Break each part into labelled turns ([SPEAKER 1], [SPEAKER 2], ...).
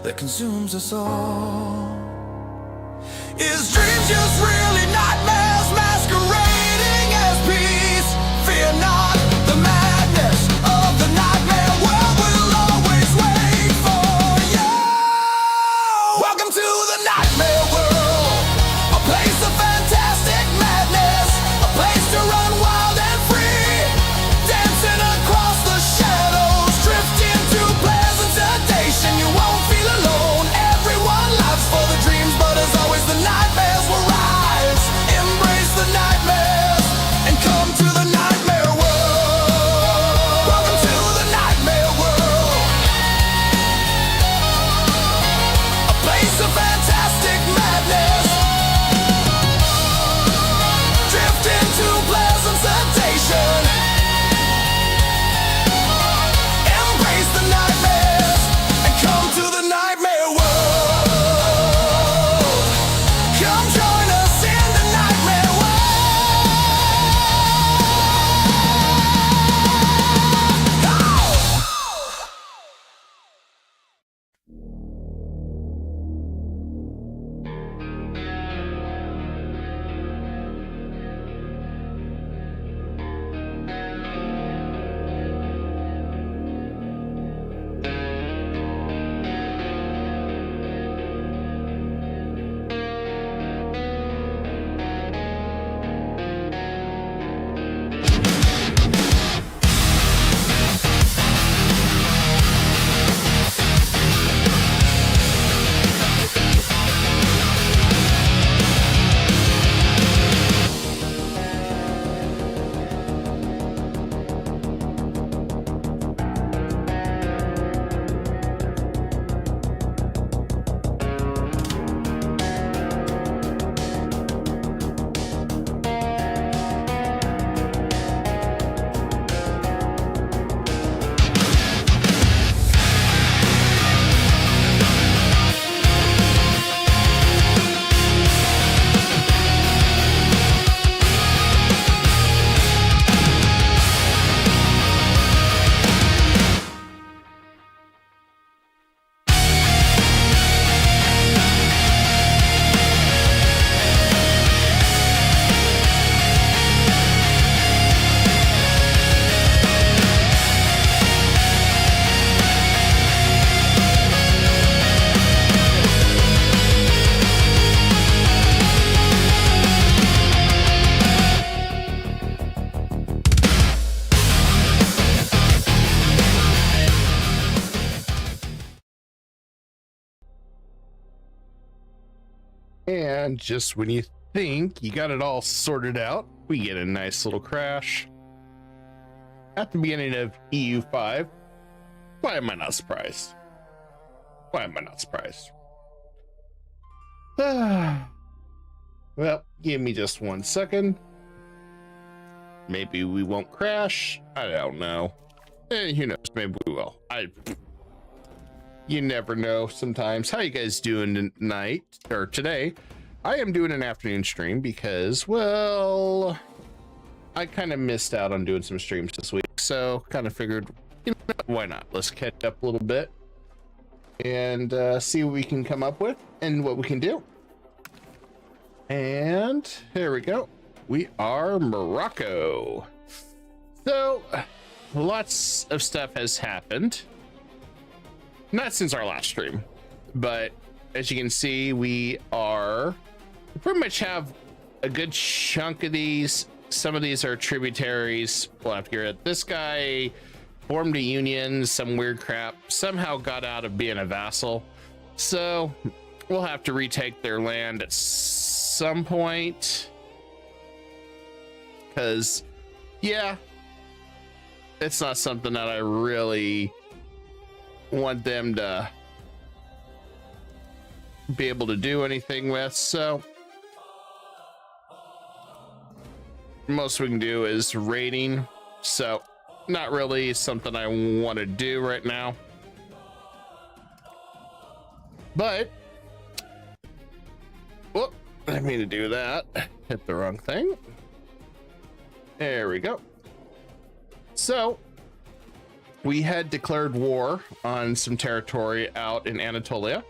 [SPEAKER 1] that consumes us all. Is dreams just really nightmares masquerading as peace? Fear not, the madness of the nightmare world will always wait for you. Welcome to the nightmare world, a place of fantastic madness, a place to run wild and free, dancing across the shadows, drift into pleasant sedation. You won't feel alone, everyone lives for the dreams, but as always the nightmares will rise.
[SPEAKER 2] And just when you think you got it all sorted out, we get a nice little crash at the beginning of EU5. Why am I not surprised? Why am I not surprised? Well, give me just 1 second. Maybe we won't crash. I don't know. Who knows? Maybe we will. You never know sometimes. How you guys doing tonight or today? I am doing an afternoon stream because, well, I kind of missed out on doing some streams this week. So kind of figured, you know, why not? Let's catch up a little bit and see what we can come up with and what we can do. And here we go. We are Morocco. So lots of stuff has happened. Not since our last stream, but as you can see, we pretty much have a good chunk of these. Some of these are tributaries. We'll have to get it. This guy formed a union, some weird crap, somehow got out of being a vassal. So we'll have to retake their land at some point. Because, yeah, it's not something that I really want them to be able to do anything with. So most we can do is raiding. So not really something I want to do right now. But, whoop, I didn't mean to do that. Hit the wrong thing. There we go. So we had declared war on some territory out in Anatolia.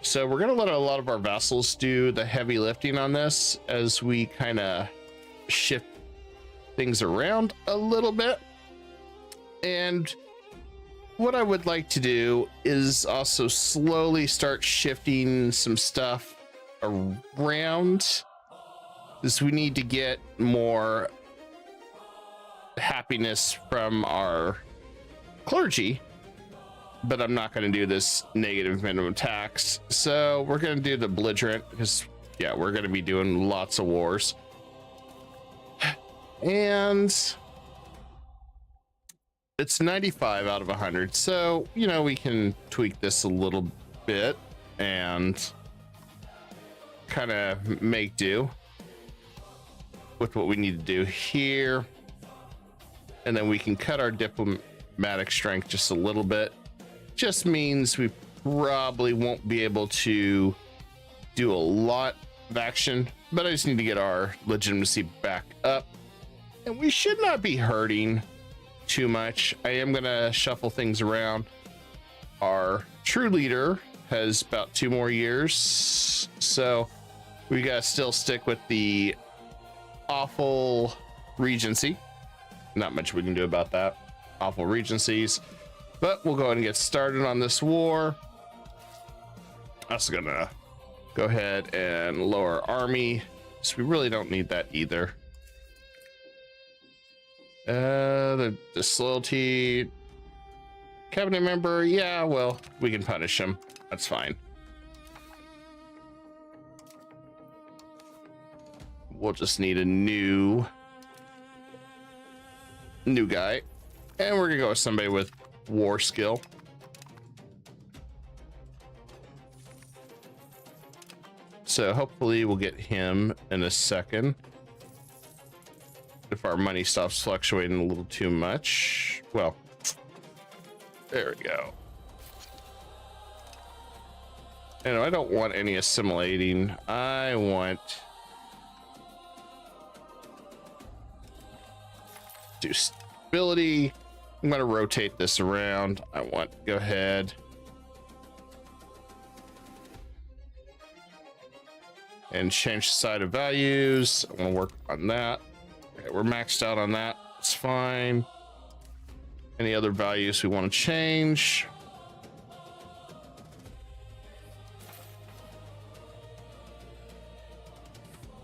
[SPEAKER 2] So we're going to let a lot of our vassals do the heavy lifting on this as we kind of shift things around a little bit. And what I would like to do is also slowly start shifting some stuff around, because we need to get more happiness from our clergy, but I'm not going to do this negative minimum tax. So we're going to do the belligerent because, yeah, we're going to be doing lots of wars. And it's 95 out of 100. So, you know, we can tweak this a little bit and kind of make do with what we need to do here. And then we can cut our diplomatic strength just a little bit. Just means we probably won't be able to do a lot of action, but I just need to get our legitimacy back up. And we should not be hurting too much. I am going to shuffle things around. Our true leader has about 2 more years, so we got to still stick with the awful regency. Not much we can do about that. Awful regencies. But we'll go ahead and get started on this war. I'm also gonna go ahead and lower our army, so we really don't need that either. The disloyalty cabinet member, yeah, well, we can punish him. That's fine. We'll just need a new guy, and we're gonna go with somebody with war skill. So hopefully we'll get him in a second if our money stops fluctuating a little too much. Well, there we go. And I don't want any assimilating. I want do stability. I'm going to rotate this around. I want to go ahead and change the side of values. I want to work on that. Okay, we're maxed out on that. It's fine. Any other values we want to change?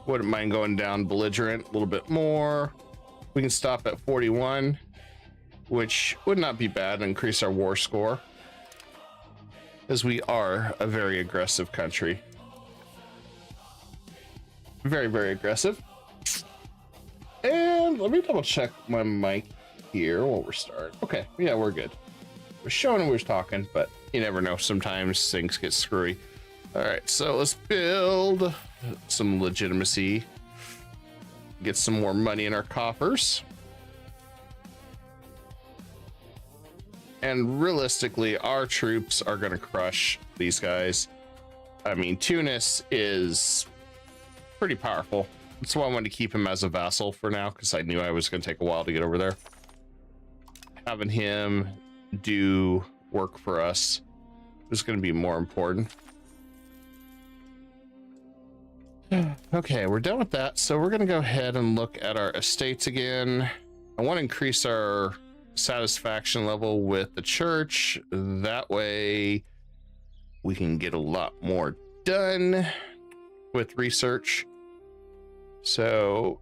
[SPEAKER 2] Wouldn't mind going down belligerent a little bit more. We can stop at 41, which would not be bad, and increase our war score, as we are a very aggressive country. very, very aggressive. And let me double check my mic here while we're starting. Okay, yeah, we're good. We're showing we're talking, but you never know. Sometimes things get screwy. All right, so let's build some legitimacy. Get some more money in our coffers. And realistically, our troops are going to crush these guys. I mean, Tunis is pretty powerful. That's why I wanted to keep him as a vassal for now, because I knew I was going to take a while to get over there. Having him do work for us is going to be more important. Okay, we're done with that. So we're going to go ahead and look at our estates again. I want to increase our satisfaction level with the church. That way we can get a lot more done with research. So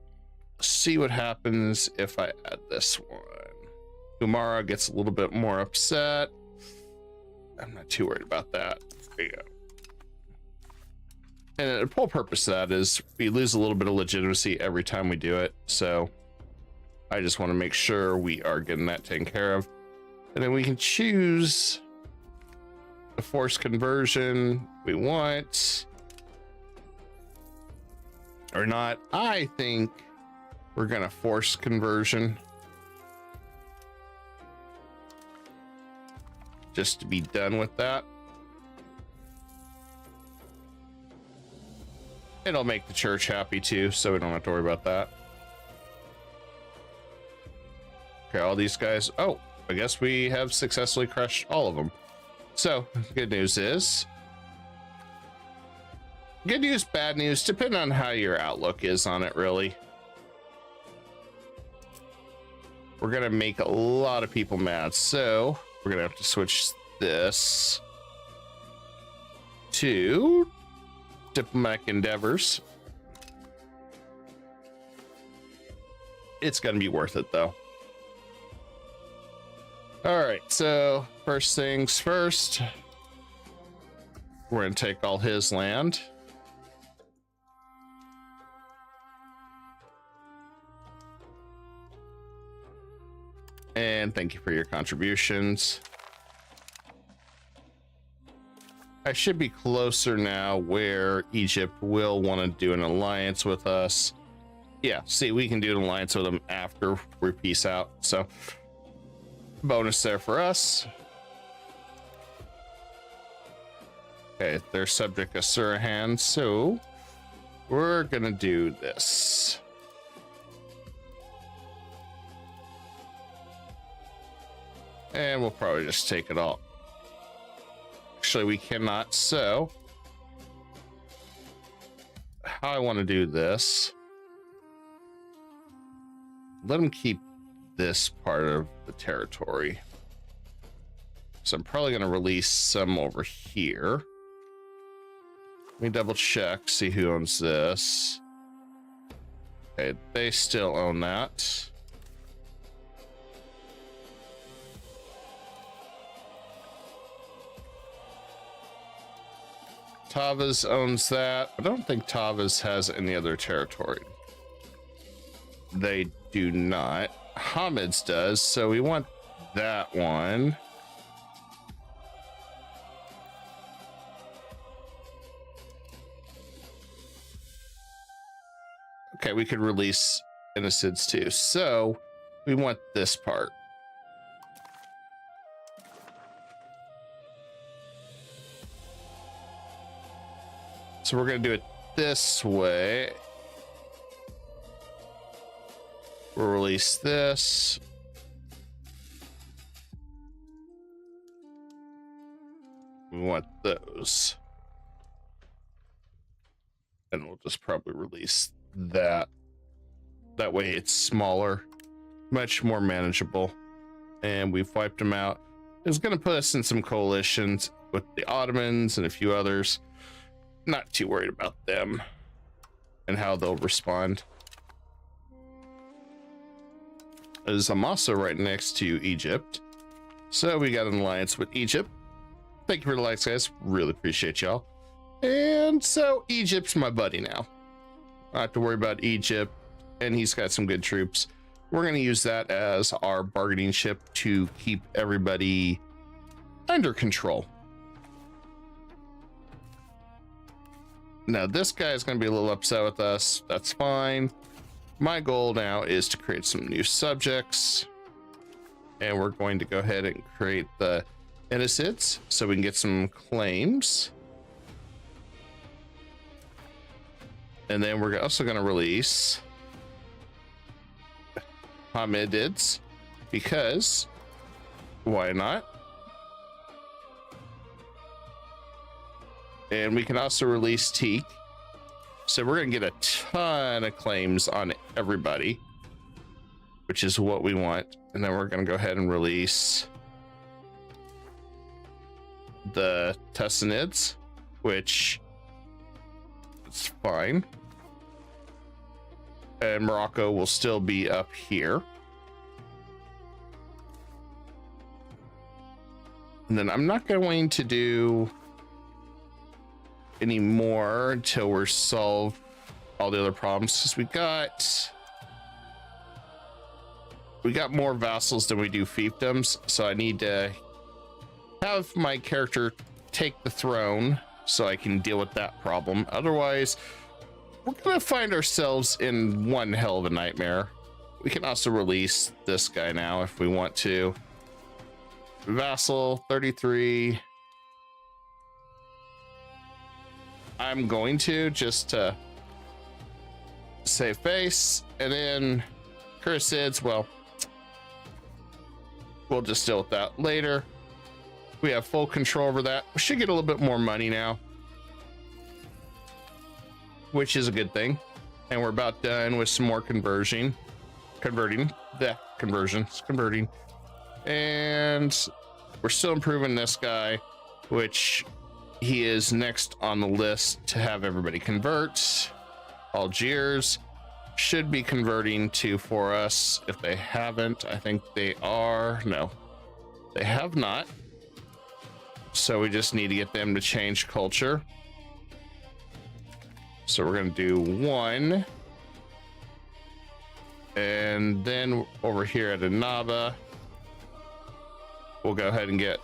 [SPEAKER 2] see what happens if I add this one. Umara gets a little bit more upset. I'm not too worried about that. There you go. And the whole purpose of that is we lose a little bit of legitimacy every time we do it. So I just want to make sure we are getting that taken care of. And then we can choose the forced conversion we want or not. I think we're going to force conversion just to be done with that. It'll make the church happy too, so we don't have to worry about that. Okay, all these guys. Oh, I guess we have successfully crushed all of them. So, good news is... Good news, bad news, depending on how your outlook is on it, really. We're going to make a lot of people mad, so we're going to have to switch this to diplomatic endeavors. It's going to be worth it, though. All right, so first things first, we're going to take all his land. And thank you for your contributions. I should be closer now where Egypt will want to do an alliance with us. Yeah, see, we can do an alliance with them after we peace out. So bonus there for us. Okay, they're subject to Surahan, so we're gonna do this. And we'll probably just take it all. Actually, we cannot, so how I want to do this, let them keep this part of the territory. So I'm probably going to release some over here. Let me double check, see who owns this. Okay, they still own that. Tavas owns that. I don't think Tavas has any other territory. They do not. Hamid's does, so we want that one. Okay, we could release Innocids too. So we want this part. So we're going to do it this way. We'll release this. We want those. And we'll just probably release that. That way it's smaller, much more manageable. And we've wiped them out. It's going to put us in some coalitions with the Ottomans and a few others. Not too worried about them and how they'll respond. As I'm also right next to Egypt, so we got an alliance with Egypt. Thank you for the likes, guys. Really appreciate y'all. And so Egypt's my buddy now. Not have to worry about Egypt, and he's got some good troops. We're going to use that as our bargaining chip to keep everybody under control. Now, this guy is going to be a little upset with us. That's fine. My goal now is to create some new subjects. And we're going to go ahead and create the Innocids so we can get some claims. And then we're also going to release Hamidids, because why not? And we can also release Teak. So we're going to get a ton of claims on everybody, which is what we want. And then we're going to go ahead and release the Tessanids, which is fine. And Morocco will still be up here. And then I'm not going to do any more until we're solved all the other problems, because we got more vassals than we do fiefdoms, so I need to have my character take the throne so I can deal with that problem. Otherwise, we're gonna find ourselves in one hell of a nightmare. We can also release this guy now if we want to. Vassal 33. I'm going to just to save face, and then Cursids, well, we'll just deal with that later. We have full control over that. We should get a little bit more money now, which is a good thing. And we're about done with some more converting. And we're still improving this guy, which he is next on the list to have everybody convert. Algiers should be converting to for us. If they haven't, I think they are. No, they have not. So we just need to get them to change culture. So we're going to do 1. And then over here at Annaba, we'll go ahead and get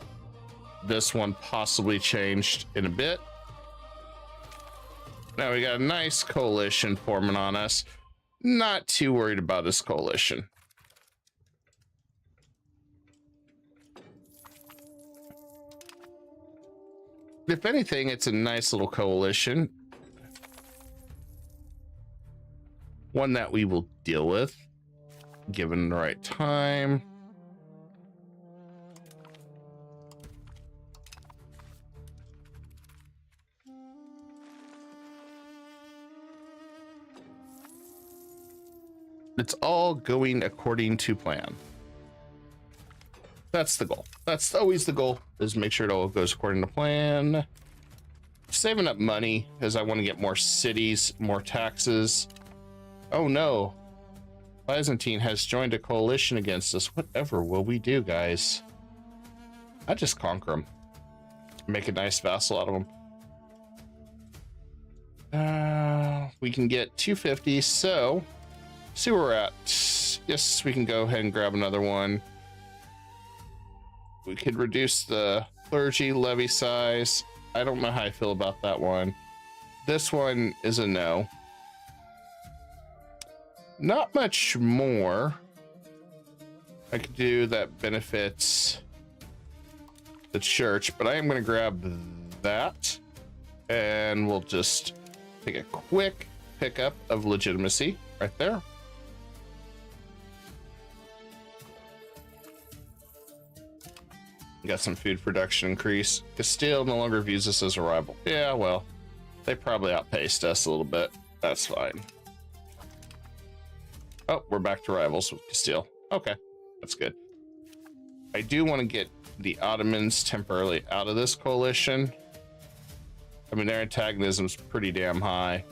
[SPEAKER 2] this one possibly changed in a bit. Now we got a nice coalition forming on us. Not too worried about this coalition. If anything, it's a nice little coalition. One that we will deal with given the right time. It's all going according to plan. That's the goal. That's always the goal, is make sure it all goes according to plan. Saving up money because I want to get more cities, more taxes. Oh no, Byzantine has joined a coalition against us. Whatever will we do, guys? I just conquer them. Make a nice vassal out of them. We can get 250, so see where we're at. Yes, we can go ahead and grab another one. We could reduce the clergy levy size. I don't know how I feel about that one. This one is a no. Not much more I could do that benefits the church, but I am going to grab that, and we'll just take a quick pickup of legitimacy right there. Got some food production increase. Castile no longer views us as a rival. Yeah, well, they probably outpaced us a little bit. That's fine. Oh, we're back to rivals with Castile. Okay, that's good. I do want to get the Ottomans temporarily out of this coalition. I mean, their antagonism's pretty damn high.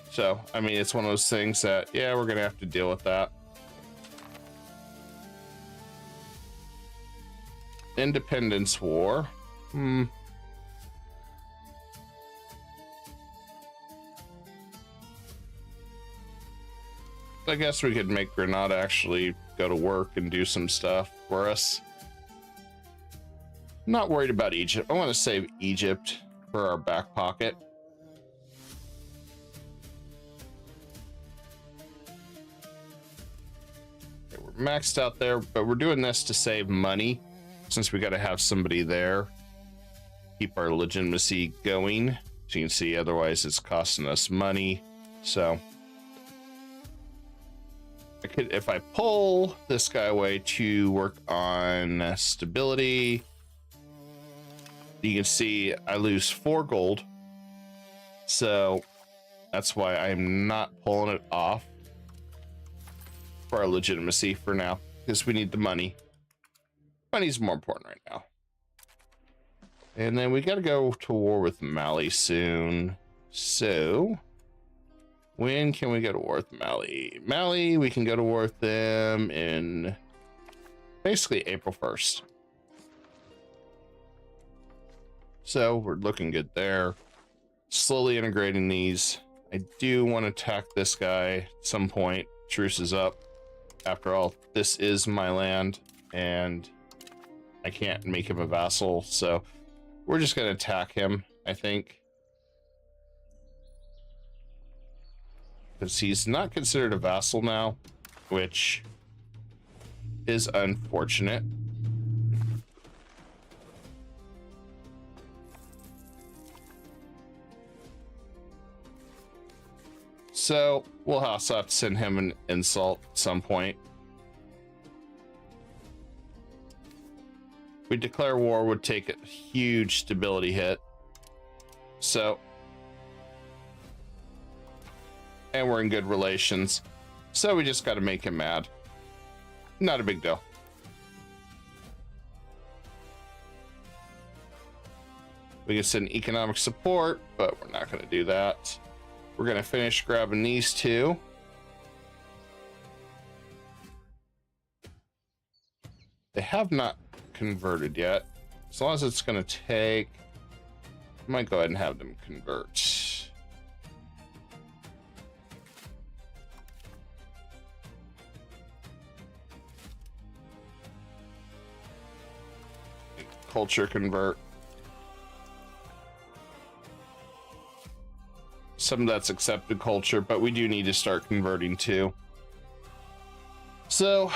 [SPEAKER 2] So, I mean, it's one of those things that, yeah, we're going to have to deal with that. Independence War. I guess we could make Granada actually go to work and do some stuff for us. Not worried about Egypt. I want to save Egypt for our back pocket. Okay, we're maxed out there, but we're doing this to save money since we got to have somebody there. Keep our legitimacy going. As you can see, otherwise it's costing us money. So I could, if I pull this guy away to work on stability, you can see I lose 4 gold. So that's why I'm not pulling it off for our legitimacy for now, because we need the money. Money's more important right now. And then we got to go to war with Mali soon. So when can we go to war with Mali? Mali, we can go to war with them in basically April 1st. So we're looking good there. Slowly integrating these. I do want to attack this guy at some point. Truce is up. After all, this is my land and I can't make him a vassal. So we're just going to attack him, I think. Because he's not considered a vassal now, which is unfortunate. So we'll also have to send him an insult at some point. We declare war would take a huge stability hit. So, and we're in good relations. So we just got to make him mad. Not a big deal. We can send economic support, but we're not going to do that. We're going to finish grabbing these two. They have not converted yet. As long as it's going to take, I might go ahead and have them convert. Culture convert. Some of that's accepted culture, but we do need to start converting too. So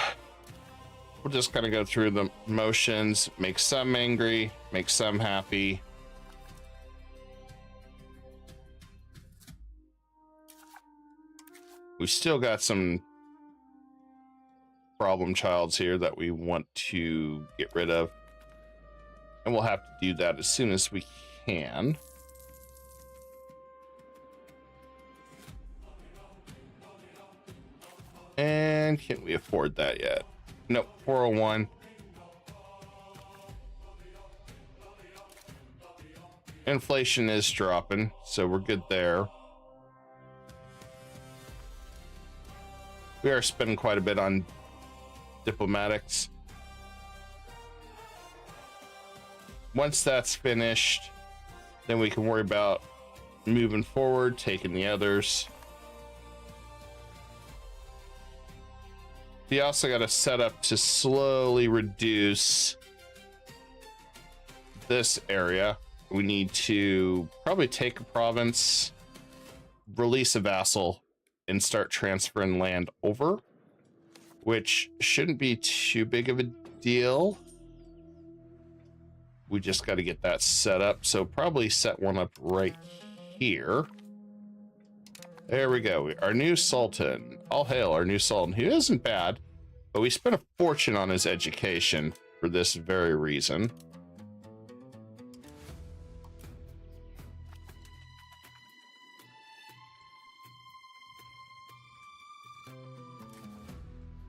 [SPEAKER 2] we'll just kind of go through the motions, make some angry, make some happy. We still got some problem childs here that we want to get rid of. And we'll have to do that as soon as we can. And can we afford that yet? Nope, 401. Inflation is dropping, so we're good there. We are spending quite a bit on diplomatics. Once that's finished, then we can worry about moving forward, taking the others. We also got to set up to slowly reduce this area. We need to probably take a province, release a vassal, and start transferring land over, which shouldn't be too big of a deal. We just got to get that set up. So probably set one up right here. There we go. Our new Sultan. All hail our new Sultan, who isn't bad, but we spent a fortune on his education for this very reason.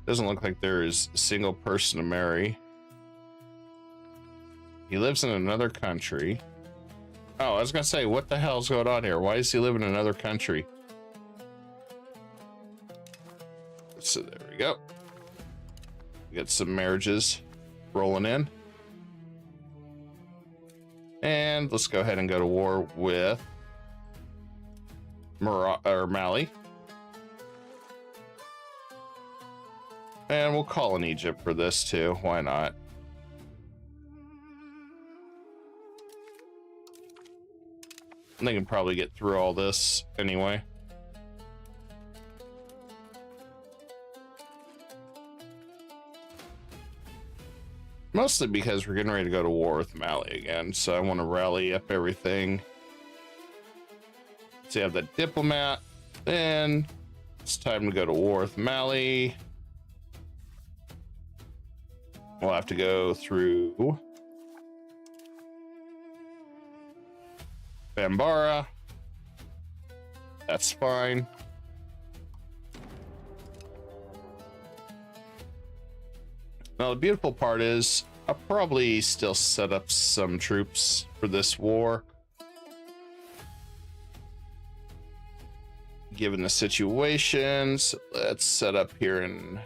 [SPEAKER 2] Doesn't look like there is a single person to marry. He lives in another country. Oh, I was gonna say, what the hell's going on here? Why does he live in another country? So there we go. We got some marriages rolling in. And let's go ahead and go to war with Mali. And we'll call in Egypt for this too. Why not? They can probably get through all this anyway. Mostly because we're getting ready to go to war with Mali again, so I want to rally up everything. So you have the diplomat, then it's time to go to war with Mali. We'll have to go through Bambara. That's fine. Now, the beautiful part is I'll probably still set up some troops for this war, given the situations. Let's set up here in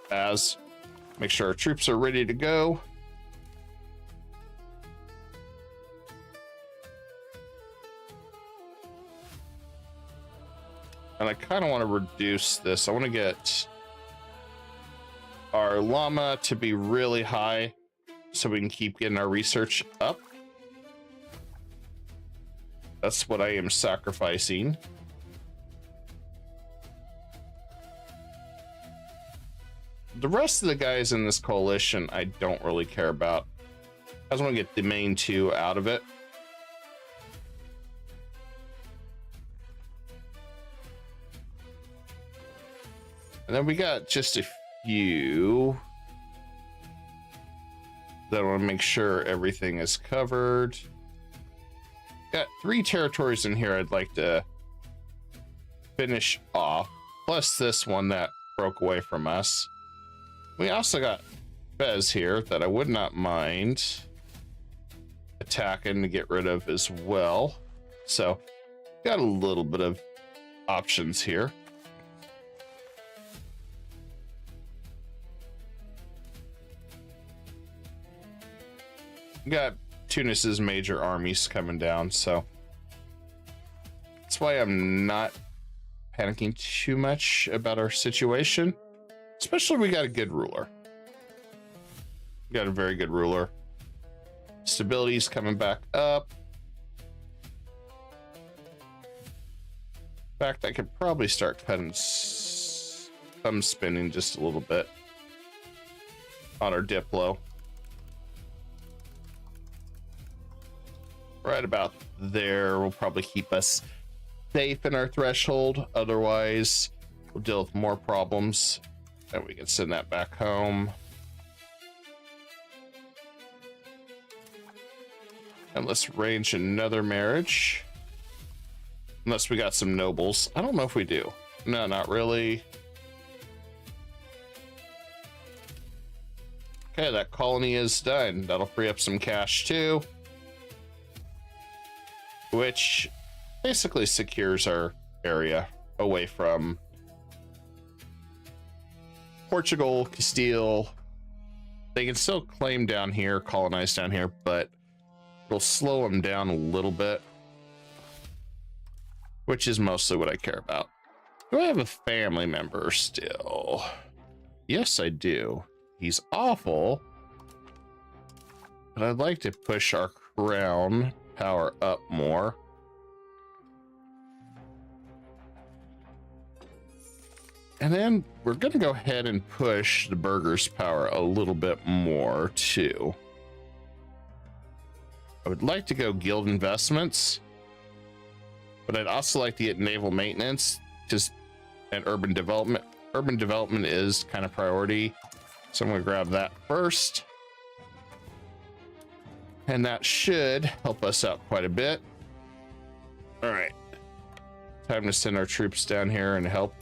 [SPEAKER 2] Baz. Make sure our troops are ready to go. And I kind of want to reduce this. I want to get our llama to be really high so we can keep getting our research up. That's what I am sacrificing. The rest of the guys in this coalition I don't really care about. I just want to get the main two out of it. And then we got just a few that I want to make sure everything is covered. Got 3 territories in here I'd like to finish off, plus this one that broke away from us. We also got Fez here that I would not mind attacking to get rid of as well. So got a little bit of options here. We got Tunis's major armies coming down, so that's why I'm not panicking too much about our situation. Especially we got a good ruler. We got a very good ruler. Stability's coming back up. In fact, I could probably start cutting some spending just a little bit on our Diplo. Right about there will probably keep us safe in our threshold. Otherwise, we'll deal with more problems. And we can send that back home. And let's arrange another marriage. Unless we got some nobles. I don't know if we do. No, not really. Okay, that colony is done. That'll free up some cash too. Which basically secures our area away from Portugal, Castile. They can still claim down here, colonize down here, but it'll slow them down a little bit, which is mostly what I care about. Do I have a family member still? Yes, I do. He's awful, but I'd like to push our crown power up more. And then we're going to go ahead and push the burgers power a little bit more too. I would like to go guild investments, but I'd also like to get naval maintenance and urban development. Urban development is kind of priority, so I'm going to grab that first. And that should help us out quite a bit. All right. Time to send our troops down here and help.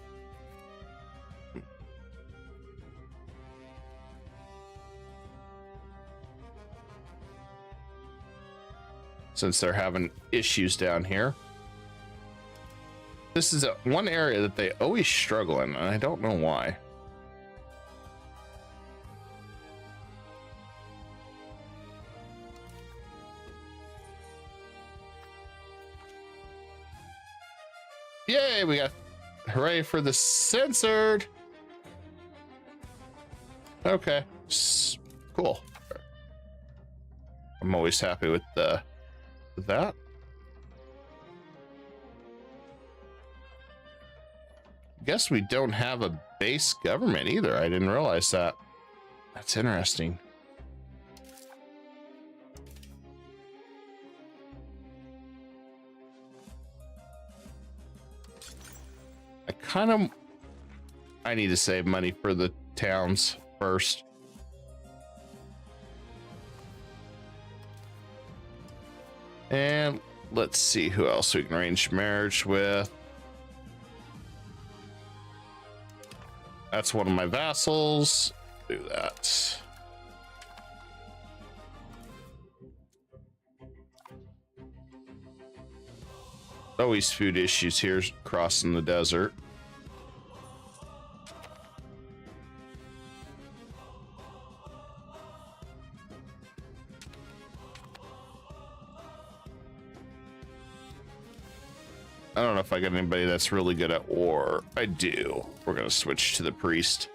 [SPEAKER 2] Since they're having issues down here. This is one area that they always struggle in, and I don't know why. Yay, we got hooray for the censored. Okay. Cool. I'm always happy with that. Guess we don't have a base government either. I didn't realize that. That's interesting. I need to save money for the towns first. And let's see who else we can arrange marriage with. That's one of my vassals. Do that. Always food issues here crossing the desert. I don't know if I got anybody that's really good at war. I do. We're gonna switch to the priest.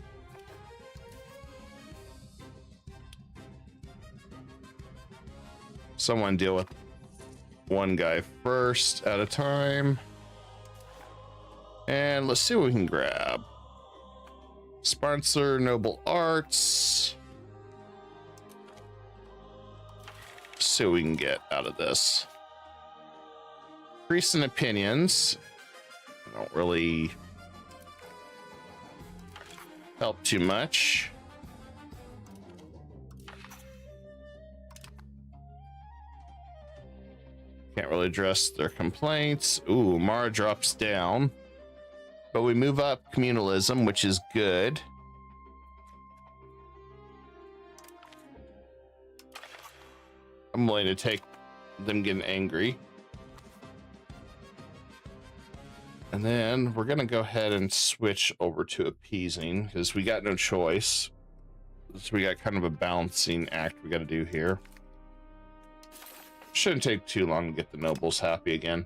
[SPEAKER 2] Someone deal with one guy first at a time. And let's see what we can grab. Sponsor noble arts. Let's see what we can get out of this. Priests and opinions don't really help too much. Can't really address their complaints. Ooh, Mara drops down. But we move up communalism, which is good. I'm willing to take them getting angry. And then we're going to go ahead and switch over to appeasing because we got no choice. So we got kind of a balancing act we got to do here. Shouldn't take too long to get the nobles happy again.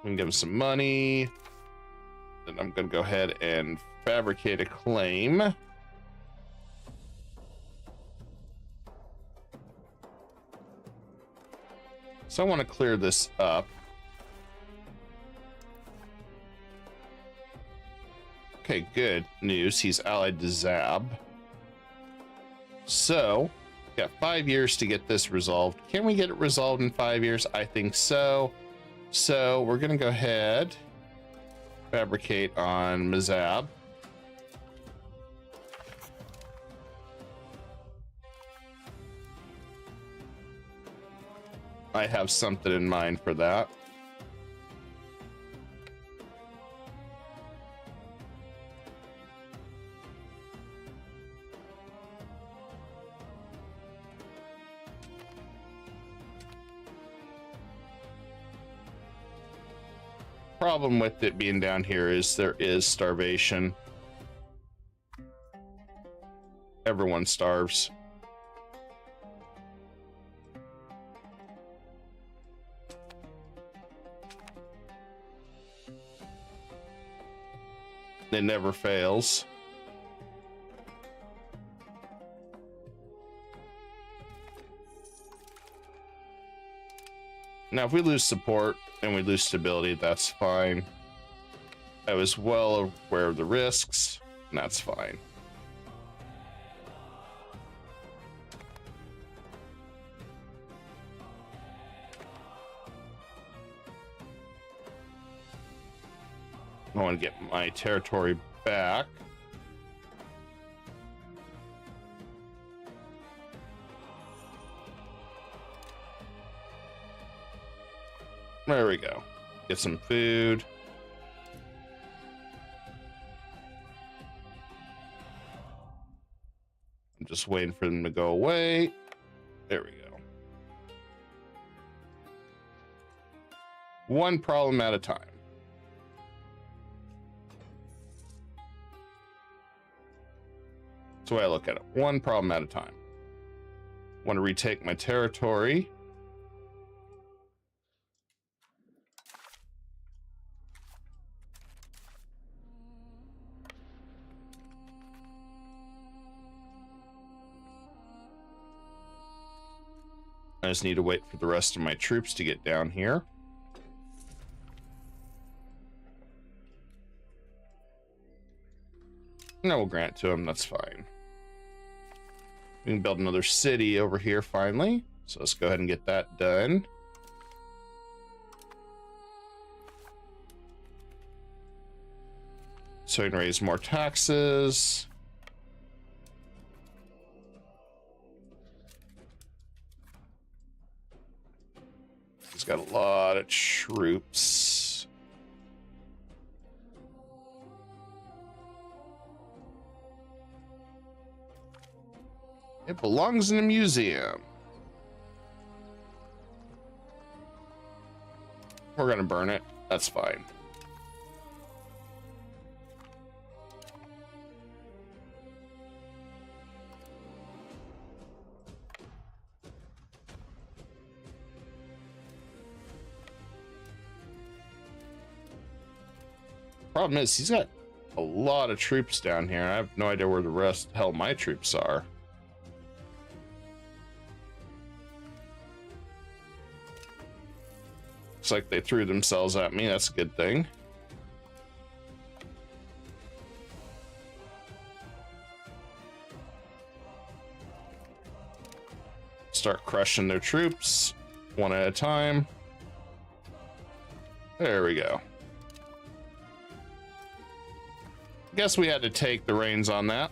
[SPEAKER 2] We can give them some money. Then I'm going to go ahead and fabricate a claim. So I want to clear this up. Okay, good news. He's allied to Zab. So, got 5 years to get this resolved. Can we get it resolved in 5 years? I think so. So we're going to go ahead, fabricate on Mazab. I have something in mind for that. Problem with it being down here is there is starvation. Everyone starves. It never fails. Now, if we lose support and we lose stability, that's fine. I was well aware of the risks, and that's fine. I want to get my territory back. There we go. Get some food. I'm just waiting for them to go away. There we go. One problem at a time. That's the way I look at it. One problem at a time. Want to retake my territory. I just need to wait for the rest of my troops to get down here. No, we'll grant it to them. That's fine. We can build another city over here finally. So let's go ahead and get that done. So we can raise more taxes. He's got a lot of troops. It belongs in a museum. We're gonna burn it. That's fine. Problem is, he's got a lot of troops down here. I have no idea where the rest hell my troops are. Looks like they threw themselves at me. That's a good thing. Start crushing their troops one at a time. There we go. Guess we had to take the reins on that.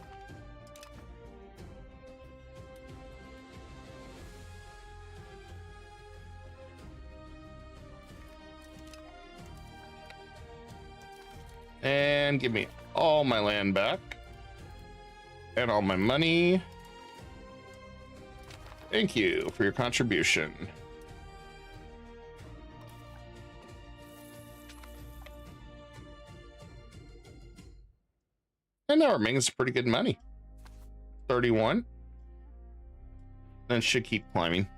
[SPEAKER 2] And give me all my land back. And all my money. Thank you for your contribution. And that remains pretty good money. 31. Then should keep climbing.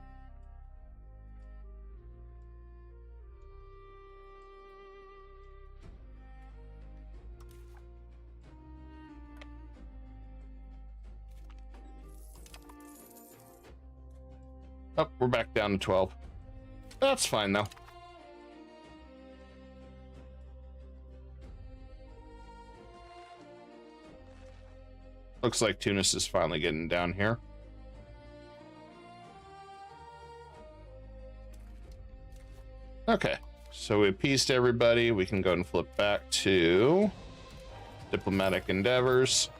[SPEAKER 2] Oh, we're back down to 12. That's fine though. Looks like Tunis is finally getting down here. Okay, so we appeased everybody. We can go and flip back to diplomatic endeavors.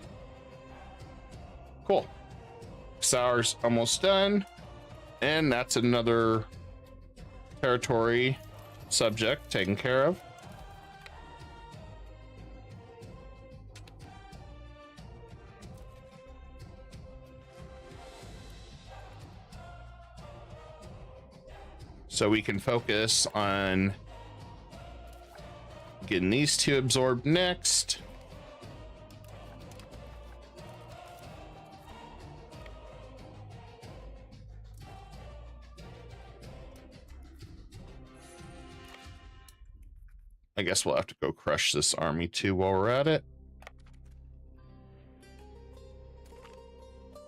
[SPEAKER 2] Cool. Sour's almost done. And that's another territory subject taken care of. So we can focus on getting these two absorbed next. I guess we'll have to go crush this army too while we're at it.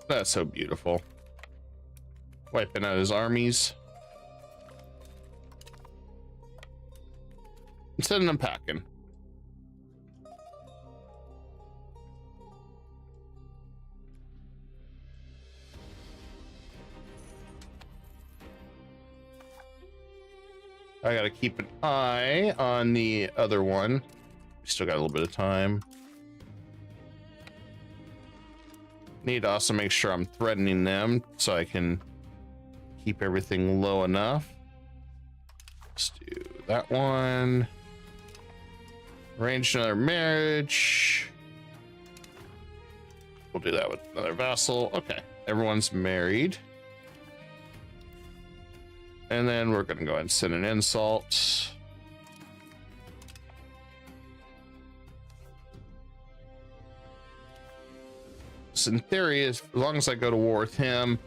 [SPEAKER 2] That's so beautiful. Wiping out his armies. I'm sending them packing. I gotta keep an eye on the other one. We still got a little bit of time. Need to also make sure I'm threatening them so I can keep everything low enough. Let's do that one. Arrange another marriage. We'll do that with another vassal. Okay, everyone's married. And then we're gonna go ahead and send an insult. So in theory, as long as I go to war with him,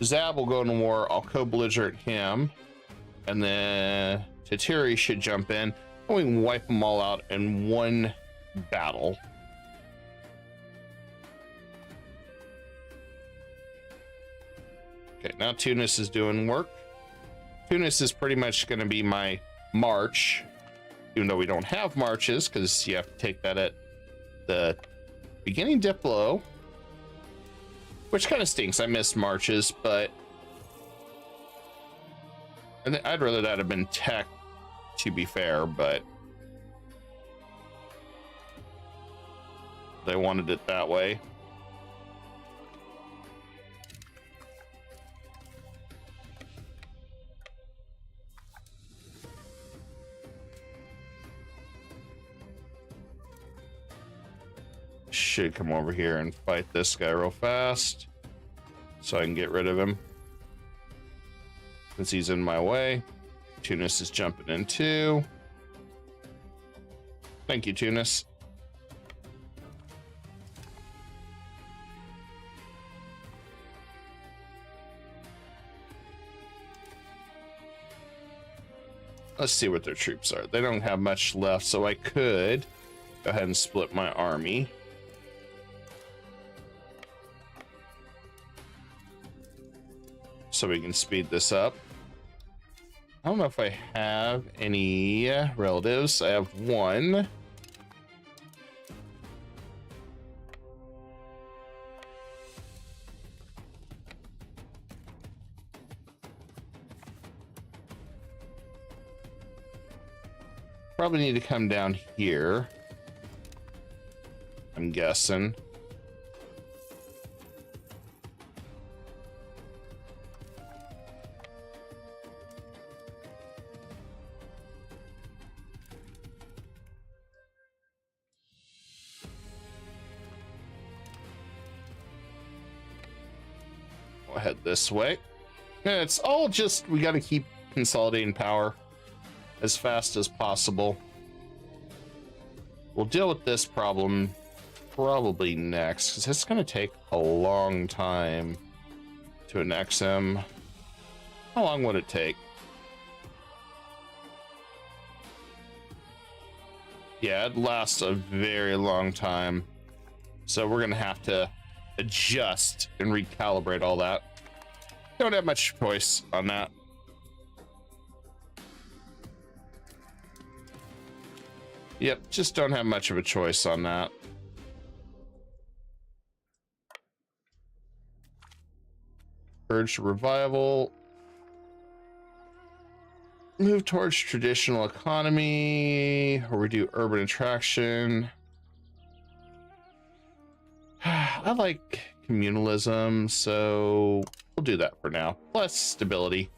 [SPEAKER 2] Zab will go into war. I'll co-belligerent him. And then Tatiri should jump in. And we can wipe them all out in one battle. Okay, now Tunis is doing work. Tunis is pretty much going to be my march, even though we don't have marches, because you have to take that at the beginning Diplo, which kind of stinks. I missed marches, but I'd rather that have been tech, to be fair, but they wanted it that way. Should come over here and fight this guy real fast so I can get rid of him since he's in my way. Tunis is jumping in too. Thank you, Tunis. Let's see what their troops are. They don't have much left, so I could go ahead and split my army. So we can speed this up. I don't know if I have any relatives. I have one. Probably need to come down here, I'm guessing. We'll head this way. Yeah, it's all just, we got to keep consolidating power as fast as possible. We'll deal with this problem probably next, because it's going to take a long time to annex him. How long would it take? Yeah, it lasts a very long time. So we're going to have to adjust and recalibrate all that. Don't have much choice on that. Yep, just don't have much of a choice on that. Urge revival. Move towards traditional economy, or we do urban attraction. I like communalism, so we'll do that for now. Plus stability.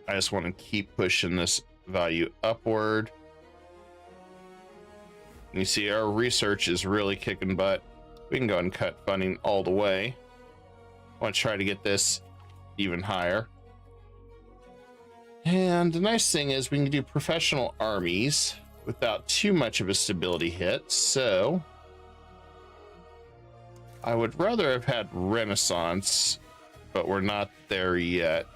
[SPEAKER 2] I just want to keep pushing this value upward. You see our research is really kicking butt. We can go and cut funding all the way. I want to try to get this even higher. And the nice thing is we can do professional armies without too much of a stability hit. So I would rather have had Renaissance, but we're not there yet.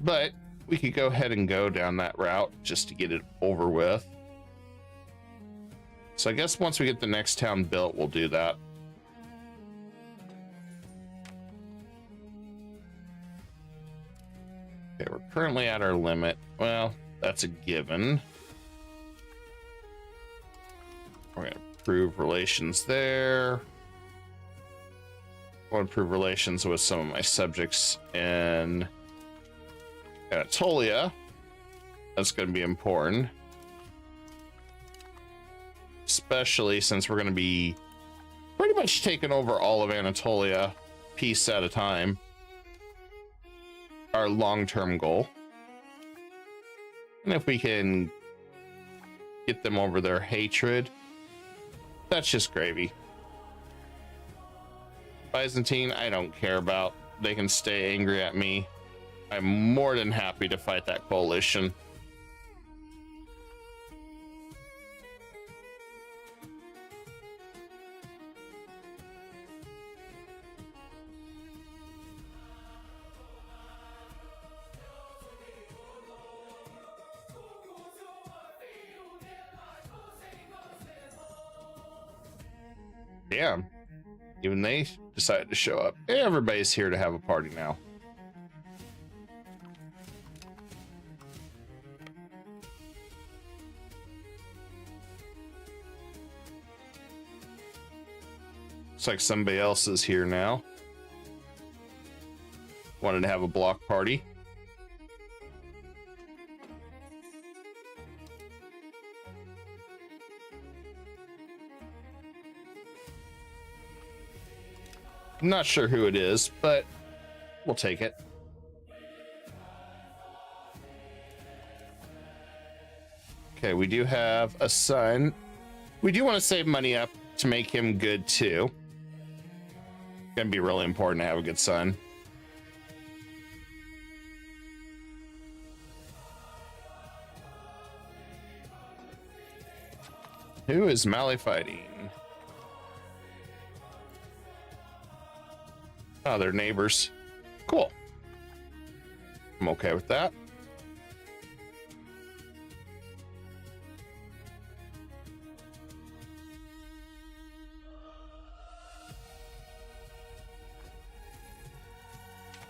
[SPEAKER 2] But we could go ahead and go down that route just to get it over with. So I guess once we get the next town built, we'll do that. Okay, we're currently at our limit. Well, that's a given. We're going to improve relations there. I want to improve relations with some of my subjects in Anatolia. That's going to be important, especially since we're going to be pretty much taking over all of Anatolia piece at a time. Our long-term goal. And if we can get them over their hatred, that's just gravy. Byzantine, I don't care about. They can stay angry at me. I'm more than happy to fight that coalition. Damn. Even they decided to show up. Everybody's here to have a party now. Looks like somebody else is here now. Wanted to have a block party. I'm not sure who it is, but we'll take it. Okay, we do have a son. We do want to save money up to make him good too. Gonna be really important to have a good son. Who is Mali fighting? Oh, they're neighbors. Cool. I'm okay with that.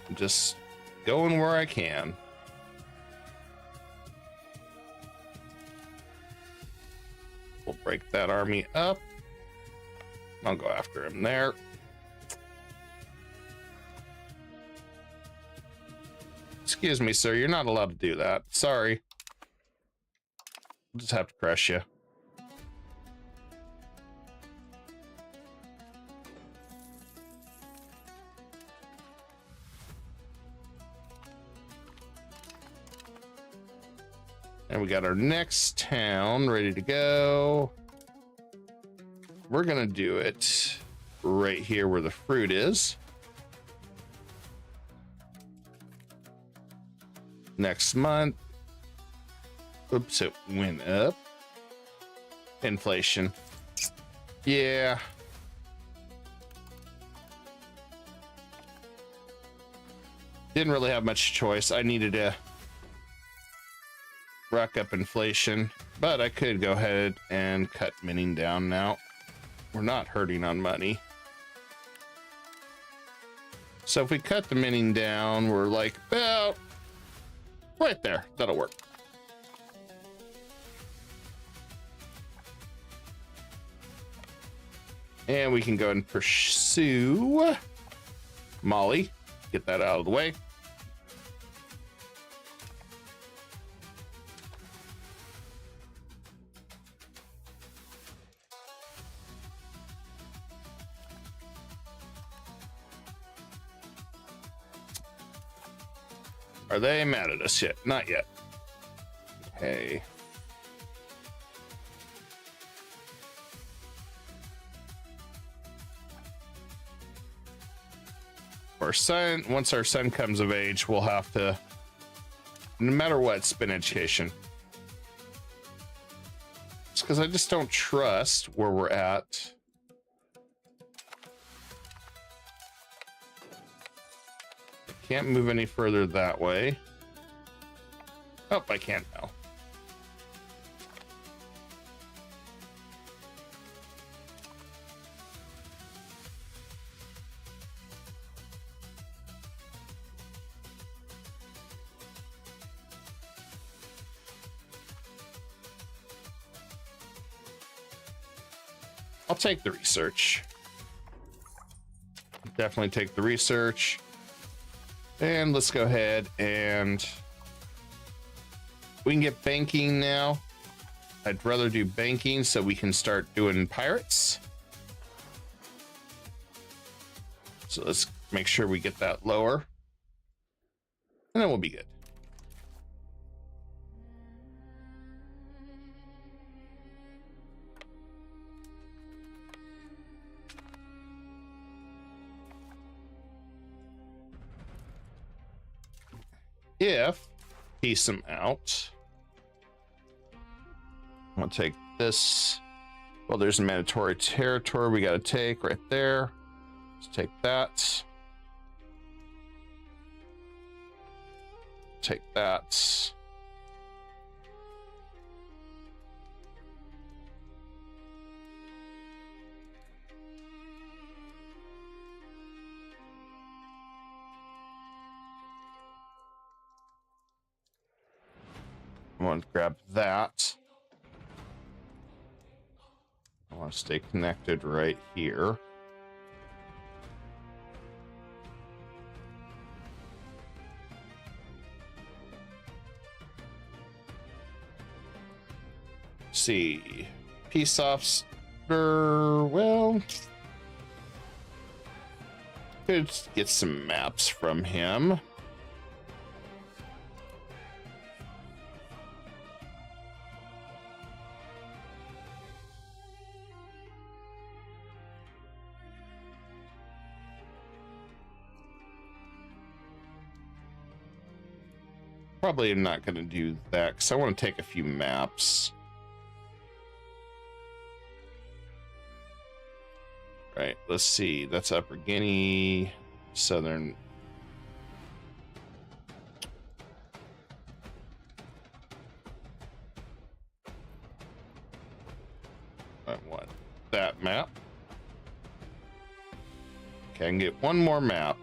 [SPEAKER 2] I'm just going where I can. We'll break that army up. I'll go after him there. Excuse me, sir. You're not allowed to do that. Sorry. We'll just have to crush you. And we got our next town ready to go. We're gonna do it right here where the fruit is. Next month. Oops, it went up. Inflation. Yeah. Didn't really have much choice. I needed to rack up inflation, but I could go ahead and cut minting down now. We're not hurting on money. So if we cut the minting down, we're like about right there. That'll work. And we can go and pursue Molly. Get that out of the way. Are they mad at us yet? Not yet. Okay. Our son, once our son comes of age, we'll have to, no matter what, spend education. It's because I just don't trust where we're at. Can't move any further that way. Oh, I can now. I'll take the research. Definitely take the research. And let's go ahead and we can get banking now. I'd rather do banking so we can start doing pirates. So let's make sure we get that lower. And then we'll be good. if piece them out. I'm gonna take this. Well, there's a mandatory territory we got to take right there. Let's take that. Take that. I want to grab that. I want to stay connected right here. See, peace officer, well, could get some maps from him. Probably am not going to do that because I want to take a few maps. Right, let's see. That's Upper Guinea, Southern. I want that map. Okay, I can get one more map.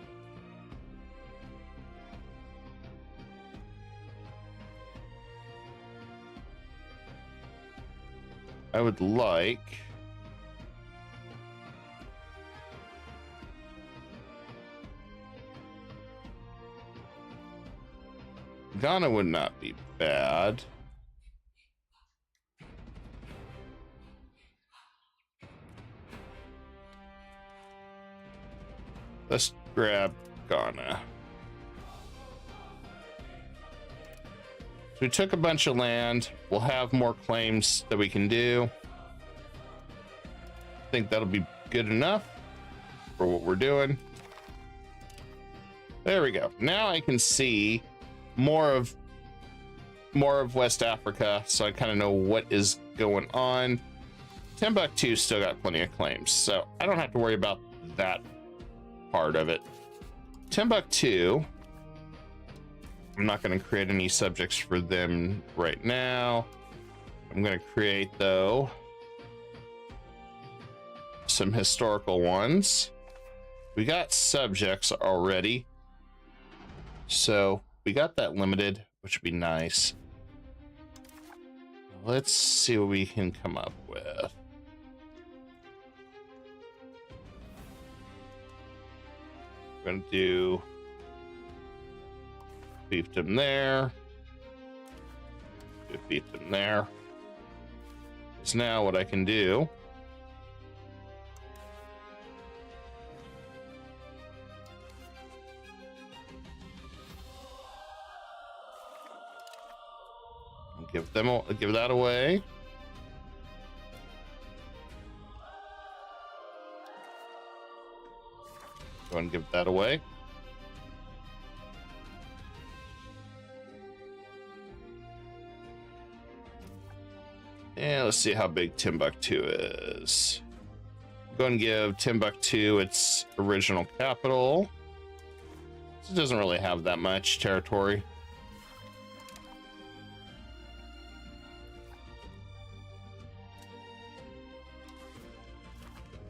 [SPEAKER 2] I would like Ghana would not be bad. Let's grab Ghana. So we took a bunch of land. We'll have more claims that we can do. I think that'll be good enough for what we're doing. There we go. Now I can see more of West Africa, so I kind of know what is going on. Timbuktu still got plenty of claims, so I don't have to worry about that part of it. Timbuktu, I'm not going to create any subjects for them right now. I'm going to create, though, some historical ones. We got subjects already, so we got that limited, which would be nice. Let's see what we can come up with. I'm going to do fiefdom there. Do fiefdom there. Is now what I can do. Give that away. Go and give that away. And let's see how big Timbuktu is. Go and give Timbuktu its original capital. It doesn't really have that much territory.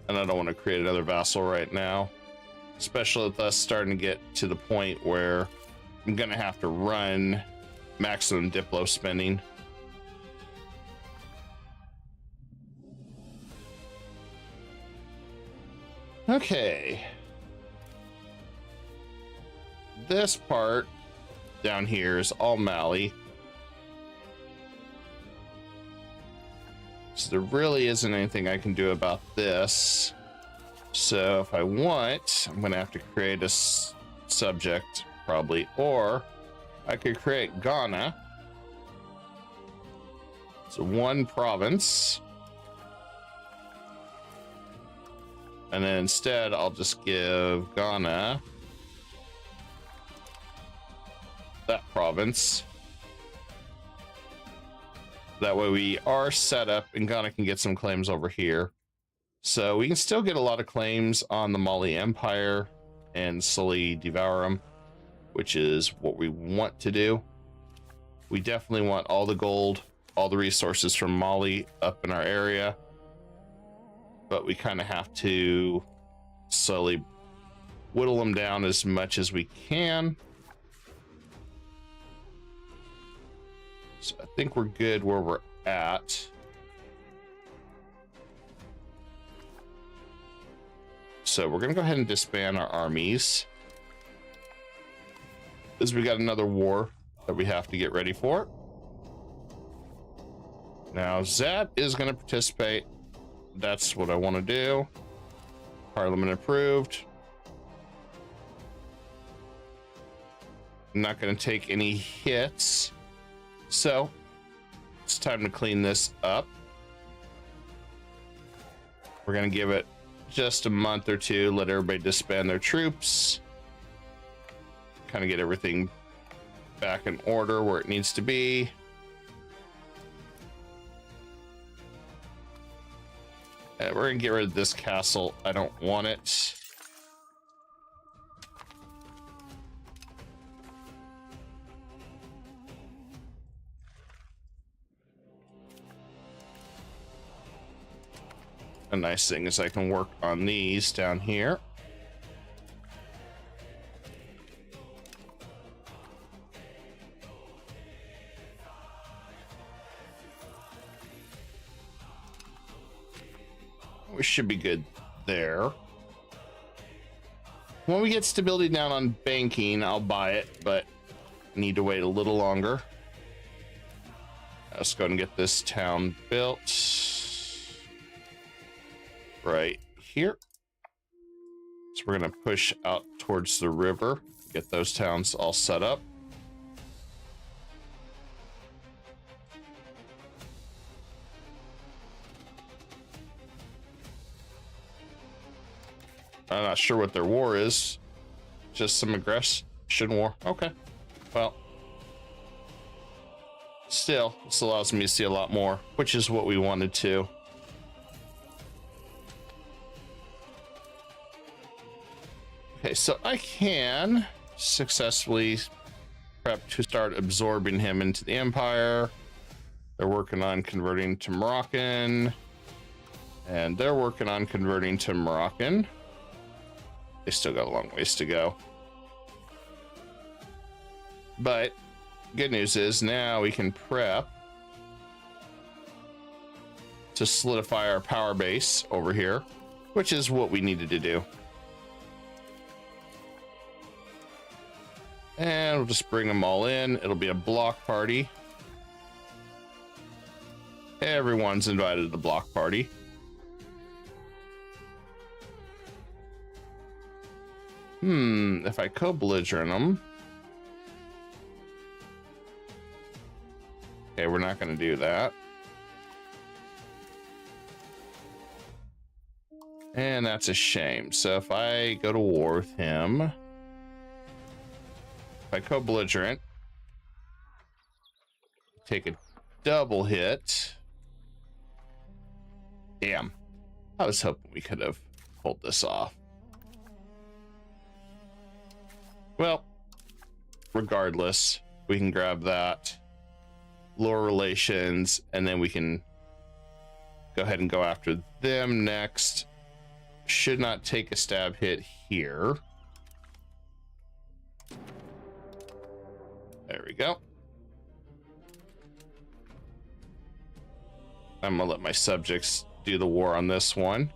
[SPEAKER 2] And I don't want to create another vassal right now, especially with us starting to get to the point where I'm going to have to run maximum Diplo spending. Okay. This part down here is all Mali. So there really isn't anything I can do about this. So if I want, I'm going to have to create a subject probably, or I could create Ghana. So one province. And then instead I'll just give Ghana that province. That way we are set up, and Ghana can get some claims over here. So we can still get a lot of claims on the Mali Empire and slowly devour them, which is what we want to do. We definitely want all the gold, all the resources from Mali up in our area, but we kind of have to slowly whittle them down as much as we can. So I think we're good where we're at. So we're gonna go ahead and disband our armies, as we got another war that we have to get ready for. Now Zat is gonna participate. That's what I want to do. Parliament approved. I'm not going to take any hits, so it's time to clean this up. We're going to give it just a month or two, let everybody disband their troops, kind of get everything back in order where it needs to be. And we're going to get rid of this castle. I don't want it. A nice thing is I can work on these down here. We should be good there. When we get stability down on banking, I'll buy it, but need to wait a little longer. Let's go ahead and get this town built right here. So we're going to push out towards the river, get those towns all set up. I'm not sure what their war is. Just some aggression war. Okay. Well, still, this allows me to see a lot more, which is what we wanted to. Okay, so I can successfully prep to start absorbing him into the empire. They're working on converting to Moroccan, and they're working on converting to Moroccan. They still got a long ways to go. But good news is now we can prep to solidify our power base over here, which is what we needed to do. And we'll just bring them all in. It'll be a block party. Everyone's invited to the block party. If I co-belligerent them. Okay, we're not going to do that. And that's a shame. So if I go to war with him, if I co-belligerent, take a double hit. Damn. I was hoping we could have pulled this off. Well, regardless, we can grab that, lower relations, and then we can go ahead and go after them next. Should not take a stab hit here. There we go. I'm gonna let my subjects do the war on this one.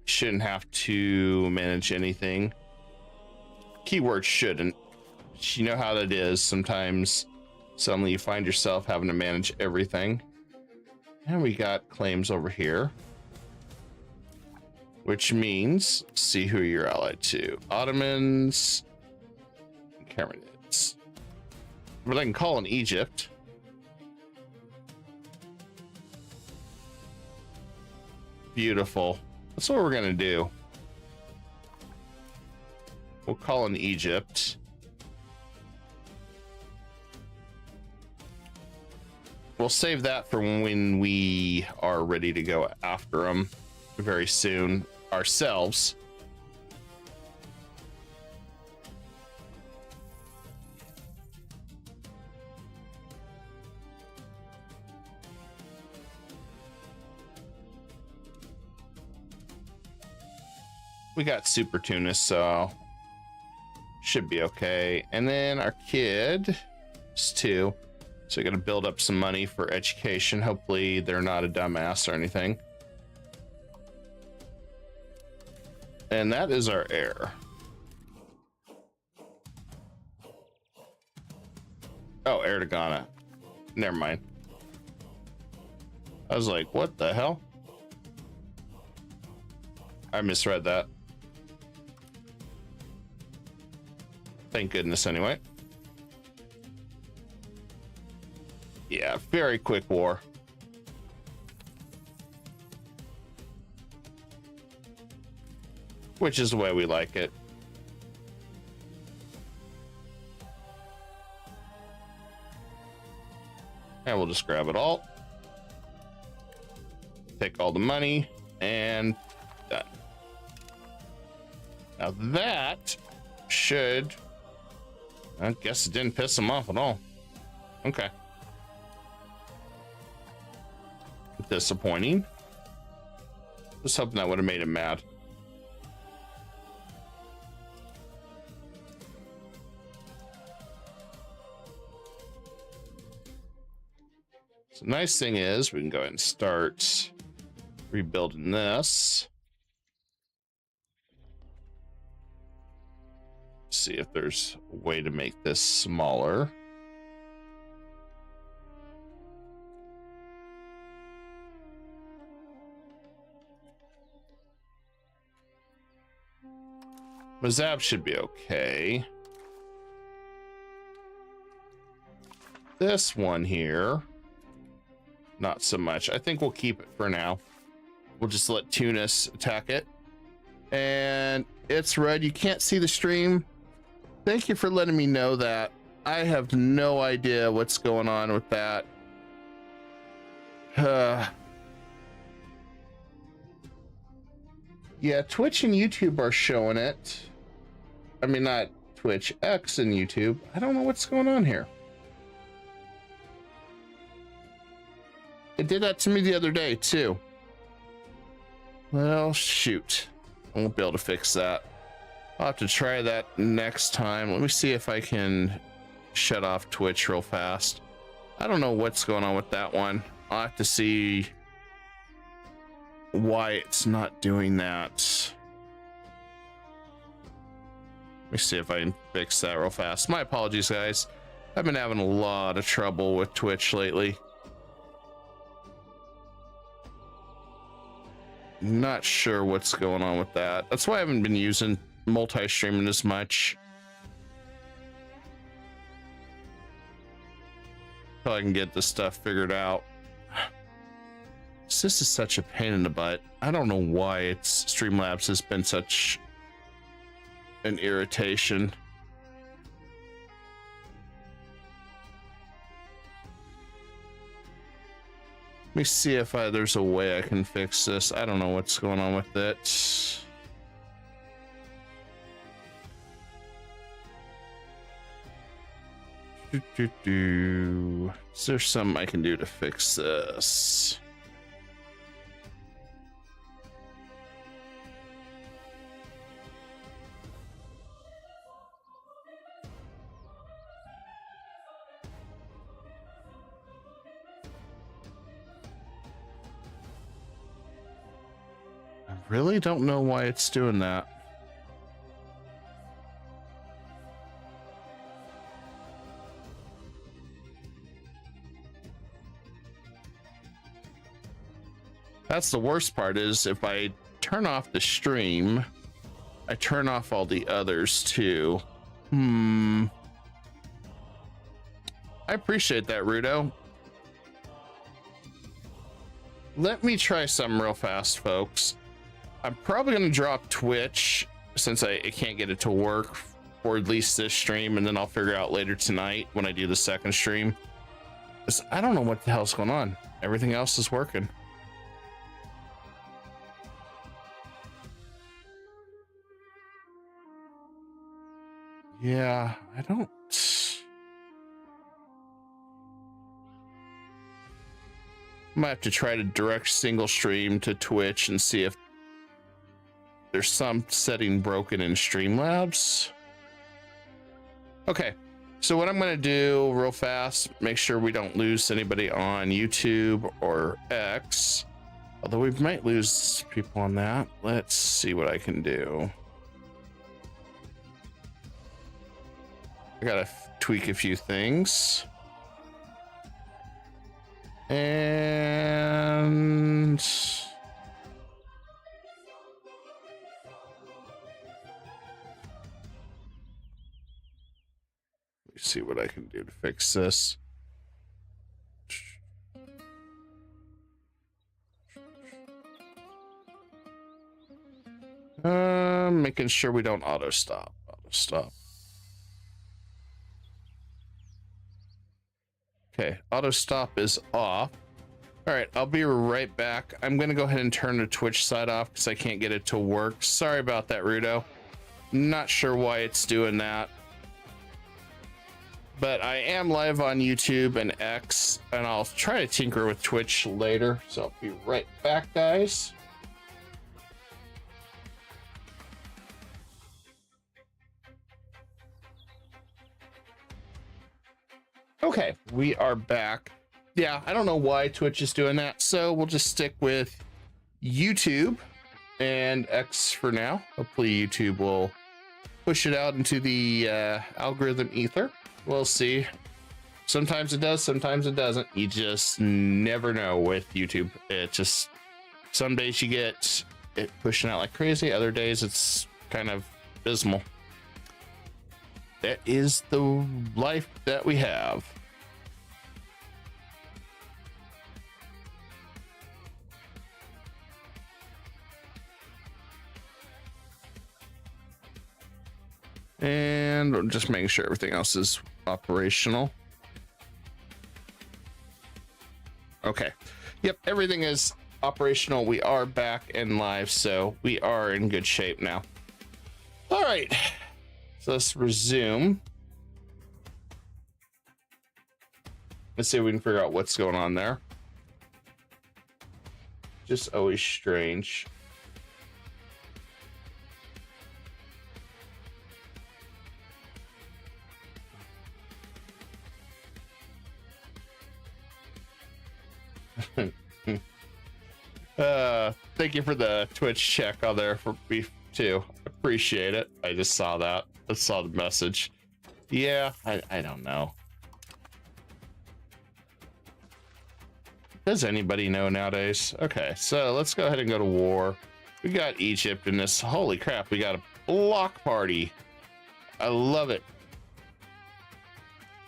[SPEAKER 2] Shouldn't have to manage anything. Keyword shouldn't. You know how that is. Sometimes suddenly you find yourself having to manage everything. And we got claims over here, which means see who you're allied to. Ottomans, Carmenids. But I can call in Egypt. Beautiful. That's what we're gonna do. We'll call in Egypt. We'll save that for when we are ready to go after them very soon ourselves. We got Super Tunis, so should be okay. And then our kid is 2. So we're gonna build up some money for education. Hopefully they're not a dumbass or anything. And that is our heir. Oh, heir to Ghana. Never mind. I was like, what the hell? I misread that. Thank goodness anyway. Yeah, very quick war. Which is the way we like it. And we'll just grab it all. Take all the money and done. Now that should, I guess it didn't piss them off at all. Okay. Disappointing. Just hoping that would have made him mad. So the nice thing is we can go ahead and start rebuilding this. See if there's a way to make this smaller. Mazab should be okay. This one here, not so much. I think we'll keep it for now. We'll just let Tunis attack it. And it's red. You can't see the stream. Thank you for letting me know that. I have no idea what's going on with that. Yeah, Twitch and YouTube are showing it. I mean, not Twitch, X and YouTube. I don't know what's going on here. It did that to me the other day too. Well, shoot. I won't be able to fix that. I'll have to try that next time. Let me see if I can shut off Twitch real fast. I don't know what's going on with that one. I'll have to see why it's not doing that. Let me see if I can fix that real fast. My apologies, guys. I've been having a lot of trouble with Twitch lately. Not sure what's going on with that. That's why I haven't been using multi-streaming as much. Until I can get this stuff figured out. This is such a pain in the butt. I don't know why it's Streamlabs has been such an irritation. Let me see if there's a way I can fix this. I don't know what's going on with it. Is there something I can do to fix this? I really don't know why it's doing that. That's the worst part, is if I turn off the stream, I turn off all the others too. I appreciate that, Rudo. Let me try something real fast, folks. I'm probably going to drop Twitch since I can't get it to work for at least this stream, and then I'll figure out later tonight when I do the second stream. I don't know what the hell's going on. Everything else is working. Yeah, I don't. I might have to try to direct single stream to Twitch and see if there's some setting broken in Streamlabs. Okay, so what I'm going to do real fast, make sure we don't lose anybody on YouTube or X, although we might lose people on that. Let's see what I can do. I gotta tweak a few things. And let me see what I can do to fix this. Making sure we don't auto stop. Okay, auto stop is off. All right, I'll be right back. I'm gonna go ahead and turn the Twitch side off because I can't get it to work. Sorry about that, Rudo. Not sure why it's doing that. But I am live on YouTube and X, and I'll try to tinker with Twitch later. So I'll be right back, guys. Okay, we are back. Yeah, I don't know why Twitch is doing that, so we'll just stick with YouTube and X for now. Hopefully YouTube will push it out into the algorithm ether. We'll see. Sometimes it does, sometimes it doesn't. You just never know with YouTube. It just, some days you get it pushing out like crazy, other days it's kind of abysmal. That is the life that we have. And I'm just making sure everything else is operational. Okay. Yep, everything is operational. We are back and live, so we are in good shape now. All right. So let's resume. Let's see if we can figure out what's going on there. Just always strange. Thank you for the Twitch check on there for me too. Appreciate it. I just saw that. I saw the message. Yeah, I don't know. Does anybody know nowadays? Okay, so let's go ahead and go to war. We got Egypt in this. Holy crap, we got a block party. I love it.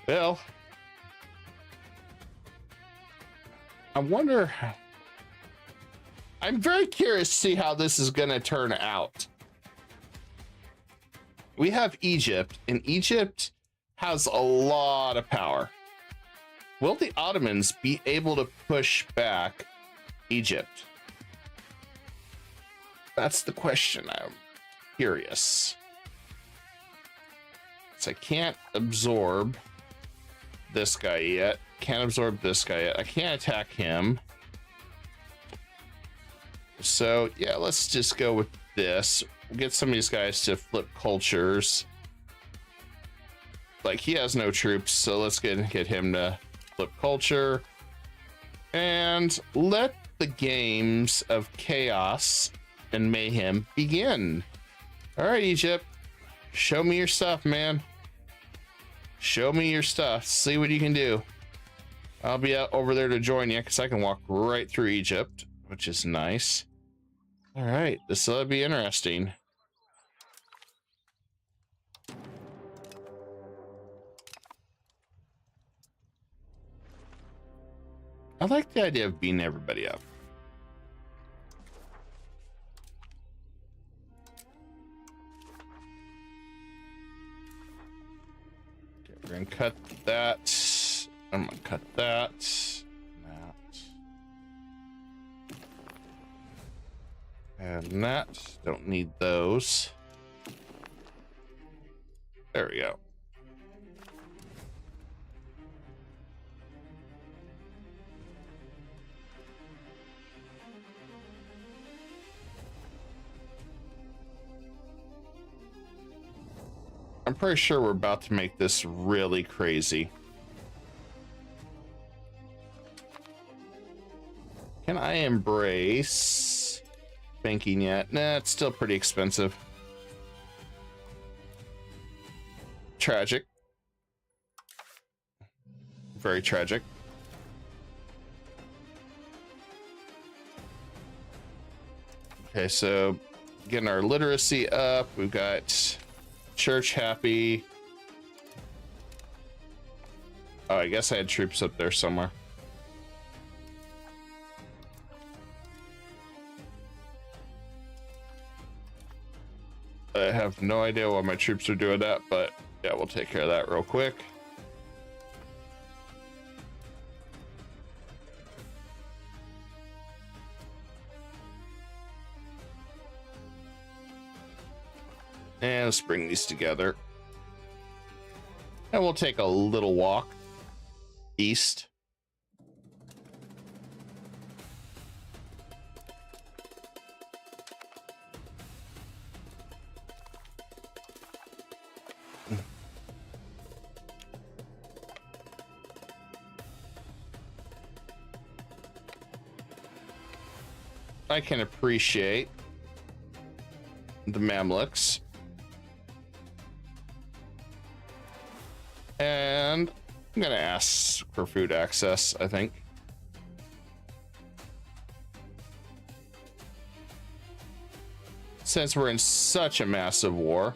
[SPEAKER 2] Well, I wonder. I'm very curious to see how this is going to turn out. We have Egypt, and Egypt has a lot of power. Will the Ottomans be able to push back Egypt? That's the question. I'm curious. So I can't absorb this guy yet. Can't absorb this guy yet. I can't attack him. So yeah, let's just go with this. We'll get some of these guys to flip cultures. Like, he has no troops, so let's get him to flip culture. And let the games of chaos and mayhem begin. All right, Egypt. Show me your stuff, man. Show me your stuff. See what you can do. I'll be out over there to join you because I can walk right through Egypt, which is nice. All right, this will be interesting. I like the idea of beating everybody up. and cut that. I'm gonna cut that. And that. Don't need those. There we go. I'm pretty sure we're about to make this really crazy. Can I embrace banking yet? Nah, it's still pretty expensive. Tragic. Very tragic. Okay, so getting our literacy up. We've got church happy. Oh, I guess I had troops up there somewhere. I have no idea why my troops are doing that, but yeah, we'll take care of that real quick. And let's bring these together. And we'll take a little walk east. I can appreciate the Mamluks. And I'm gonna ask for food access, I think. Since we're in such a massive war,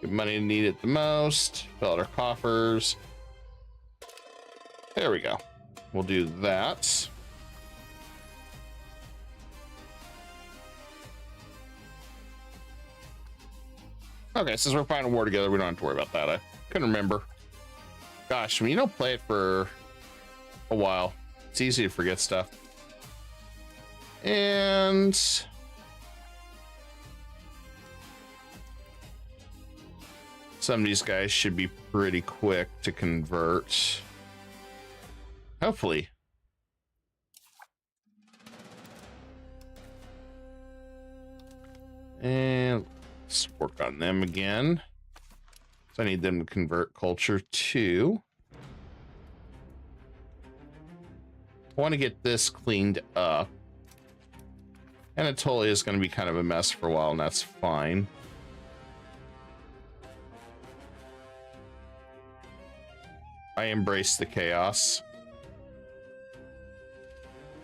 [SPEAKER 2] get money needed the most, fill out our coffers. There we go. We'll do that. Okay, since we're fighting a war together, we don't have to worry about that. I couldn't remember. Gosh, when you don't play it for a while, it's easy to forget stuff. And some of these guys should be pretty quick to convert. Hopefully. And let's work on them again. So I need them to convert culture too. I want to get this cleaned up. Anatolia is going to be kind of a mess for a while, and that's fine. I embrace the chaos.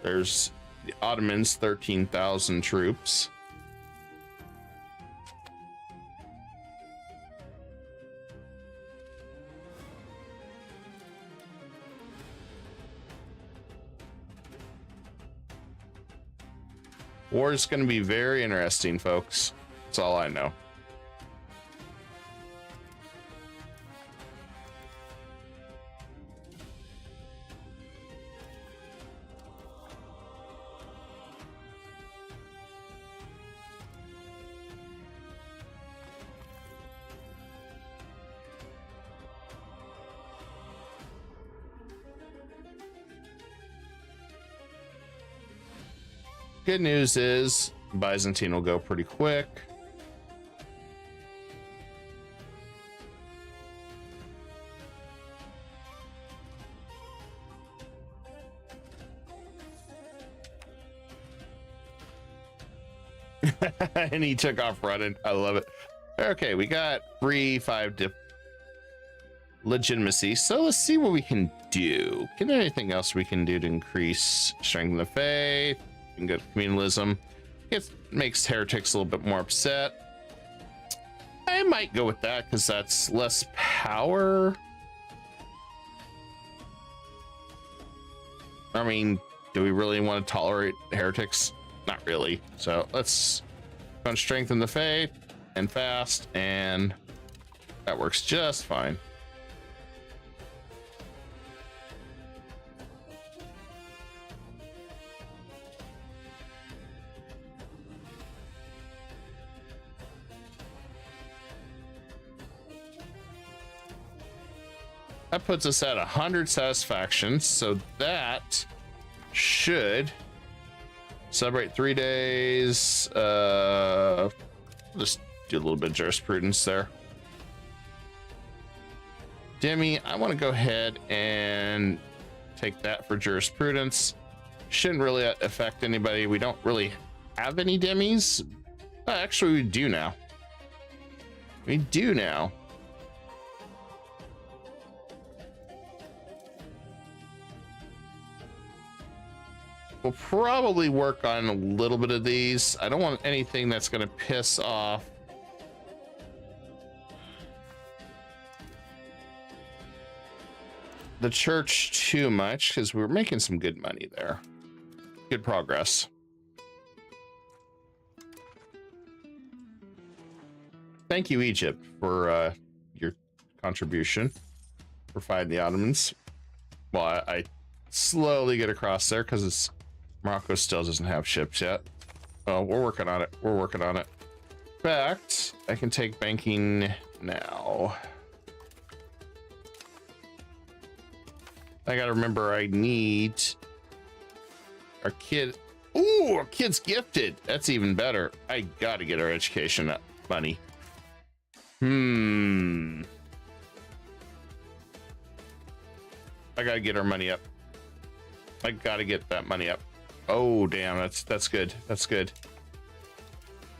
[SPEAKER 2] There's the Ottomans, 13,000 troops. War is going to be very interesting, folks. That's all I know. Good news is Byzantine will go pretty quick. And he took off running. I love it. Okay, we got 3-5 legitimacy. So let's see what we can do. Is there anything else we can do to increase strength of the faith? We can go to communalism. It makes heretics a little bit more upset. I might go with that because that's less power. I mean, do we really want to tolerate heretics? Not really. So let's go and strengthen the faith and fast, and that works just fine. That puts us at 100 satisfaction. So that should celebrate 3 days. Just do a little bit of jurisprudence there. Demi, I want to go ahead and take that for jurisprudence. Shouldn't really affect anybody. We don't really have any demis. Actually, we do now. We do now. We'll probably work on a little bit of these. I don't want anything that's going to piss off the church too much, because we're making some good money there. Good progress. Thank you, Egypt, for your contribution for fighting the Ottomans. Well, I slowly get across there because it's Morocco still doesn't have ships yet. Oh, we're working on it. We're working on it. In fact, I can take banking now. I gotta remember I need our kid. Ooh, our kid's gifted. That's even better. I gotta get our education up money. I gotta get our money up. I gotta get that money up. Oh damn, that's good. That's good.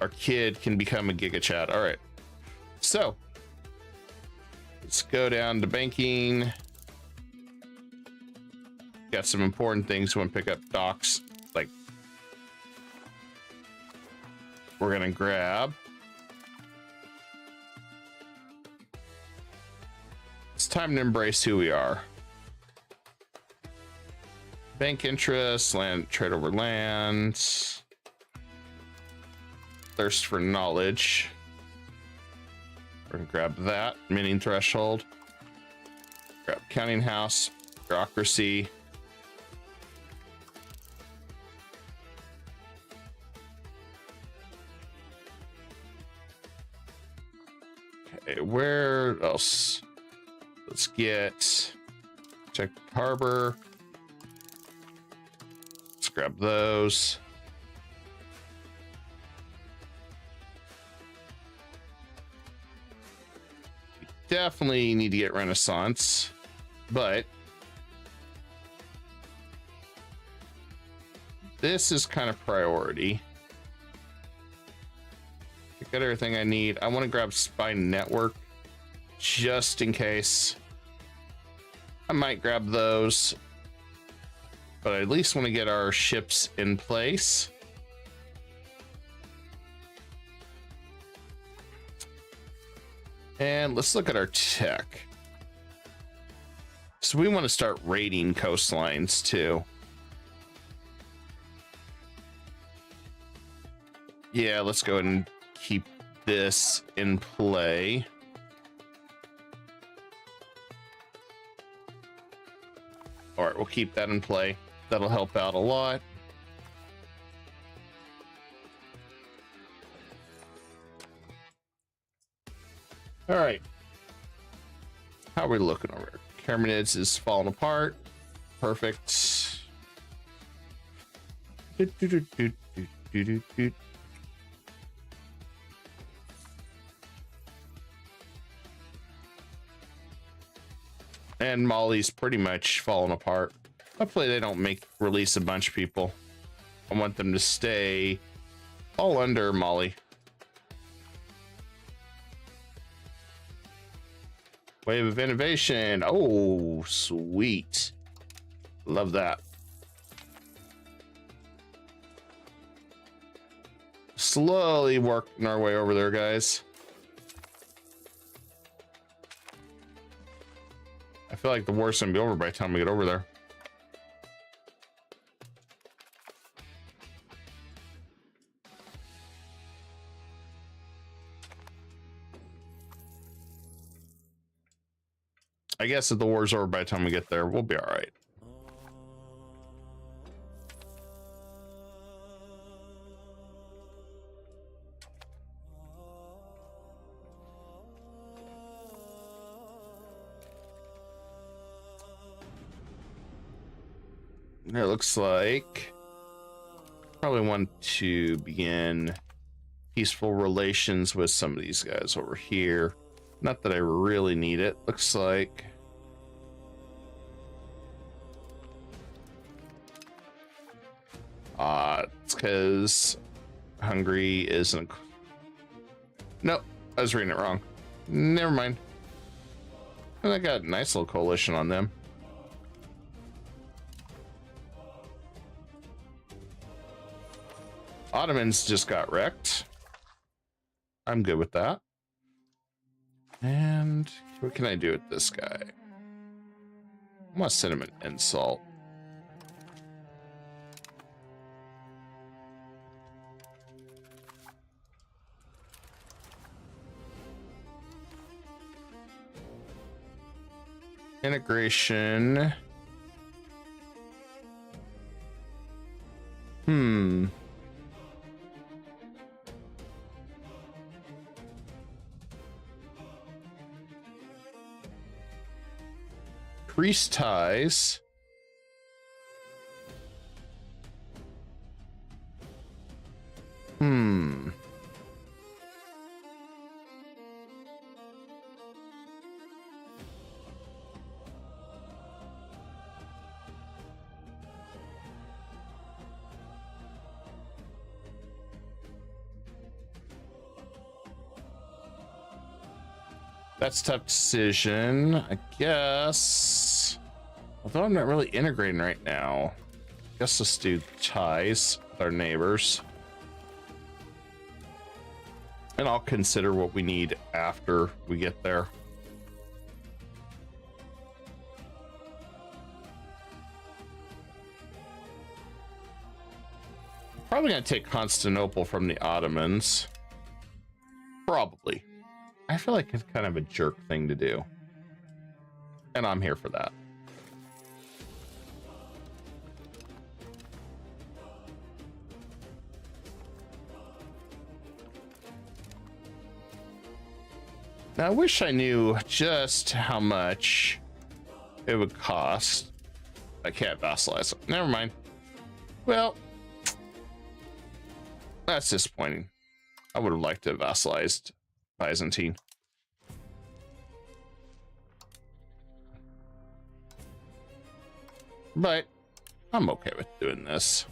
[SPEAKER 2] Our kid can become a Giga Chat. All right. So let's go down to banking. Got some important things. We want to pick up docs. Like we're gonna grab. It's time to embrace who we are. Bank interest, land, trade over land, thirst for knowledge. We're gonna grab that. Minting threshold. Grab counting house, bureaucracy. Okay, where else? Let's get check harbor. Let's grab those. We definitely need to get Renaissance, but this is kind of priority. I got everything I need. I want to grab Spy Network just in case. I might grab those, but I at least want to get our ships in place. And let's look at our tech. So we want to start raiding coastlines too. Yeah, let's go ahead and keep this in play. All right, we'll keep that in play. That'll help out a lot. All right. How are we looking over here? Carmenids is falling apart. Perfect. And Mali's pretty much falling apart. Hopefully they don't release a bunch of people. I want them to stay all under Mali. Wave of innovation. Oh, sweet. Love that. Slowly working our way over there, guys. I feel like the war's gonna be over by the time we get over there. I guess if the war's over by the time we get there, we'll be all right. it looks like probably want to begin peaceful relations with some of these guys over here. Not that I really need it. Looks like it's because Hungary isn't. Nope, I was reading it wrong. Never mind. And I got a nice little coalition on them. Ottomans just got wrecked. I'm good with that. And what can I do with this guy? I'm gonna send him an insult. Integration. Priest ties. That's a tough decision, I guess. Although I'm not really integrating right now. I guess let's do ties with our neighbors. And I'll consider what we need after we get there. Probably gonna take Constantinople from the Ottomans. Probably. I feel like it's kind of a jerk thing to do. And I'm here for that. Now, I wish I knew just how much it would cost. I can't vassalize them. Never mind. Well, that's disappointing. I would have liked to have vassalized Byzantine. But I'm okay with doing this.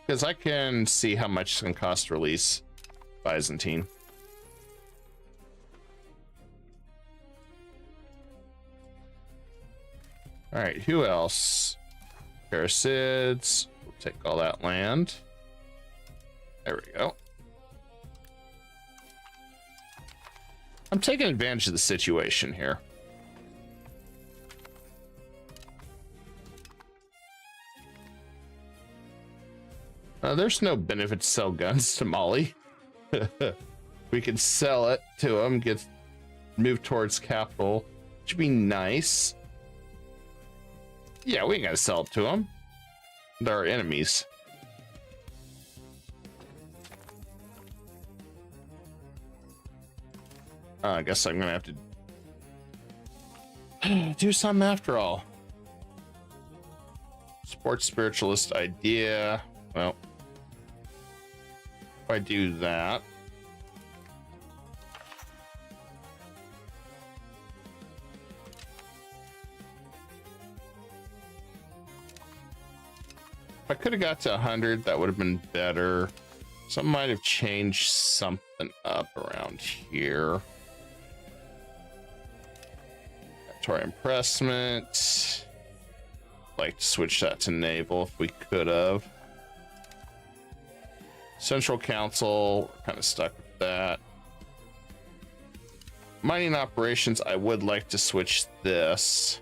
[SPEAKER 2] Because I can see how much it's going to cost to release Byzantine. All right, who else? Parasids. We'll take all that land. There we go. I'm taking advantage of the situation here. There's no benefit to sell guns to Mali. We can sell it to him, get moved towards capital, which would be nice. Yeah, we ain't gotta sell it to them. They're our enemies. I guess I'm gonna have to do something after all. Sports spiritualist idea. Well, if I do that, if I could have got to 100, that would have been better. Something might have changed something up around here. Victoria impressment. Like to switch that to naval if we could have. Central Council, we're kind of stuck with that. Mining operations, I would like to switch this.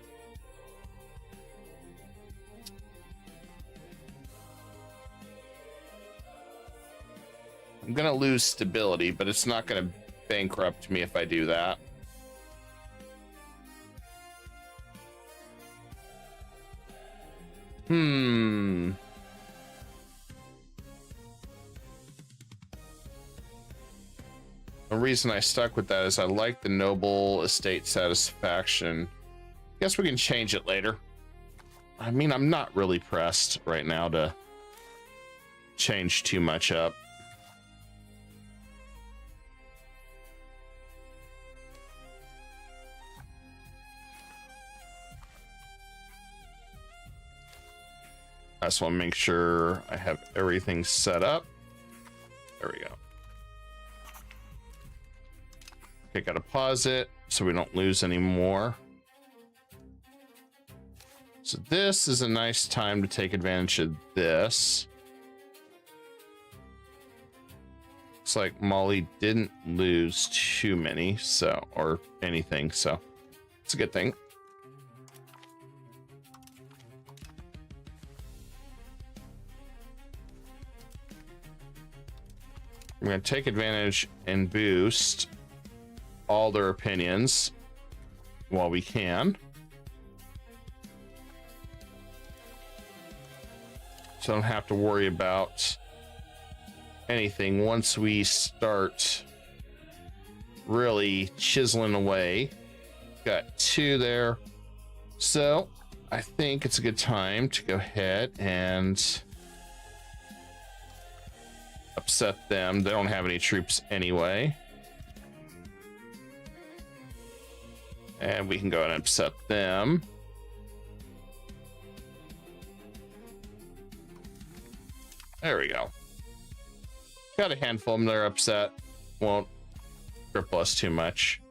[SPEAKER 2] I'm gonna lose stability, but it's not gonna bankrupt me if I do that. the reason I stuck with that is I like the noble estate satisfaction. Guess we can change it later. I mean, I'm not really pressed right now to change too much up. I just want to make sure I have everything set up. There we go. Okay, gotta pause it so we don't lose any more. So this is a nice time to take advantage of this. Looks like Molly didn't lose too many, so, or anything, so it's a good thing. I'm going to take advantage and boost all their opinions while we can. So I don't have to worry about anything once we start really chiseling away. Got 2 there. So I think it's a good time to go ahead and upset them. They don't have any troops anyway. And we can go ahead and upset them. There we go. Got a handful of them that are upset. Won't cripple us too much.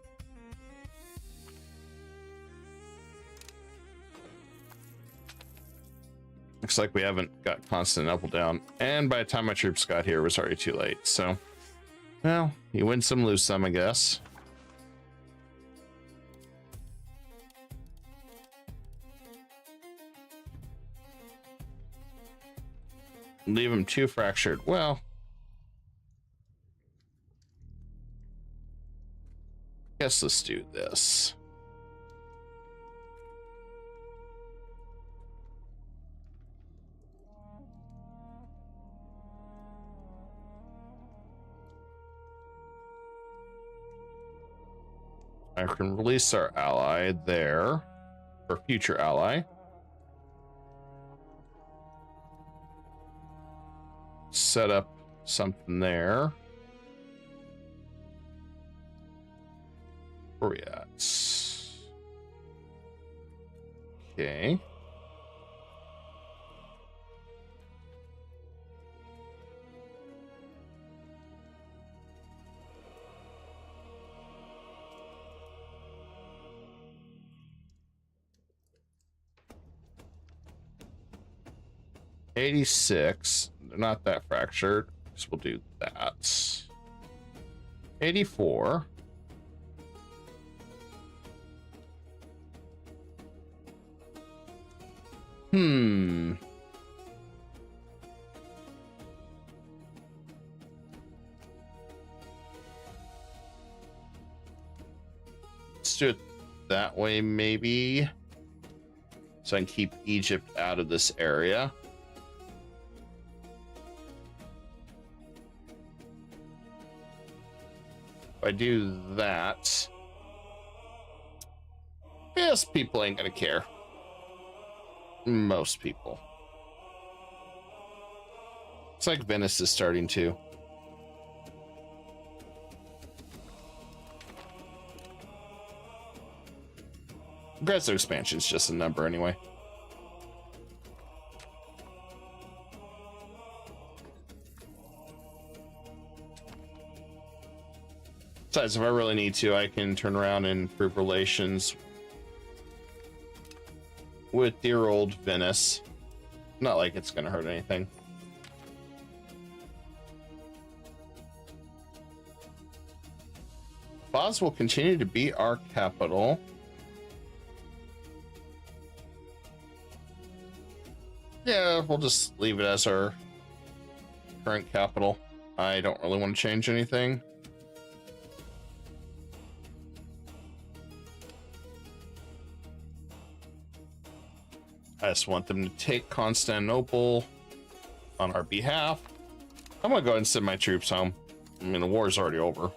[SPEAKER 2] Looks like we haven't got Constantinople down. And by the time my troops got here, it was already too late. So, well, you win some, lose some, I guess. Leave them 2 fractured. Well, guess let's do this. I can release our ally there, or future ally. Set up something there. Where we at? Okay. $86. They're not that fractured, so we'll do that. 84. Let's do it that way, maybe. So I can keep Egypt out of this area. If I do that, yes, people ain't gonna care. Most people. It's like Venice is starting to. Aggressive expansion is just a number anyway. Besides, if I really need to, I can turn around and improve relations with dear old Venice. Not like it's gonna hurt anything. Foz will continue to be our capital. Yeah, we'll just leave it as our current capital. I don't really want to change anything. I just want them to take Constantinople on our behalf. I'm gonna go ahead and send my troops home. I mean, the war is already over.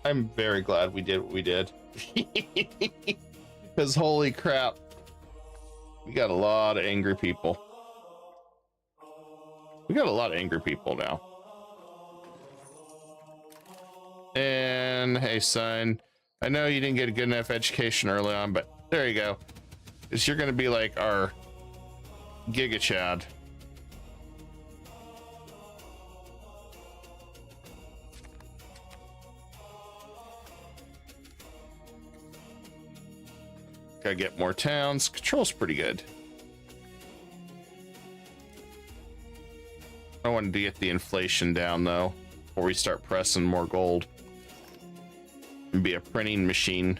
[SPEAKER 2] I'm very glad we did what we did. Because holy crap, we got a lot of angry people. We got a lot of angry people now. And hey, son, I know you didn't get a good enough education early on, but there you go. Because you're going to be like our Giga Chad. Gotta get more towns. Control's pretty good. I wanted to get the inflation down though before we start pressing more gold and be a printing machine.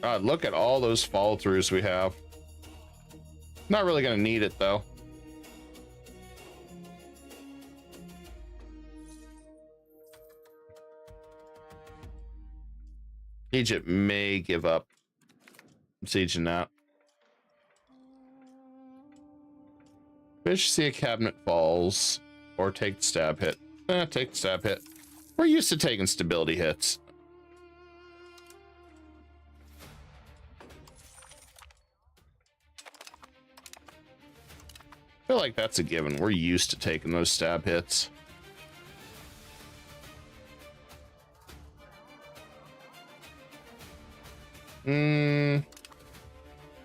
[SPEAKER 2] God, look at all those follow throughs we have. Not really gonna need it though. Egypt may give up sieging that. Fish see a cabinet falls or take the stab hit. Take the stab hit. We're used to taking stability hits. I feel like that's a given. We're used to taking those stab hits.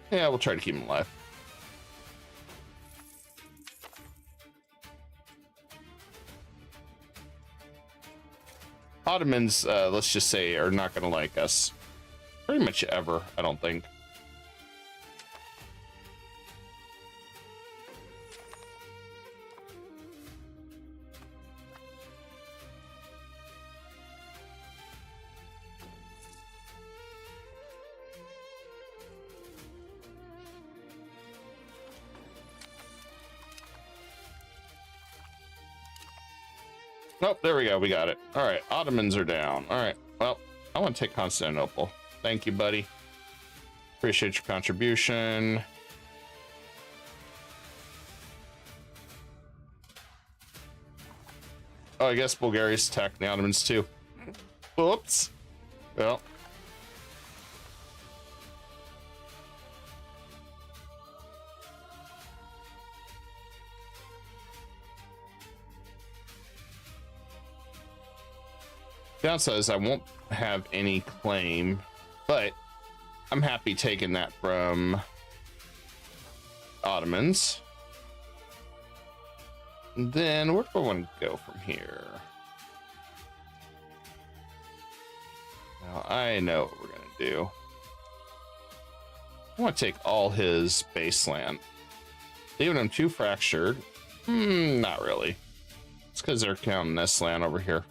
[SPEAKER 2] Yeah, we'll try to keep him alive. Ottomans, let's just say, are not going to like us pretty much ever, I don't think. Nope, there we go. We got it. All right, Ottomans are down. All right, well, I want to take Constantinople. Thank you, buddy. Appreciate your contribution. Oh, I guess Bulgaria's attacking the Ottomans too. Whoops. Well. Downside is I won't have any claim, but I'm happy taking that from Ottomans. And then where do I want to go from here? Now I know what we're gonna do. I want to take all his base land, leaving him too fractured. Not really. It's because they're counting this land over here.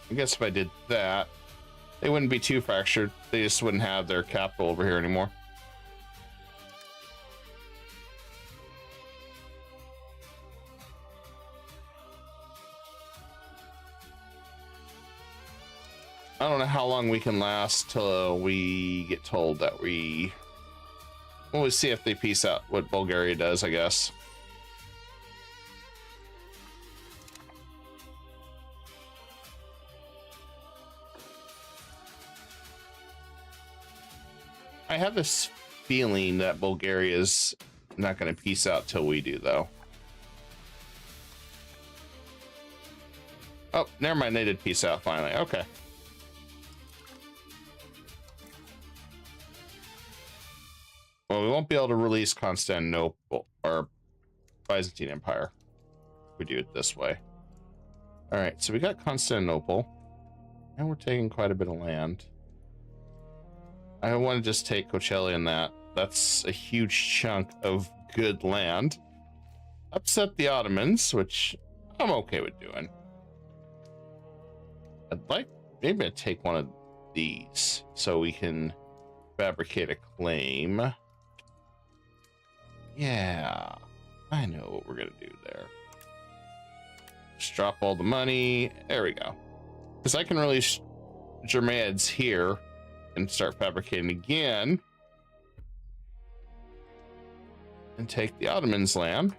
[SPEAKER 2] I guess if I did that, they wouldn't be too fractured. They just wouldn't have their capital over here anymore. I don't know how long we can last till we get told that we'll see if they peace out what Bulgaria does, I guess. I have this feeling that Bulgaria is not going to peace out till we do, though. Oh, never mind. They did peace out finally. Okay. Well, we won't be able to release Constantinople or Byzantine Empire if we do it this way. All right, so we got Constantinople, and we're taking quite a bit of land. I want to just take Coachella in that. That's a huge chunk of good land. Upset the Ottomans, which I'm okay with doing. I'd like maybe to take one of these so we can fabricate a claim. Yeah, I know what we're gonna do there. Just drop all the money. There we go. Because I can release Germanids here and start fabricating again. and take the Ottomans' land.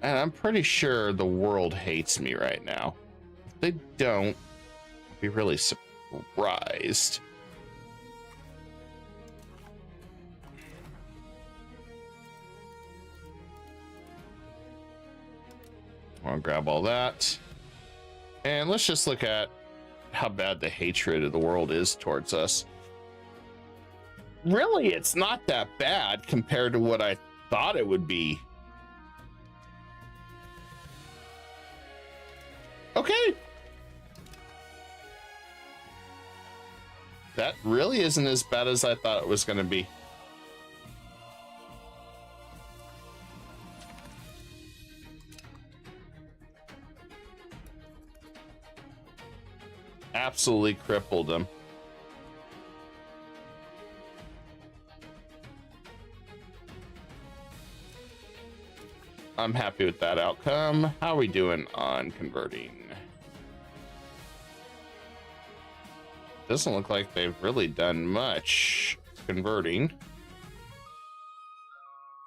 [SPEAKER 2] And I'm pretty sure the world hates me right now. If they don't, I'll be really surprised. I'll grab all that. And let's just look at how bad the hatred of the world is towards us. Really, it's not that bad compared to what I thought it would be. Okay. That really isn't as bad as I thought it was going to be. Absolutely crippled him. I'm happy with that outcome. How are we doing on converting? Doesn't look like they've really done much converting.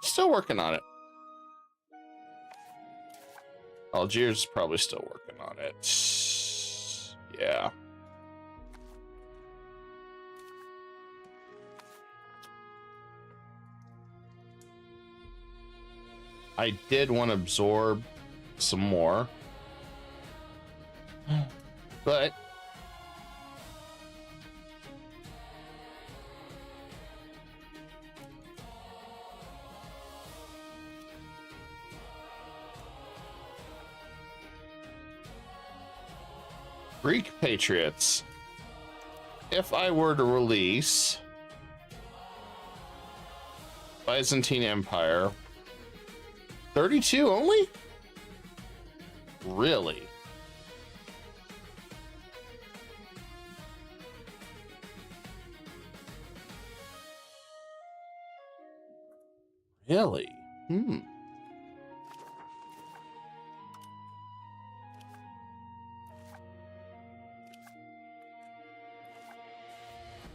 [SPEAKER 2] Still working on it. Algiers is probably still working on it. Yeah. I did want to absorb some more, but Greek Patriots, if I were to release Byzantine Empire, 32 only? Really? Really?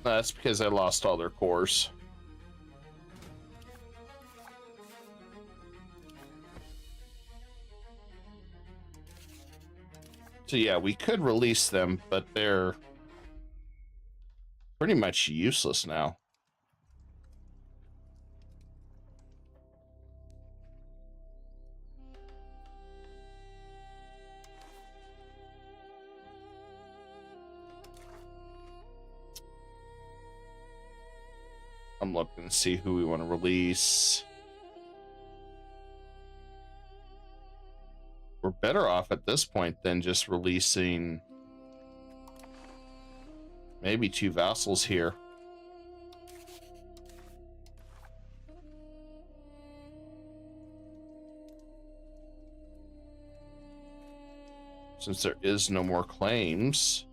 [SPEAKER 2] That's because I lost all their cores. So yeah, we could release them, but they're pretty much useless now. I'm looking to see who we want to release. We're better off at this point than just releasing maybe 2 vassals here. Since there is no more claims.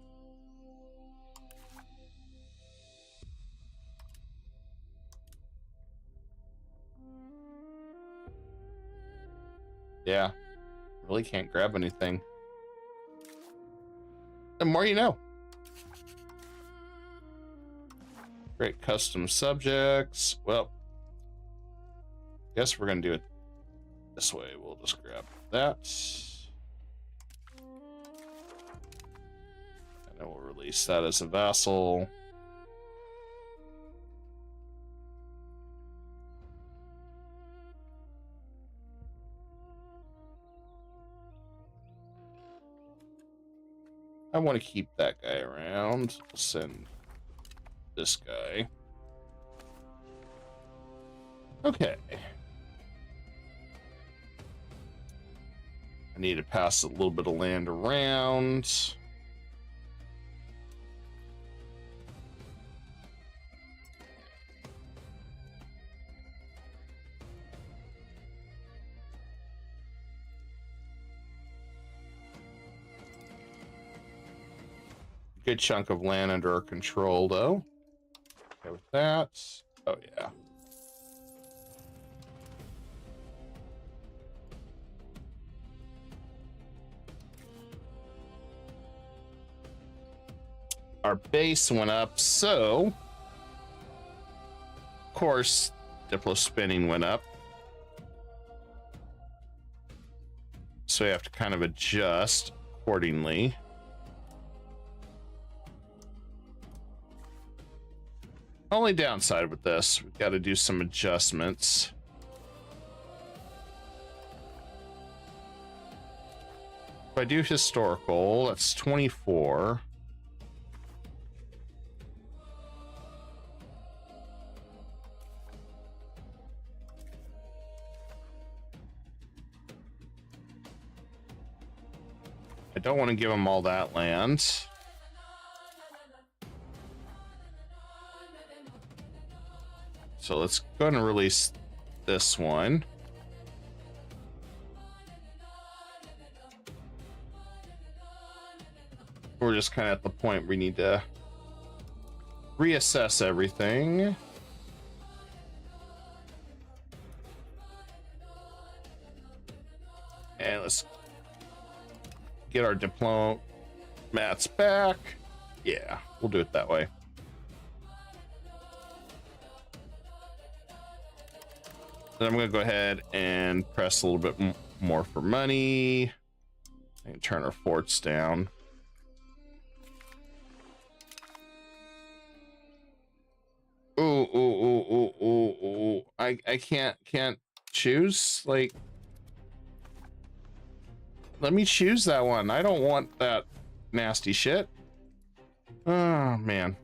[SPEAKER 2] Yeah. Really can't grab anything. The more you know. Great custom subjects. Well, guess we're gonna do it this way. We'll just grab that. And then we'll release that as a vassal. I want to keep that guy around. Send this guy. Okay. I need to pass a little bit of land around. Good chunk of land under our control, though. Okay with that. Oh, yeah. Our base went up, so course, Diplo spending went up. So we have to kind of adjust accordingly. Only downside with this, we've got to do some adjustments. If I do historical, that's 24. I don't want to give them all that land. So let's go ahead and release this one. We're just kind of at the point we need to reassess everything. And let's get our diplomats back. Yeah, we'll do it that way. Then I'm going to go ahead and press a little bit more for money and turn our forts down. Ooh. I can't choose. Like, let me choose that one. I don't want that nasty shit. Oh, man.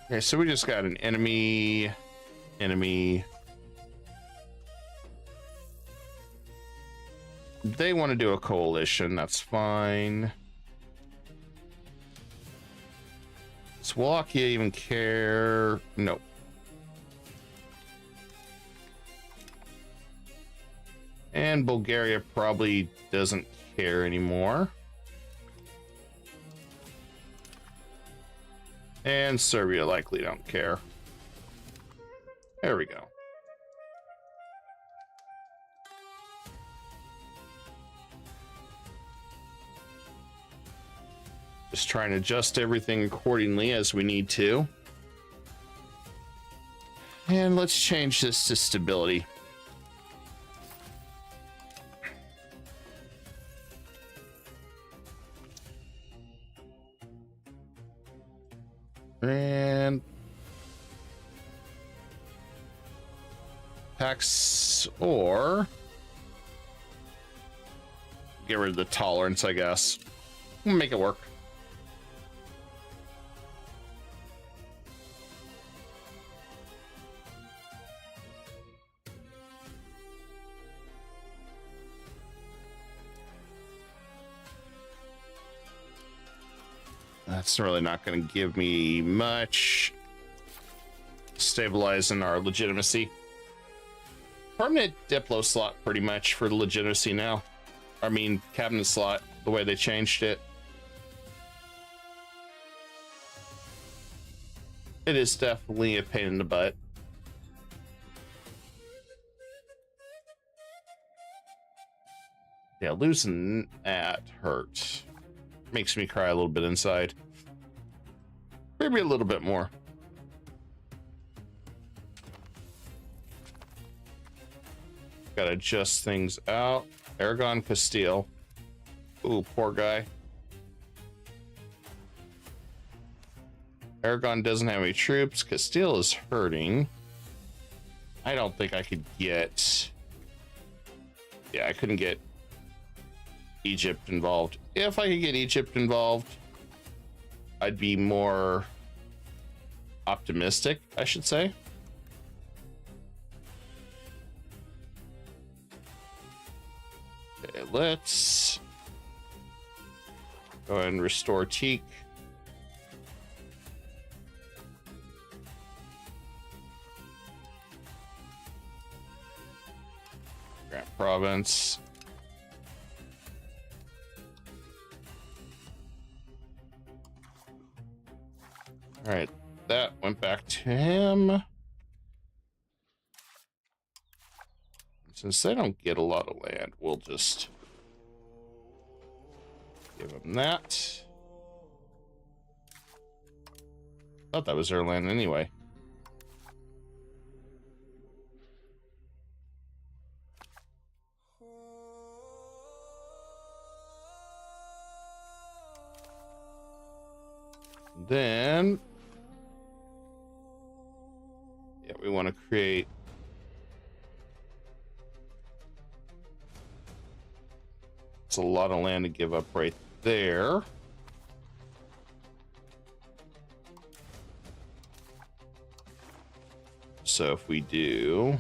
[SPEAKER 2] Okay, so we just got an enemy. They want to do a coalition, that's fine. Does Wallachia even care? Nope. And Bulgaria probably doesn't care anymore. And Serbia likely don't care. There we go. Just trying to adjust everything accordingly as we need to. And let's change this to stability. And tax, or get rid of the tolerance, I guess. We'll make it work. That's really not going to give me much. Stabilizing our legitimacy. Permanent Diplo slot pretty much for the legitimacy now. I mean, cabinet slot, the way they changed it. It is definitely a pain in the butt. Yeah, losing that hurts. Makes me cry a little bit inside. Maybe a little bit more. Gotta adjust things out. Aragon Castile. Ooh, poor guy. Aragon doesn't have any troops. Castile is hurting. I don't think I could get... Yeah, I couldn't get Egypt involved. If I could get Egypt involved, I'd be more optimistic, I should say. Okay, let's go ahead and restore Teak. Grant Province. All right, that went back to him. Since they don't get a lot of land, we'll just give them that. Thought that was their land anyway. Then, yeah, we want to create it's a lot of land to give up right there. So if we do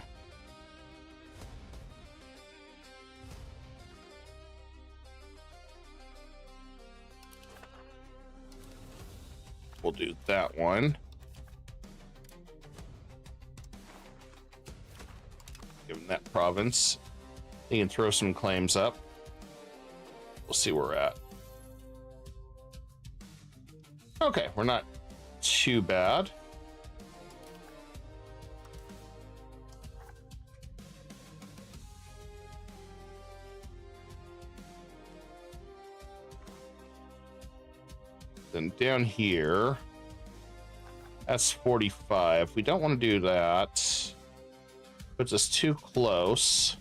[SPEAKER 2] we'll do that one. Give them that province. You can throw some claims up. We'll see where we're at. Okay, we're not too bad. Then down here, that's 45. We don't want to do that. Puts us too close.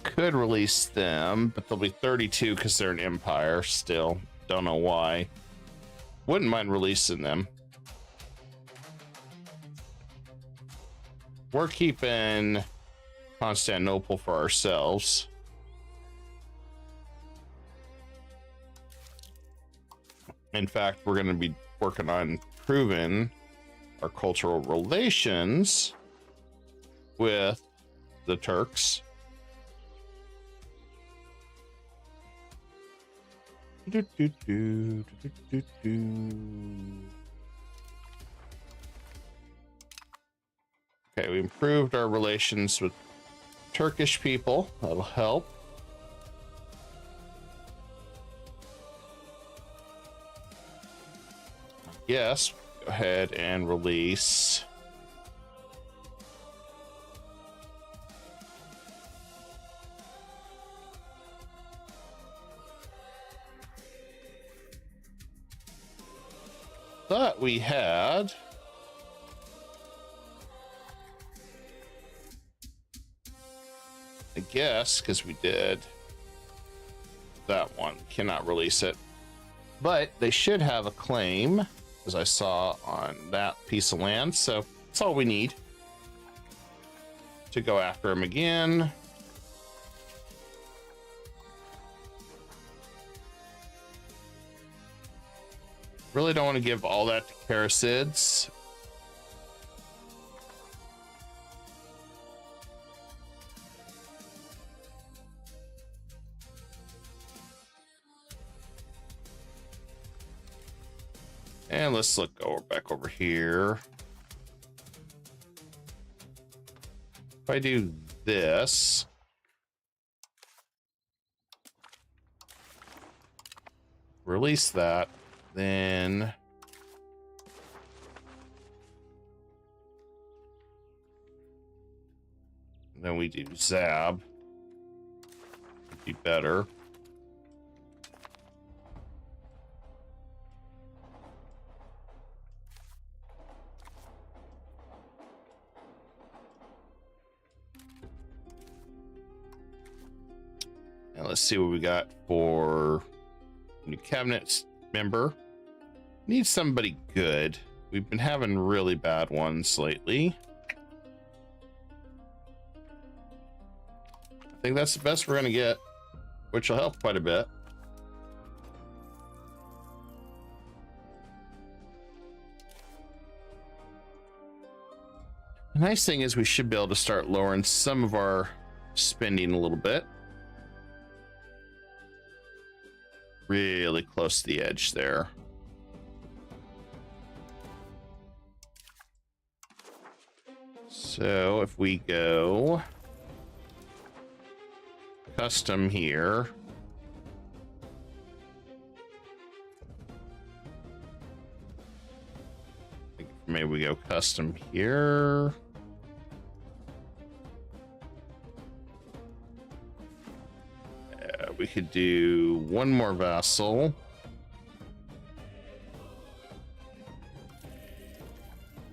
[SPEAKER 2] Could release them, but they'll be 32 because they're an empire still. Don't know why. Wouldn't mind releasing them. We're keeping Constantinople for ourselves. In fact, we're going to be working on improving our cultural relations with the Turks. Okay, we improved our relations with Turkish people. That'll help. Yes, go ahead and release. Thought we had I guess because we did that one. Cannot release it, but they should have a claim, as I saw on that piece of land. So that's all we need to go after him again. Really don't want to give all that to Karasids. And let's look back over here. If I do this, release that, then we do Zab. Would be better. And let's see what we got for new cabinet member. Need somebody good. We've been having really bad ones lately. I think that's the best we're gonna get, which will help quite a bit. The nice thing is we should be able to start lowering some of our spending a little bit. Really close to the edge there. So if we go custom here, maybe we go custom here. We could do one more vassal.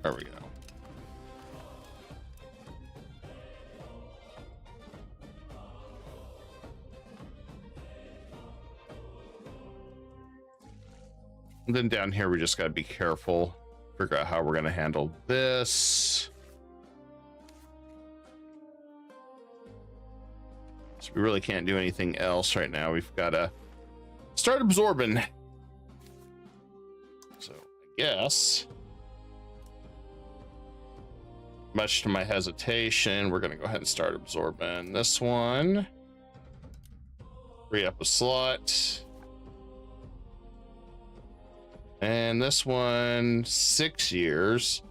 [SPEAKER 2] There we go. And then down here, we just got to be careful, figure out how we're going to handle this. So we really can't do anything else right now. We've got to start absorbing. So I guess, much to my hesitation, we're going to go ahead and start absorbing this one. Free up a slot. And this one, 6 years.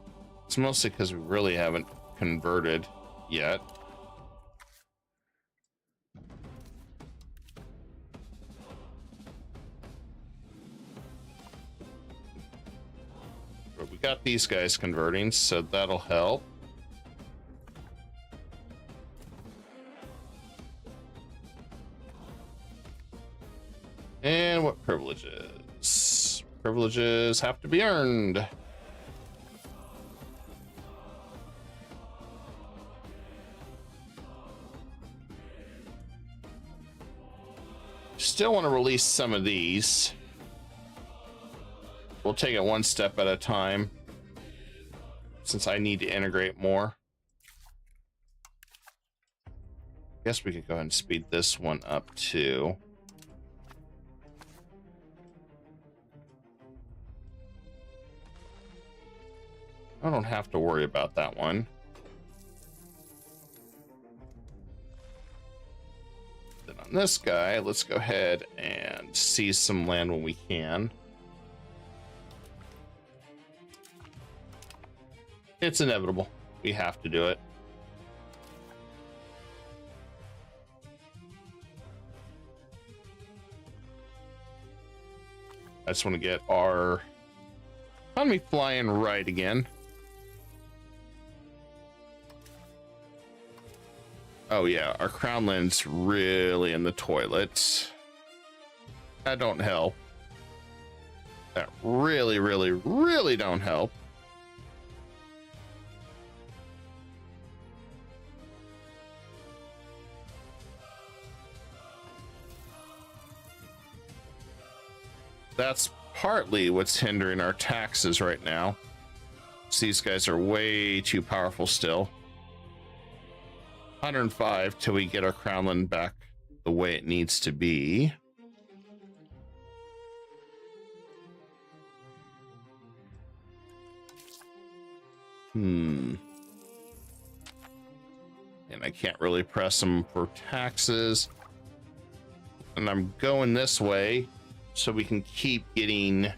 [SPEAKER 2] It's mostly because we really haven't converted yet. But we got these guys converting, so that'll help. And what privileges? Privileges have to be earned. Still want to release some of these. We'll take it one step at a time, since I need to integrate more. Guess we could go ahead and speed this one up too. I don't have to worry about that one. Then on this guy, let's go ahead and seize some land when we can. It's inevitable. We have to do it. I just want to get our economy flying right again. Oh yeah, our crown land's really in the toilet. That don't help. That really, really, really don't help. That's partly what's hindering our taxes right now. So these guys are way too powerful still. 105 till we get our crownland back the way it needs to be. And I can't really press them for taxes. And I'm going this way so we can keep getting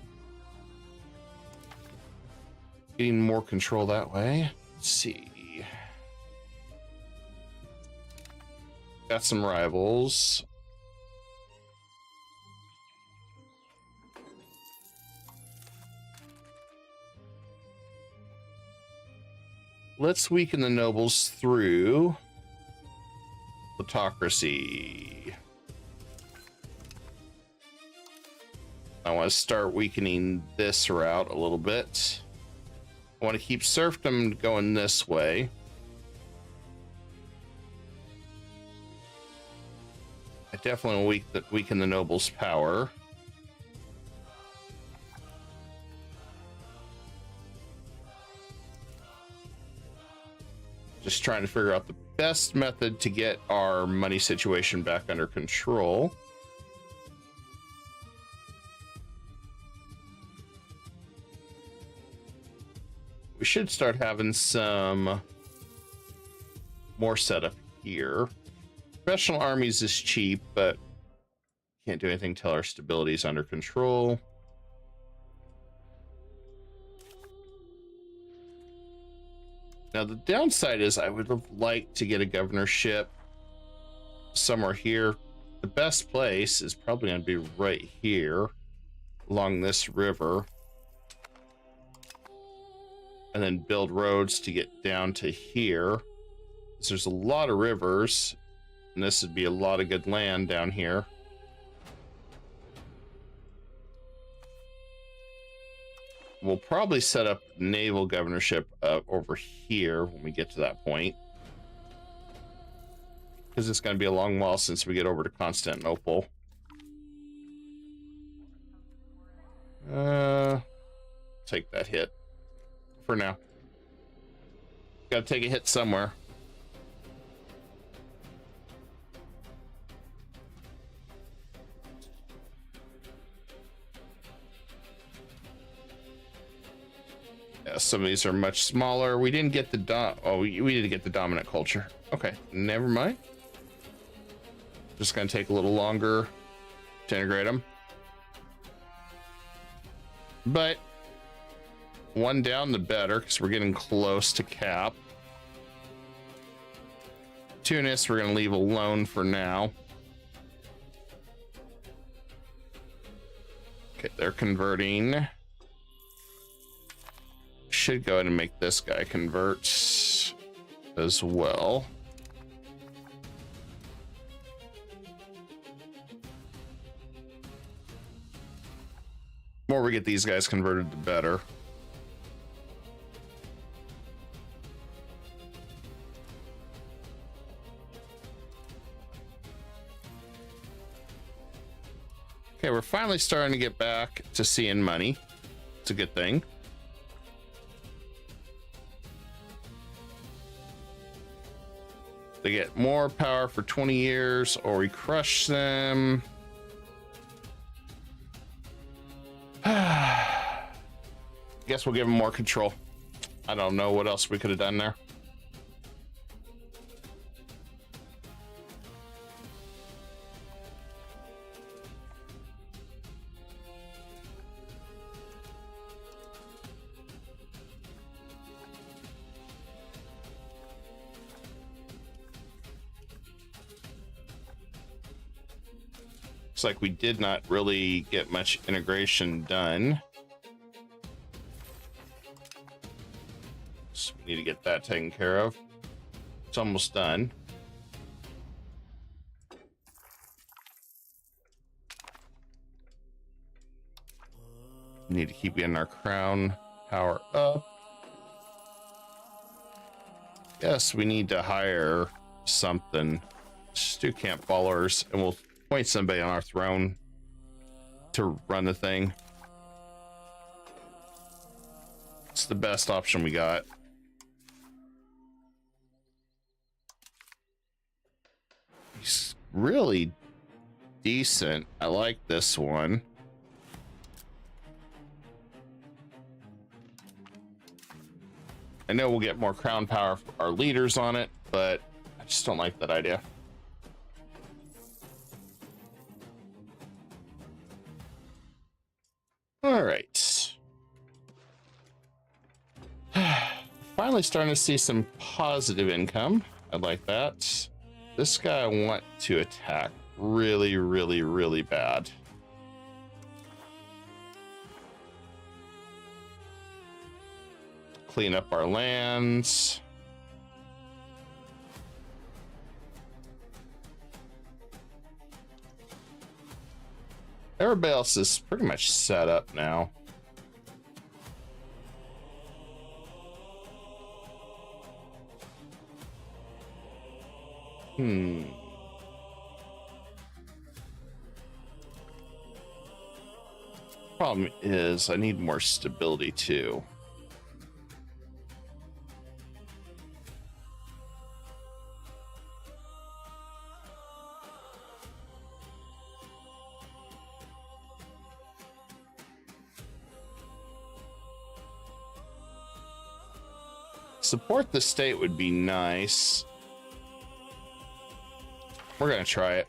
[SPEAKER 2] more control that way. Let's see. Got some rivals. Let's weaken the nobles through plutocracy. I want to start weakening this route a little bit. I want to keep serfdom going this way. I definitely weaken the nobles' power. Just trying to figure out the best method to get our money situation back under control. We should start having some more setup here. Special armies is cheap, but can't do anything till our stability is under control. Now, the downside is I would have liked to get a governorship somewhere here. The best place is probably going to be right here along this river. And then build roads to get down to here. So there's a lot of rivers, and this would be a lot of good land down here. We'll probably set up naval governorship over here when we get to that point, because it's going to be a long while since we get over to Constantinople. Take that hit for now. Got to take a hit somewhere. Yeah, some of these are much smaller. We didn't get the we didn't get the dominant culture. Okay, never mind. Just gonna take a little longer to integrate them. But one down the better, because we're getting close to cap. Tunis we're gonna leave alone for now. Okay, they're converting. Should go ahead and make this guy convert as well. The more we get these guys converted, the better. Okay, we're finally starting to get back to seeing money. It's a good thing. They get more power for 20 years, or we crush them. Guess we'll give them more control. I don't know what else we could have done there. Looks like we did not really get much integration done. So we need to get that taken care of. It's almost done. We need to keep getting our crown power up. Yes, we need to hire something. Just do camp followers, and we'll point somebody on our throne to run the thing. It's the best option we got. He's really decent. I like this one. I know we'll get more crown power for our leaders on it, but I just don't like that idea. All right. Finally starting to see some positive income. I like that. This guy I want to attack really, really, really bad. Clean up our lands. Everybody else is pretty much set up now. Problem is, I need more stability too. Support the state would be nice. We're gonna try it.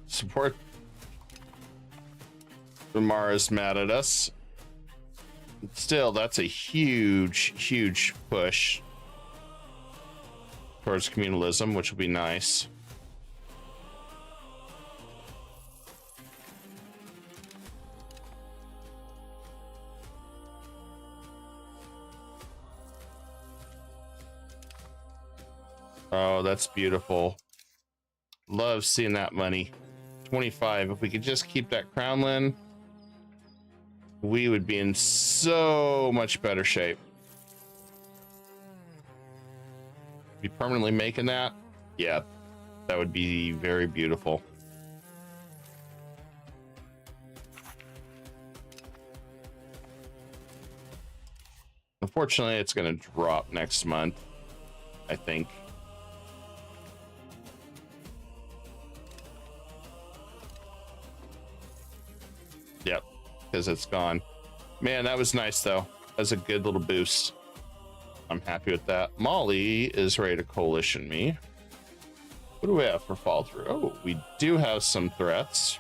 [SPEAKER 2] Support. Mara's mad at us. Still, that's a huge push towards communalism, which will be nice. Oh, that's beautiful. Love seeing that money. 25. If we could just keep that crownland, we would be in so much better shape. Be permanently making that? Yeah, that would be very beautiful. Unfortunately, it's going to drop next month, I think. Yep, because it's gone. Man, that was nice though. That was a good little boost. I'm happy with that. Molly is ready to coalition me. What do we have for fall through? Oh, we do have some threats.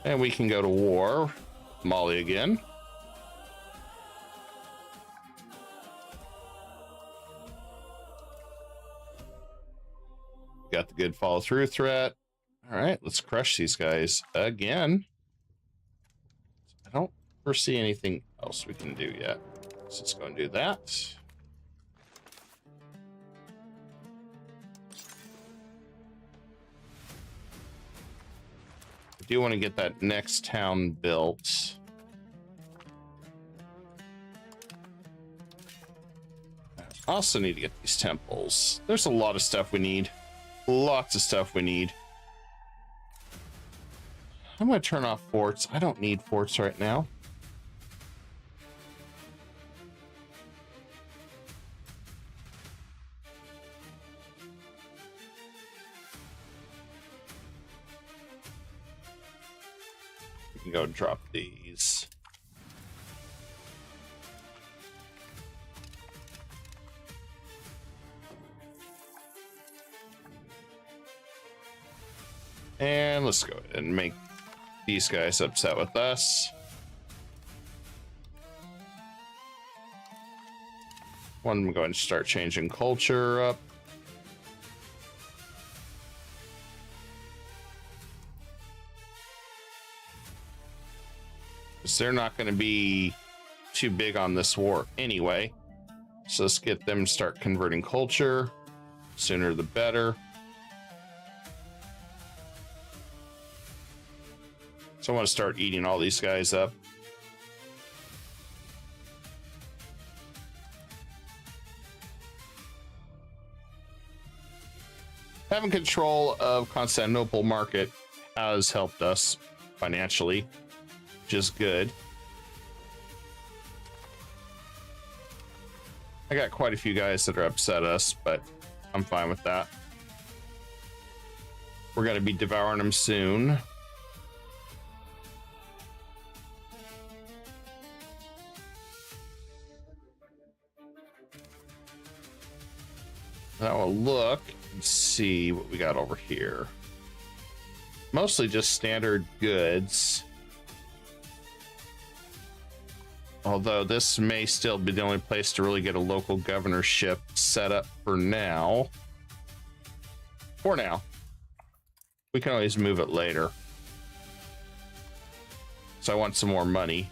[SPEAKER 2] And we can go to war. Molly again. Got the good follow through threat. All right, let's crush these guys again. I don't foresee anything else we can do yet. So let's go and do that. I do want to get that next town built. I also need to get these temples. There's a lot of stuff we need. Lots of stuff we need. I'm going to turn off forts. I don't need forts right now. We can go drop these. And let's go ahead and make these guys upset with us. One, I'm going to start changing culture up. Because they're not going to be too big on this war anyway. So let's get them to start converting culture. Sooner the better. So I want to start eating all these guys up. Having control of Constantinople market has helped us financially, which is good. I got quite a few guys that are upset us, but I'm fine with that. We're going to be devouring them soon. Now we'll look and see what we got over here. Mostly just standard goods. Although this may still be the only place to really get a local governorship set up for now. For now. We can always move it later. So I want some more money.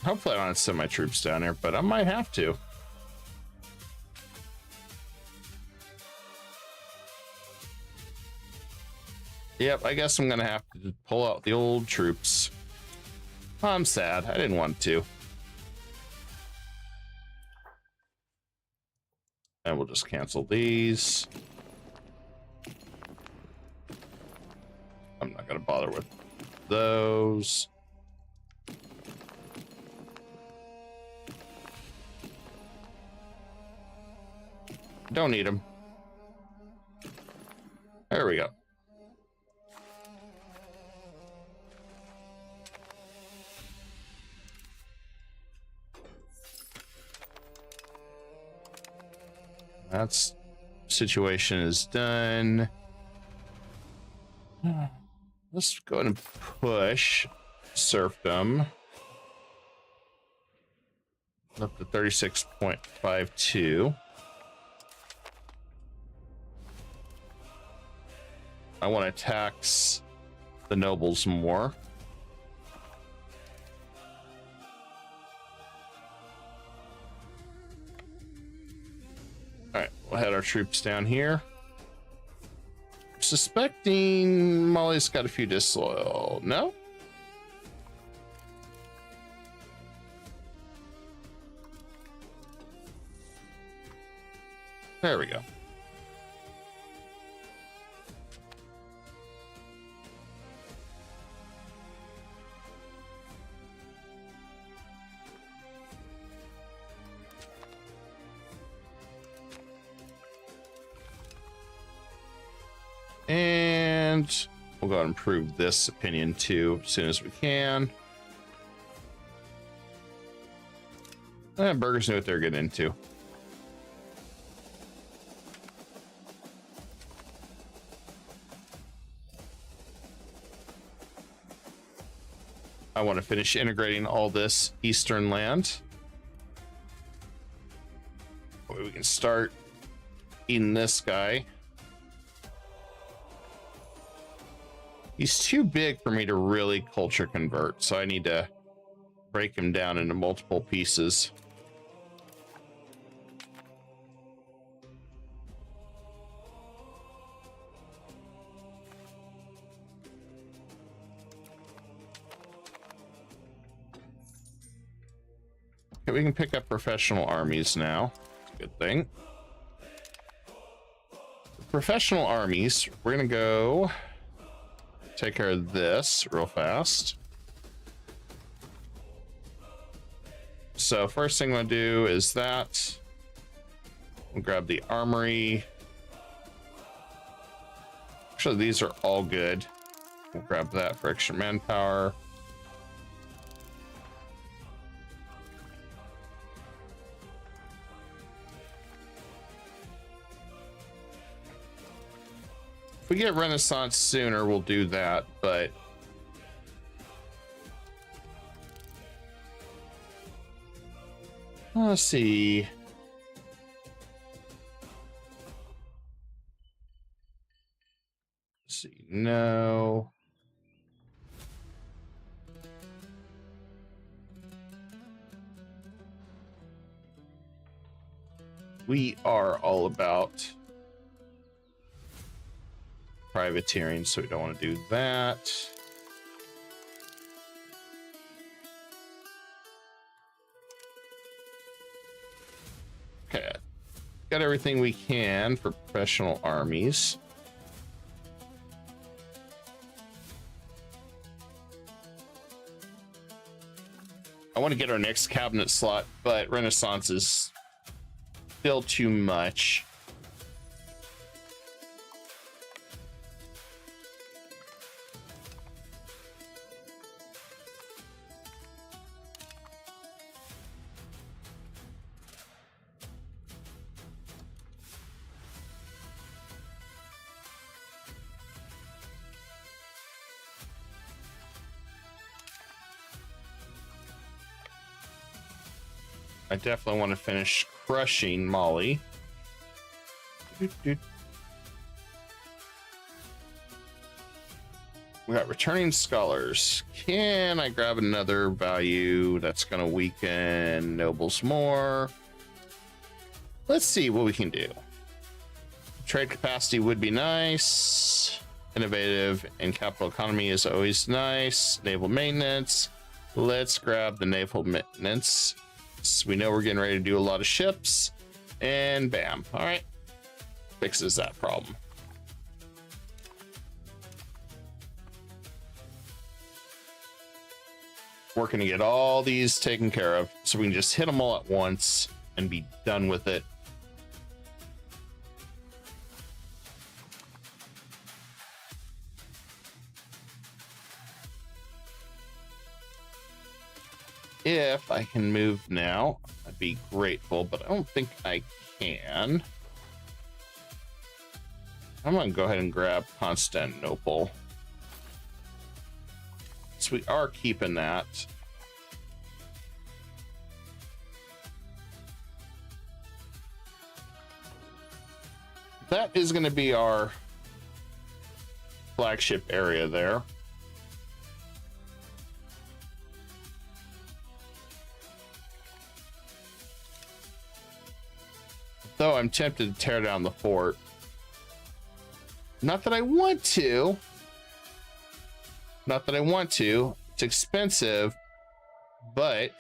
[SPEAKER 2] Hopefully I want to send my troops down here, but I might have to. Yep, I guess I'm gonna have to pull out the old troops. I'm sad. I didn't want to. And we'll just cancel these. I'm not going to bother with those. Don't need them. There we go. That's situation is done. Let's go ahead and push serfdom up to 36.52. I want to tax the nobles more. All right, we'll head our troops down here. Suspecting Molly's got a few disloyal. No? There we go. And we'll go ahead and prove this opinion too as soon as we can. And burgers know what they're getting into. I want to finish integrating all this eastern land. We can start eating this guy. He's too big for me to really culture convert, so I need to break him down into multiple pieces. Okay, we can pick up professional armies now. Good thing. Professional armies, we're gonna go take care of this real fast. So first thing I'm gonna do is that. We'll grab the armory. Actually, these are all good. We'll grab that for extra manpower. If we get Renaissance sooner, we'll do that, but let's see. Let's see, no. We are all about privateering, so we don't want to do that. Okay, got everything we can for professional armies. I want to get our next cabinet slot, but Renaissance is still too much. I definitely want to finish crushing Mali. We got returning scholars. Can I grab another value that's going to weaken nobles more? Let's see what we can do. Trade capacity would be nice. Innovative and capital economy is always nice. Naval maintenance. Let's grab the naval maintenance. We know we're getting ready to do a lot of ships. And bam. All right. Fixes that problem. Working to get all these taken care of so we can just hit them all at once and be done with it. If I can move now, I'd be grateful, but I don't think I can. I'm gonna go ahead and grab Constantinople. So we are keeping that. That is going to be our flagship area there. Though I'm tempted to tear down the fort. Not that I want to. Not that I want to. It's expensive. But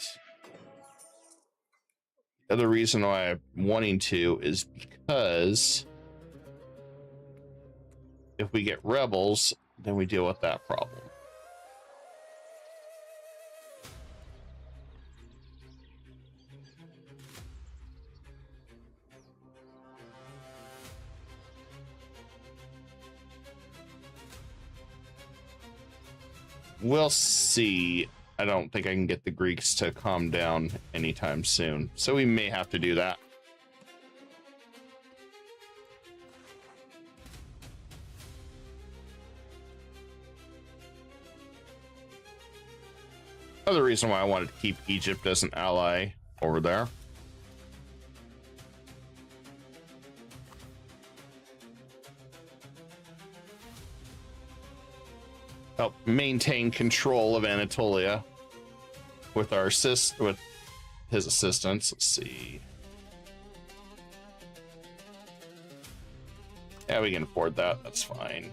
[SPEAKER 2] the other reason why I'm wanting to is because if we get rebels, then we deal with that problem. We'll see. I don't think I can get the Greeks to calm down anytime soon, so we may have to do that. Another reason why I wanted to keep Egypt as an ally over there. Help maintain control of Anatolia with our with his assistance. Let's see. Yeah, we can afford that. That's fine.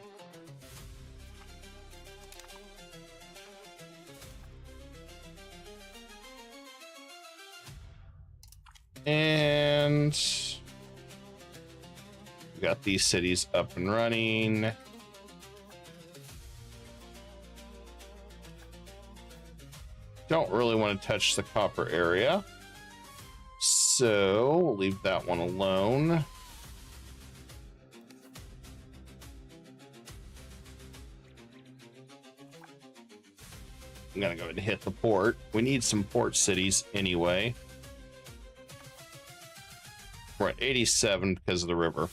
[SPEAKER 2] And we got these cities up and running. Don't really want to touch the copper area, so we'll leave that one alone. I'm gonna go ahead and hit the port. We need some port cities anyway. We're at 87 because of the river.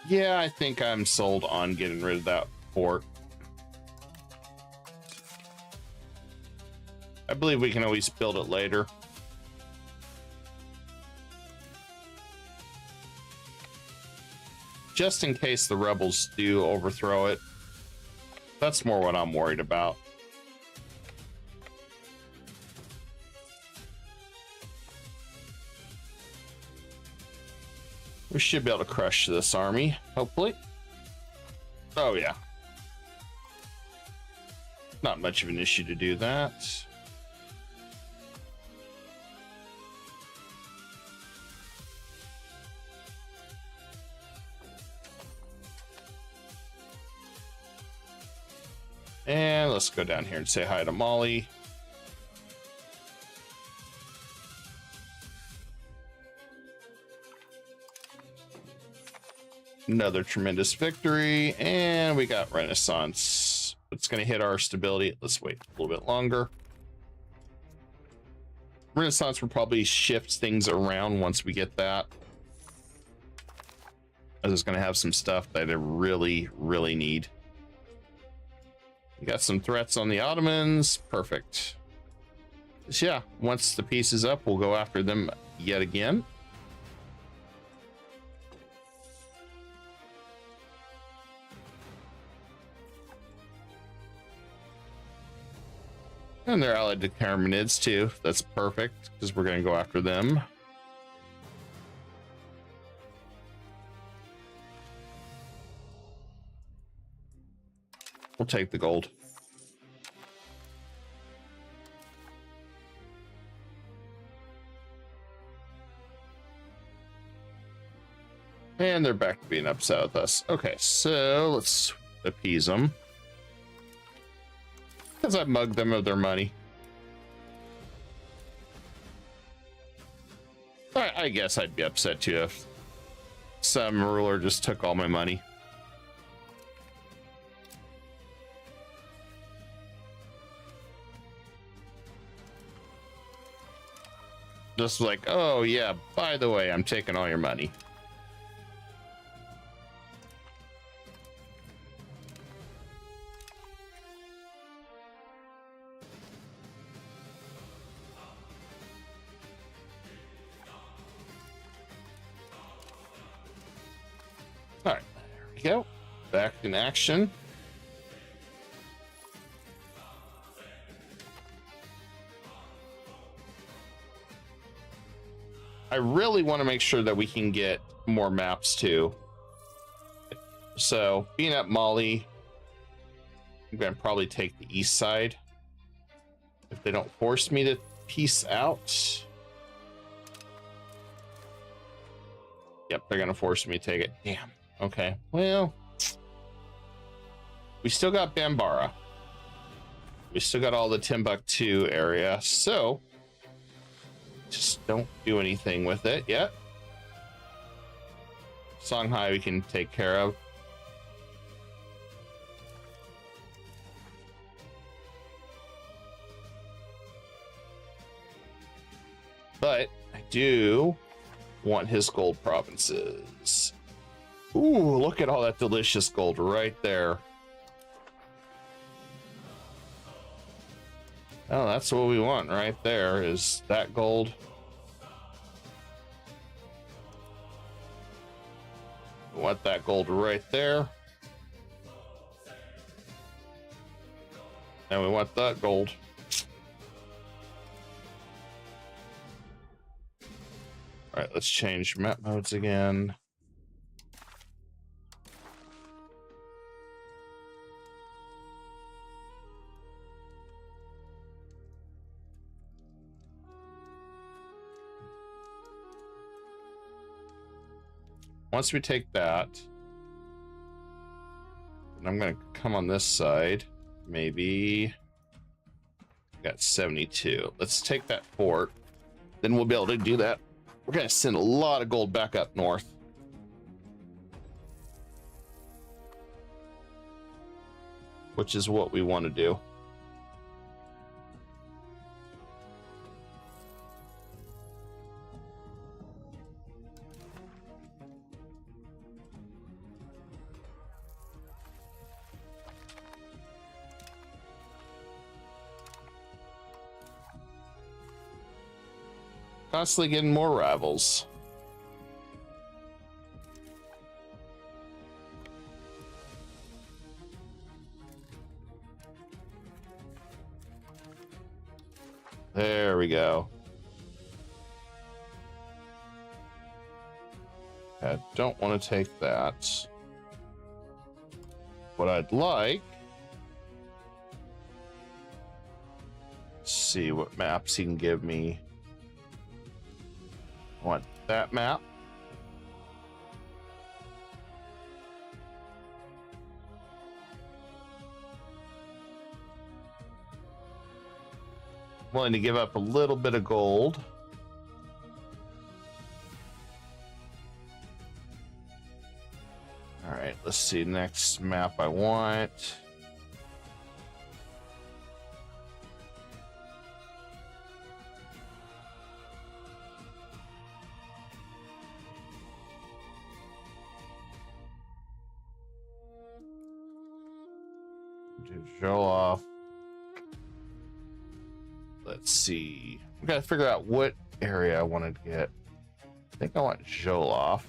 [SPEAKER 2] Yeah, I think I'm sold on getting rid of that fort. I believe we can always build it later. Just in case the rebels do overthrow it. That's more what I'm worried about. We should be able to crush this army, hopefully. Oh, yeah. Not much of an issue to do that. And let's go down here and say hi to Molly. Another tremendous victory, and we got Renaissance. It's going to hit our stability. Let's wait a little bit longer. Renaissance will probably shift things around once we get that. I was going to have some stuff that I really, really need. We got some threats on the Ottomans. Perfect. So yeah, once the piece is up, we'll go after them yet again. And they're allied to Carminids too. That's perfect because we're going to go after them. We'll take the gold. And they're back to being upset with us. Okay, so let's appease them. Because I mugged them of their money. I guess I'd be upset too if some ruler just took all my money. Just like, oh yeah, by the way, I'm taking all your money. All right, there we go. Back in action. I really want to make sure that we can get more maps too. So being at Mali, I'm going to probably take the east side if they don't force me to peace out. Yep, they're going to force me to take it. Damn. Okay, well, we still got Bambara. We still got all the Timbuktu area, so just don't do anything with it yet. Songhai we can take care of. But I do want his gold provinces. Ooh, look at all that delicious gold right there. Oh, that's what we want right there, is that gold. We want that gold right there. And we want that gold. All right, let's change map modes again. Once we take that, and I'm going to come on this side, maybe. Got 72. Let's take that fort. Then we'll be able to do that. We're going to send a lot of gold back up north. Which is what we want to do. Constantly getting more rivals. There we go. I don't want to take that. What I'd like, let's see what maps he can give me. I want that map. Willing to give up a little bit of gold. All right, let's see. Next map I want. Do show off. Let's see. We gotta figure out what area I want to get. I think I want Joloff.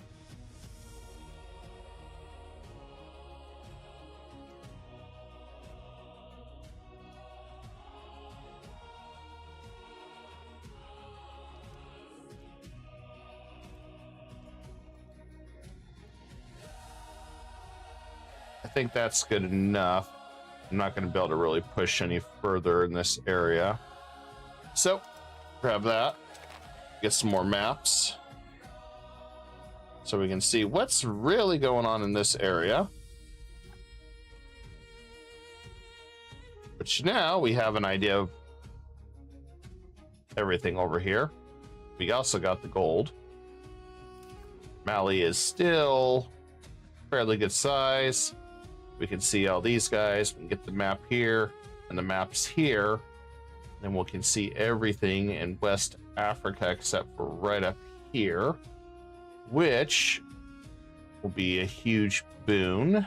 [SPEAKER 2] I think that's good enough. I'm not going to be able to really push any further in this area. So, grab that. Get some more maps. So we can see what's really going on in this area. Which now we have an idea of everything over here. We also got the gold. Mali is still fairly good size. We can see all these guys. We can get the map here and the maps here. And we can see everything in West Africa except for right up here, which will be a huge boon.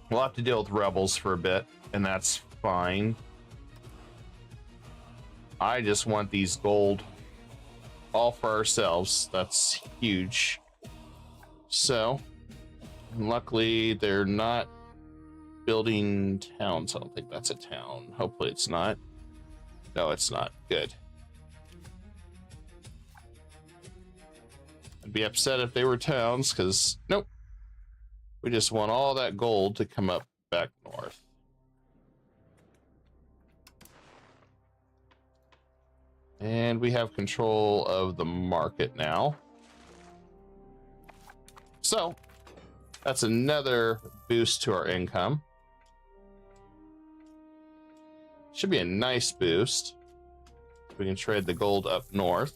[SPEAKER 2] We'll have to deal with rebels for a bit, and that's fine. I just want these gold all for ourselves. That's huge. So, luckily they're not building towns. I don't think that's a town. Hopefully it's not. No, it's not. Good. I'd be upset if they were towns, because nope. We just want all that gold to come up back north. And we have control of the market now. So, that's another boost to our income. Should be a nice boost. We can trade the gold up north.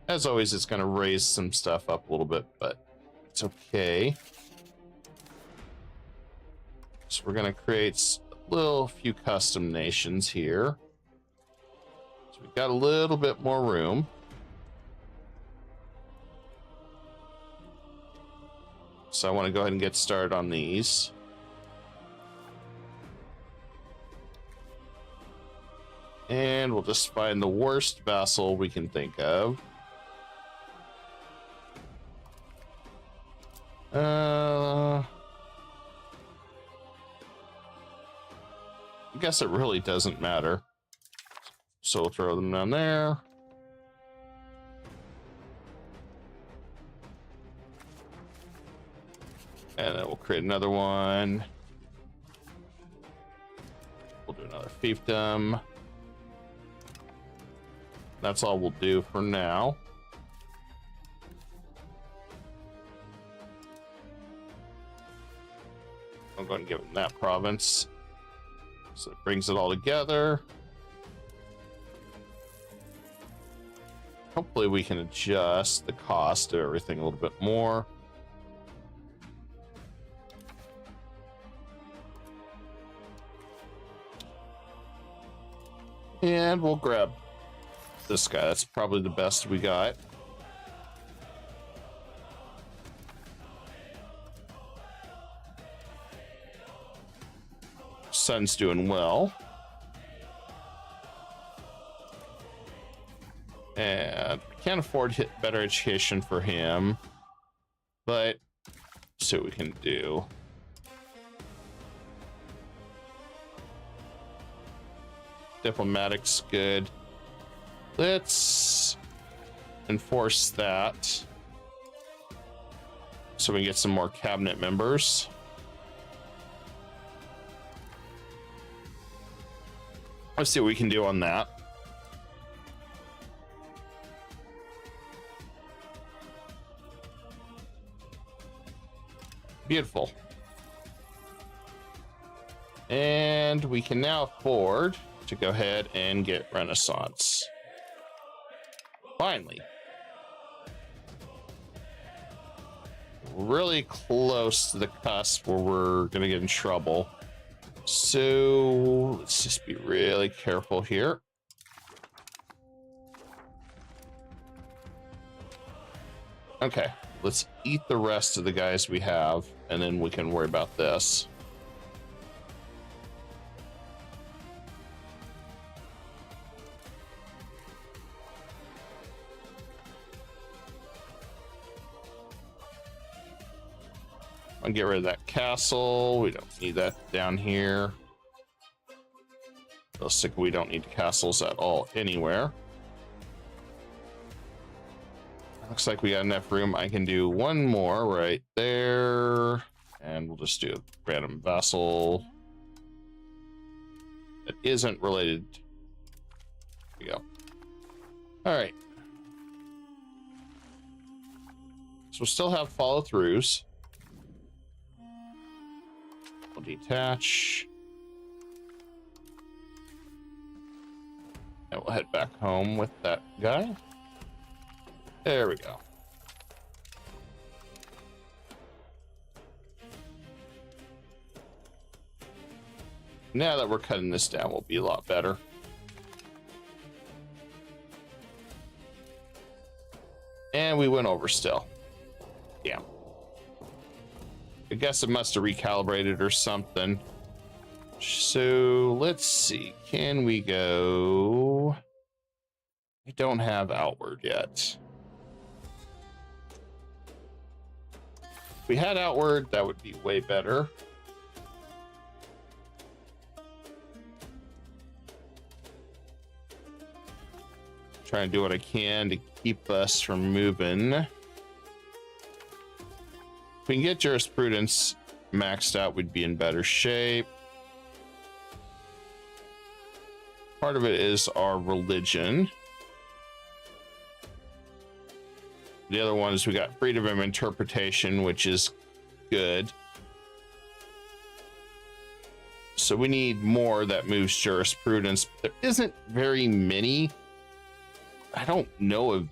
[SPEAKER 2] As always, it's going to raise some stuff up a little bit, but it's okay. So we're going to create a few custom nations here. So we've got a little bit more room. So I want to go ahead and get started on these. And we'll just find the worst vassal we can think of. I guess it really doesn't matter. So we'll throw them down there. And then we'll create another one. We'll do another fiefdom. That's all we'll do for now. I'm going to give him that province. So it brings it all together. Hopefully we can adjust the cost of everything a little bit more. And we'll grab this guy. That's probably the best we got. Son's doing well. And we can't afford better education for him, but see what we can do. Diplomatic's good. Let's enforce that so we can get some more cabinet members. Let's see what we can do on that. Beautiful. And we can now afford to go ahead and get Renaissance. Finally. Really close to the cusp where we're going to get in trouble. So let's just be really careful here. Okay, let's eat the rest of the guys we have, and then we can worry about this. I'll get rid of that castle. We don't need that down here. Realistically, we don't need castles at all anywhere. Looks like we got enough room. I can do one more right there. And we'll just do a random vassal that isn't related. There we go. All right. So we'll still have follow-throughs. We'll detach. And we'll head back home with that guy. There we go. Now that we're cutting this down, we'll be a lot better. And we went over still. Damn. I guess it must have recalibrated or something. So let's see. Can we go? I don't have outward yet. If we had outward, that would be way better. Trying to do what I can to keep us from moving. If we can get jurisprudence maxed out, we'd be in better shape. Part of it is our religion. The other one is we got freedom of interpretation, which is good. So we need more that moves jurisprudence. There isn't very many. I don't know of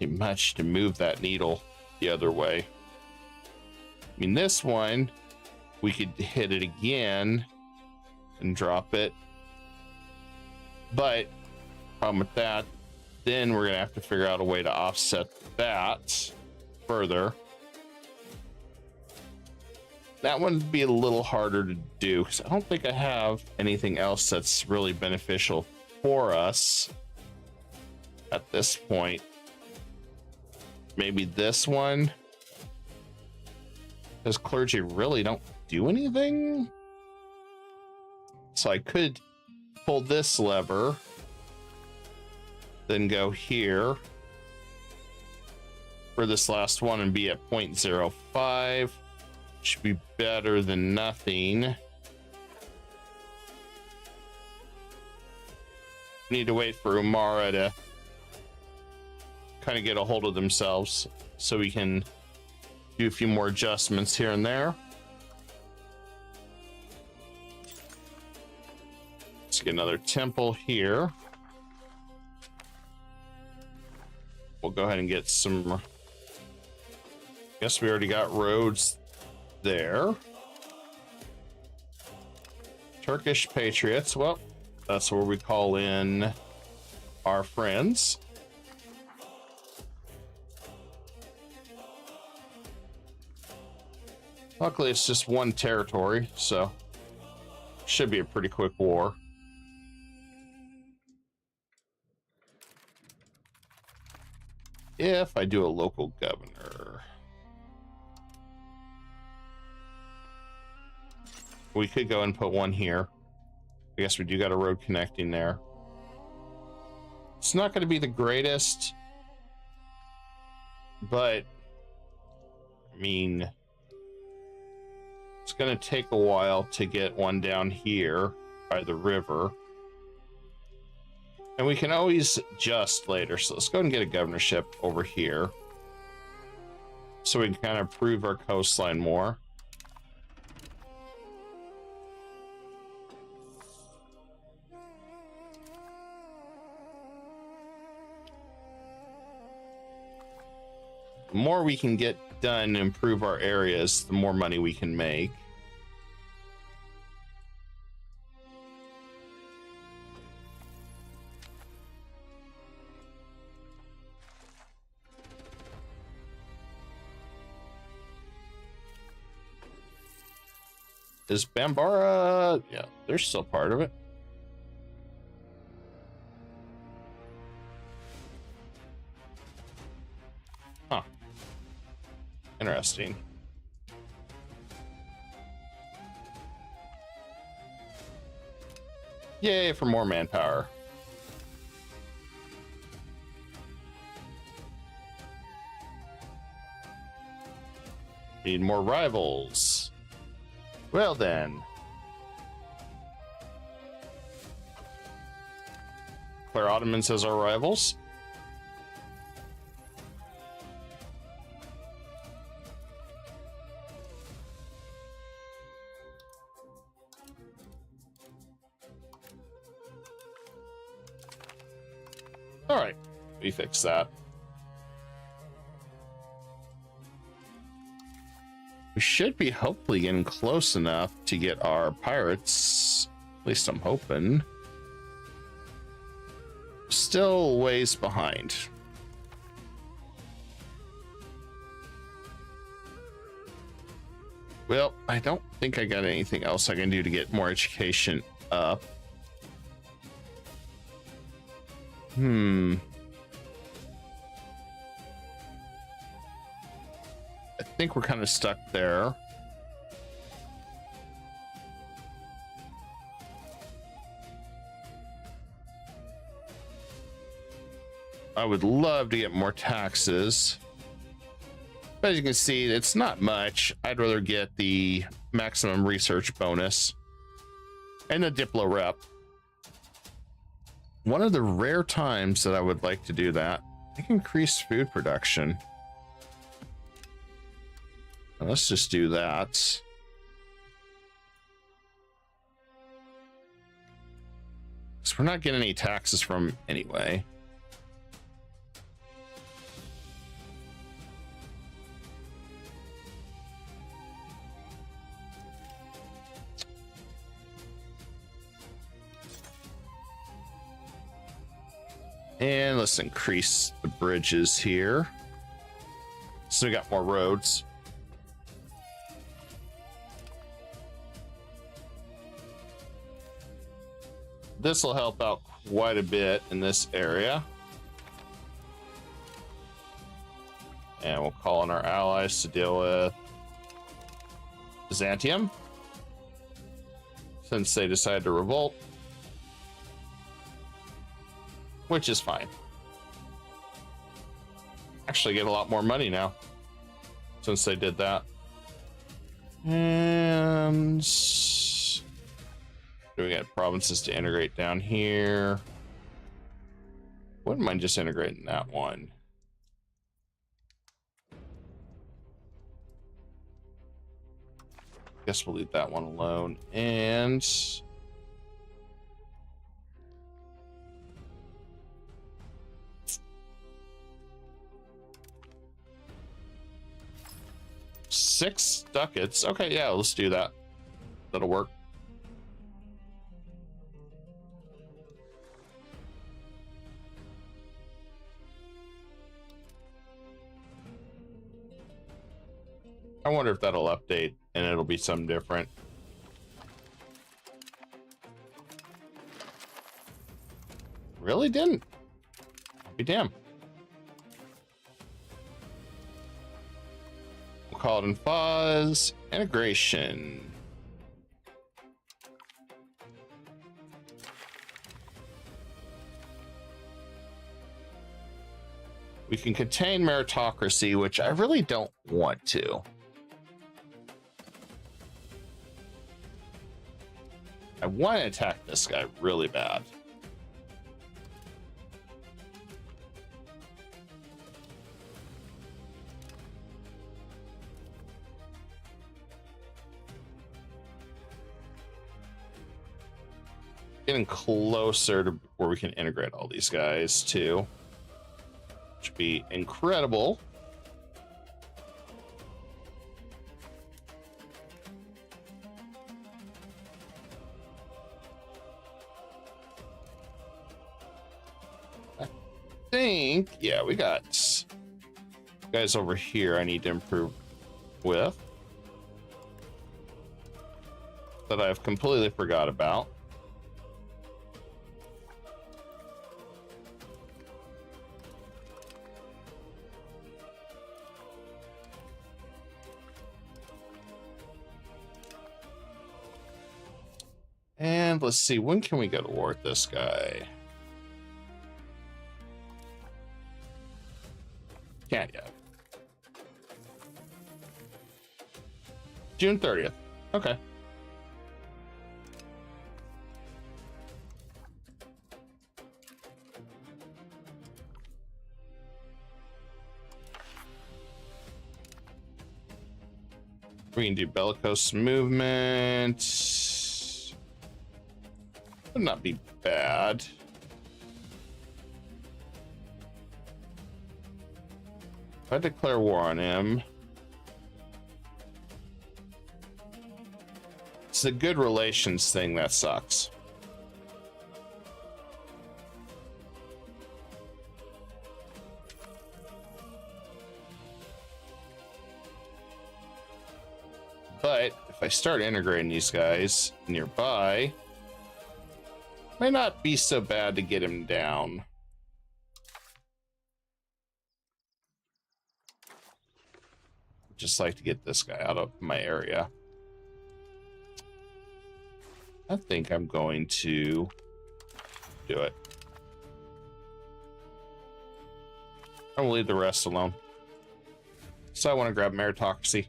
[SPEAKER 2] much to move that needle the other way. I mean, this one, we could hit it again and drop it. But problem with that, then we're gonna have to figure out a way to offset that further. That one would be a little harder to do because I don't think I have anything else that's really beneficial for us at this point. Maybe this one, because clergy really don't do anything. So I could pull this lever, then go here for this last one and be at 0.05. Should be better than nothing. Need to wait for Umara to kind of get a hold of themselves so we can do a few more adjustments here and there. Let's get another temple here. We'll go ahead and get some. Guess we already got roads there. Turkish patriots. Well, that's where we call in our friends. Luckily, it's just one territory, so should be a pretty quick war. If I do a local governor, we could go and put one here. I guess we do got a road connecting there. It's not going to be the greatest, but I mean, it's going to take a while to get one down here by the river. And we can always adjust later. So let's go and get a governorship over here so we can kind of improve our coastline more. The more we can get done, improve our areas, the more money we can make. Is Bambara? Yeah, they're still part of it. Huh. Interesting. Yay for more manpower. Need more rivals. Well then. Declare Ottomans as our rivals. All right, we fixed that. We should be hopefully getting close enough to get our pirates. At least I'm hoping. Still ways behind. Well, I don't think I got anything else I can do to get more education up. I think we're kind of stuck there. I would love to get more taxes. But as you can see, it's not much. I'd rather get the maximum research bonus and the Diplo rep. One of the rare times that I would like to do that, I can increase food production. Now let's just do that. Because we're not getting any taxes from anyway. And let's increase the bridges here. So we got more roads. This will help out quite a bit in this area. And we'll call on our allies to deal with Byzantium, since they decided to revolt. Which is fine. Actually get a lot more money now since they did that. And we got provinces to integrate down here. Wouldn't mind just integrating that one. Guess we'll leave that one alone. And six ducats. Okay, yeah, let's do that. That'll work. I wonder if that'll update and it'll be something different. Really didn't. I'll be damned. We'll call it in fuzz integration. We can contain meritocracy, which I really don't want to. I want to attack this guy really bad. Getting closer to where we can integrate all these guys too, which would be incredible. Think, yeah, we got guys over here I need to improve with that I've completely forgot about. And let's see, when can we go to war with this guy? Can't yet. June 30th. Okay. We can do bellicose movement. Would not be bad. If I declare war on him, it's the good relations thing that sucks. But if I start integrating these guys nearby, might not be so bad to get him down. Just like to get this guy out of my area. I think I'm going to do it. I'm gonna leave the rest alone. So I want to grab meritocracy.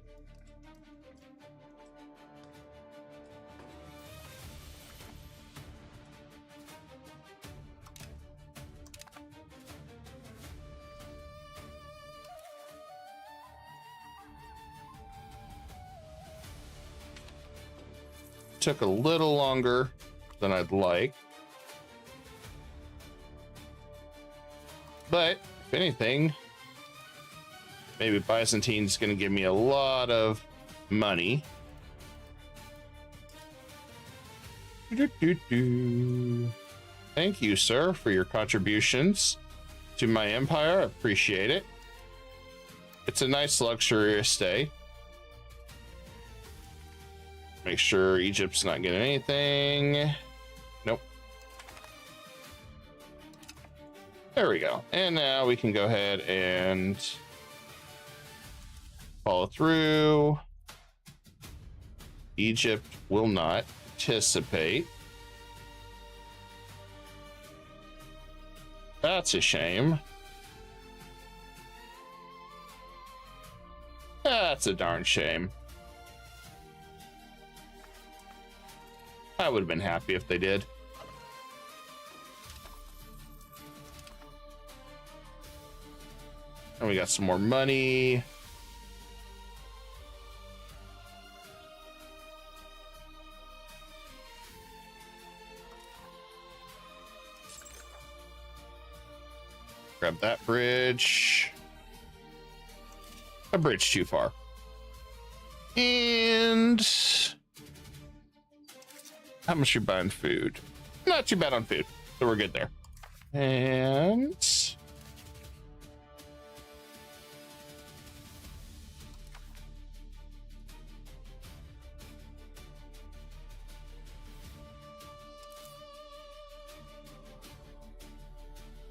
[SPEAKER 2] Took a little longer than I'd like, but if anything, maybe Byzantine's going to give me a lot of money. Thank you, sir, for your contributions to my empire. I appreciate it. It's a nice luxurious stay. Make sure Egypt's not getting anything. Nope. There we go. And now we can go ahead and follow through. Egypt will not participate. That's a shame. That's a darn shame. I would have been happy if they did. And we got some more money. Grab that bridge. A bridge too far. And how much you buying food? Not too bad on food, so we're good there. And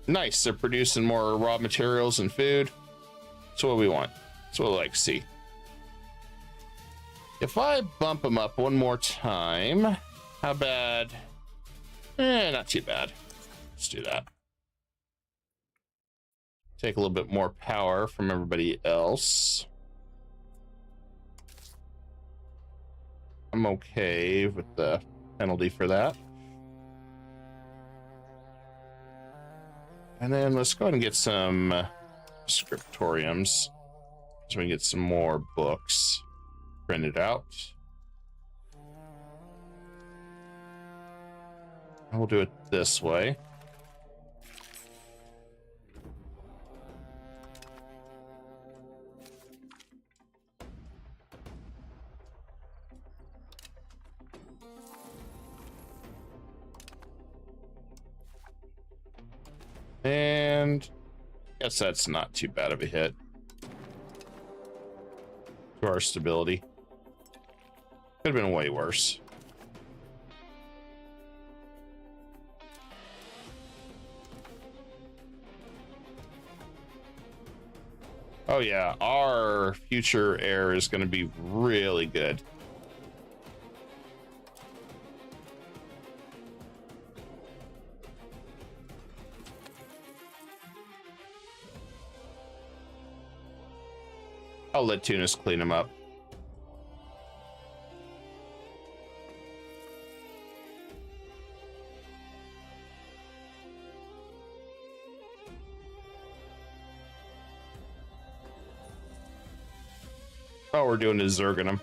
[SPEAKER 2] nice, they're producing more raw materials and food. That's what we want. That's what I like to see. If I bump them up one more time, how bad? Not too bad. Let's do that. Take a little bit more power from everybody else. I'm okay with the penalty for that. And then let's go ahead and get some scriptoriums so we can get some more books printed out. And we'll do it this way. And I guess that's not too bad of a hit to our stability. Could have been way worse. Oh yeah, our future heir is going to be really good. I'll let Tunis clean them up. All we're doing is zerging them.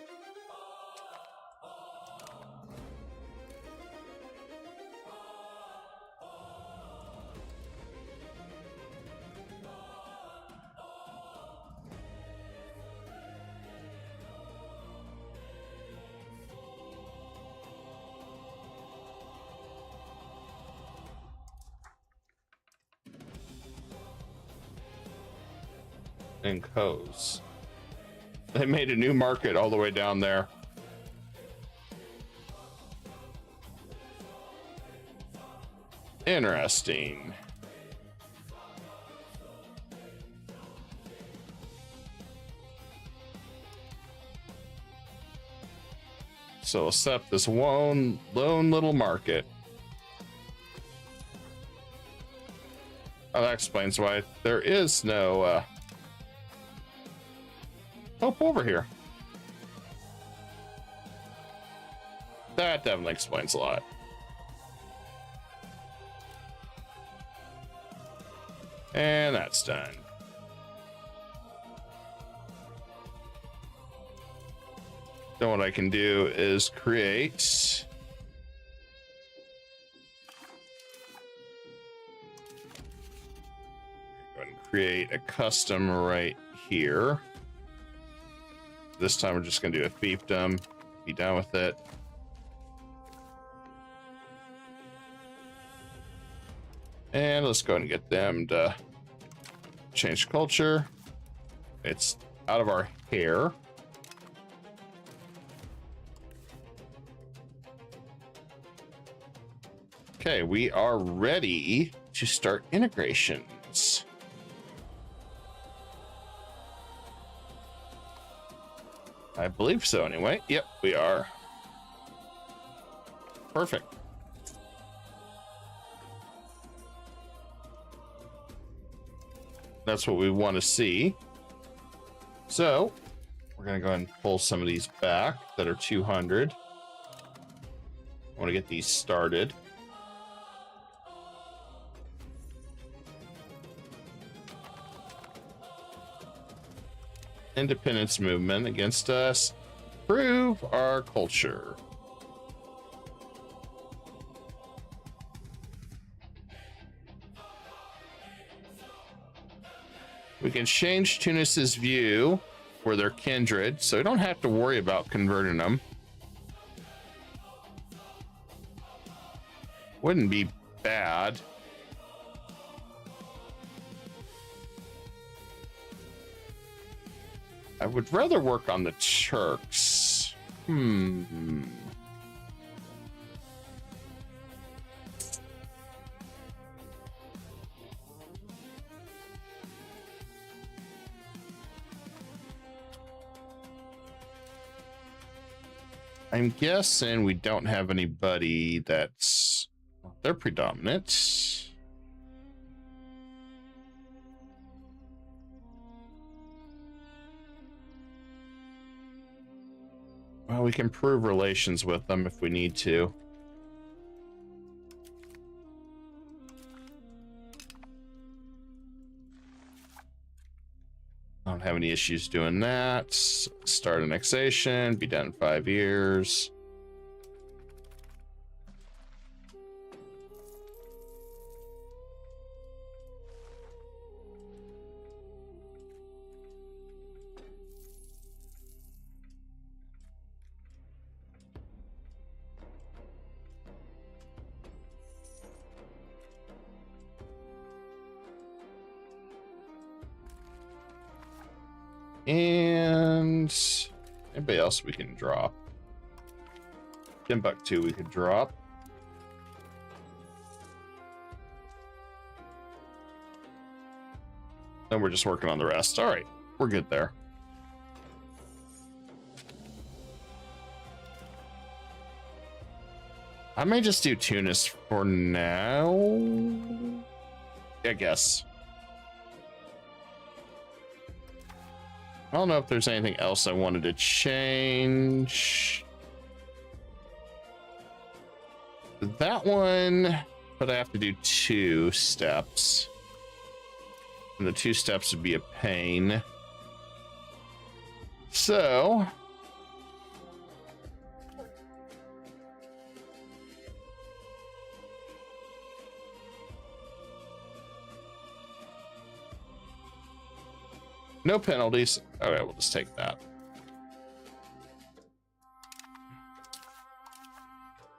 [SPEAKER 2] And Co's. They made a new market all the way down there. Interesting. So we'll set up this lone little market. Oh, that explains why there is no hope over here. That definitely explains a lot. And that's done. Then what I can do is create go ahead and create a custom right here. This time we're just going to do a fiefdom, be done with it. And let's go ahead and get them to change culture. It's out of our hair. Okay, we are ready to start integrations. I believe so anyway. Yep, we are. Perfect. That's what we want to see. So we're going to go ahead and pull some of these back that are 200. I want to get these started. Independence movement against us. Prove our culture. We can change Tunis's view for their kindred, so we don't have to worry about converting them. Wouldn't be bad. I would rather work on the Turks. I'm guessing we don't have anybody that's... They're predominant. Well, we can improve relations with them if we need to. I don't have any issues doing that. Start annexation, be done in 5 years. And anybody else we can drop? Timbuktu we could drop. Then we're just working on the rest. All right, we're good there. I may just do Tunis for now, I guess. I don't know if there's anything else I wanted to change. That one, but I have to do 2 steps. And the 2 steps would be a pain. So no penalties. Okay, we'll just take that.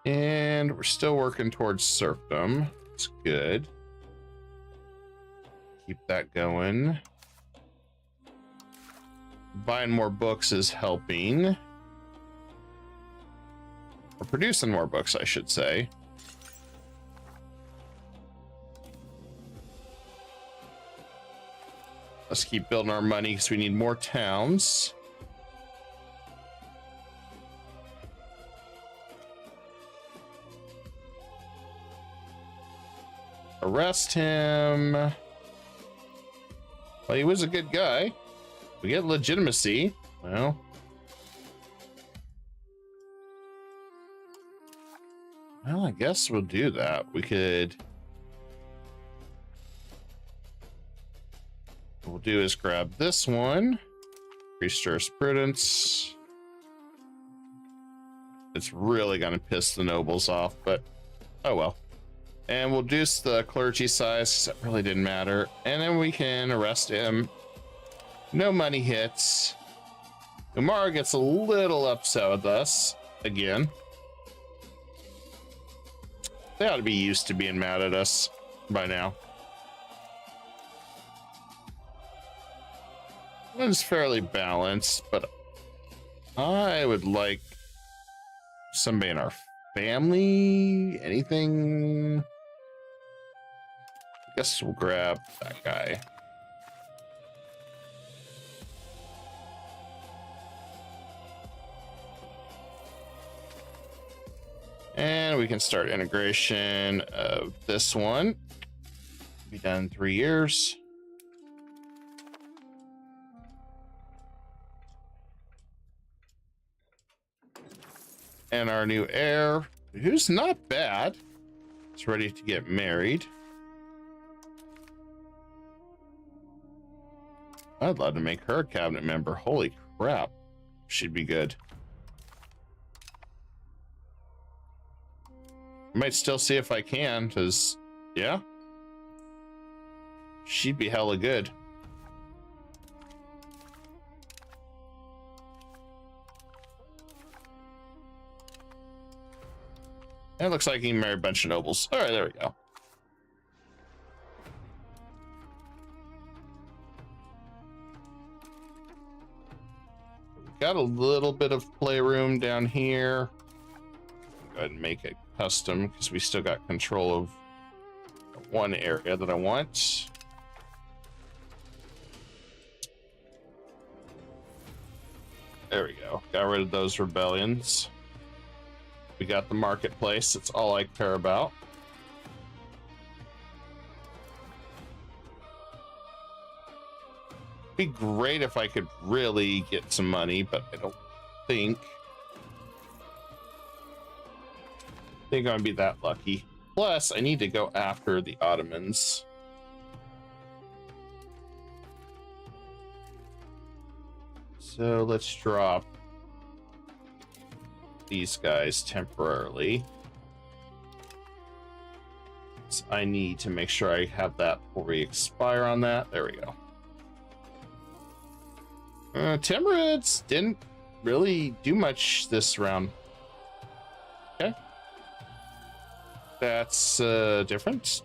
[SPEAKER 2] And we're still working towards serfdom. It's good. Keep that going. Buying more books is helping. Or producing more books, I should say. Let's keep building our money because we need more towns. Arrest him. Well, he was a good guy. We get legitimacy. Well, I guess we'll do that. We could. What we'll do is grab this one. Increase jurisprudence. It's really going to piss the nobles off, but oh well. And we'll reduce the clergy size, because it really didn't matter. And then we can arrest him. No money hits. Umar gets a little upset with us again. They ought to be used to being mad at us by now. One's fairly balanced, but I would like somebody in our family. Anything? I guess we'll grab that guy. And we can start integration of this one. Be done in 3 years. And our new heir, who's not bad, is ready to get married. I'd love to make her a cabinet member. Holy crap. She'd be good. I might still see if I can, because, yeah. She'd be hella good. And it looks like he can marry a bunch of nobles. All right, there we go. Got a little bit of playroom down here. Go ahead and make it custom because we still got control of one area that I want. There we go. Got rid of those rebellions. We got the marketplace. That's all I care about. Be great if I could really get some money, but I don't think I'm gonna be that lucky. Plus, I need to go after the Ottomans. So let's drop these guys temporarily. So I need to make sure I have that before we expire on that. There we go. Timurids didn't really do much this round. Okay. That's different.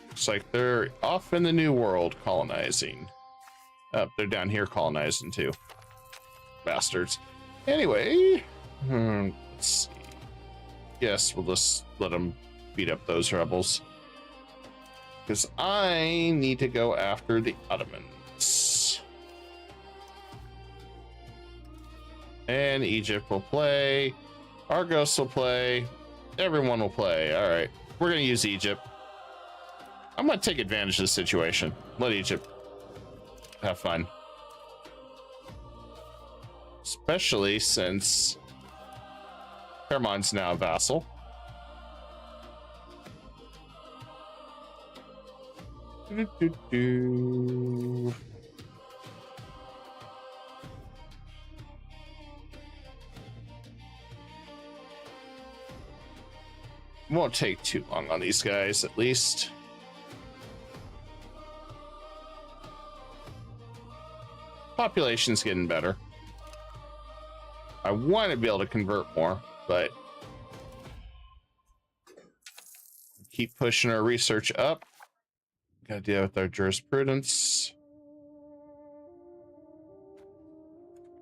[SPEAKER 2] Looks like they're off in the New World colonizing. Oh, they're down here colonizing too. Bastards. Anyway, let's see. Yes, we'll just let them beat up those rebels. Because I need to go after the Ottomans. And Egypt will play. Argos will play. Everyone will play. All right. We're going to use Egypt. I'm going to take advantage of the situation. Let Egypt have fun. Especially since Hermon's now a vassal. Won't take too long on these guys, at least. Population's getting better. I want to be able to convert more, but keep pushing our research up. Got to deal with our jurisprudence.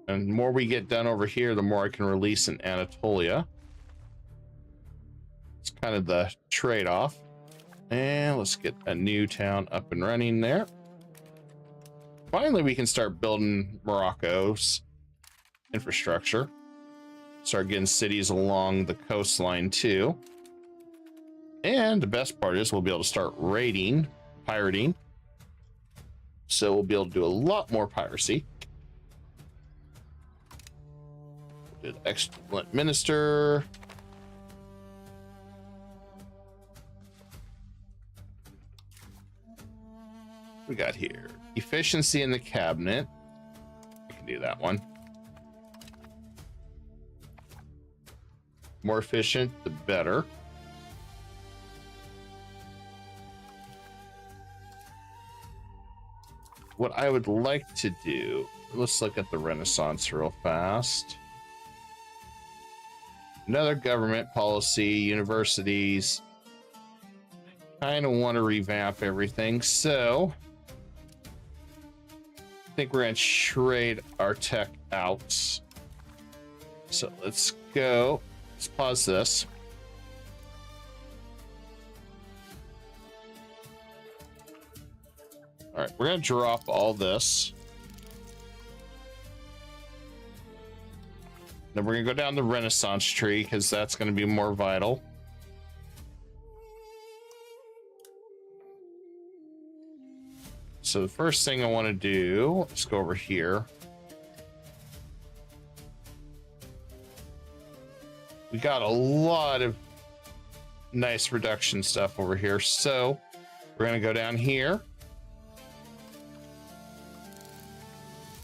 [SPEAKER 2] And the more we get done over here, the more I can release in Anatolia. It's kind of the trade-off. And let's get a new town up and running there. Finally, we can start building Morocco's infrastructure. Start getting cities along the coastline too. And the best part is we'll be able to start raiding, pirating. So we'll be able to do a lot more piracy. Do the excellent minister. We got here efficiency in the cabinet. I can do that one. More efficient, the better. What I would like to do, let's look at the Renaissance real fast. Another government policy, universities. Kind of want to revamp everything, so I think we're going to trade our tech out. So let's go. Let's pause this. All right, we're going to drop all this. Then we're going to go down the Renaissance tree because that's going to be more vital. So the first thing I want to do, let's go over here. We got a lot of nice reduction stuff over here. So we're going to go down here.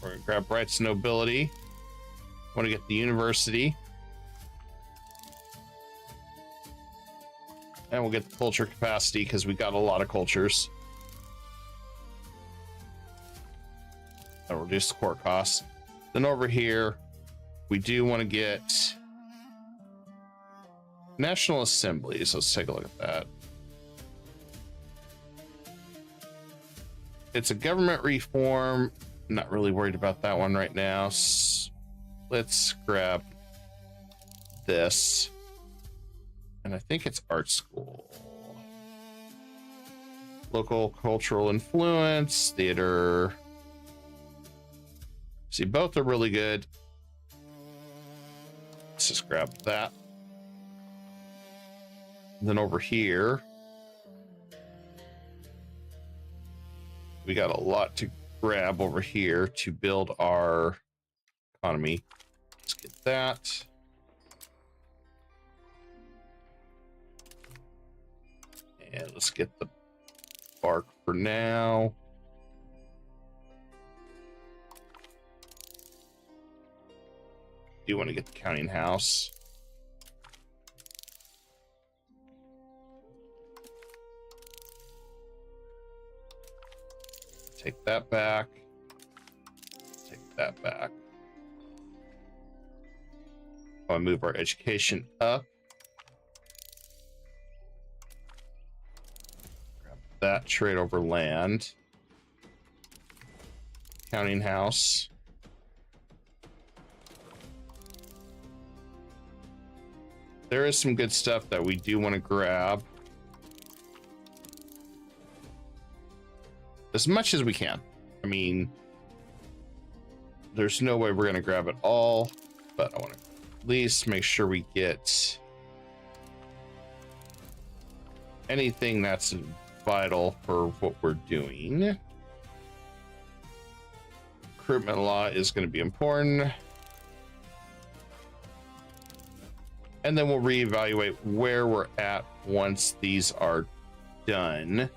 [SPEAKER 2] We're going to grab rights nobility. Want to get the university. And we'll get the culture capacity because we got a lot of cultures. That'll reduce the court costs. Then over here, we do want to get national assemblies. Let's take a look at that. It's a government reform. Not really worried about that one right now. Let's grab this. And I think it's art school. Local cultural influence, theater. See, both are really good. Let's just grab that. And then over here, we got a lot to grab over here to build our economy. Let's get that. And let's get the bark for now. Do want to get the counting house. Take that back. Take that back. I want to move our education up. Grab that, trade over land. Counting house. There is some good stuff that we do want to grab. As much as we can. I mean, there's no way we're going to grab it all. but I want to at least make sure we get anything that's vital for what we're doing. Recruitment law is going to be important. And then we'll reevaluate where we're at once these are done.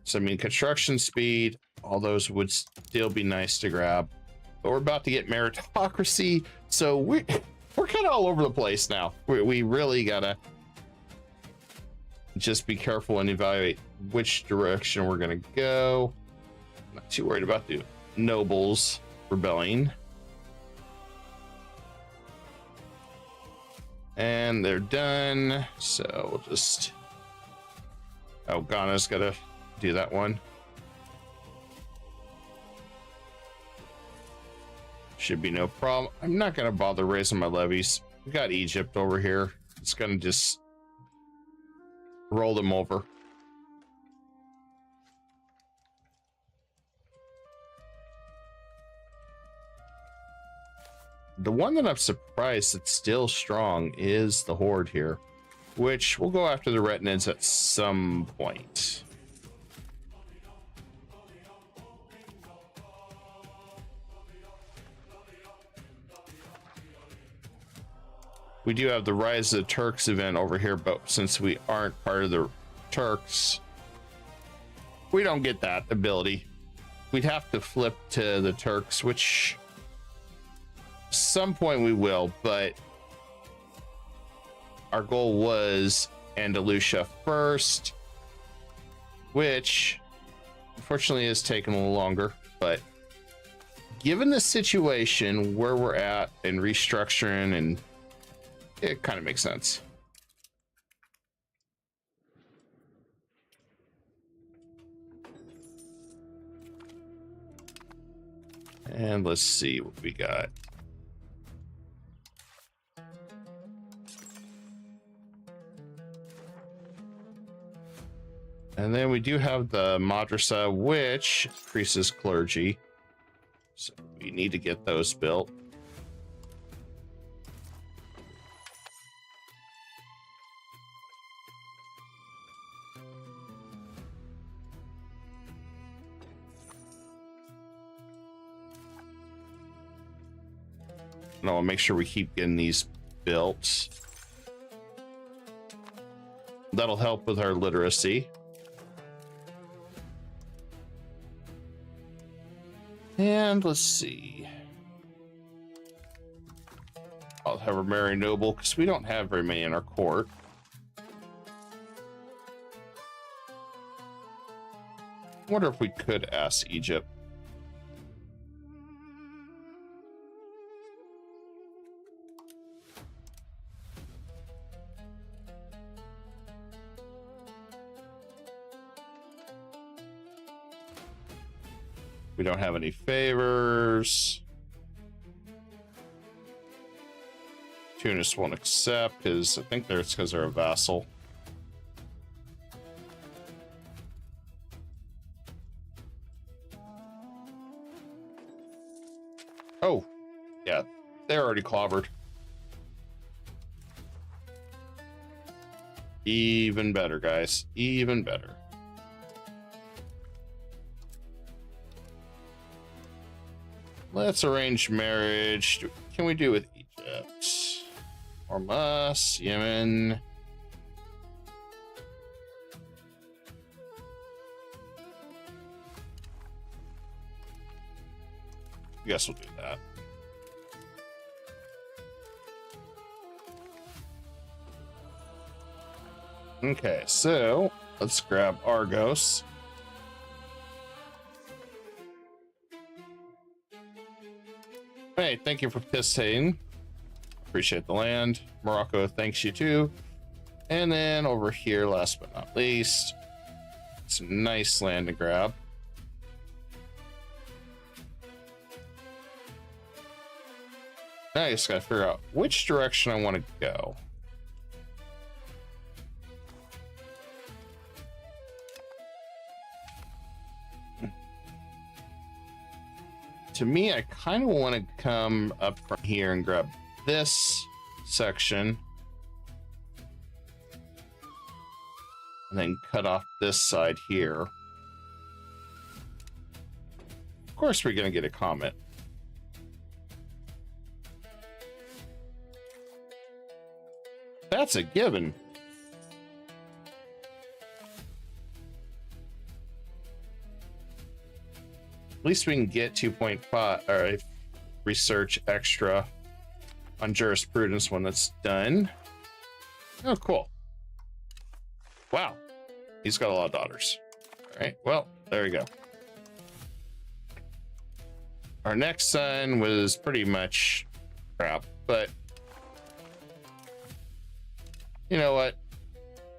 [SPEAKER 2] So, I mean, construction speed, all those would still be nice to grab. But we're about to get meritocracy, so we're kind of all over the place now. We really gotta just be careful and evaluate which direction we're gonna go. Not too worried about the nobles rebelling. And they're done, so we'll just... Oh, Ghana's gotta do that one. Should be no problem. I'm not gonna bother raising my levies. We got Egypt over here. It's gonna just roll them over. The one that I'm surprised it's still strong is the Horde here, which we'll go after the Retinids at some point. We do have the Rise of the Turks event over here, but since we aren't part of the Turks, we don't get that ability. We'd have to flip to the Turks, which some point we will, but our goal was Andalusia first, which unfortunately is taking a little longer, but given the situation where we're at and restructuring, and it kind of makes sense. And let's see what we got. And then we do have the madrasa, which increases clergy. So we need to get those built. And I'll make sure we keep getting these built. That'll help with our literacy. And let's see. I'll have her marry noble because we don't have very many in our court. I wonder if we could ask Egypt. We don't have any favors. Tunis won't accept because I think it's because they're a vassal. Oh, yeah, they're already clobbered. Even better, guys. Even better. Let's arrange marriage. Can we do with Egypt? Hormuz, Yemen. I guess we'll do that. Okay, so let's grab Argos. Hey, thank you for participating. Appreciate the land. Morocco thanks you too. And then over here, last but not least, some nice land to grab. Now I just gotta figure out which direction I want to go. to me, I kind of want to come up from here and grab this section and then cut off this side here. Of course, we're going to get a comet. That's a given. At least we can get 2.5 or research extra on jurisprudence when that's done. Oh, cool. Wow. He's got a lot of daughters. All right. Well, there we go. Our next son was pretty much crap, but you know what?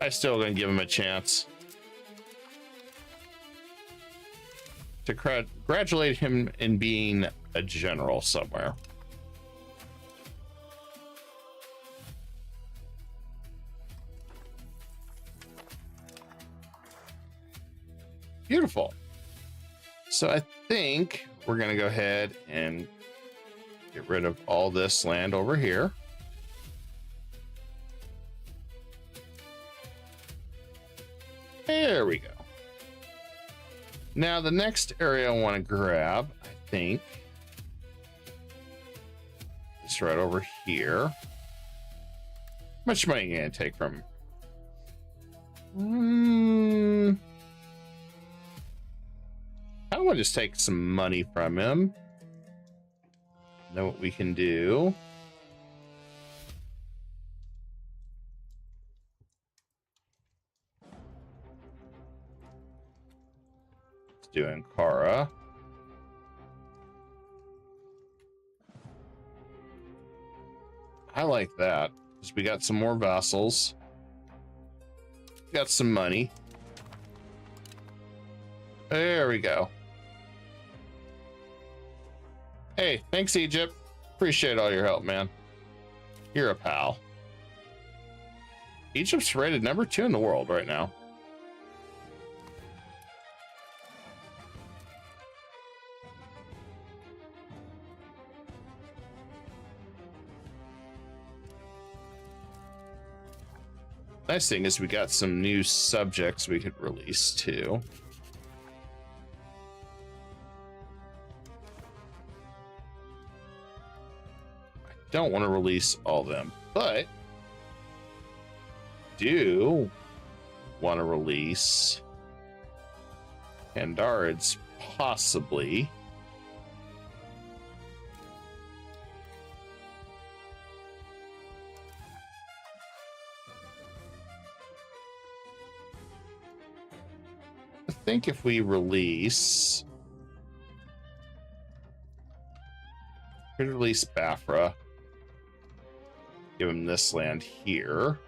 [SPEAKER 2] I still gonna give him a chance to congratulate him in being a general somewhere. Beautiful. So I think we're gonna go ahead and get rid of all this land over here. There we go. Now the next area I want to grab, I think, is right over here. How much money are you gonna take from him? I want to just take some money from him. Know what we can do. Let's do Ankara. I like that because we got some more vassals. Got some money. There we go. Hey, thanks, Egypt. Appreciate all your help, man. You're a pal. Egypt's rated number 2 in the world right now. Nice thing is we got some new subjects we could release too. Don't want to release all of them, but do want to release Andarids possibly. I think if we release, could release Bafra. Give him this land here.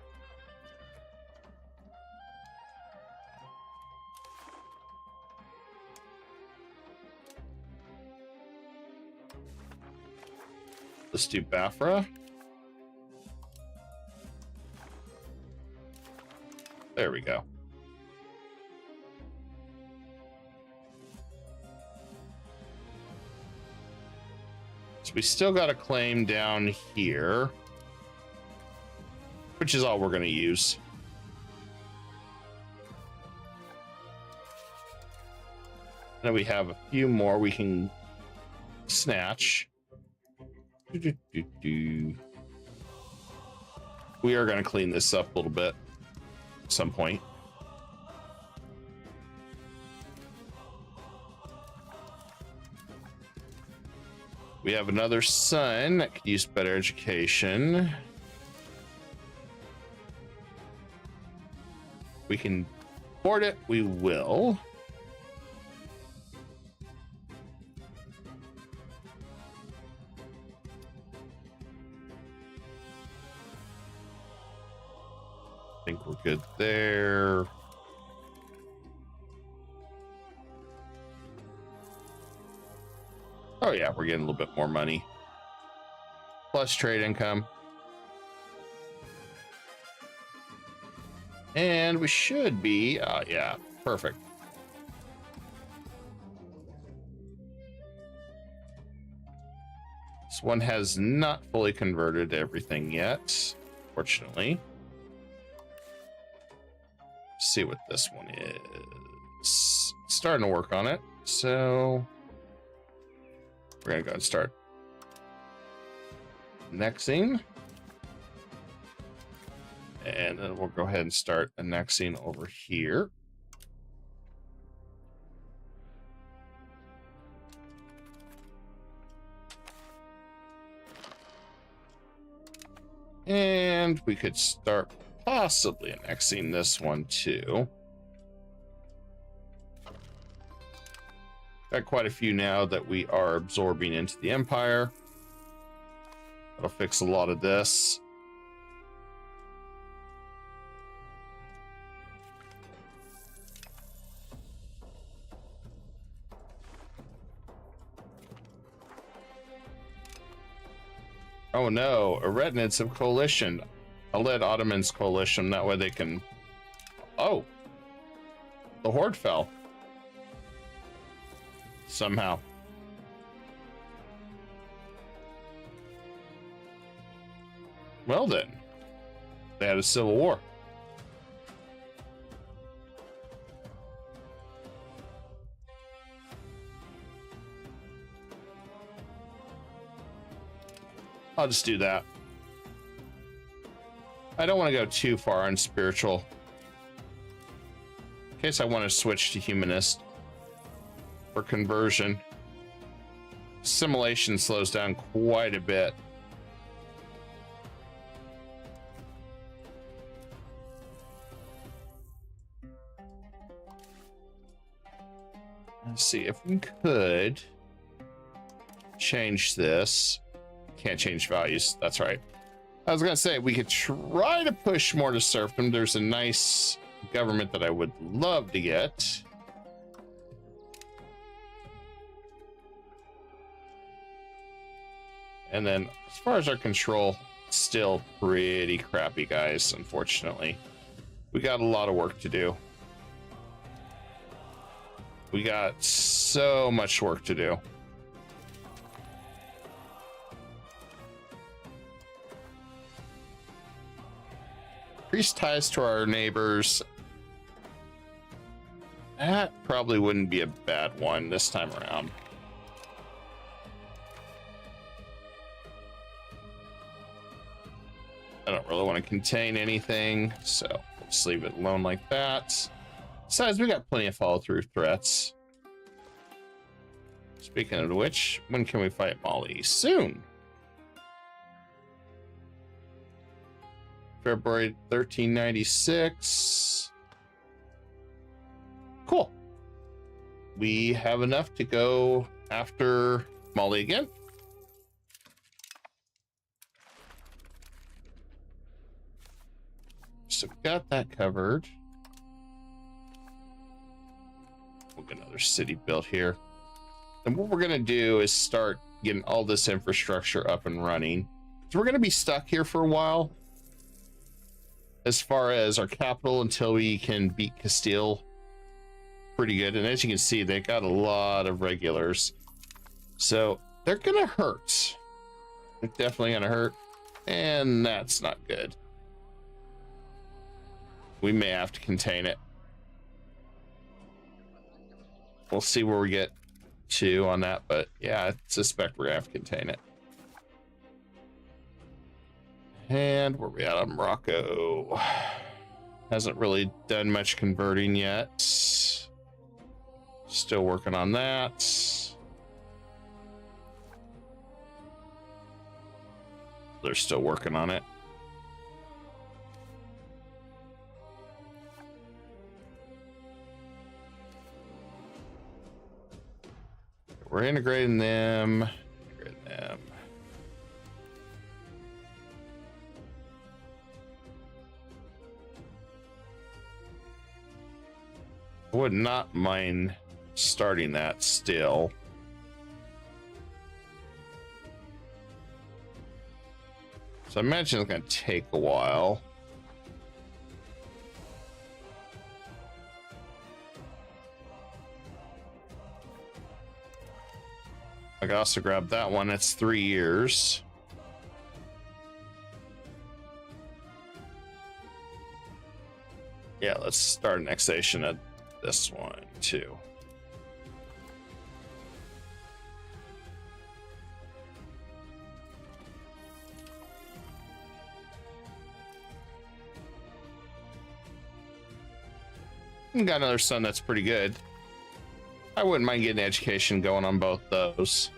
[SPEAKER 2] Let's do Bafra. There we go. So we still got a claim down here, which is all we're going to use. Now we have a few more we can snatch. We are going to clean this up a little bit at some point. We have another son that could use better education. We can board it. We will. I think we're good there. Oh yeah, we're getting a little bit more money. Plus trade income. And we should be, yeah, perfect. one has not fully converted everything yet, fortunately. Let's see what this one is. Starting to work on it, so we're gonna go and start annexing. And then we'll go ahead and start annexing over here. And we could start possibly annexing this one too. Got quite a few now that we are absorbing into the empire. That'll fix a lot of this. Oh no, Arachnids of coalition. I'll let Ottomans coalition, that way they can... Oh! The horde fell. Somehow. Well then. They had a civil war. I'll just do that. I don't want to go too far on spiritual. In case I want to switch to humanist for conversion. Assimilation slows down quite a bit. Let's see if we could change this. Can't change values. That's right. I was gonna say we could try to push more to serfdom. There's a nice government that I would love to get. And then as far as our control, still pretty crappy, guys, unfortunately. We got a lot of work to do. We got so much work to do. Increase ties to our neighbors. That probably wouldn't be a bad one this time around. I don't really want to contain anything, so we'll just leave it alone like that. Besides, we got plenty of follow-through threats. Speaking of which, when can we fight Mali? Soon. February 1396. Cool. We have enough to go after Mali again. So we got that covered. We'll get another city built here. And what we're going to do is start getting all this infrastructure up and running. So we're going to be stuck here for a while as far as our capital until we can beat Castile pretty good. And as you can see, they got a lot of regulars. So they're going to hurt. They're definitely going to hurt. And that's not good. We may have to contain it. We'll see where we get to on that, but yeah, I suspect we're gonna have to contain it. And where we at on Morocco? Hasn't really done much converting yet. Still working on that. They're still working on it. We're integrating them. I would not mind starting that still. So I imagine it's going to take a while. I can also grab that one. It's 3 years. Yeah, let's start annexation at this one too. Got another son that's pretty good. I wouldn't mind getting education going on both those.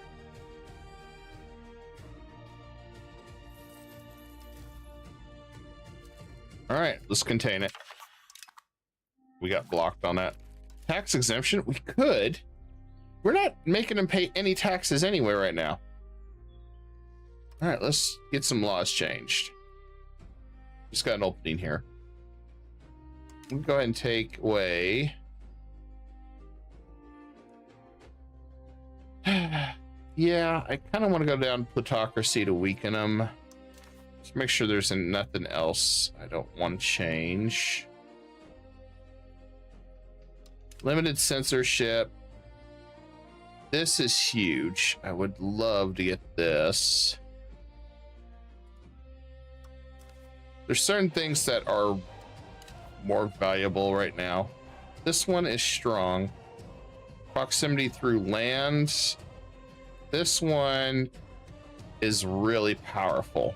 [SPEAKER 2] All right, let's contain it. We got blocked on that. Tax exemption? We could. We're not making them pay any taxes anyway right now. All right, let's get some laws changed. Just got an opening here. We'll go ahead and take away. Yeah, I kind of want to go down plutocracy to weaken them. Just make sure there's nothing else I don't want to change. Limited censorship. This is huge. I would love to get this. There's certain things that are more valuable right now. This one is strong. Proximity through land. This one is really powerful.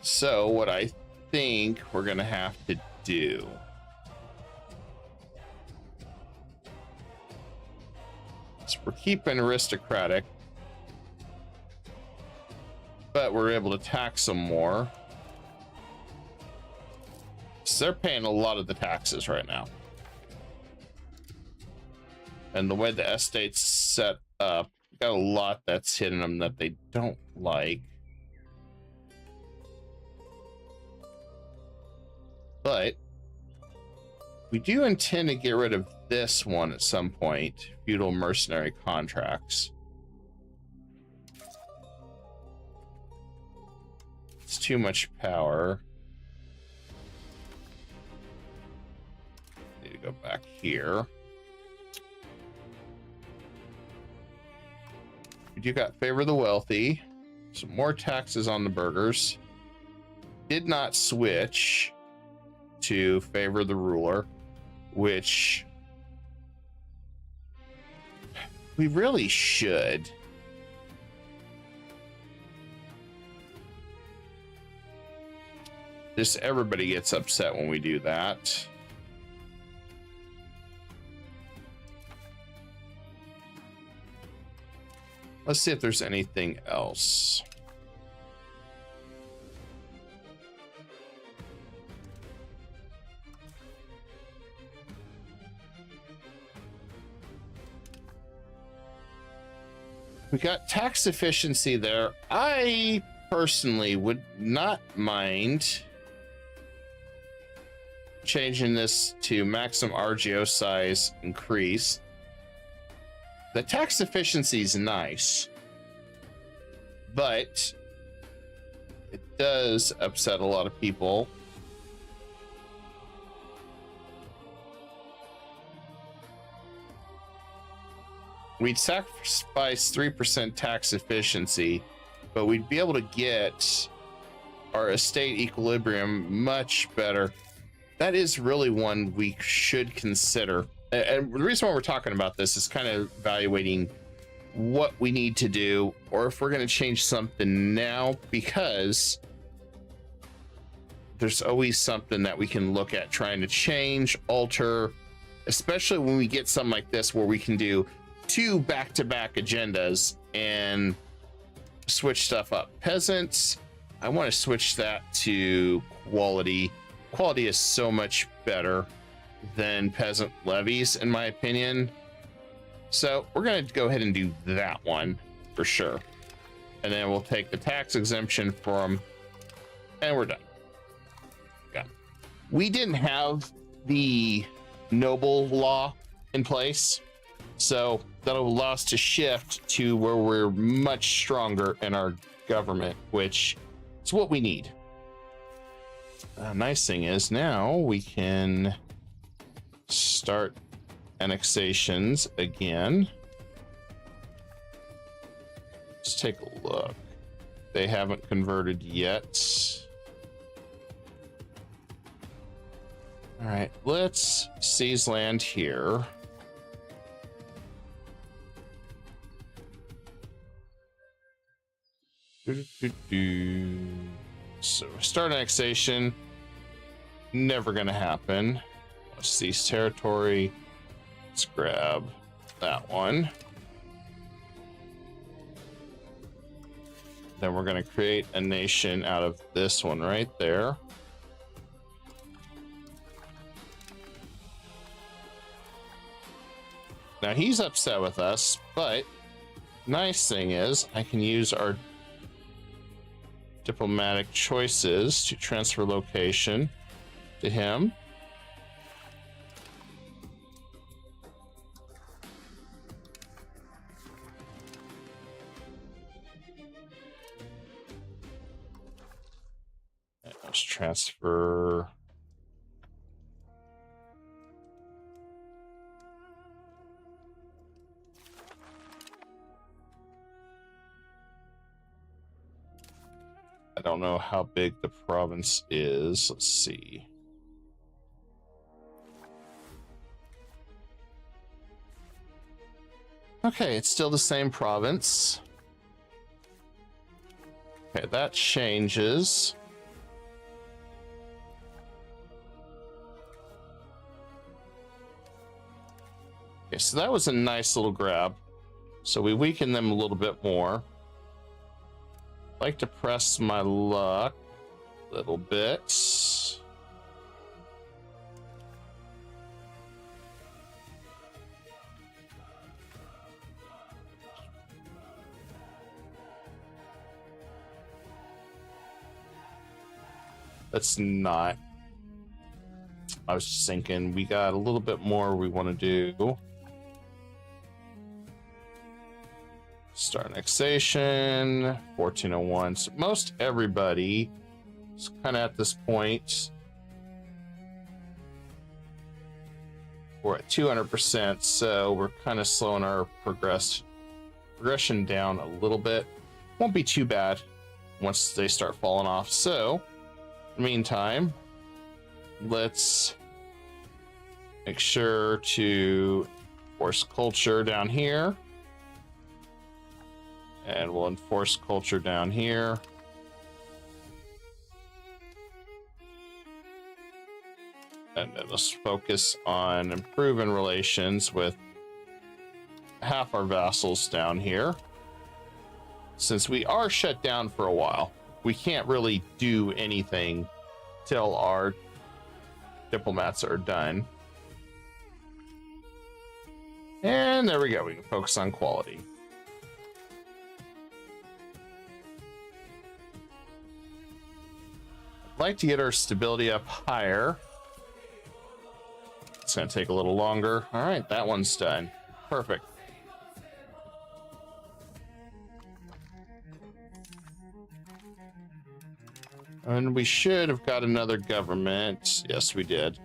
[SPEAKER 2] So what I think we're gonna have to do is we're keeping aristocratic, but we're able to tax them more. So they're paying a lot of the taxes right now. And the way the estate's set up, got a lot that's hitting them that they don't like. But we do intend to get rid of this one at some point, feudal mercenary contracts. It's too much power. Need to go back here. We do got favor the wealthy. Some more taxes on the burghers. Did not switch to favor the ruler, which we really should. Just everybody gets upset when we do that. Let's see if there's anything else. We got tax efficiency there. I personally would not mind changing this to maximum RGO size increase. The tax efficiency is nice, but it does upset a lot of people. We'd sacrifice 3% tax efficiency, but we'd be able to get our estate equilibrium much better. That is really one we should consider. And the reason why we're talking about this is kind of evaluating what we need to do, or if we're going to change something now, because there's always something that we can look at trying to change, alter, especially when we get something like this where we can do 2 back-to-back agendas and switch stuff up. Peasants, I want to switch that to quality. Quality is so much better than peasant levies, in my opinion. So we're going to go ahead and do that one for sure. And then we'll take the tax exemption from, and we're done. Okay. We didn't have the noble law in place, so that'll allow us to shift to where we're much stronger in our government, which is what we need. Nice thing is now we can start annexations again. Let's take a look. They haven't converted yet. All right, let's seize land here. So start annexation, never gonna happen. Let's seize territory. Let's grab that one. Then we're gonna create a nation out of this one right there. Now he's upset with us, but nice thing is I can use our diplomatic choices to transfer location to him. Let's transfer. I don't know how big the province is. Let's see. Okay, it's still the same province. Okay, that changes. Okay, so that was a nice little grab. So we weaken them a little bit more. Like to press my luck a little bit. That's not. I was just thinking we got a little bit more we want to do. Start annexation, 1401. So most everybody is kind of at this point. We're at 200%, so we're kind of slowing our progression down a little bit. Won't be too bad once they start falling off. So, in the meantime, let's make sure to force culture down here. And we'll enforce culture down here. And then let's focus on improving relations with half our vassals down here. Since we are shut down for a while, we can't really do anything till our diplomats are done. And there we go. We can focus on quality. Like to get our stability up higher. It's going to take a little longer. All right, that one's done. Perfect. And we should have got another government. Yes, we did.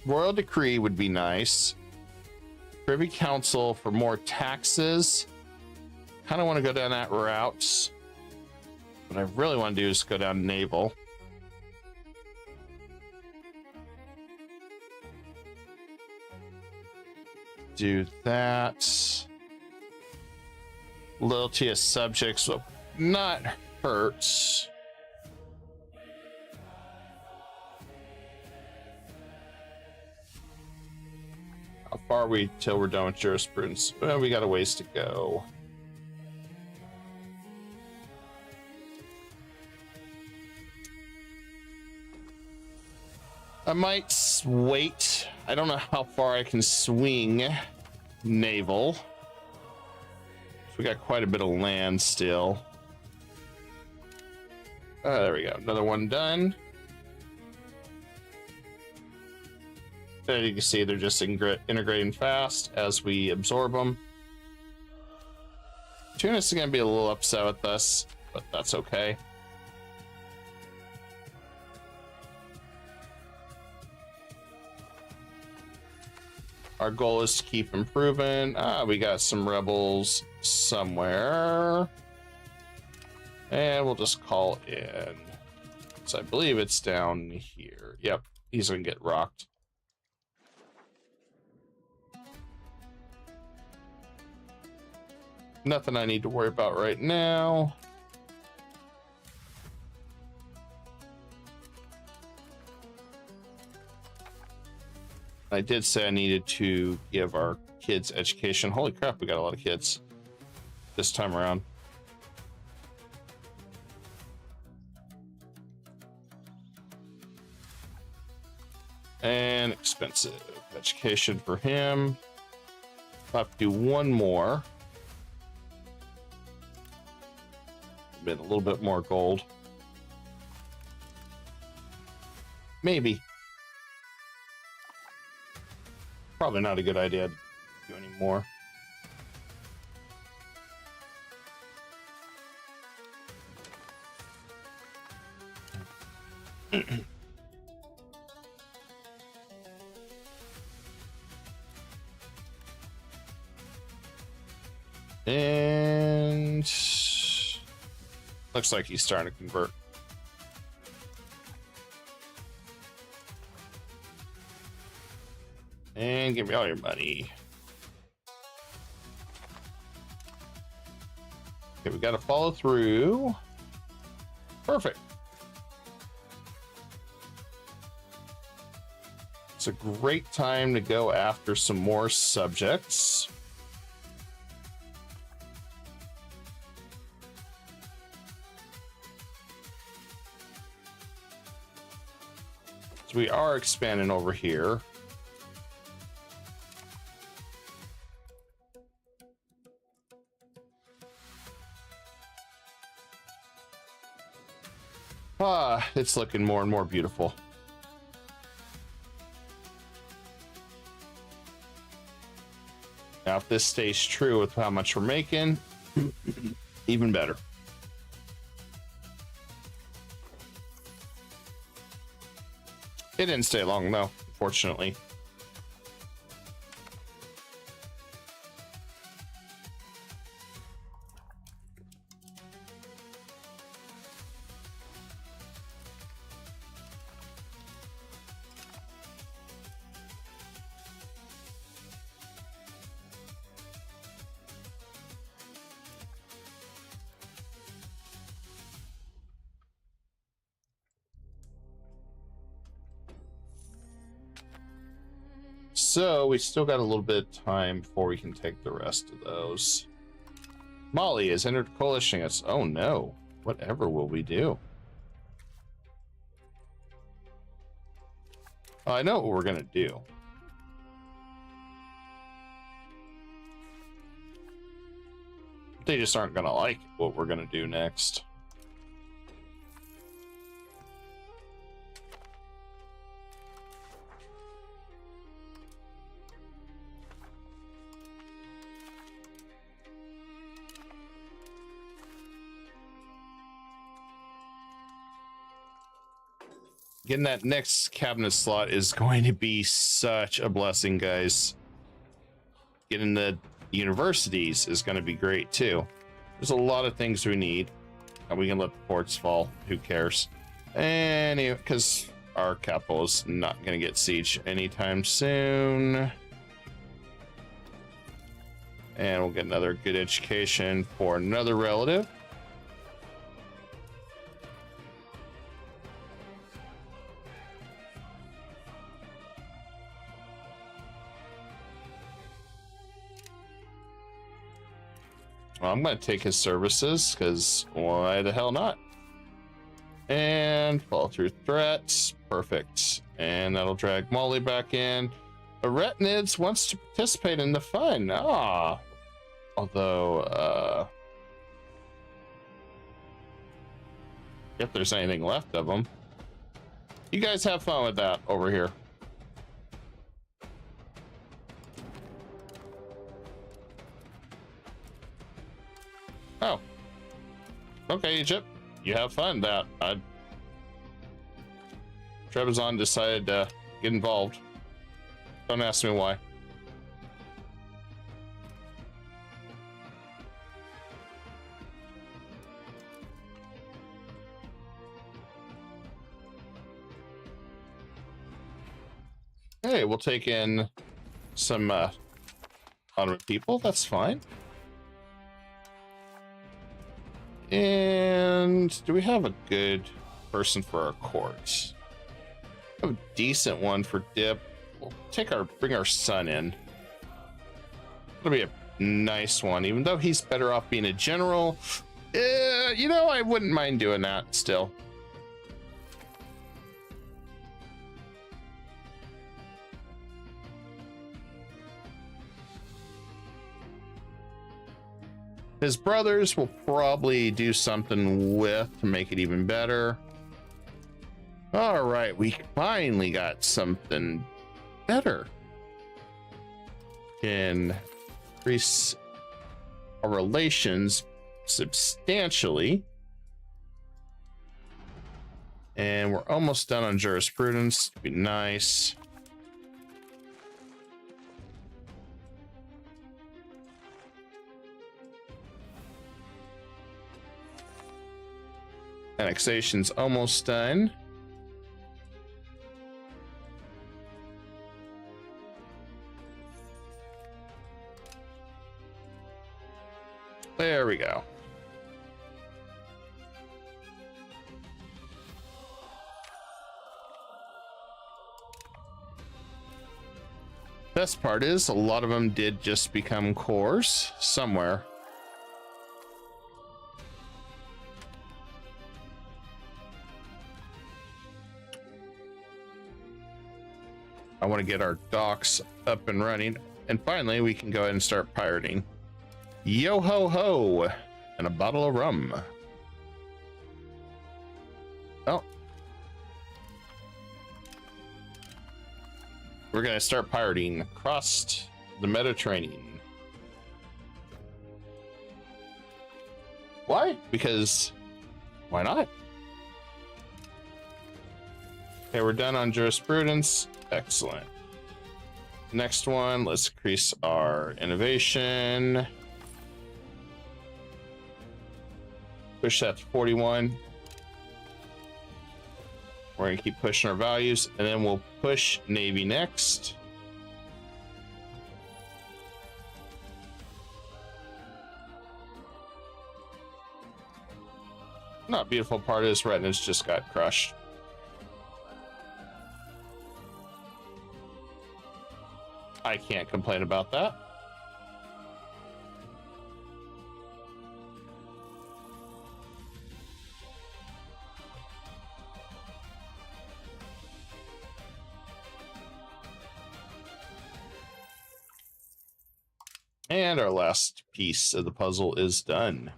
[SPEAKER 2] Royal decree would be nice. Privy Council for more taxes. Kind of want to go down that route. What I really want to do is go down naval. Do that. Loyalty of subjects will not hurt. How far are we till we're done with jurisprudence? Well, we got a ways to go. I might wait. I don't know how far I can swing naval. We got quite a bit of land still. There we go. Another one done. There you can see they're just integrating fast as we absorb them. Tunis is going to be a little upset with us, but that's okay. our goal is to keep improving. We got some rebels somewhere. And we'll just call in. So I believe it's down here. Yep, he's gonna get rocked. Nothing I need to worry about right now. I did say I needed to give our kids education. Holy crap, we got a lot of kids this time around. And expensive education for him. I'll have to do one more. Been a little bit more gold. Maybe. Probably not a good idea to do any more. And looks like he's starting to convert. And give me all your money. Okay, we got to follow through. Perfect. It's a great time to go after some more subjects. So we are expanding over here. It's looking more and more beautiful. Now, if this stays true with how much we're making, even better. It didn't stay long, though, fortunately. So we still got a little bit of time before we can take the rest of those. Molly has entered coalition us. Oh no, whatever will we do? Oh, I know what we're gonna do. They just aren't gonna like what we're gonna do next. Getting that next cabinet slot is going to be such a blessing, guys. Getting the universities is going to be great too. There's a lot of things we need, and we can let the ports fall. Who cares? Anyway, because our capital is not going to get sieged anytime soon. And we'll get another good education for another relative. Well, I'm going to take his services, because why the hell not? And follow through threats. Perfect. And that'll drag Molly back in. Retinids wants to participate in the fun. Ah. Although, if there's anything left of them. You guys have fun with that over here. Oh. Okay, Egypt. You have fun. Trebizond decided to get involved. Don't ask me why. Hey, we'll take in some Ottoman people. That's fine. And do we have a good person for our court? We have a decent one for dip. We'll bring our son in. It'll be a nice one, even though he's better off being a general. You know, I wouldn't mind doing that still. His brothers will probably do something with to make it even better. All right, we finally got something better. Can increase our relations substantially. And we're almost done on jurisprudence. It'd be nice. Annexation's almost done. There we go. Best part is a lot of them did just become cores somewhere. I want to get our docks up and running, and finally we can go ahead and start pirating. Yo ho ho, and a bottle of rum. Oh, we're gonna start pirating across the Mediterranean. Why? Because why not? Okay, we're done on jurisprudence. Excellent. Next one, let's increase our innovation. Push that to 41. We're gonna keep pushing our values, and then we'll push Navy next. Not beautiful part is Retina's just got crushed. I can't complain about that. And our last piece of the puzzle is done.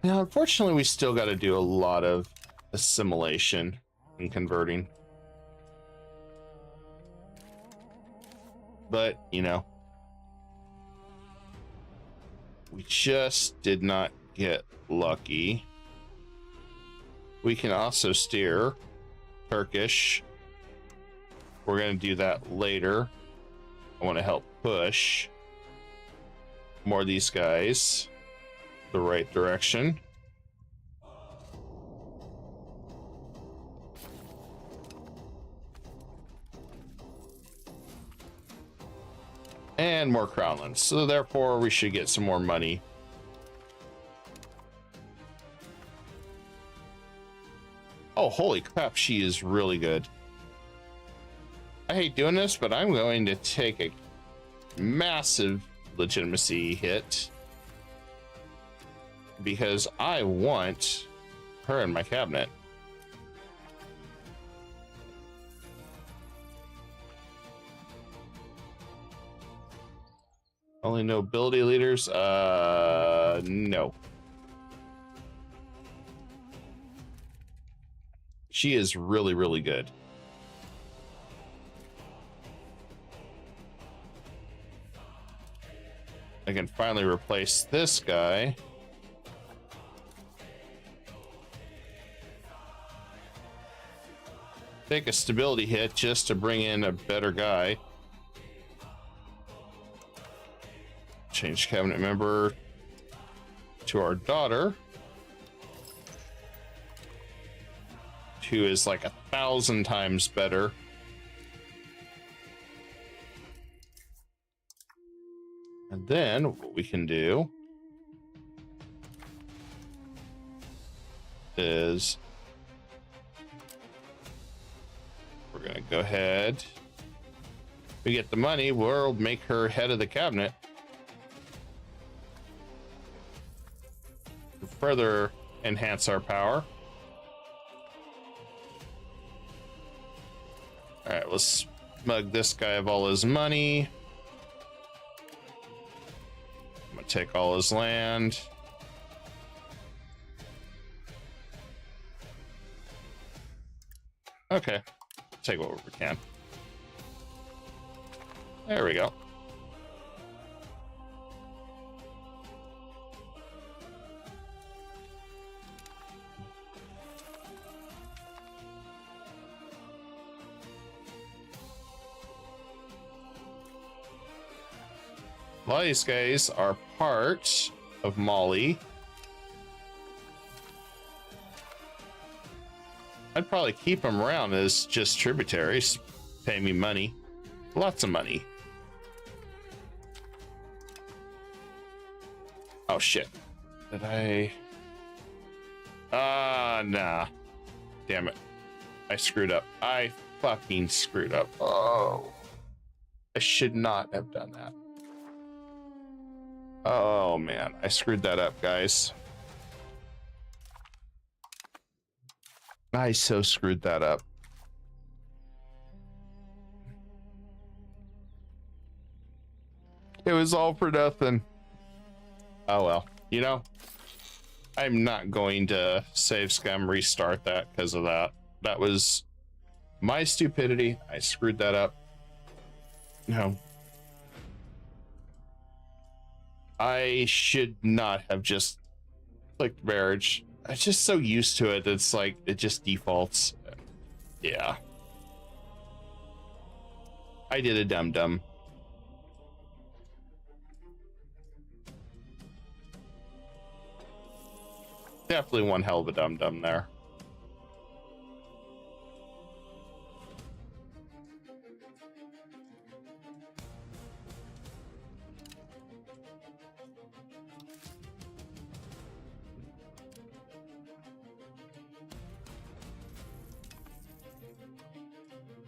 [SPEAKER 2] Now, unfortunately, we still got to do a lot of assimilation and converting. But, you know, we just did not get lucky. We can also steer Turkish. We're going to do that later. I want to help push more of these guys the right direction. And more crownlands, so therefore we should get some more money. Oh, holy crap, she is really good. I hate doing this, but I'm going to take a massive legitimacy hit because I want her in my cabinet. Only nobility leaders? No. She is really, really good. I can finally replace this guy. Take a stability hit just to bring in a better guy. Change cabinet member to our daughter. 2 is like 1,000 times better. And then what we can do is we're going to go ahead. We get the money, we'll make her head of the cabinet. To further enhance our power. All right, let's smug this guy of all his money. I'm gonna take all his land. Okay, take what we can. There we go. A lot of these guys are part of Mali. I'd probably keep them around as just tributaries. Pay me money. Lots of money. Oh shit. Did I... nah. Damn it. I screwed up. I fucking screwed up. Oh. I should not have done that. Oh man, I screwed that up, guys. I so screwed that up. It was all for nothing. Oh well, you know, I'm not going to save scum restart that because of that. That was my stupidity. I screwed that up. No. I should not have just clicked marriage. I'm just so used to it. It's like, it just defaults. Yeah. I did a dum-dum. Definitely one hell of a dum-dum there.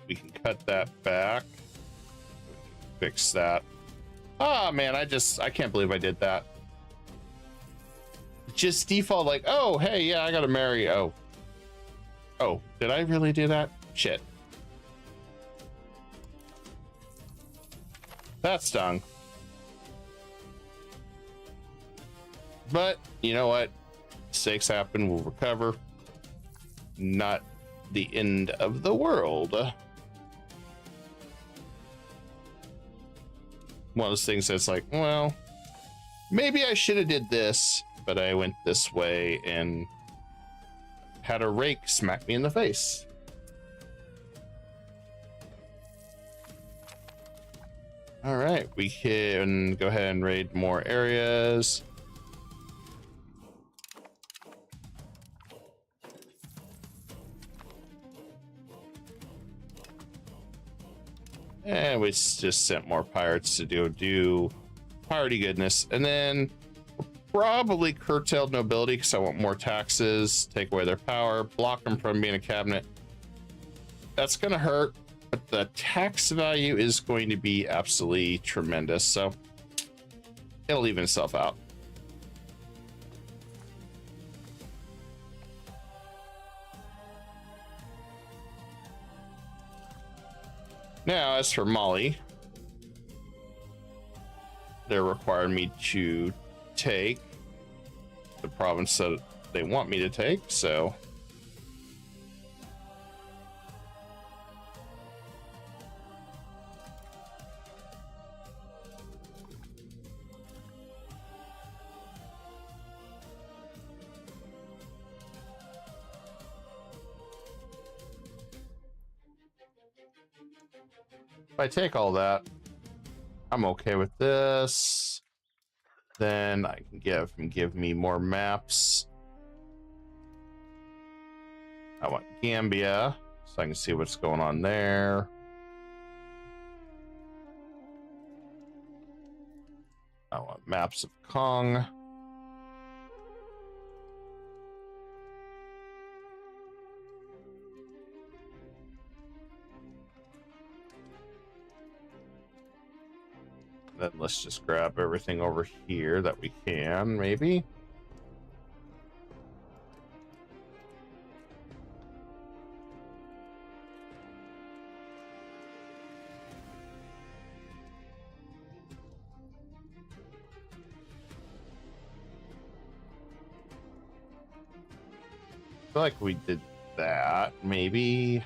[SPEAKER 2] We can cut that back. Fix that. Ah, man, I can't believe I did that. Just default like, oh, hey, yeah, I gotta marry. Oh, did I really do that? Shit. That stung. But you know what? Mistakes happen. We'll recover. Not the end of the world. One of those things that's like, well, maybe I should have did this, but I went this way and had a rake smack me in the face. All right, we can go ahead and raid more areas. And we just sent more pirates to do piratey goodness. And then probably curtailed nobility because I want more taxes, take away their power, block them from being a cabinet. That's going to hurt, but the tax value is going to be absolutely tremendous. So it'll even itself out. Now, as for Mali, they're requiring me to take the province that they want me to take, so if I take all that, I'm okay with this. Then I can give me more maps. I want Gambia, so I can see what's going on there. I want maps of Kong. Then let's just grab everything over here that we can, maybe. I feel like we did that, maybe.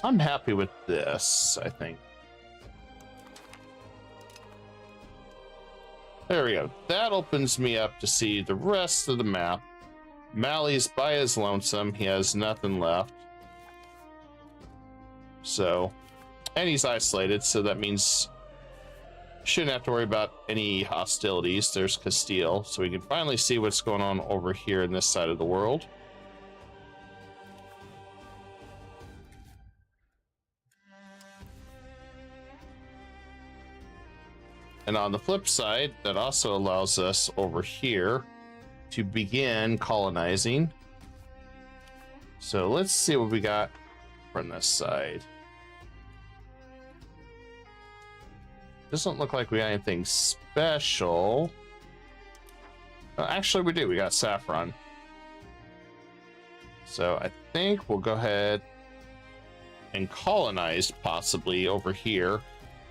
[SPEAKER 2] I'm happy with this, I think. There we go. That opens me up to see the rest of the map. Mali's by his lonesome. He has nothing left. So, and he's isolated, so that means shouldn't have to worry about any hostilities. There's Castile, so we can finally see what's going on over here in this side of the world. And on the flip side, that also allows us over here to begin colonizing. So let's see what we got from this side. Doesn't look like we got anything special. Actually, we do. We got saffron. So I think we'll go ahead and colonize possibly over here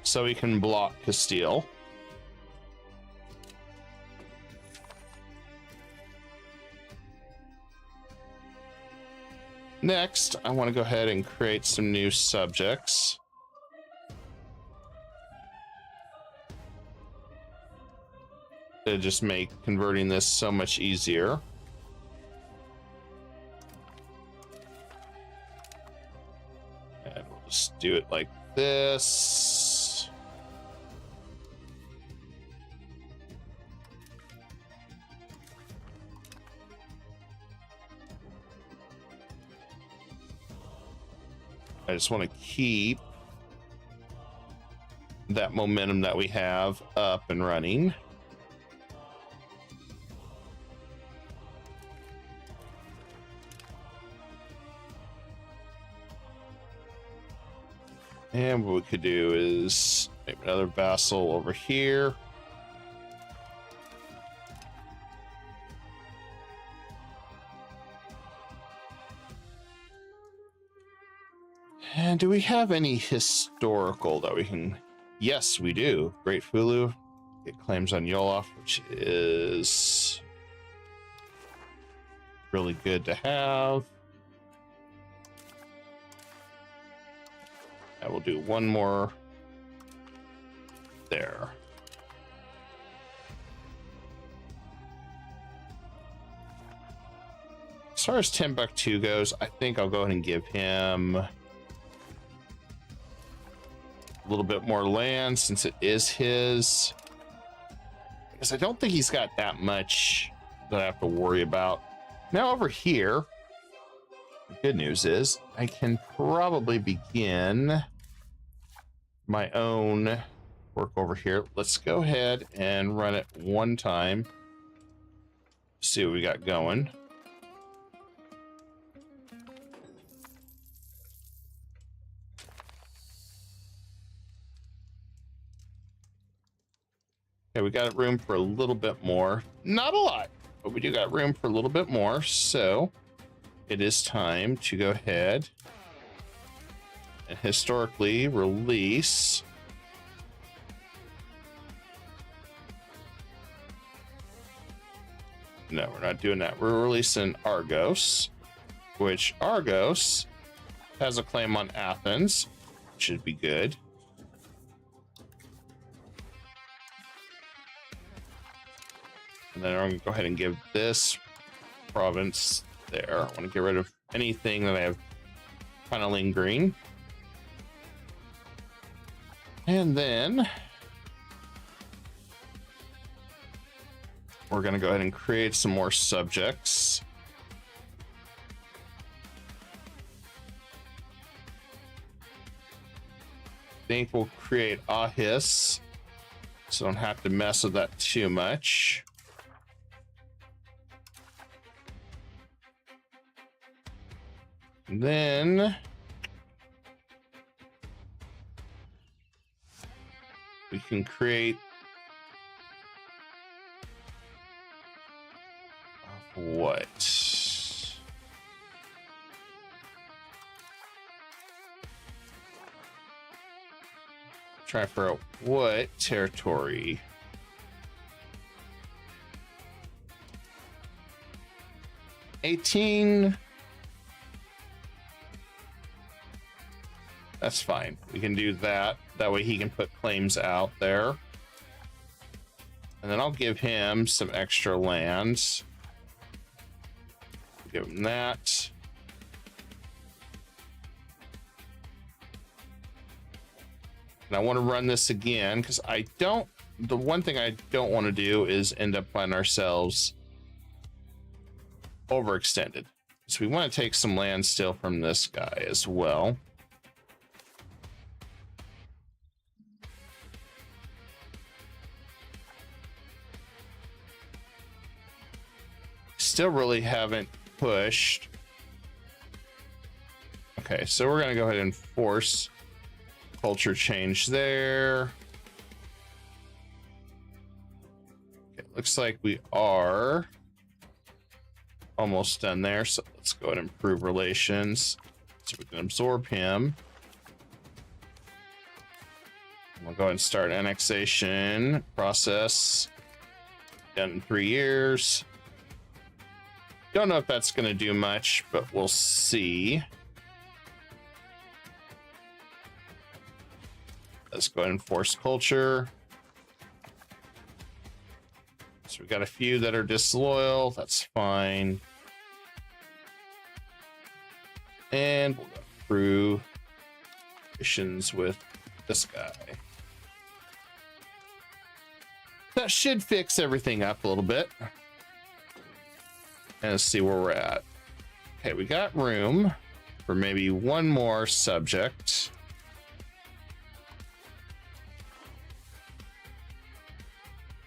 [SPEAKER 2] so we can block Castile. Next, I want to go ahead and create some new subjects. To just make converting this so much easier. And we'll just do it like this. I just want to keep that momentum that we have up and running. And what we could do is make another vassal over here. And do we have any historical that we can? Yes, we do. Great Fulu. Get claims on Yolof, which is really good to have. I will do one more there. As far as Timbuktu goes, I think I'll go ahead and give him a little bit more land since it is his. Because I don't think he's got that much that I have to worry about. Now over here, the good news is I can probably begin my own work over here. Let's go ahead and run it one time. See what we got going. Okay, we got room for a little bit more. Not a lot, but we do got room for a little bit more. So it is time to go ahead and historically release no, we're not doing that. We're releasing Argos, which Argos has a claim on Athens. Should be good. And then I'm going to go ahead and give this province there. I want to get rid of anything that I have kind of lingering. And then we're going to go ahead and create some more subjects. I think we'll create Ahis, so don't have to mess with that too much. And then we can create what? Try for what territory? $18. That's fine. We can do that. That way he can put claims out there. And then I'll give him some extra lands. Give him that. And I want to run this again because the one thing I don't want to do is end up finding ourselves overextended. So we want to take some land still from this guy as well. Still really haven't pushed. Okay, so we're gonna go ahead and force culture change there. Okay, looks like we are almost done there, so let's go ahead and improve relations so we can absorb him. We'll go ahead and start annexation process. Done in 3 years. Don't know if that's going to do much, but we'll see. Let's go ahead and force culture. So we got a few that are disloyal. That's fine. And we'll go through missions with this guy. That should fix everything up a little bit. And let's see where we're at. Okay, we got room for maybe one more subject.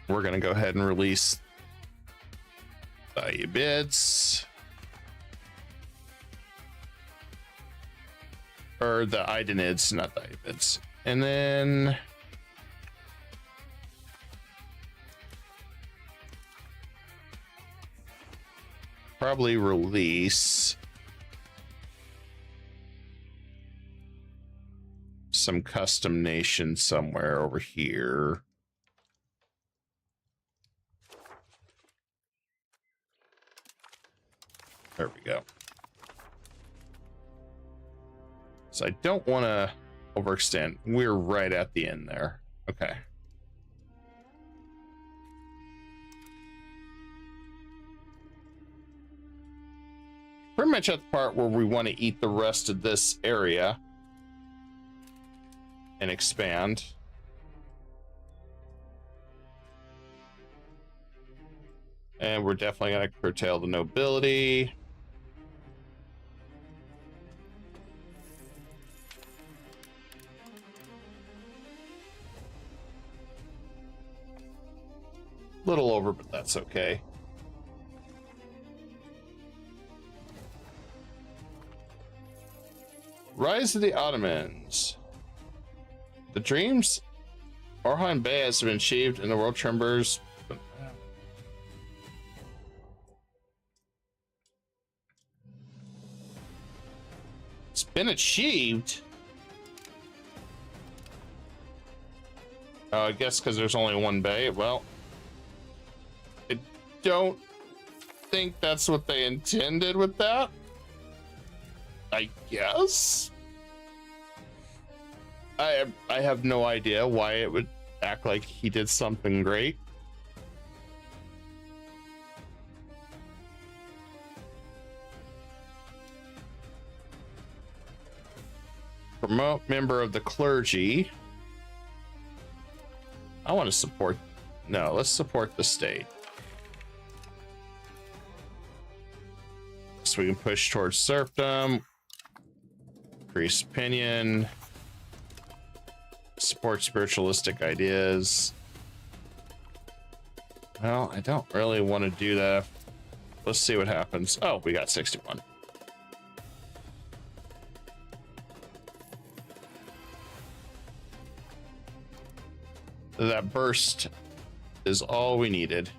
[SPEAKER 2] We're going to go ahead and release value bids. Or the Idenids, not value bids. And then probably release some custom nation somewhere over here. There we go. So I don't want to overextend. We're right at the end there. Okay. Pretty much at the part where we want to eat the rest of this area and expand. And we're definitely going to curtail the nobility. Little over, but that's okay. Rise of the Ottomans. The dreams Orhan Bey has been achieved in the world chambers. It's been achieved. I guess because there's only one bay. Well, I don't think that's what they intended with that. I guess. I have no idea why it would act like he did something great. Promote member of the clergy. I want to support. No, let's support the state. so we can push towards serfdom, increase opinion, support spiritualistic ideas. Well, I don't really want to do that. Let's see what happens. Oh, we got 61. That burst is all we needed.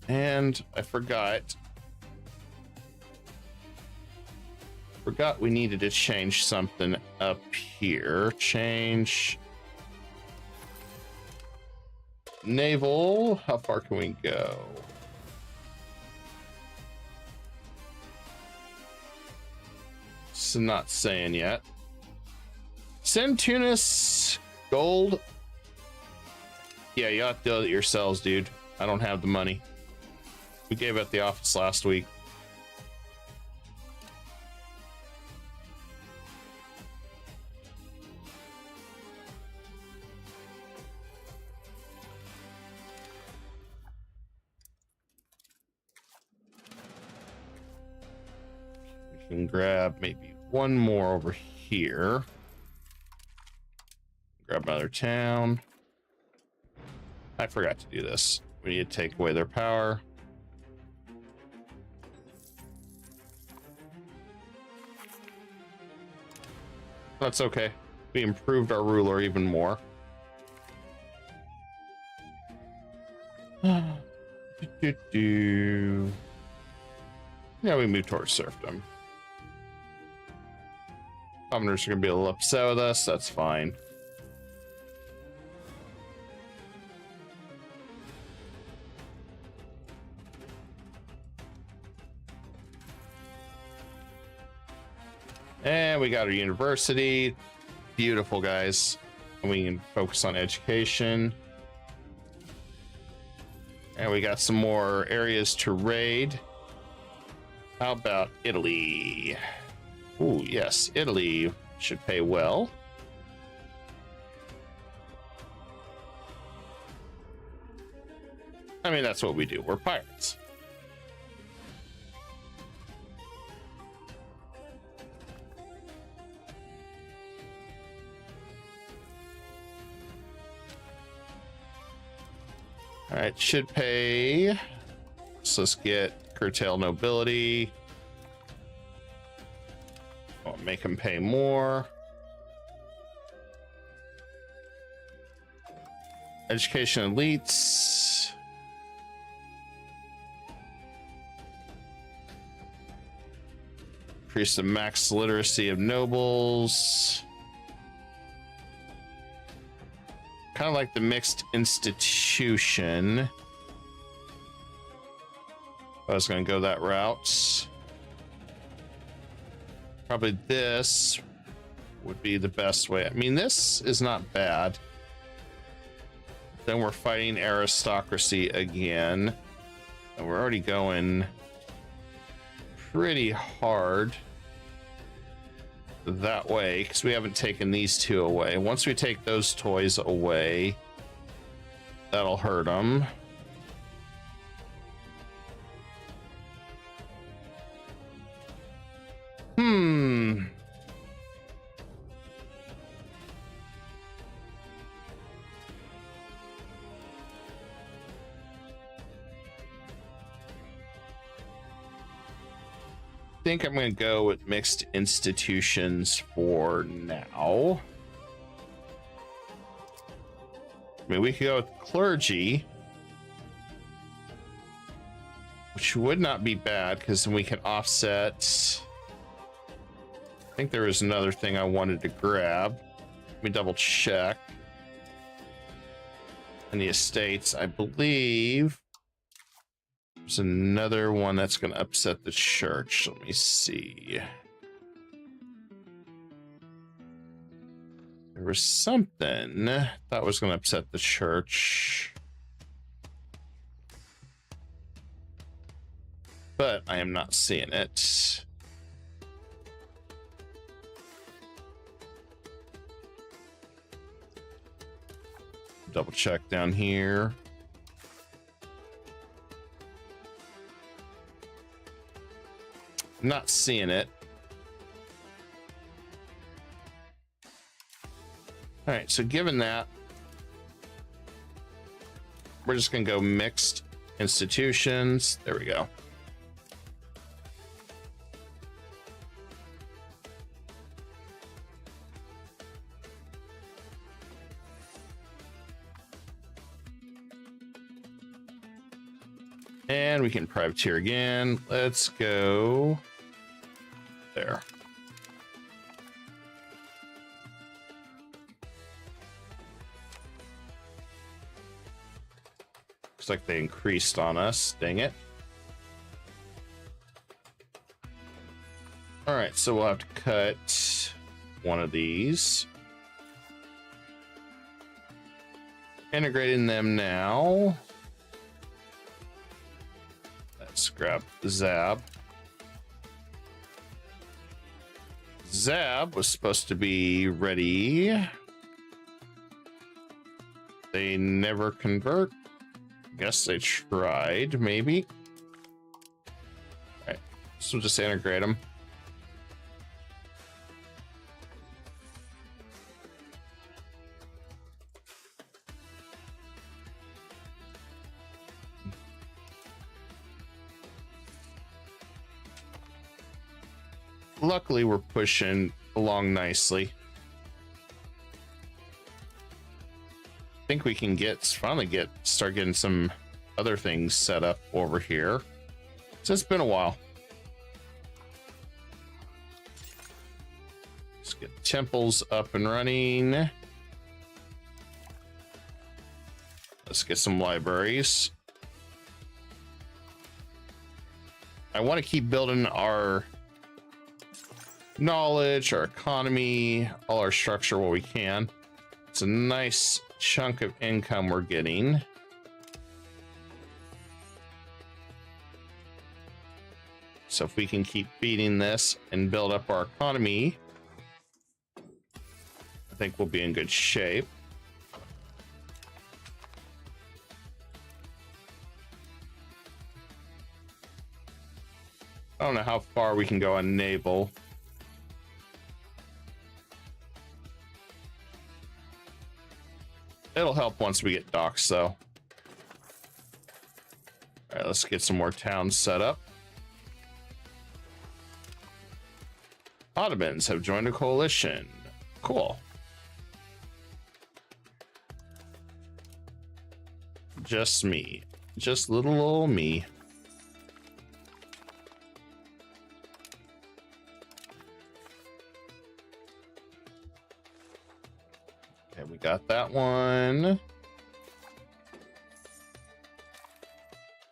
[SPEAKER 2] And I forgot we needed to change something up here. Change naval. How far can we go? It's not saying yet. Send Tunis gold. Yeah, you have to do it yourselves, dude. I don't have the money. We gave it the office last week. We can grab maybe one more over here. Grab another town. I forgot to do this. We need to take away their power. That's okay. We improved our ruler even more. Yeah, we move towards serfdom. Commoners are going to be a little upset with us. That's fine. And we got our university. Beautiful, guys. And we can focus on education. And we got some more areas to raid. How about Italy? Oh, yes, Italy should pay well. I mean, that's what we do. We're pirates. All right, should pay. So let's get curtail nobility. I'll make them pay more. Education elites. Increase the max literacy of nobles. Kind of like the mixed institution. I was going to go that route. Probably this would be the best way. I mean, this is not bad. Then we're fighting aristocracy again. And we're already going pretty hard that way because we haven't taken these two away. Once we take those toys away, that'll hurt them. I think I'm going to go with mixed institutions for now. I mean, we could go with clergy, which would not be bad because then we can offset. I think there was another thing I wanted to grab. Let me double check. In the estates, I believe there's another one that's going to upset the church. Let me see. There was something that was going to upset the church. But I am not seeing it. double check down here. Not seeing it. All right, so given that, we're just gonna go mixed institutions. There we go. And we can privateer again. Let's go there. Looks like they increased on us. Dang it. All right, so we'll have to cut one of these. Integrating them now. Let's grab Zab. Zab was supposed to be ready. They never convert. Guess they tried, maybe. All right, so we'll just integrate them. Luckily, we're pushing along nicely. I think we can finally start getting some other things set up over here. So it's been a while. Let's get temples up and running. Let's get some libraries. I want to keep building our knowledge, our economy, all our structure where we can. It's a nice chunk of income we're getting. So if we can keep feeding this and build up our economy, I think we'll be in good shape. I don't know how far we can go on naval. It'll help once we get docks, though. All right, let's get some more towns set up. Ottomans have joined a coalition. Cool. Just me. Just little old me. Okay, we got that one.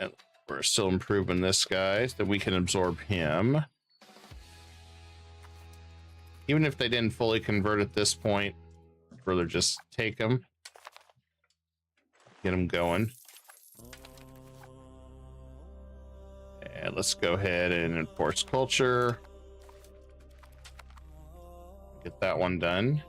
[SPEAKER 2] And we're still improving this guy so that we can absorb him. Even if they didn't fully convert at this point, I'd rather just take them. Get them going. And let's go ahead and enforce culture. Get that one done.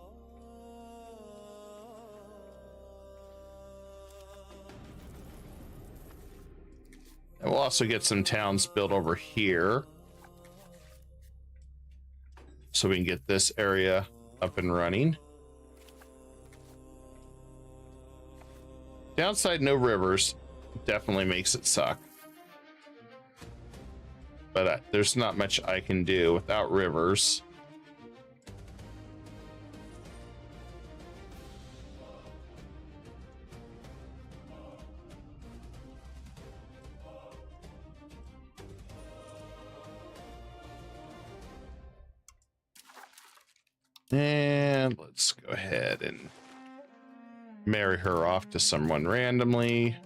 [SPEAKER 2] And we'll also get some towns built over here, so we can get this area up and running. Downside, no rivers. Definitely makes it suck. But there's not much I can do without rivers. And let's go ahead and marry her off to someone randomly.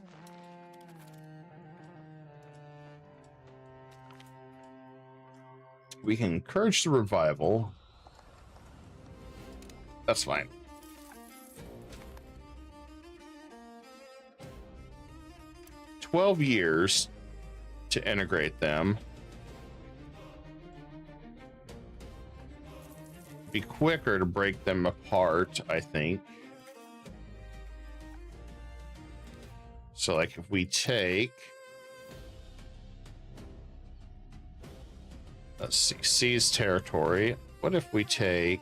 [SPEAKER 2] We can encourage the revival. That's fine. $12 to integrate them. Be quicker to break them apart, I think. So like if we take, let's see, seize territory. What if we take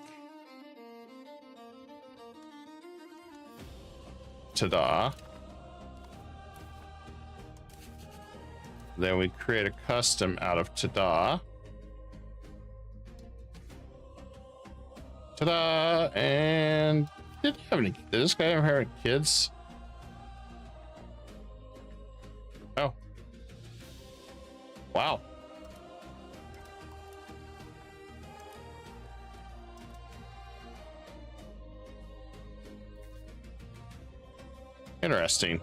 [SPEAKER 2] Tada? Then we create a custom out of Tada. Ta-da! And did this guy ever have kids? Oh. Wow. Interesting.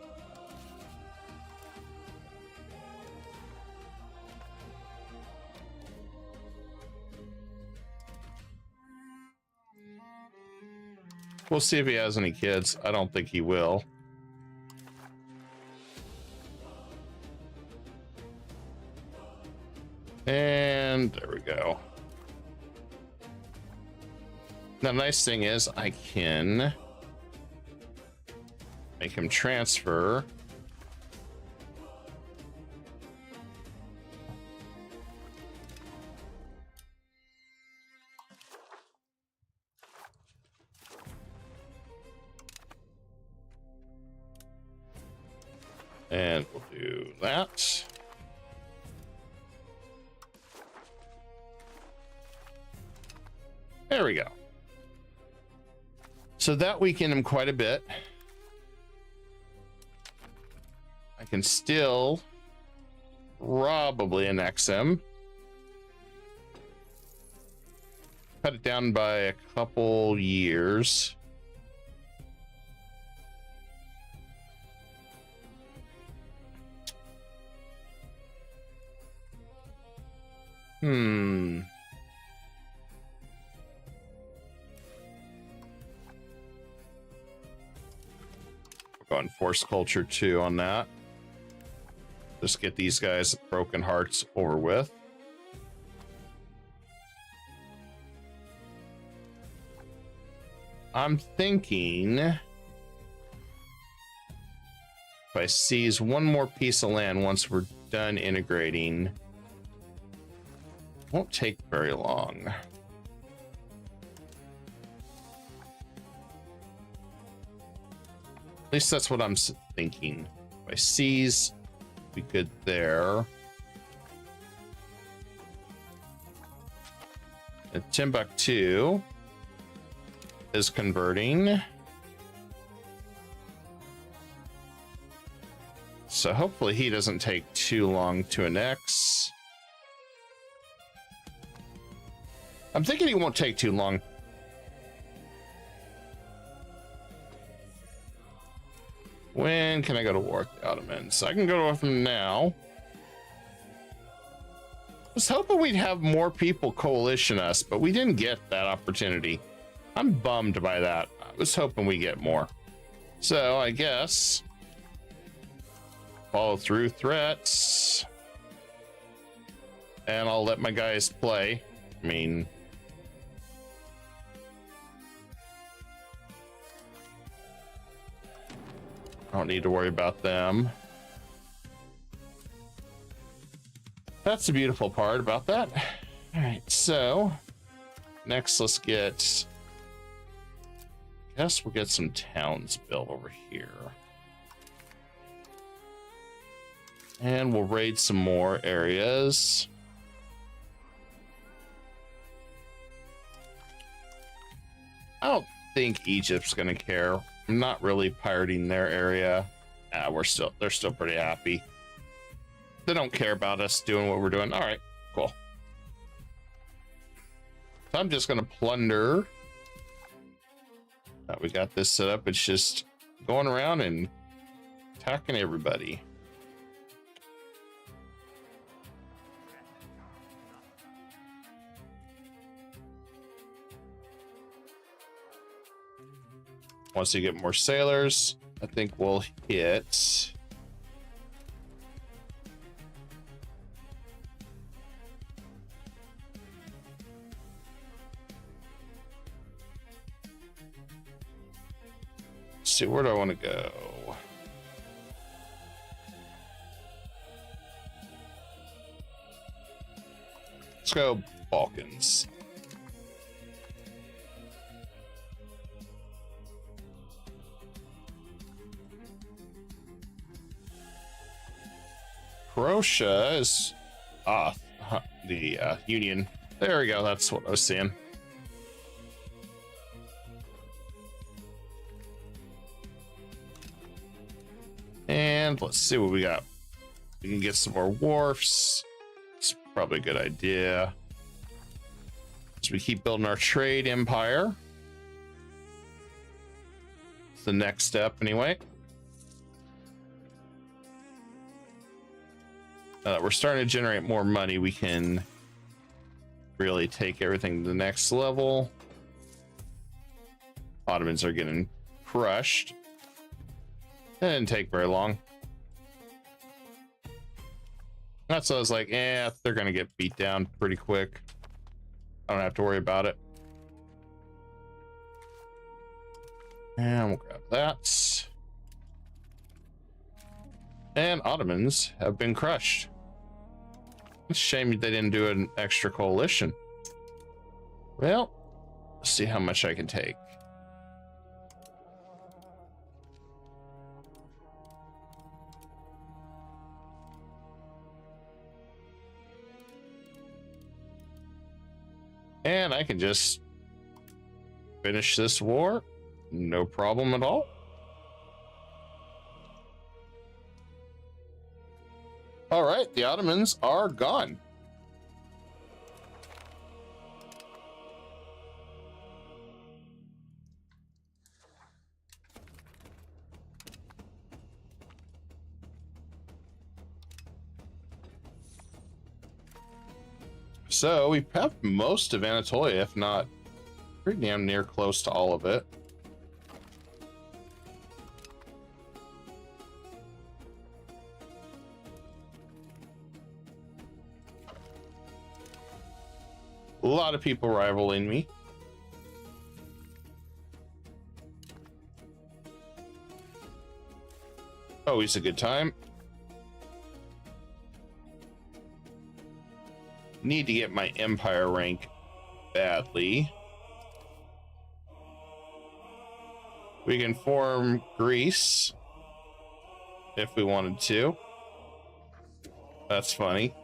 [SPEAKER 2] We'll see if he has any kids. I don't think he will. And there we go. Now, the nice thing is I can make him transfer. And we'll do that. There we go. So that weakened him quite a bit. I can still probably annex him. Cut it down by a couple years. We're going force culture 2 on that. Just get these guys broken hearts over with. I'm thinking if I seize one more piece of land once we're done integrating, won't take very long. At least that's what I'm thinking. If I seize, be good there. And Timbuktu is converting. So hopefully he doesn't take too long to annex. I'm thinking he won't take too long. When can I go to war with the Ottomans? I can go to war with them now. I was hoping we'd have more people coalition us, but we didn't get that opportunity. I'm bummed by that. I was hoping we get more. So I guess follow through threats. And I'll let my guys play. I mean, I don't need to worry about them. That's the beautiful part about that. All right, so next let's get, I guess we'll get some towns built over here. And we'll raid some more areas. I don't think Egypt's gonna care. I'm not really pirating their area. They're still pretty happy. They don't care about us doing what we're doing. All right, cool. So I'm just gonna plunder. We got this set up. It's just going around and attacking everybody. Once you get more sailors, I think we'll hit let's see, where do I want to go? go Balkans. Croatia is the Union. There we go. That's what I was seeing. And let's see what we got. We can get some more wharfs. It's probably a good idea. So we keep building our trade empire. It's the next step anyway. We're starting to generate more money. We can really take everything to the next level. Ottomans are getting crushed. It didn't take very long. That's what I was like, they're gonna get beat down pretty quick. I don't have to worry about it. And we'll grab that. And Ottomans have been crushed. It's a shame they didn't do an extra coalition. Well, let's see how much I can take. And I can just finish this war. No problem at all. All right, the Ottomans are gone. So we have most of Anatolia, if not pretty damn near close to all of it. A lot of people rivaling me. Always a good time. Need to get my empire rank badly. We can form Greece if we wanted to. That's funny.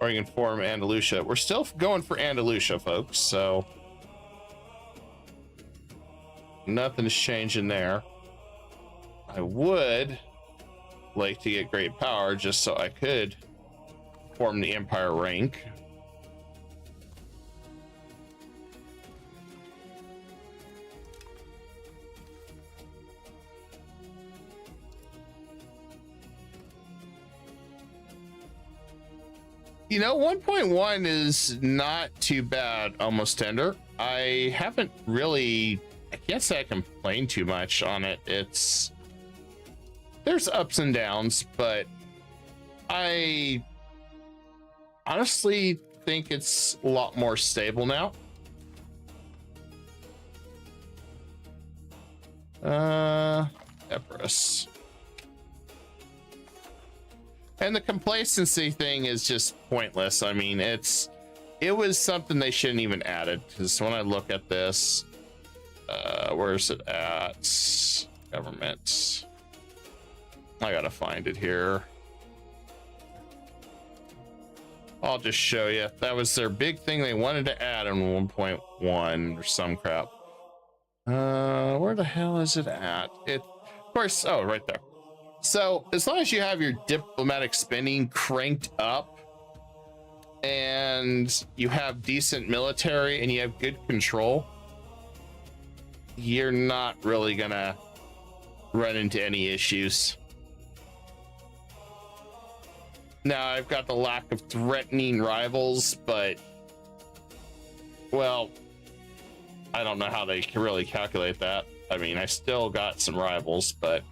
[SPEAKER 2] Or you can form Andalusia. We're still going for Andalusia, folks, so nothing's changing there. I would like to get great power just so I could form the empire rank. You know, 1.1 is not too bad, almost tender. I haven't really, I can't say I complain too much on it. There's ups and downs, but I honestly think it's a lot more stable now. Epirus. And the complacency thing is just pointless. I mean, it was something they shouldn't even added, because when I look at this, where is it at? Government. I gotta find it here. I'll just show you. That was their big thing they wanted to add in 1.1 or some crap. Where the hell is it at? Of course, oh, right there. So as long as you have your diplomatic spending cranked up and you have decent military and you have good control, you're not really gonna run into any issues. Now I've got the lack of threatening rivals, but well, I don't know how they can really calculate that. I mean, I still got some rivals, but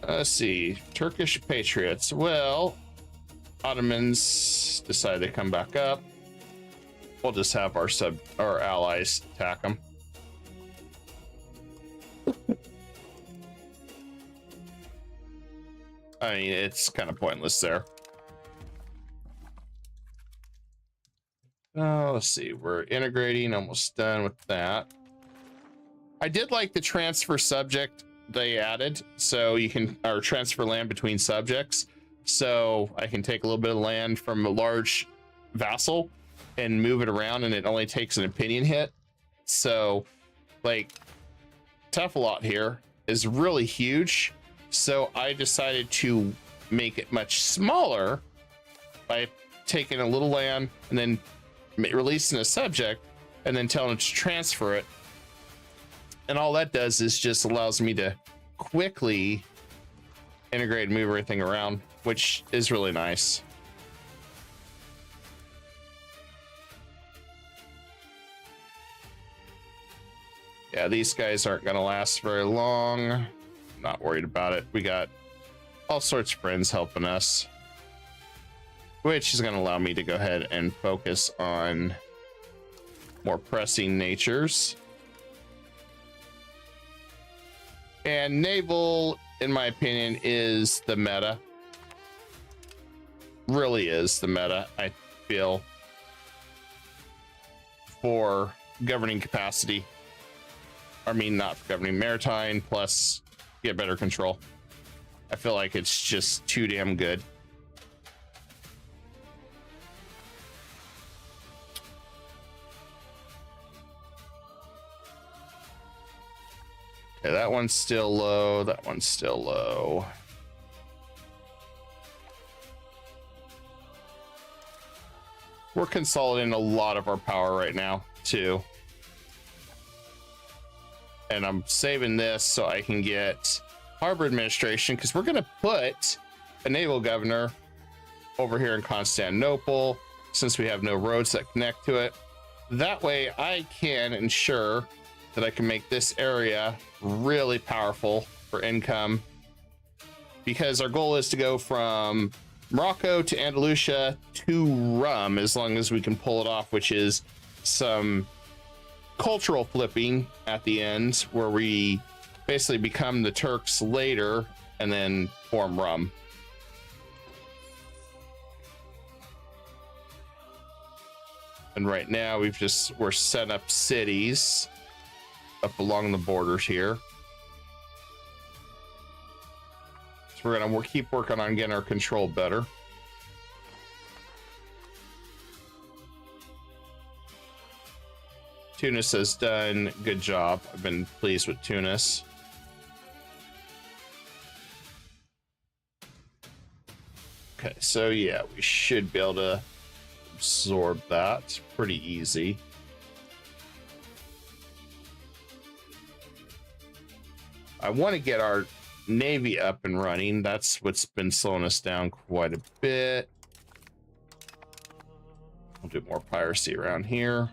[SPEAKER 2] let's see, Turkish patriots. Well, Ottomans decide to come back up. We'll just have our allies attack them. I mean, it's kind of pointless there. Let's see, we're integrating, almost done with that. I did like the transfer subject they added, so you can, or transfer land between subjects. So I can take a little bit of land from a large vassal and move it around, and it only takes an opinion hit. So like Tefalot here is really huge. So I decided to make it much smaller by taking a little land and then releasing a subject and then telling it to transfer it. And all that does is just allows me to quickly integrate and move everything around, which is really nice. Yeah, these guys aren't going to last very long. I'm not worried about it. We got all sorts of friends helping us, which is going to allow me to go ahead and focus on more pressing natures. And naval, in my opinion, is the meta. Really is the meta, I feel, for governing capacity. I mean, not for governing, maritime, plus get better control. I feel like it's just too damn good. Okay, that one's still low. That one's still low. We're consolidating a lot of our power right now, too. And I'm saving this so I can get harbor administration, because we're going to put a naval governor over here in Constantinople, since we have no roads that connect to it. That way I can ensure that I can make this area really powerful for income, because our goal is to go from Morocco to Andalusia to Rum, as long as we can pull it off, which is some cultural flipping at the end, where we basically become the Turks later and then form Rum. And right now we're setting up cities up along the borders here. So we'll keep working on getting our control better. Tunis has done a good job. I've been pleased with Tunis. Okay, so yeah, we should be able to absorb that pretty easy. I want to get our Navy up and running. That's what's been slowing us down quite a bit. We'll do more piracy around here.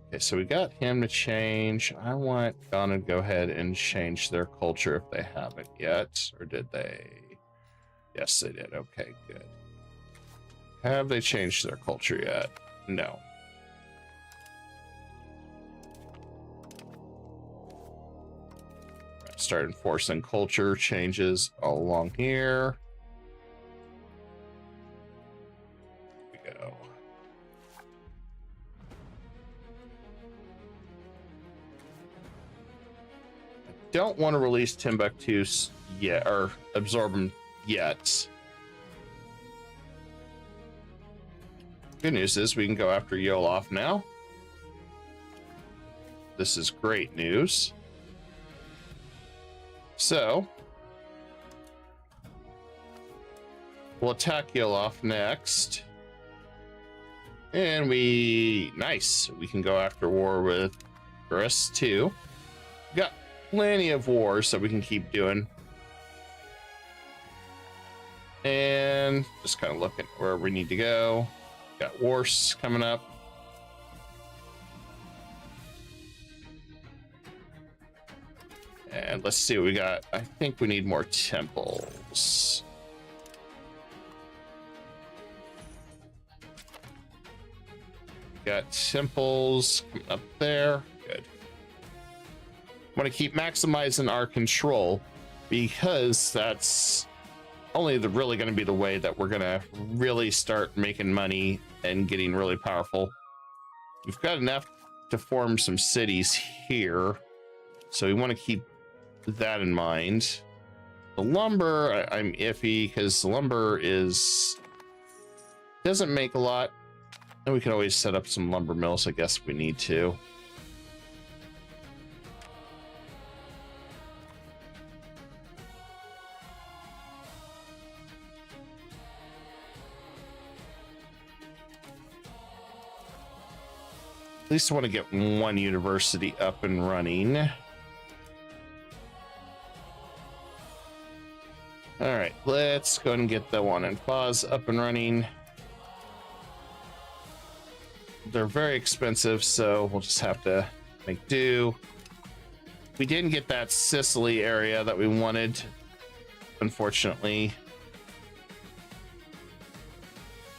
[SPEAKER 2] Okay, so we got him to change. I want Ghana to go ahead and change their culture if they haven't yet. Or did they? Yes, they did. Okay, good. Have they changed their culture yet? No. Start enforcing culture changes all along here. Here we go. Don't want to release Timbuktu yet, or absorb them yet. Good news is we can go after Yolof now. This is great news. So we'll attack Yolof next. And nice. We can go after war with Gris too. Got plenty of wars that we can keep doing. And just kind of looking where we need to go. Got wars coming up. And let's see what we got. I think we need more temples. got temples coming up there. Good. Want to keep maximizing our control because that's only really going to be the way that we're going to really start making money and getting really powerful. We've got enough to form some cities here, so we want to keep that in mind. The lumber, I'm iffy because the lumber doesn't make a lot, and we can always set up some lumber mills, I guess, if we need to. At least I want to get one university up and running. All right, let's go ahead and get the one in Paz up and running. They're very expensive, so we'll just have to make do. We didn't get that Sicily area that we wanted, unfortunately.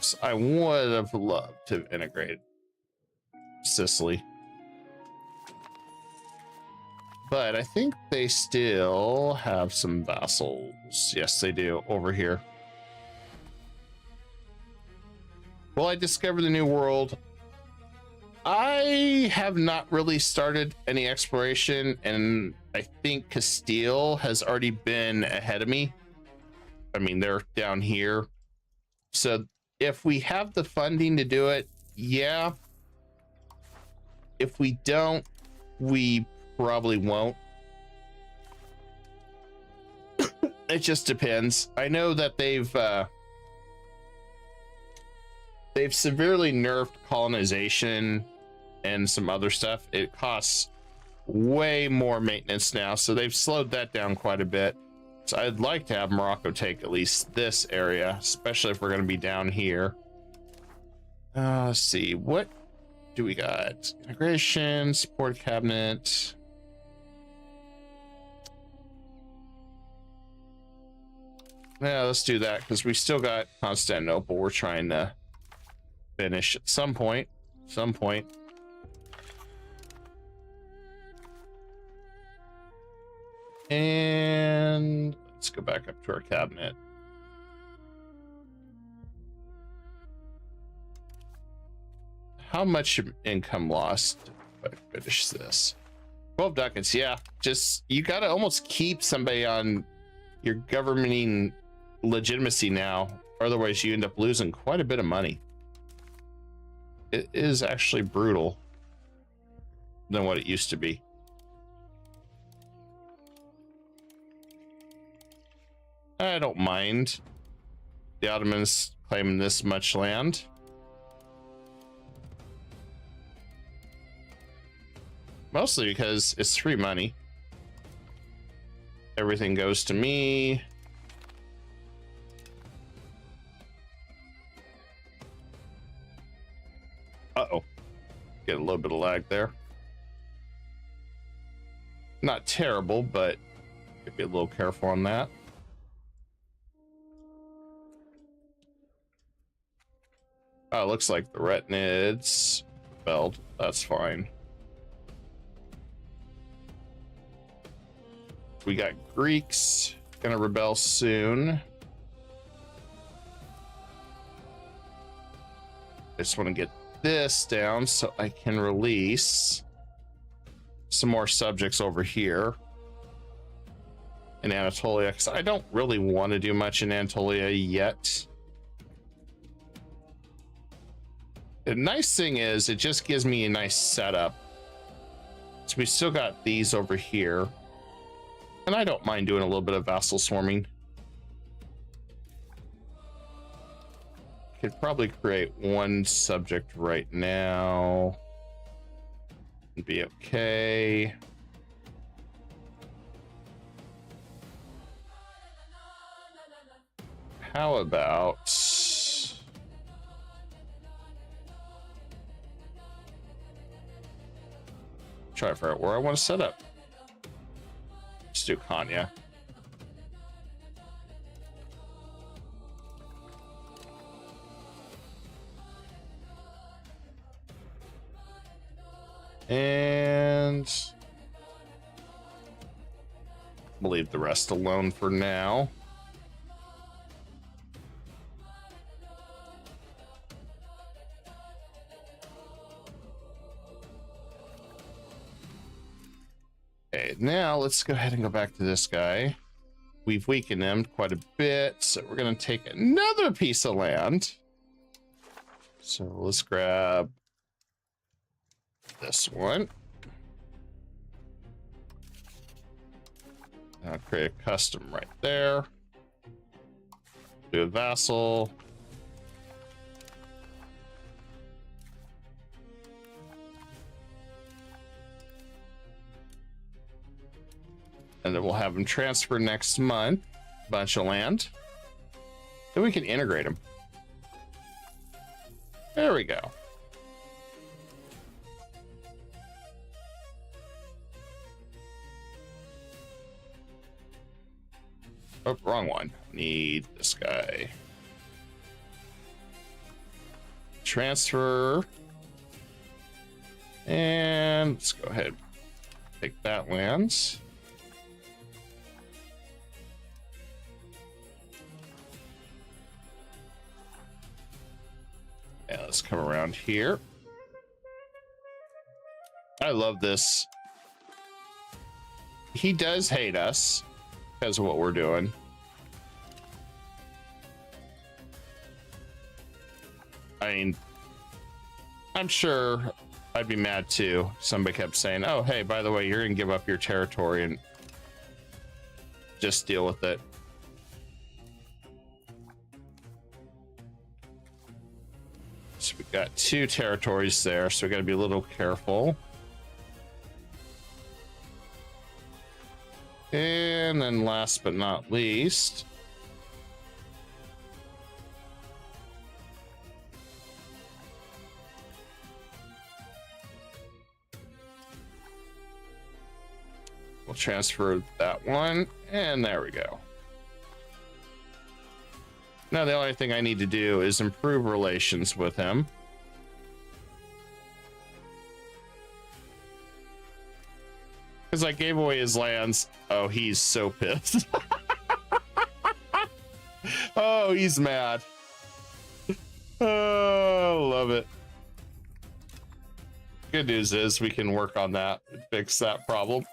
[SPEAKER 2] So I would have loved to integrate Sicily, but I think they still have some vassals. Yes, they do over here. Well, I discovered the new world. I have not really started any exploration, and I think Castile has already been ahead of me. I mean, they're down here, so if we have the funding to do it, yeah. If we don't, we probably won't. It just depends. I know that they've severely nerfed colonization and some other stuff. It costs way more maintenance now, so they've slowed that down quite a bit. So I'd like to have Morocco take at least this area, especially if we're going to be down here. Let's see, what do we got? Integration, support cabinet. Yeah, let's do that because we still got Constantinople we're trying to finish at some point. And let's go back up to our cabinet. How much income lost if I finish this? 12 ducats. Yeah, just you gotta almost keep somebody on your governing legitimacy now, otherwise you end up losing quite a bit of money. It is actually brutal than what it used to be. I don't mind the Ottomans claiming this much land. Mostly because it's free money. Everything goes to me. Uh-oh. Get a little bit of lag there. Not terrible, but be a little careful on that. Oh, it looks like the Retinids rebelled. That's fine. We got Greeks gonna rebel soon. I just want to get this down so I can release some more subjects over here in Anatolia, because I don't really want to do much in Anatolia yet. The nice thing is it just gives me a nice setup. So we still got these over here. And I don't mind doing a little bit of vassal swarming. Could probably create one subject right now and be okay. How about try to figure out where I want to set up. Let's do Kanya. And we'll leave the rest alone for now. Okay, now let's go ahead and go back to this guy. We've weakened him quite a bit, so we're going to take another piece of land. So let's grab this one. I'll create a custom right there. Do a vassal. And then we'll have him transfer next month. Bunch of land. Then we can integrate him. There we go. Oh, wrong one. Need this guy. Transfer. And let's go ahead. Take that land. And let's come around here. I love this. He does hate us because of what we're doing. I mean, I'm sure I'd be mad too. Somebody kept saying, oh, hey, by the way, you're going to give up your territory and just deal with it. So we've got 2 territories there, so we got to be a little careful. And then last but not least, we'll transfer that one, and there we go. Now the only thing I need to do is improve relations with him. Because I gave away his lands. Oh, he's so pissed. Oh, he's mad. Oh, love it. Good news is we can work on that and fix that problem.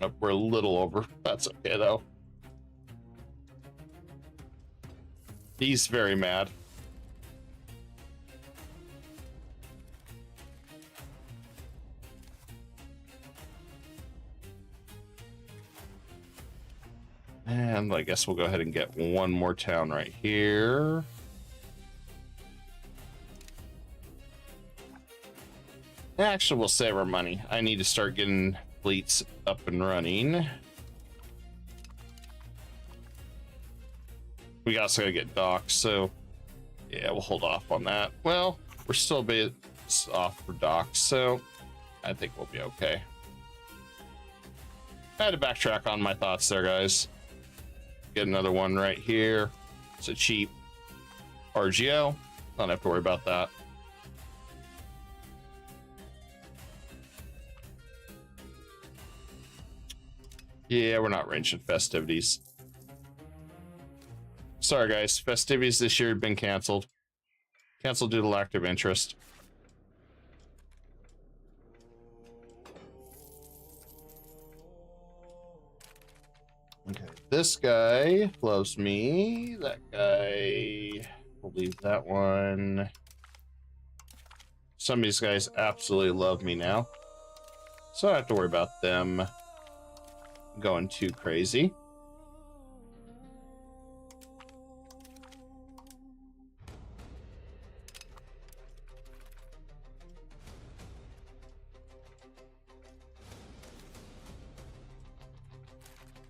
[SPEAKER 2] Oh, we're a little over. That's okay, though. He's very mad. And I guess we'll go ahead and get one more town right here. Actually, we'll save our money. I need to start getting fleets up and running. We also gotta get docks, so yeah, we'll hold off on that. Well, we're still a bit off for docks, so I think we'll be okay. I had to backtrack on my thoughts there, guys. Get another one right here. It's a cheap RGO. Don't have to worry about that. Yeah, we're not ranging festivities. Sorry, guys. Festivities this year have been canceled. Canceled due to lack of interest. Okay, this guy loves me. That guy, we'll leave that one. Some of these guys absolutely love me now, so I don't have to worry about them going too crazy.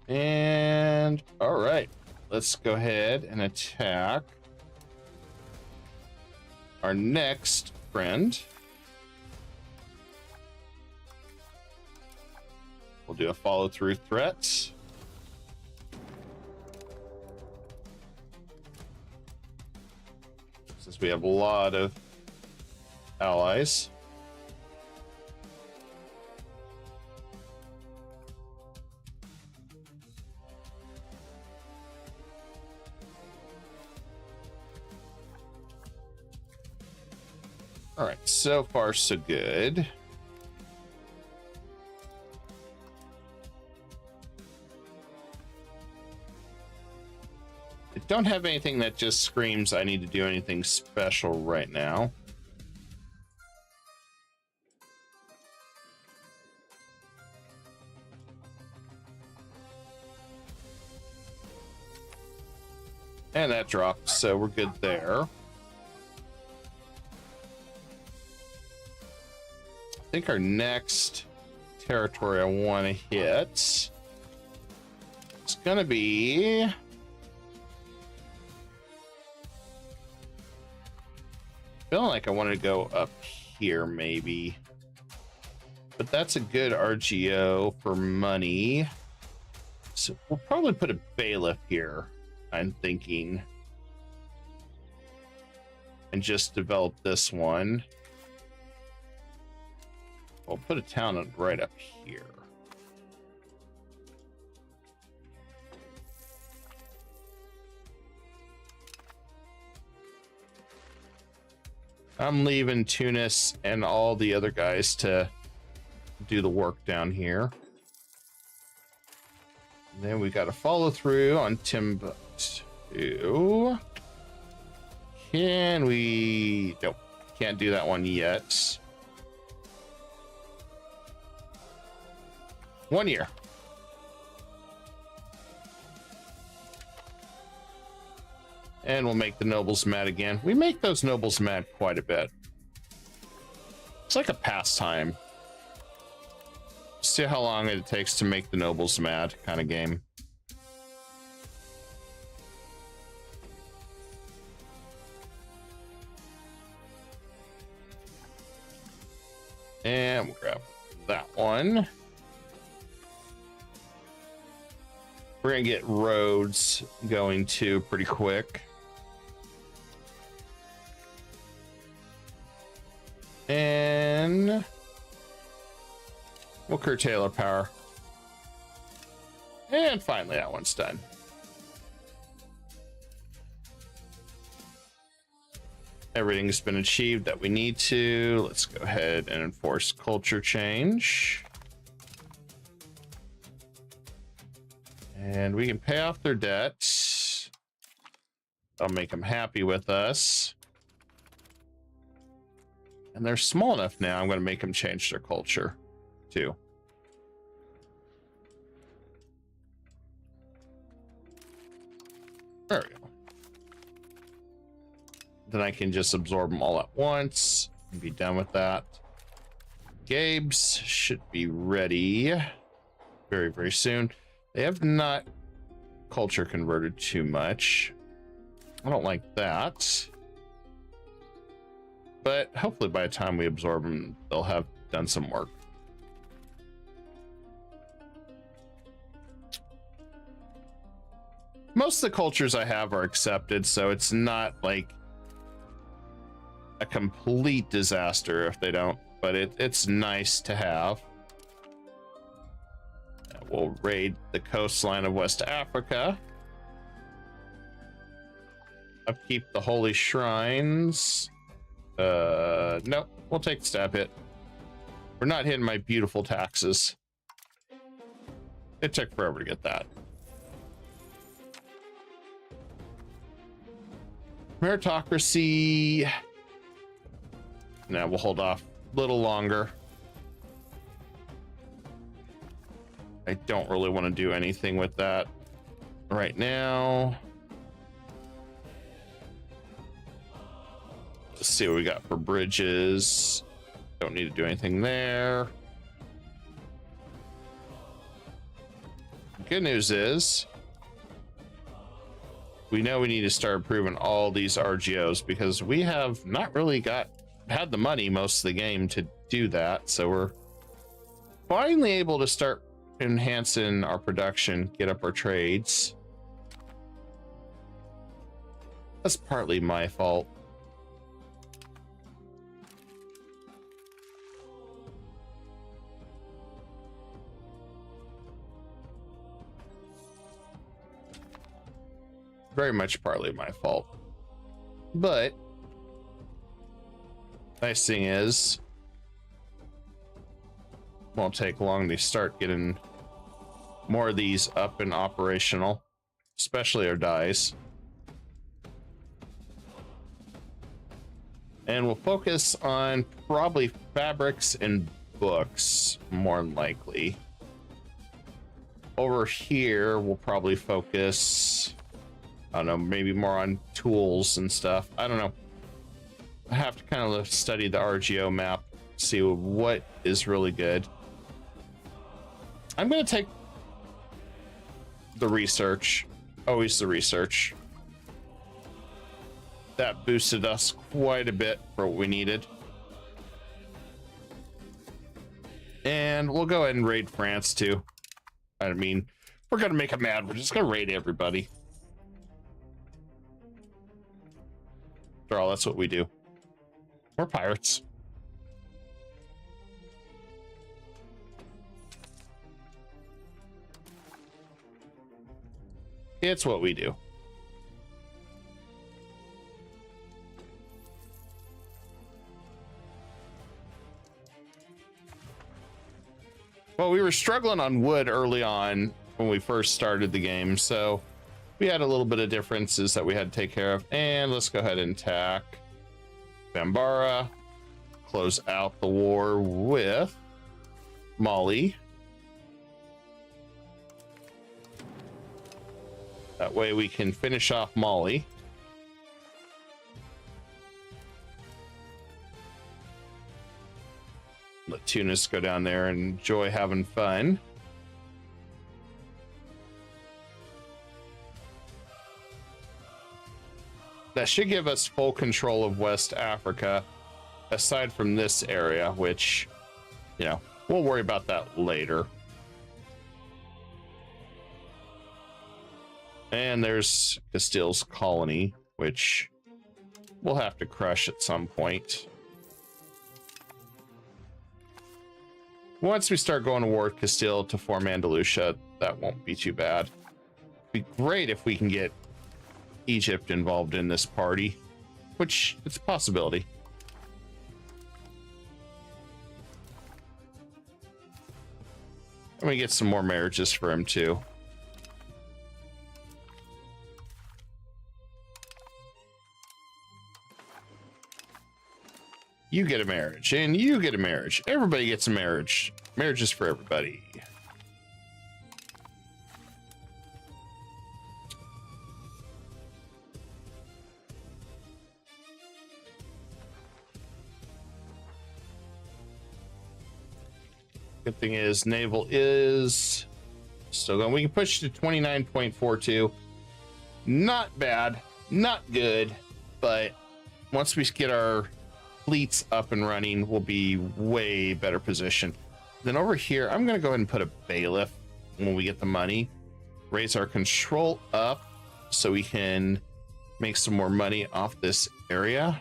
[SPEAKER 2] And all right, let's go ahead and attack our next friend. We'll do a follow-through threat. So since we have a lot of allies. All right, so far so good. I don't have anything that just screams I need to do anything special right now. And that dropped, so we're good there. I think our next territory I want to hit is going to be feeling like I wanted to go up here maybe, but that's a good RGO for money, so we'll probably put a bailiff here, I'm thinking, and just develop this one. We'll put a town right up here. I'm leaving Tunis and all the other guys to do the work down here. And then we got to follow through on Timbuktu. Can we? Nope, can't do that one yet. 1 year. And we'll make the nobles mad again. We make those nobles mad quite a bit. It's like a pastime. See how long it takes to make the nobles mad kind of game. And we'll grab that one. We're gonna get roads going too pretty quick. And we'll curtail our power. And finally that one's done. Everything's been achieved that we need to. Let's go ahead and enforce culture change. And we can pay off their debts. That'll make them happy with us. And they're small enough now, I'm going to make them change their culture too. There we go. Then I can just absorb them all at once and be done with that. Gabe's should be ready very, very soon. They have not culture converted too much. I don't like that. But hopefully by the time we absorb them, they'll have done some work. Most of the cultures I have are accepted, so it's not like a complete disaster if they don't, but it's nice to have. We'll raid the coastline of West Africa. Upkeep the holy shrines. No, we'll take the stab hit. We're not hitting my beautiful taxes. It took forever to get that. Meritocracy. Now we'll hold off a little longer. I don't really want to do anything with that right now. Let's see what we got for bridges. Don't need to do anything there. Good news is we know we need to start improving all these RGOs because we have not really had the money most of the game to do that. So we're finally able to start enhancing our production, get up our trades. That's partly my fault. very much partly my fault. But nice thing is, won't take long to start getting more of these up and operational, especially our dyes. And we'll focus on probably fabrics and books, more than likely. Over here, we'll probably focus, I don't know, maybe more on tools and stuff. I don't know. I have to kind of study the RGO map, see what is really good. I'm going to take the research, always the research. That boosted us quite a bit for what we needed. And we'll go ahead and raid France too. I mean, we're going to make them mad. We're just going to raid everybody. After all, that's what we do. We're pirates. It's what we do. Well, we were struggling on wood early on when we first started the game, so we had a little bit of differences that we had to take care of. And let's go ahead and attack Bambara, close out the war with Mali. That way we can finish off Mali. Let Tunis go down there and enjoy having fun. That should give us full control of West Africa, aside from this area, which, you know, we'll worry about that later. And there's Castile's colony, which we'll have to crush at some point. Once we start going to war with Castile to form Andalusia, that won't be too bad. It'd be great if we can get Egypt involved in this party, which it's a possibility. And we get some more marriages for him too. You get a marriage, and you get a marriage. Everybody gets a marriage. Marriage is for everybody. Good thing is naval is still going. We can push to 29.42. Not bad, not good, but once we get our fleets up and running, we'll be way better positioned. Then over here, I'm going to go ahead and put a bailiff when we get the money. Raise our control up so we can make some more money off this area.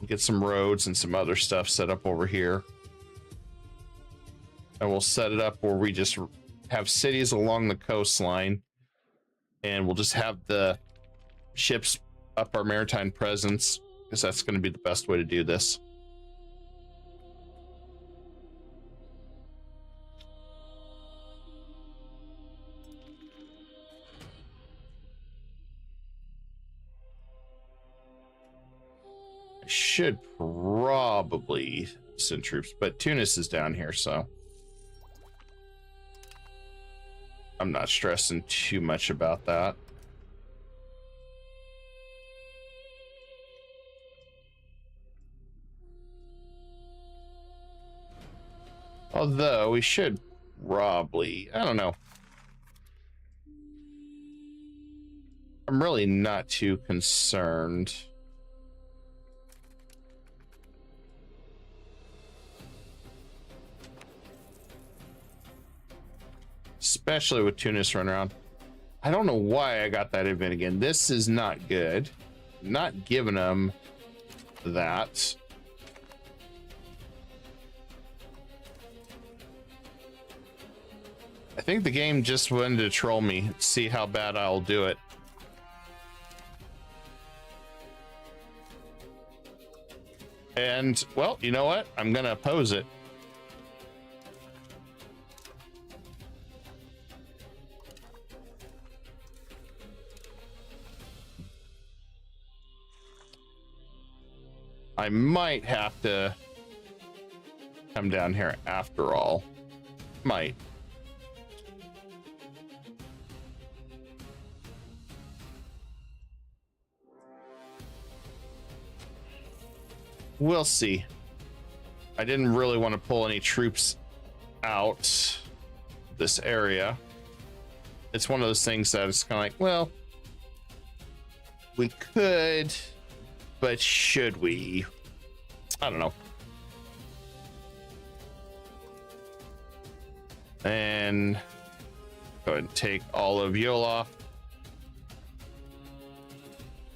[SPEAKER 2] Get some roads and some other stuff set up over here. And we'll set it up where we just have cities along the coastline. And we'll just have the ships up our maritime presence, because that's going to be the best way to do this. I should probably send troops, but Tunis is down here, so I'm not stressing too much about that. Although we should probably, I don't know. I'm really not too concerned. Especially with Tunis running around. I don't know why I got that event again. This is not good. Not giving them that. I think the game just wanted to troll me, see how bad I'll do it. And, well, you know what? I'm gonna oppose it. I might have to come down here after all. Might. We'll see. I didn't really want to pull any troops out this area. It's one of those things that it's kind of like, well, we could, but should we? I don't know. And go ahead and take all of Yola.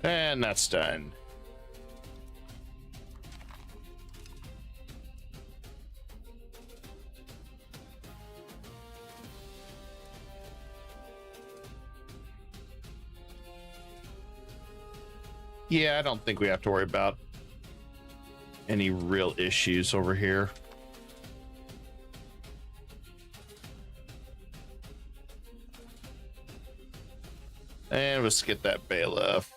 [SPEAKER 2] And that's done. Yeah, I don't think we have to worry about any real issues over here. And let's get that bailiff.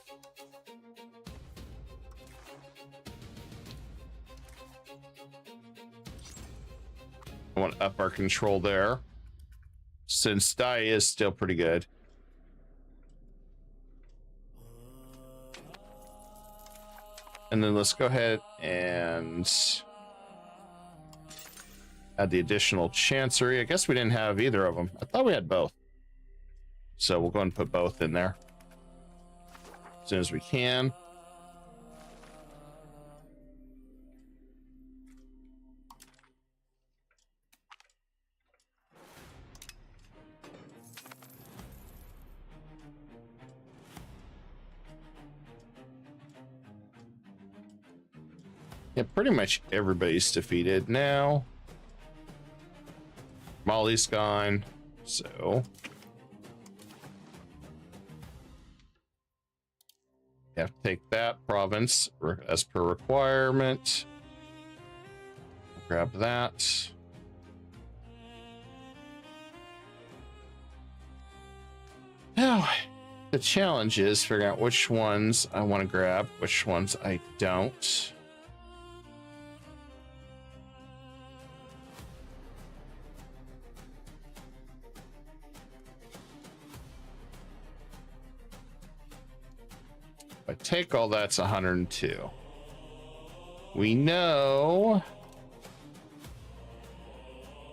[SPEAKER 2] I want to up our control there, since die is still pretty good. And then let's go ahead and add the additional chancery. I guess we didn't have either of them. I thought we had both. So we'll go and put both in there as soon as we can. Yeah, pretty much everybody's defeated now. Molly's gone, so you have to take that province as per requirement. Grab that. Now, the challenge is figuring out which ones I want to grab, which ones I don't. If I take all that's 102. We know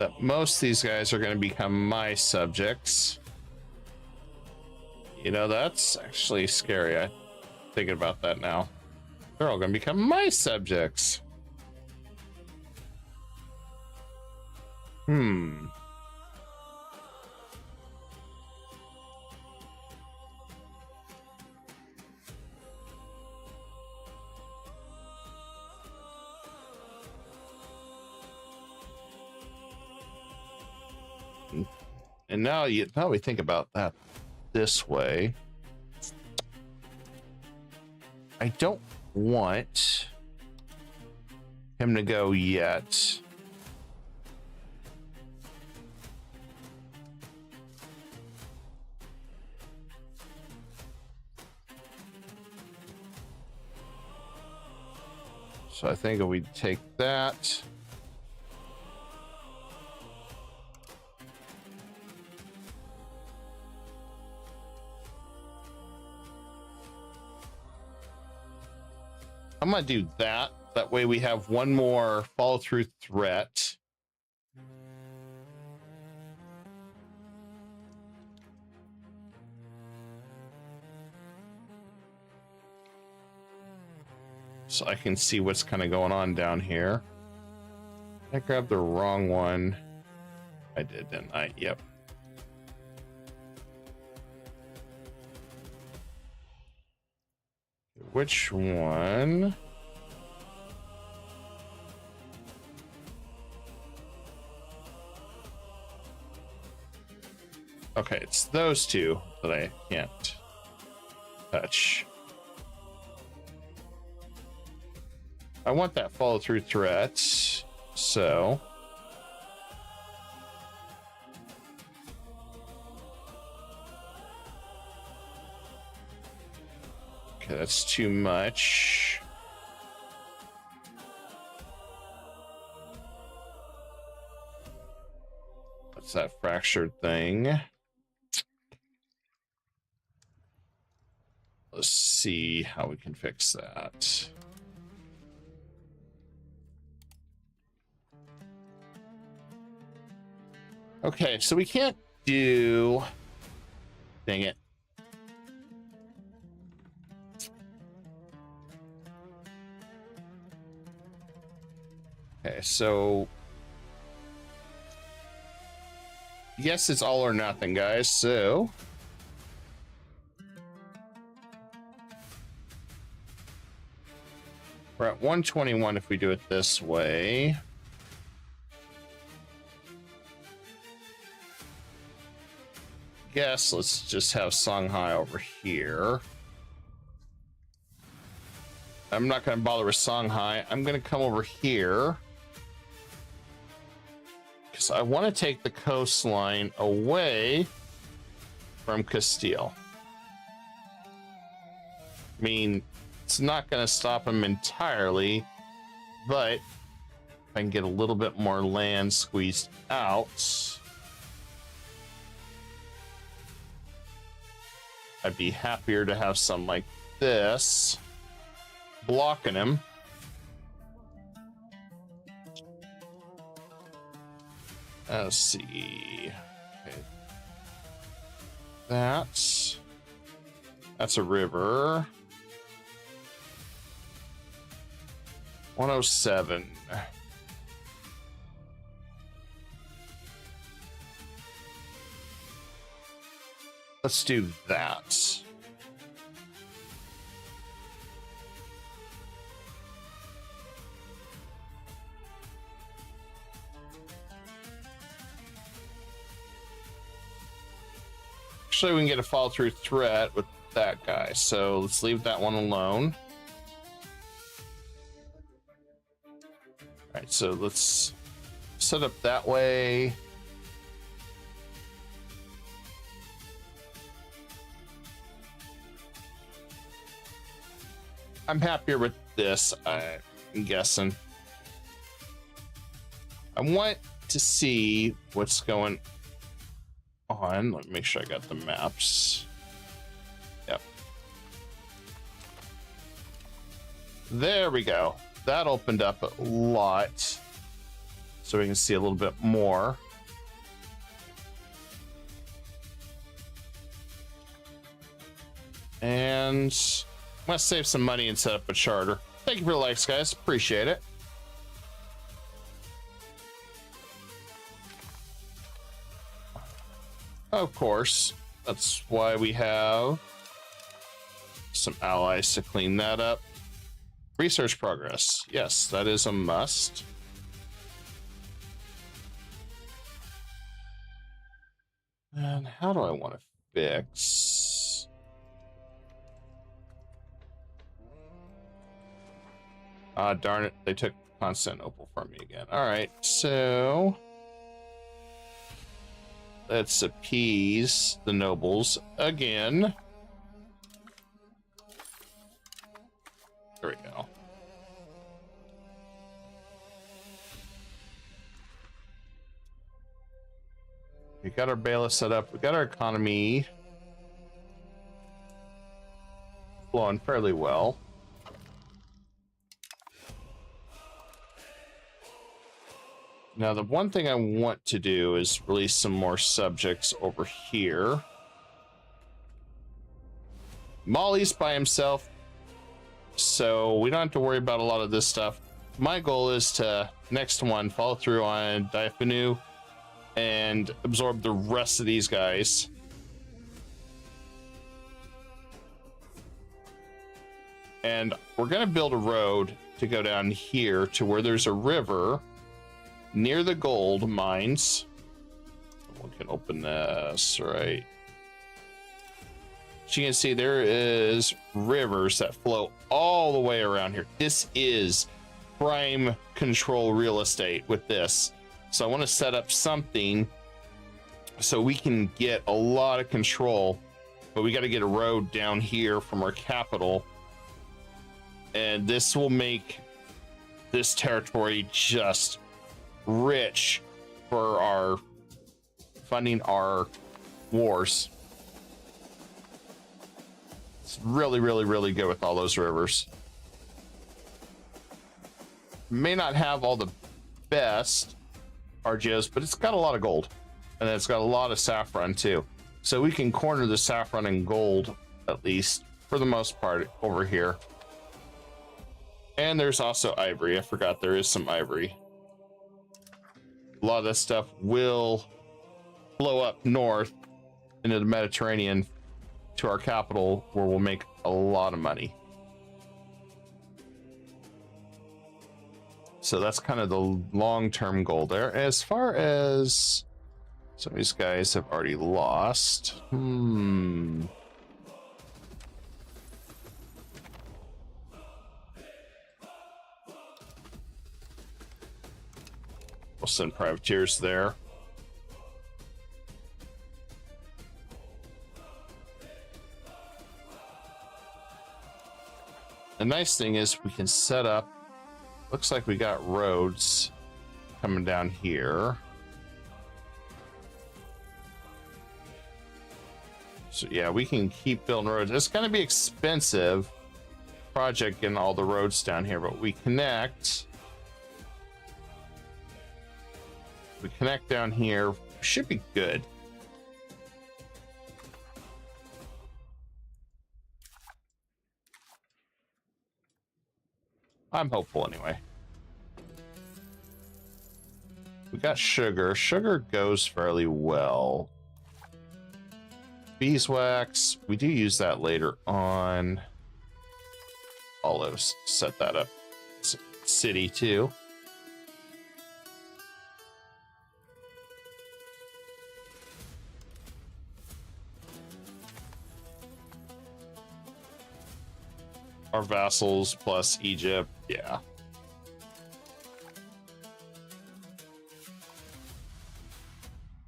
[SPEAKER 2] that most of these guys are going to become my subjects. You know, that's actually scary. I'm thinking about that now. They're all going to become my subjects. And now we think about that this way. I don't want him to go yet. So I think if we take that. I'm gonna do that. That way we have one more follow through threat. So I can see what's kind of going on down here. I grabbed the wrong one. I did, didn't I? Yep. Which one? Okay, it's those two that I can't touch. I want that follow through threat, so okay, that's too much. What's that fractured thing? Let's see how we can fix that. Okay, so we can't do... Dang it. Okay, so... Yes, it's all or nothing, guys, so... We're at 121 if we do it this way. Guess let's just have Songhai over here. I'm not going to bother with Songhai. I'm going to come over here because I want to take the coastline away from Castile. I mean, it's not going to stop him entirely, but if I can get a little bit more land squeezed out, I'd be happier to have some like this blocking him. Let's see. Okay. That's a river. 107. Let's do that. Actually, we can get a follow through threat with that guy, so let's leave that one alone. All right, so let's set up that way. I'm happier with this, I'm guessing. I want to see what's going on. Let me make sure I got the maps. Yep. There we go. That opened up a lot, so we can see a little bit more. And I'm gonna save some money and set up a charter. Thank you for the likes, guys. Appreciate it. Of course, that's why we have some allies to clean that up. Research progress. Yes, that is a must. And how do I want to fix? Ah, darn it. They took Constantinople from me again. All right, so let's appease the nobles again. There we go. We got our bailiff set up. We got our economy flowing fairly well. Now, the one thing I want to do is release some more subjects over here. Mali's by himself, so we don't have to worry about a lot of this stuff. My goal is to, next one, follow through on Diafanu and absorb the rest of these guys. And we're going to build a road to go down here to where there's a river near the gold mines. We'll can open this, right? As you can see, there is rivers that flow all the way around here. This is prime control real estate with this. So I want to set up something so we can get a lot of control, but we got to get a road down here from our capital. And this will make this territory just rich for our funding our wars. It's really, really, really good with all those rivers. May not have all the best RGOs, but it's got a lot of gold. And it's got a lot of saffron too. So we can corner the saffron and gold, at least for the most part, over here. And there's also ivory. I forgot there is some ivory. A lot of this stuff will blow up north into the Mediterranean to our capital, where we'll make a lot of money. So that's kind of the long-term goal there. As far as some of these guys have already lost. We'll send privateers there. The nice thing is we can set up, looks like we got roads coming down here. So yeah, we can keep building roads. It's going to be expensive project getting all the roads down here, but we connect. We connect down here, should be good. I'm hopeful anyway. We got sugar. Sugar goes fairly well. Beeswax, we do use that later on. Olives, set that up. City too. Our vassals plus Egypt, yeah.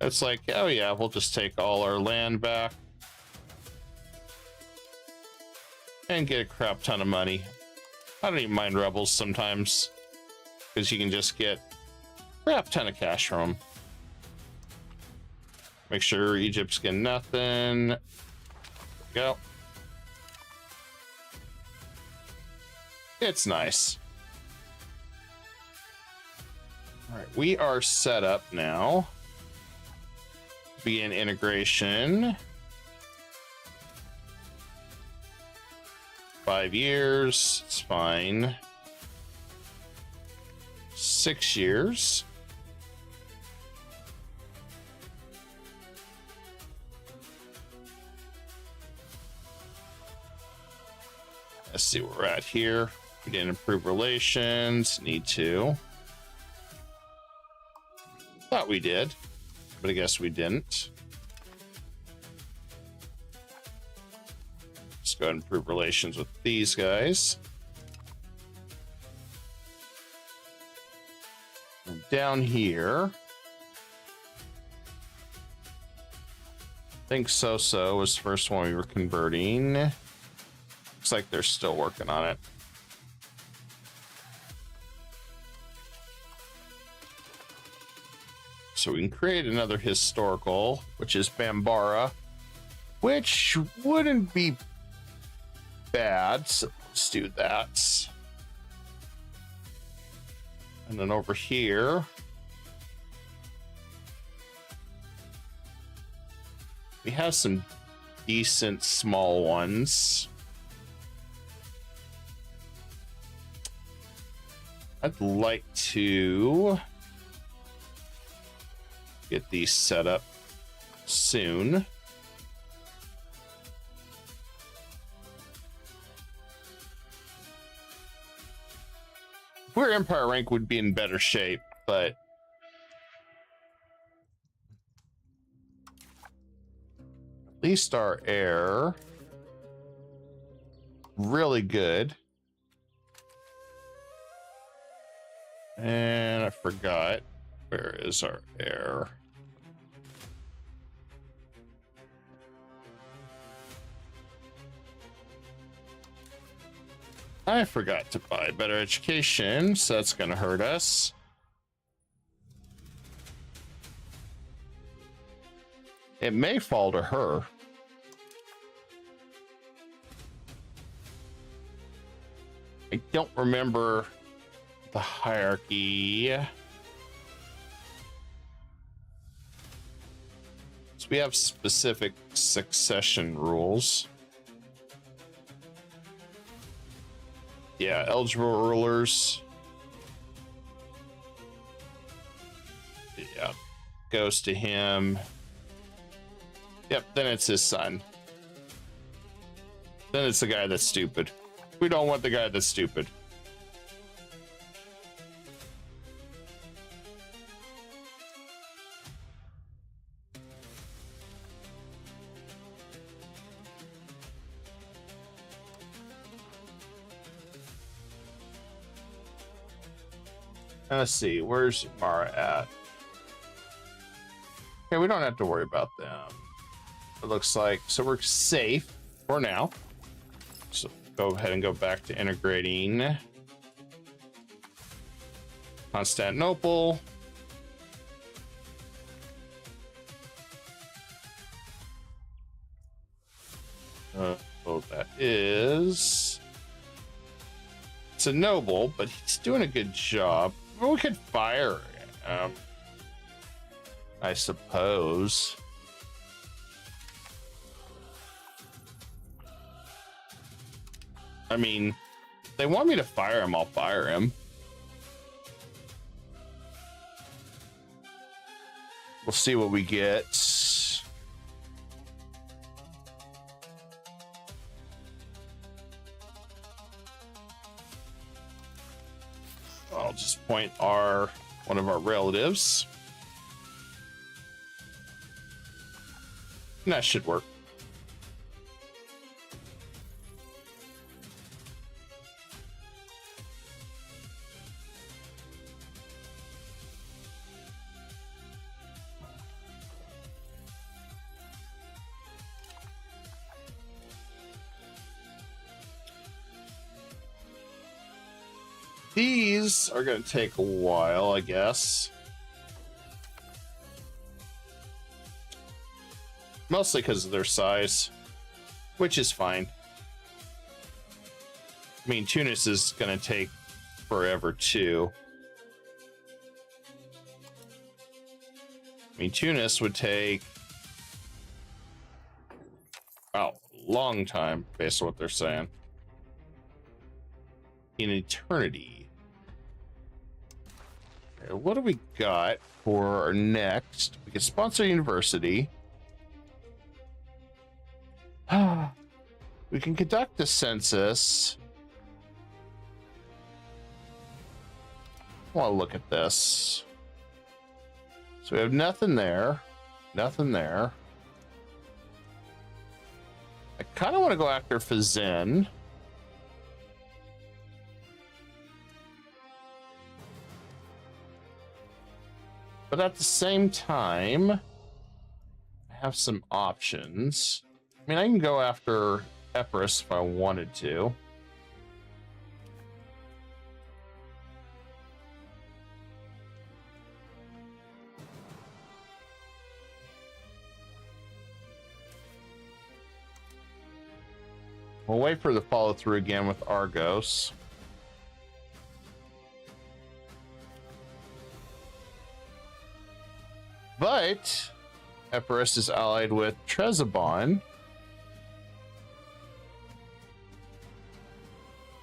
[SPEAKER 2] It's like, oh yeah, we'll just take all our land back and get a crap ton of money. I don't even mind rebels sometimes, because you can just get a crap ton of cash from them. Make sure Egypt's getting nothing. There we go. It's nice. All right, we are set up now. Begin integration. 5 years, it's fine. 6 years. Let's see where we're at here. We didn't improve relations, need to. Thought we did, but I guess we didn't. Let's go ahead and improve relations with these guys. And down here, I think So-So was the first one we were converting. Looks like they're still working on it. So we can create another historical, which is Bambara, which wouldn't be bad. So let's do that. And then over here, we have some decent small ones. I'd like to get these set up soon. If we're Empire rank, would be in better shape, but least our air. Really good. And I forgot. Where is our air? I forgot to buy better education, so that's going to hurt us. It may fall to her. I don't remember the hierarchy. So we have specific succession rules. Yeah, eligible rulers. Yeah, goes to him. Yep, then it's his son. Then it's the guy that's stupid. We don't want the guy that's stupid. Let's see, where's Mara at? Okay, we don't have to worry about them. It looks like, so we're safe for now. So go ahead and go back to integrating Constantinople. Oh, that is... It's a noble, but he's doing a good job. Well, we could fire him, I suppose. I mean, if they want me to fire him, I'll fire him. We'll see what we get. I'll just point one of our relatives. And that should work. These are going to take a while, I guess. Mostly because of their size, which is fine. I mean, Tunis is going to take forever, too. I mean, Tunis would take... oh, a long time, based on what they're saying. An eternity. What do we got for our next? We can sponsor a university. We can conduct a census. I want to look at this. So we have nothing there. Nothing there. I kind of want to go after Fazin. But at the same time, I have some options. I mean, I can go after Epirus if I wanted to. We'll wait for the follow through again with Argos. But Epirus is allied with Trezobon.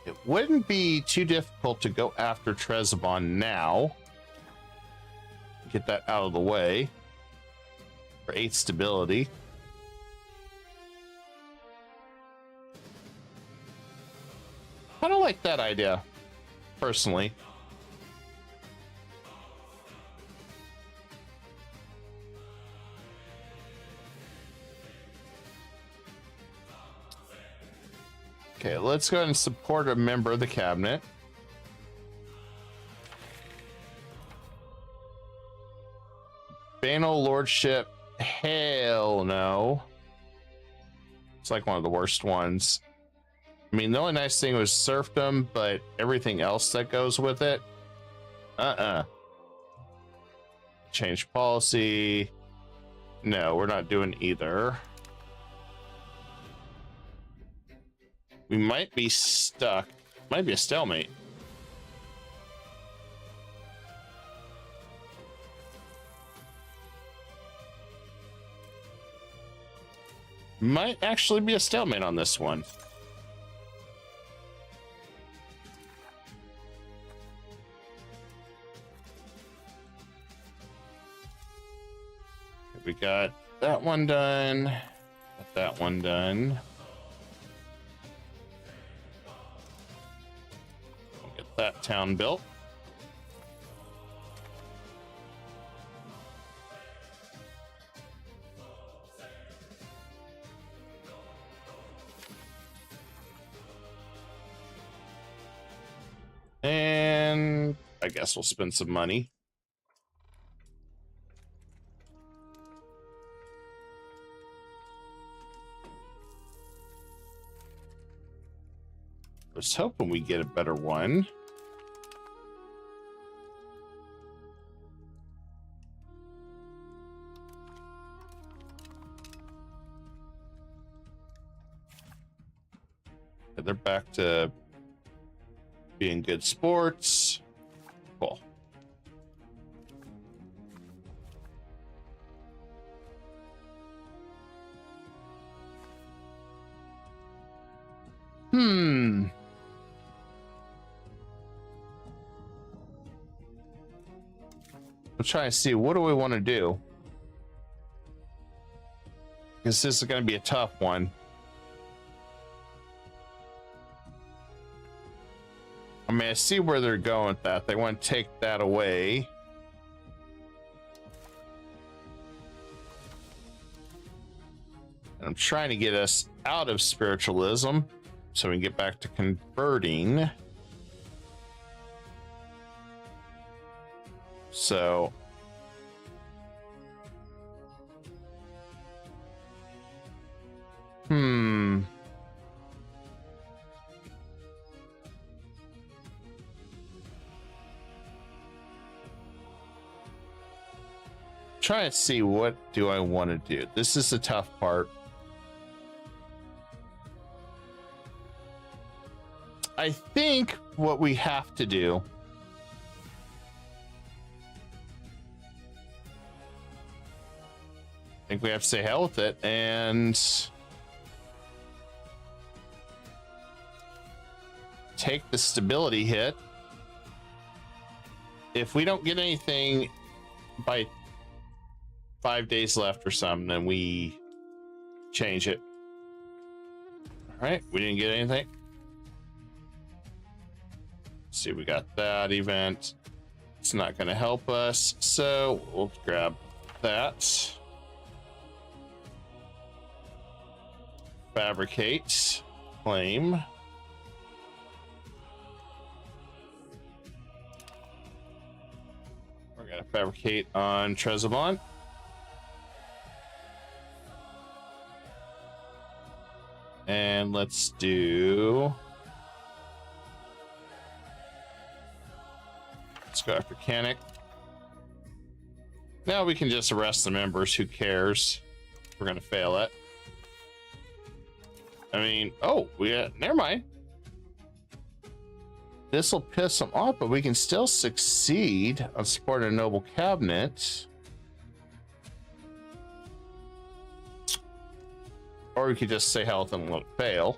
[SPEAKER 2] It wouldn't be too difficult to go after Trezobon now. Get that out of the way for 8 stability. I don't like that idea, personally. Okay, let's go ahead and support a member of the cabinet. Banal Lordship, hell no. It's like one of the worst ones. I mean, the only nice thing was serfdom, but everything else that goes with it, change policy. No, we're not doing either. We might be stuck. Might be a stalemate. Might actually be a stalemate on this one. We got that one done. Got that one done. Get that town built. And I guess we'll spend some money. I was hoping we get a better one. They're back to being good sports. Cool. I'm trying to see, what do we want to do? Because this is going to be a tough one. I mean, I see where they're going with that. They want to take that away. And I'm trying to get us out of spiritualism so we can get back to converting. So trying to see, what do I want to do? This is the tough part. I think what we have to do, I think we have to say hell with it and take the stability hit. If we don't get anything by 5 days left or something, then we change it. All right, we didn't get anything. Let's see, we got that event. It's not going to help us, so we'll grab that. Fabricate, claim. We're going to fabricate on Trezevant. And let's do, let's go after Canic. Now we can just arrest the members. Who cares? We're gonna fail it. I mean, oh, never mind. This will piss them off, but we can still succeed on supporting a noble cabinet. Or we could just say health and let it fail.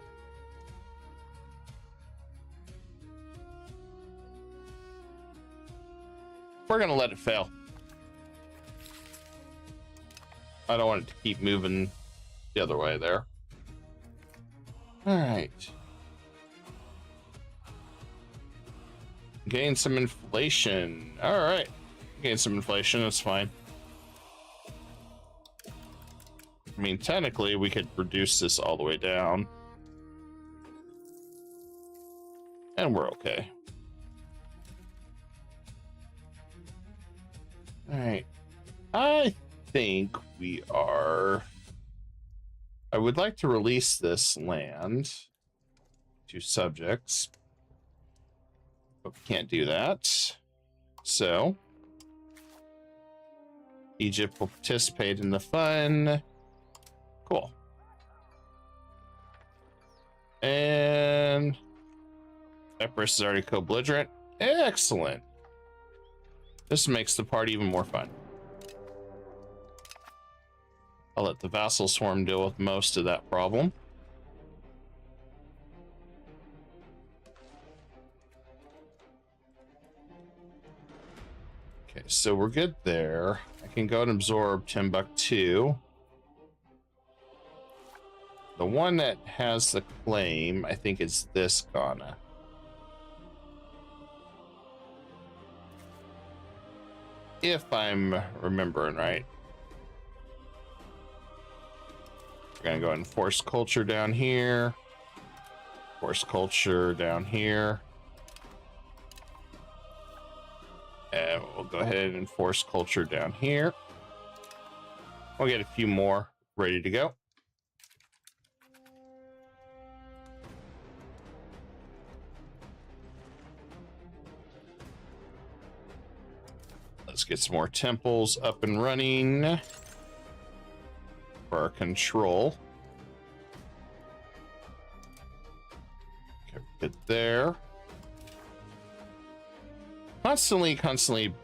[SPEAKER 2] We're gonna let it fail. I don't want it to keep moving the other way there. All right. Gain some inflation. All right. Gain some inflation, that's fine. I mean, technically, we could reduce this all the way down. And we're okay. All right. I think we are... I would like to release this land to subjects, but we can't do that. So, Egypt will participate in the fun. Cool. And Cyprus is already co-belligerent. Excellent. This makes the party even more fun. I'll let the vassal swarm deal with most of that problem. Okay, so we're good there. I can go and absorb Timbuktu. The one that has the claim, I think it's this Ghana. If I'm remembering right. We're gonna go ahead and force culture down here. Force culture down here. And we'll go ahead and force culture down here. We'll get a few more ready to go. Let's get some more temples up and running for our control. Okay, good there. Constantly,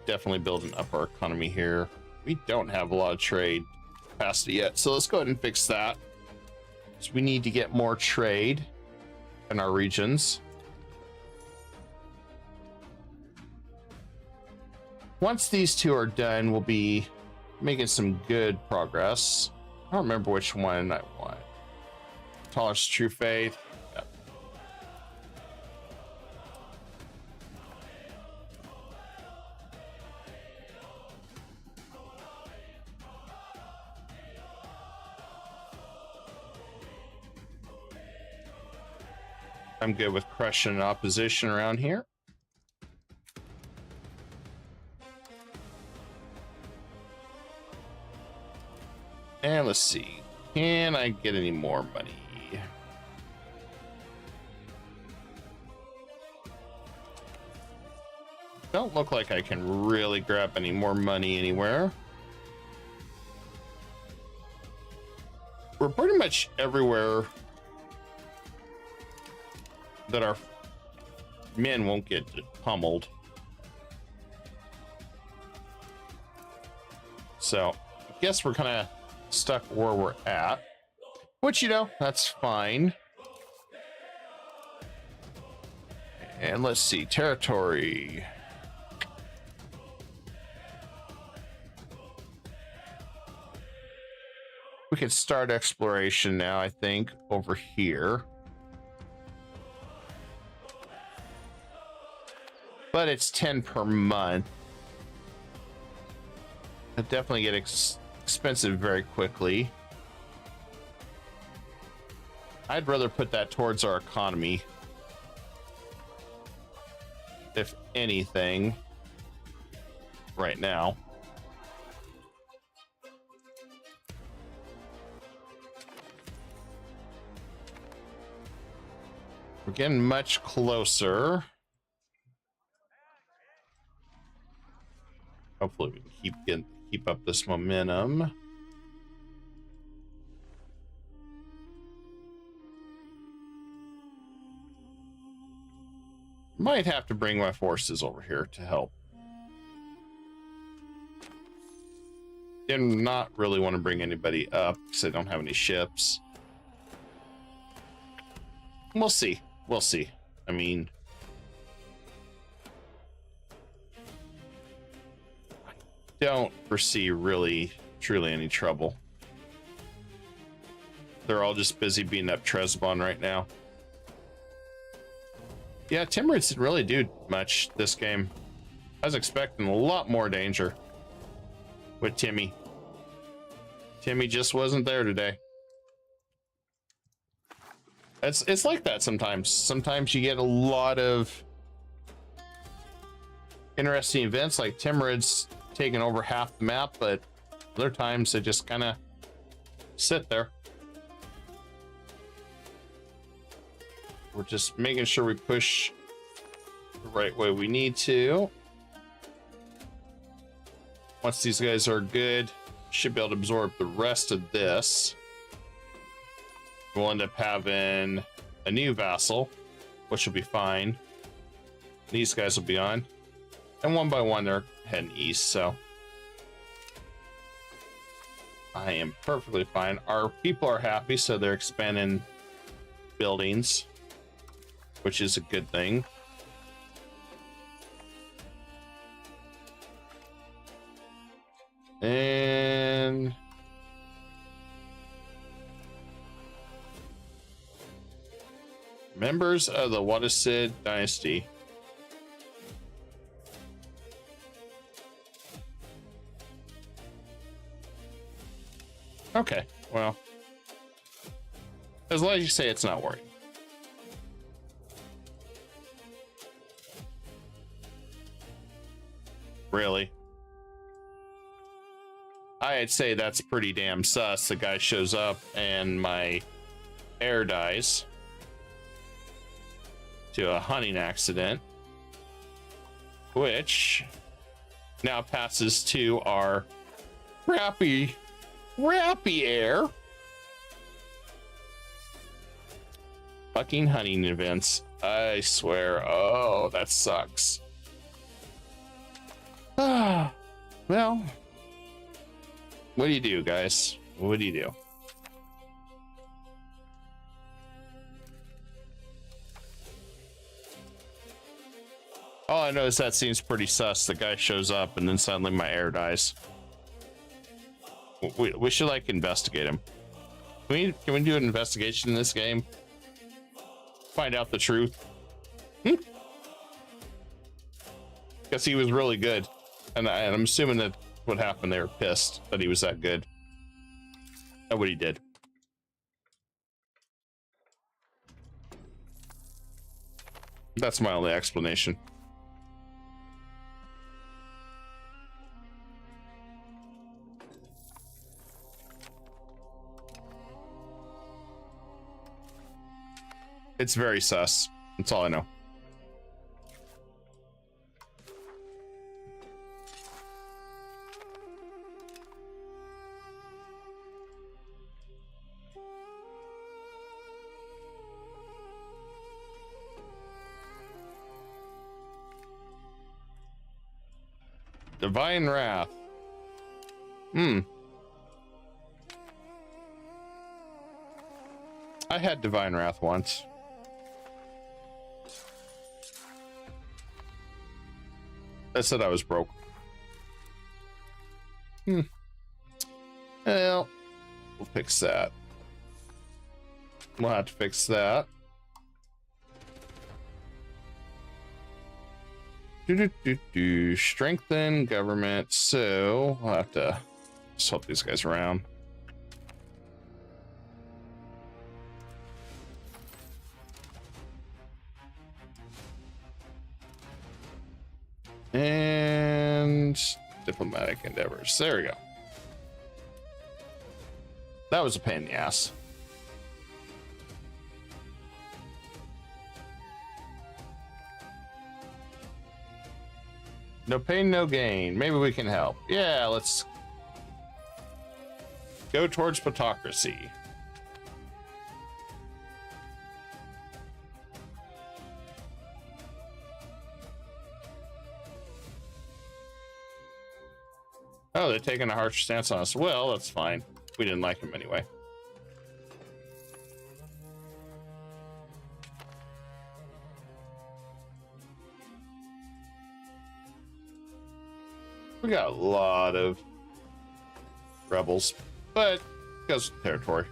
[SPEAKER 2] definitely building up our economy here. We don't have a lot of trade capacity yet, so let's go ahead and fix that. So we need to get more trade in our regions. Once these two are done, we'll be making some good progress. I don't remember which one I want. Tolerance to true faith. Yep. I'm good with crushing opposition around here. And let's see, can I get any more money? Don't look like I can really grab any more money anywhere. We're pretty much everywhere that our men won't get pummeled. So I guess we're kind of stuck where we're at, which, you know, that's fine. And let's see, territory. We could start exploration now, I think, over here. But it's 10 per month. It'll definitely get expensive very quickly. I'd rather put that towards our economy, if anything, right now. We're getting much closer. Hopefully we can keep up this momentum. Might have to bring my forces over here to help. Did not really want to bring anybody up because I don't have any ships. We'll see. We'll see. I mean, don't foresee really, truly any trouble. They're all just busy beating up Tresbon right now. Yeah, Timurids didn't really do much this game. I was expecting a lot more danger with Timmy. Timmy just wasn't there today. It's like that sometimes. Sometimes you get a lot of interesting events, like Timurid's taking over half the map, but other times they just kind of sit there. We're just making sure we push the right way we need to. Once these guys are good, should be able to absorb the rest of this. We'll end up having a new vassal, which will be fine. These guys will be on. And one by one, they're heading east, so I am perfectly fine. Our people are happy, so they're expanding buildings, which is a good thing. And members of the Wadacid dynasty. Okay, well, as long as you say it's not working. Really? I'd say that's pretty damn sus. The guy shows up and my heir dies to a hunting accident, which now passes to our Rappy heir. Fucking hunting events. I swear. Oh, that sucks. Ah, well, what do you do, guys? What do you do? All I know is that seems pretty sus. The guy shows up and then suddenly my heir dies. We should like investigate him. Can we do an investigation in this game? Find out the truth. Because he was really good, and I'm assuming that what happened, they were pissed that he was that good at what he did. That's my only explanation. It's very sus. That's all I know. Divine Wrath. I had Divine Wrath once. I said I was broke. Well, we'll fix that. We'll have to fix that. Strengthen government. So I'll have to swap these guys around. And diplomatic endeavors. There we go. That was a pain in the ass. No pain, no gain. Maybe we can help. Yeah, let's go towards plutocracy. Oh, they're taking a harsh stance on us. Well, that's fine. We didn't like him anyway. We got a lot of rebels, but it goes with territory.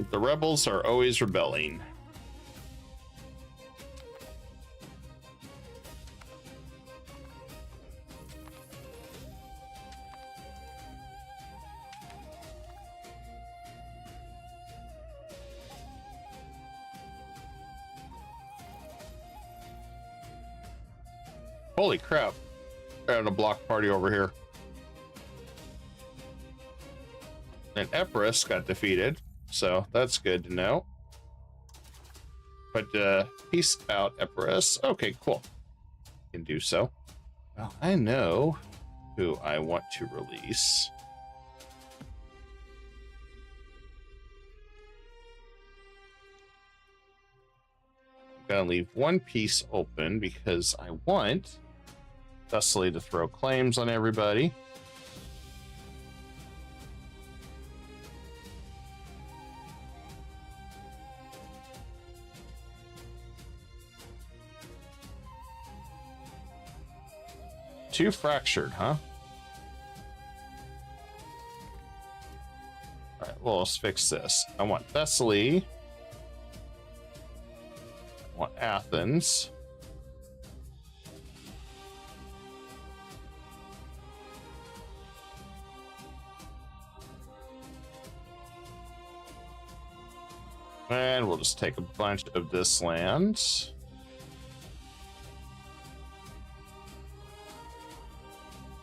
[SPEAKER 2] The rebels are always rebelling. Holy crap. We're having a block party over here. And Epirus got defeated, so that's good to know. But peace out, Epirus. Okay, cool. Can do so. Well, I know who I want to release. I'm gonna leave one piece open because I want Thessaly to throw claims on everybody. Two fractured, huh? All right, well, let's fix this. I want Thessaly. I want Athens. And we'll just take a bunch of this land.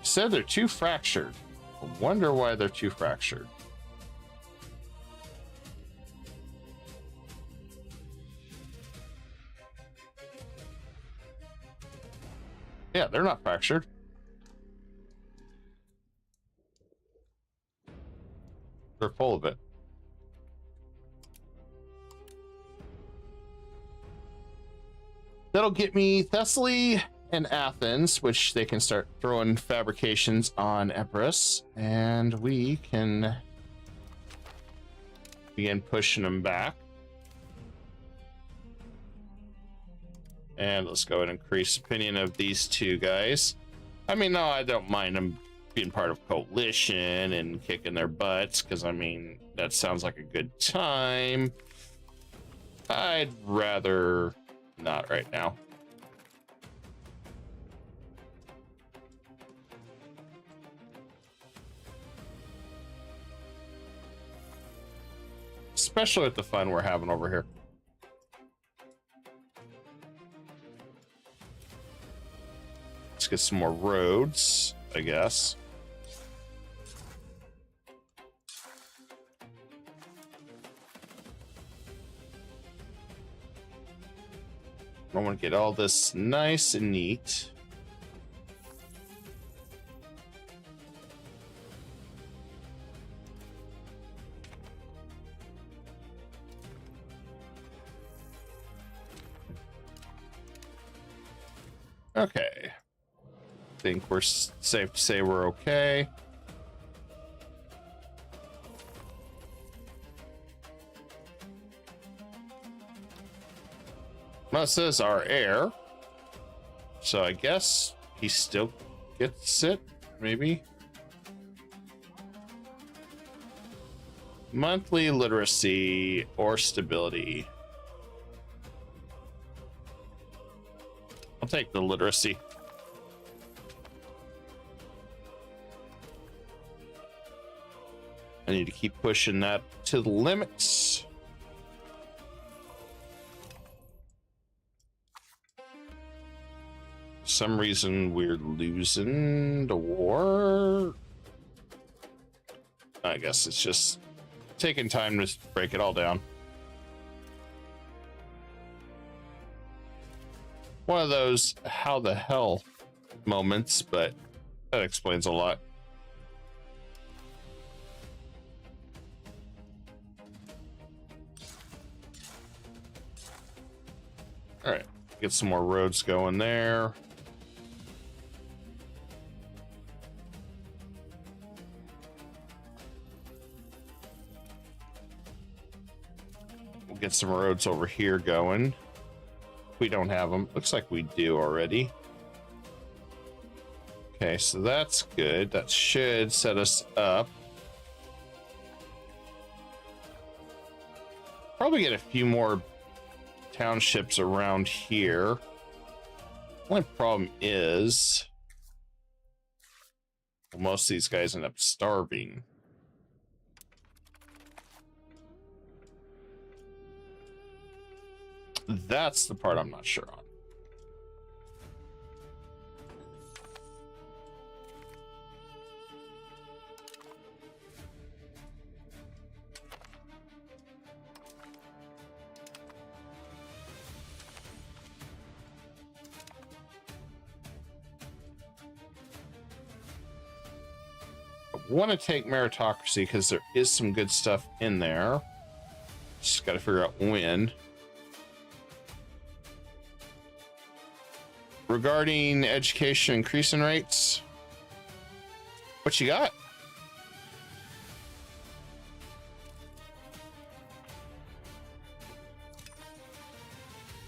[SPEAKER 2] Said they're too fractured. I wonder why they're too fractured. Yeah, they're not fractured. They're full of it. That'll get me Thessaly and Athens, which they can start throwing fabrications on Epirus, and we can begin pushing them back. And let's go ahead and increase opinion of these two guys. I mean, no, I don't mind them being part of coalition and kicking their butts, because I mean, that sounds like a good time. I'd rather not right now. Especially with the fun we're having over here. Let's get some more roads, I guess. I want to get all this nice and neat. Okay. I think we're safe to say we're okay. Well, it says our heir. So I guess he still gets it, maybe. Monthly literacy or stability. I'll take the literacy. I need to keep pushing that to the limits. For some reason we're losing the war. I guess it's just taking time to break it all down. One of those how the hell moments, but that explains a lot. All right, get some more roads going there. We'll get some roads over here going. We don't have them. Looks like we do already. Okay, so that's good. That should set us up. Probably get a few more townships around here. Only problem is, well, most of these guys end up starving. That's the part I'm not sure on. want to take meritocracy because there is some good stuff in there. Just got to figure out when. Regarding education increasing rates, what you got?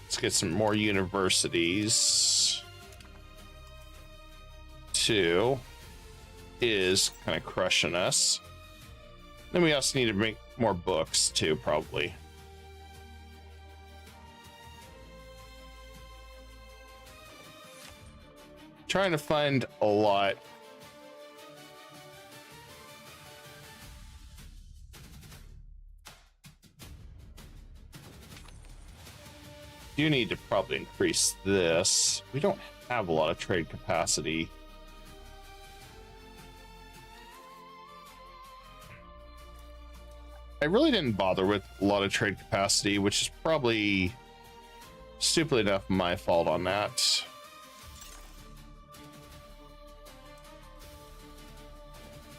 [SPEAKER 2] Let's get some more universities. 2 is kind of crushing us. Then we also need to make more books too, probably. Trying to find a lot. Do need to probably increase this. We don't have a lot of trade capacity. I really didn't bother with a lot of trade capacity, which is probably stupid enough my fault on that.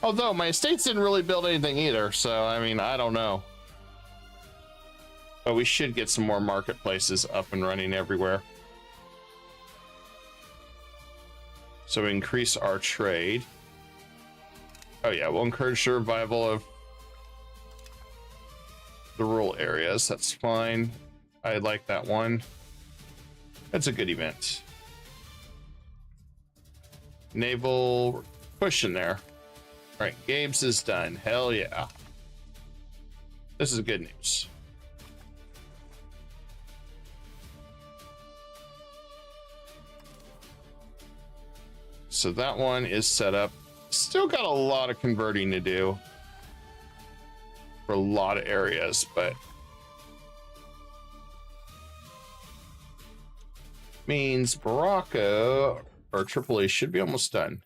[SPEAKER 2] Although my estates didn't really build anything either, so I mean, I don't know. But we should get some more marketplaces up and running everywhere. So increase our trade. Oh yeah, we'll encourage the revival of the rural areas. That's fine. I like that one. That's a good event. Naval push in there. All right, Games is done. Hell yeah. This is good news. So that one is set up. Still got a lot of converting to do for a lot of areas, but means Morocco or Tripoli should be almost done.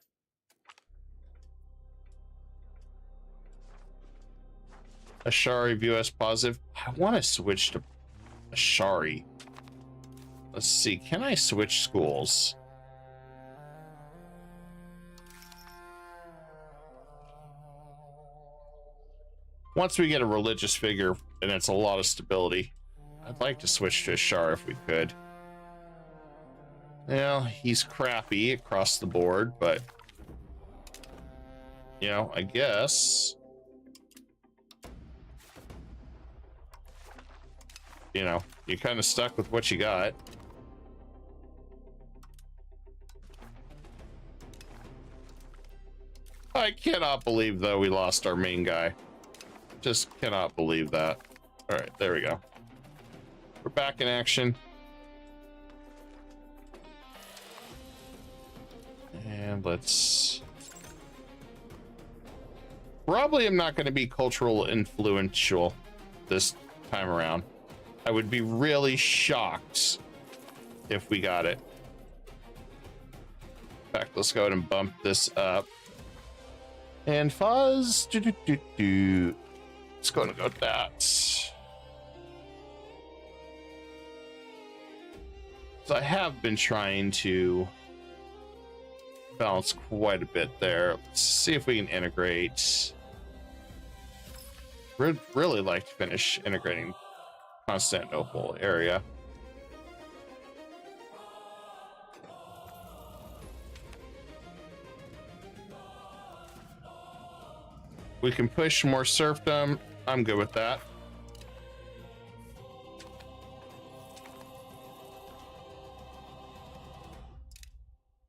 [SPEAKER 2] Ashari view as positive. I want to switch to Ashari. Let's see. Can I switch schools? Once we get a religious figure and it's a lot of stability, I'd like to switch to Ashar if we could. Well, he's crappy across the board, but you know, I guess you know, you're kind of stuck with what you got. I cannot believe though we lost our main guy. Just cannot believe that. All right, there we go. We're back in action. And let's... Probably I'm not going to be cultural influential this time around. I would be really shocked if we got it. In fact, let's go ahead and bump this up. And fuzz. Let's go and go with that. So I have been trying to balance quite a bit there. Let's see if we can integrate. Would really like to finish integrating Constantinople area. We can push more serfdom. I'm good with that.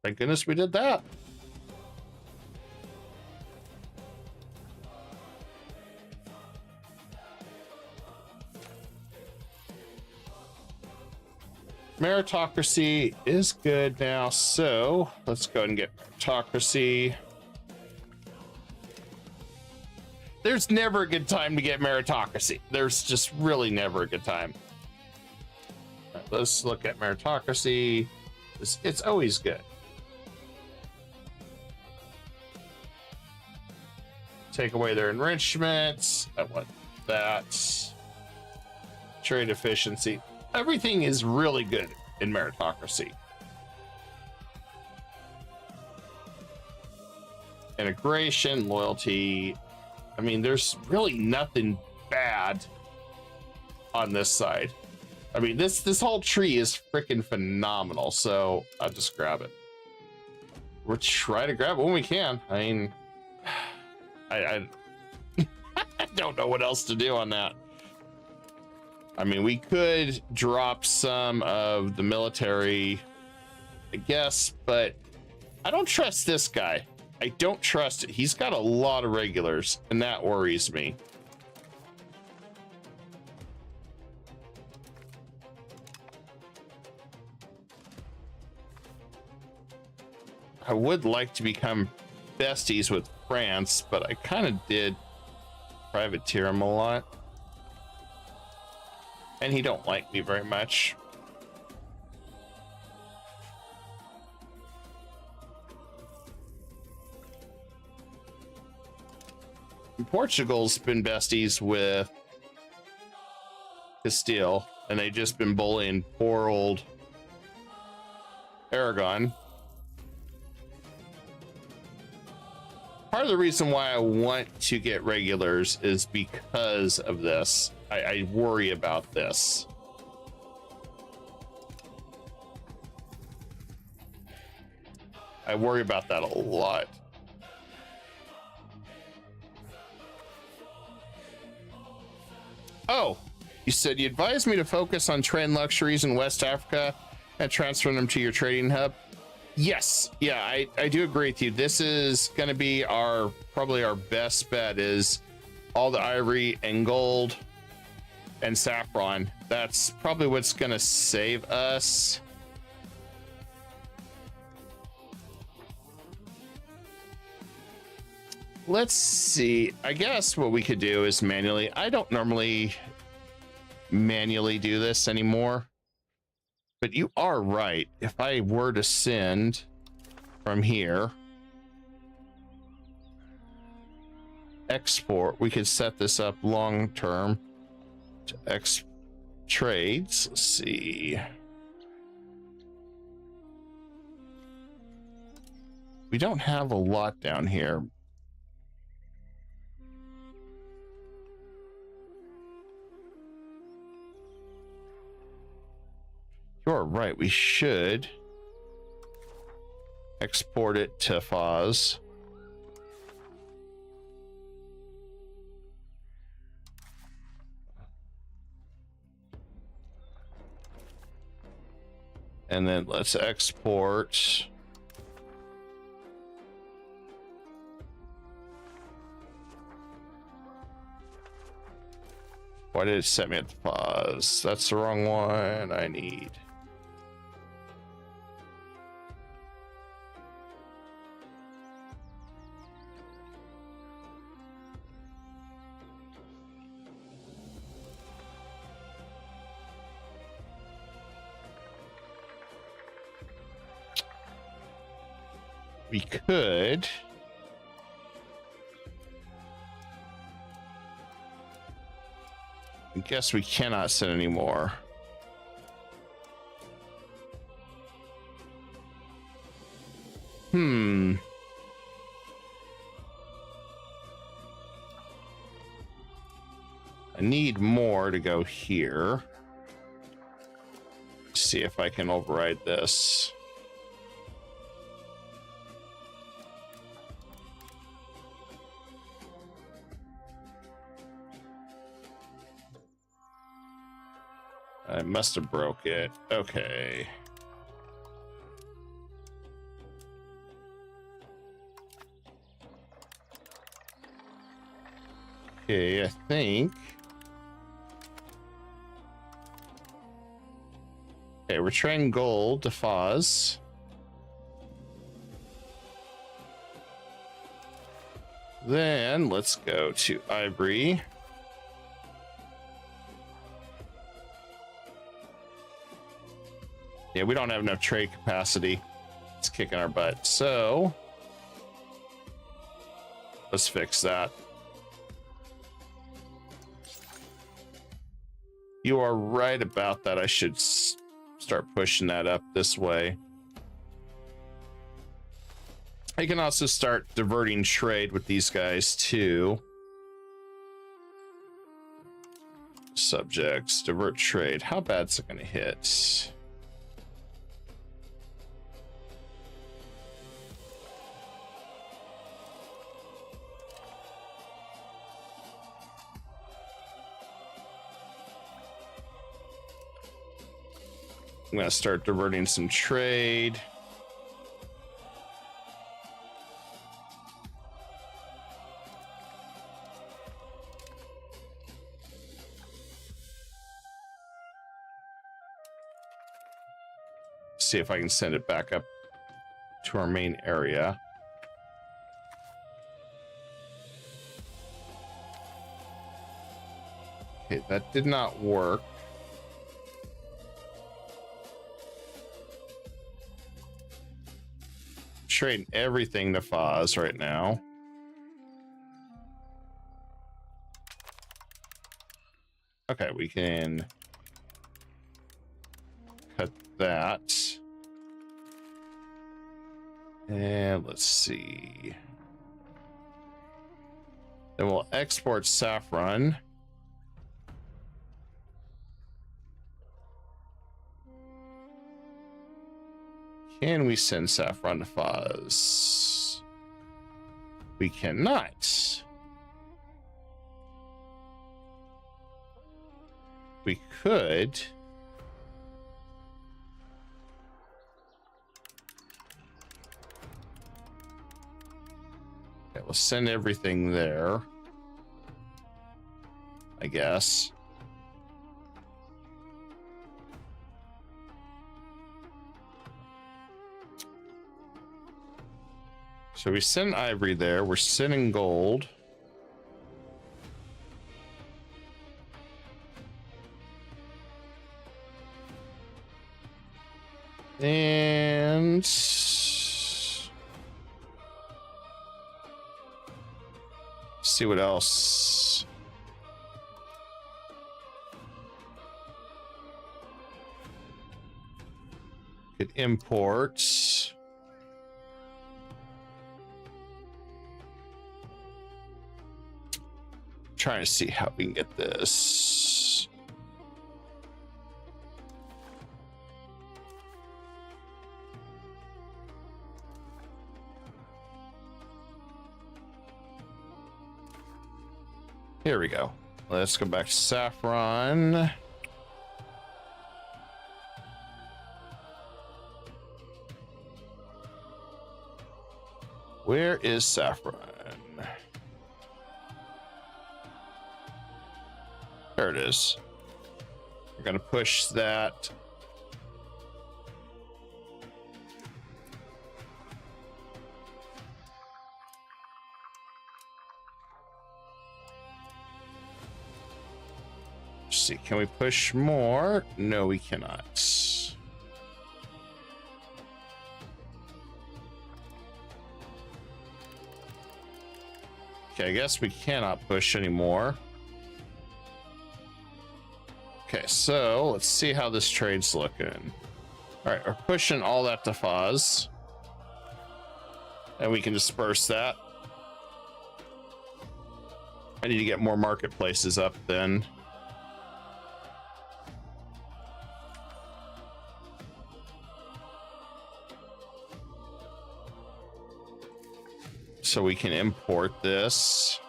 [SPEAKER 2] Thank goodness we did that. Meritocracy is good now, so let's go ahead and get meritocracy. There's never a good time to get meritocracy. There's just really never a good time. Right, let's look at meritocracy. It's always good. Take away their enrichment. I want that. Trade efficiency. Everything is really good in meritocracy. integration, loyalty. I mean, there's really nothing bad on this side. I mean, this whole tree is freaking phenomenal. So I'll just grab it. We'll try to grab it when we can. I mean, I don't know what else to do on that. I mean, we could drop some of the military, I guess, but I don't trust this guy. I don't trust it. He's got a lot of regulars, and that worries me. I would like to become besties with France, but I kind of did privateer him a lot. And he don't like me very much. Portugal's been besties with Castile, and they just been bullying poor old Aragon. Part of the reason why I want to get regulars is because of this. I worry about this. I worry about that a lot. Oh, you said you advised me to focus on trade luxuries in West Africa and transfer them to your trading hub. Yes, yeah, I do agree with you. This is going to be probably our best bet, is all the ivory and gold and saffron. That's probably what's going to save us. Let's see. I guess what we could do is manually. I don't normally manually do this anymore. But you are right. If I were to send from here, export, we could set this up long term to trades. Let's see. We don't have a lot down here. You're right, we should export it to Foz. And then let's export. Why did it set me at the Foz? That's the wrong one I need. We could. I guess we cannot send any more. I need more to go here. See if I can override this. I must have broke it. Okay. Okay, I think. Okay, we're trying gold to Foz. Then let's go to Ivory. Yeah, we don't have enough trade capacity. It's kicking our butt. So let's fix that. You are right about that. I should start pushing that up this way. I can also start diverting trade with these guys too. Subjects, divert trade. How bad's it going to hit? I'm going to start diverting some trade. See if I can send it back up to our main area. Okay, that did not work. Trading everything to Foz right now. Okay, we can cut that. And let's see. Then we'll export saffron. Can we send saffron to Foz? We cannot. We could. Okay, we'll send everything there, I guess. So we send ivory there. We're sending gold. And see what else. Could import. Trying to see how we can get this. Here we go. Let's go back to saffron. Where is saffron? There it is. We're going to push that. Let's see, can we push more? No, we cannot. Okay, I guess we cannot push anymore. Okay, so let's see how this trade's looking. All right, we're pushing all that to Foz. And we can disperse that. I need to get more marketplaces up then. So we can import this.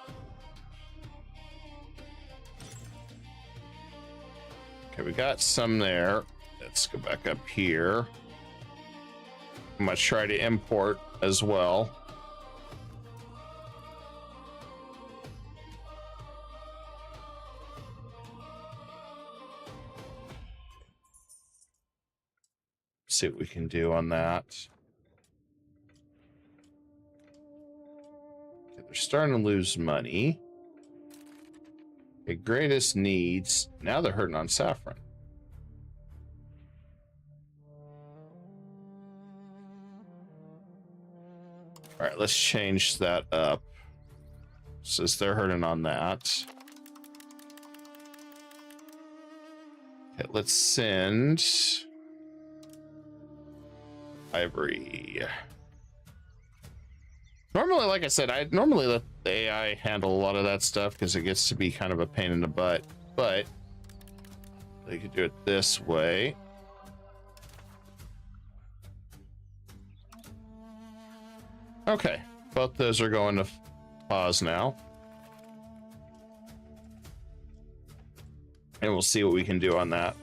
[SPEAKER 2] Okay, we got some there. Let's go back up here. I'm gonna try to import as well. See what we can do on that. Okay, they're starting to lose money. Okay, greatest needs. Now they're hurting on saffron. All right, let's change that up. Since they're hurting on that. Okay, let's send ivory. Normally, like I said, I normally let the AI handle a lot of that stuff because it gets to be kind of a pain in the butt, but they could do it this way. Okay, both those are going to pause now. And we'll see what we can do on that.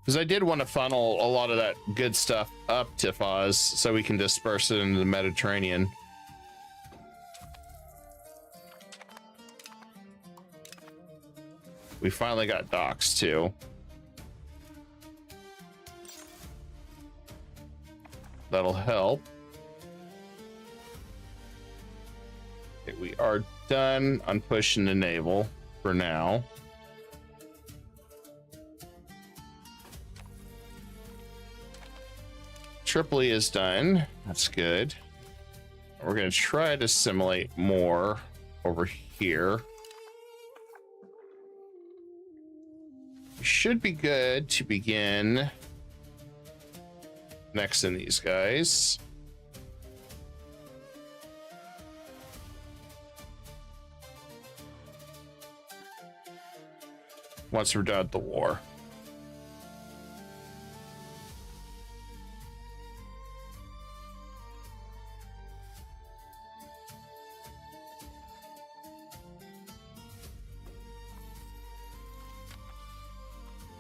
[SPEAKER 2] Because I did want to funnel a lot of that good stuff up to Foz so we can disperse it into the Mediterranean. We finally got docks too. That'll help. Okay, we are done on pushing the naval for now. Tripoli is done. That's good. We're going to try to assimilate more over here. We should be good to begin next in these guys. Once we're done with the war.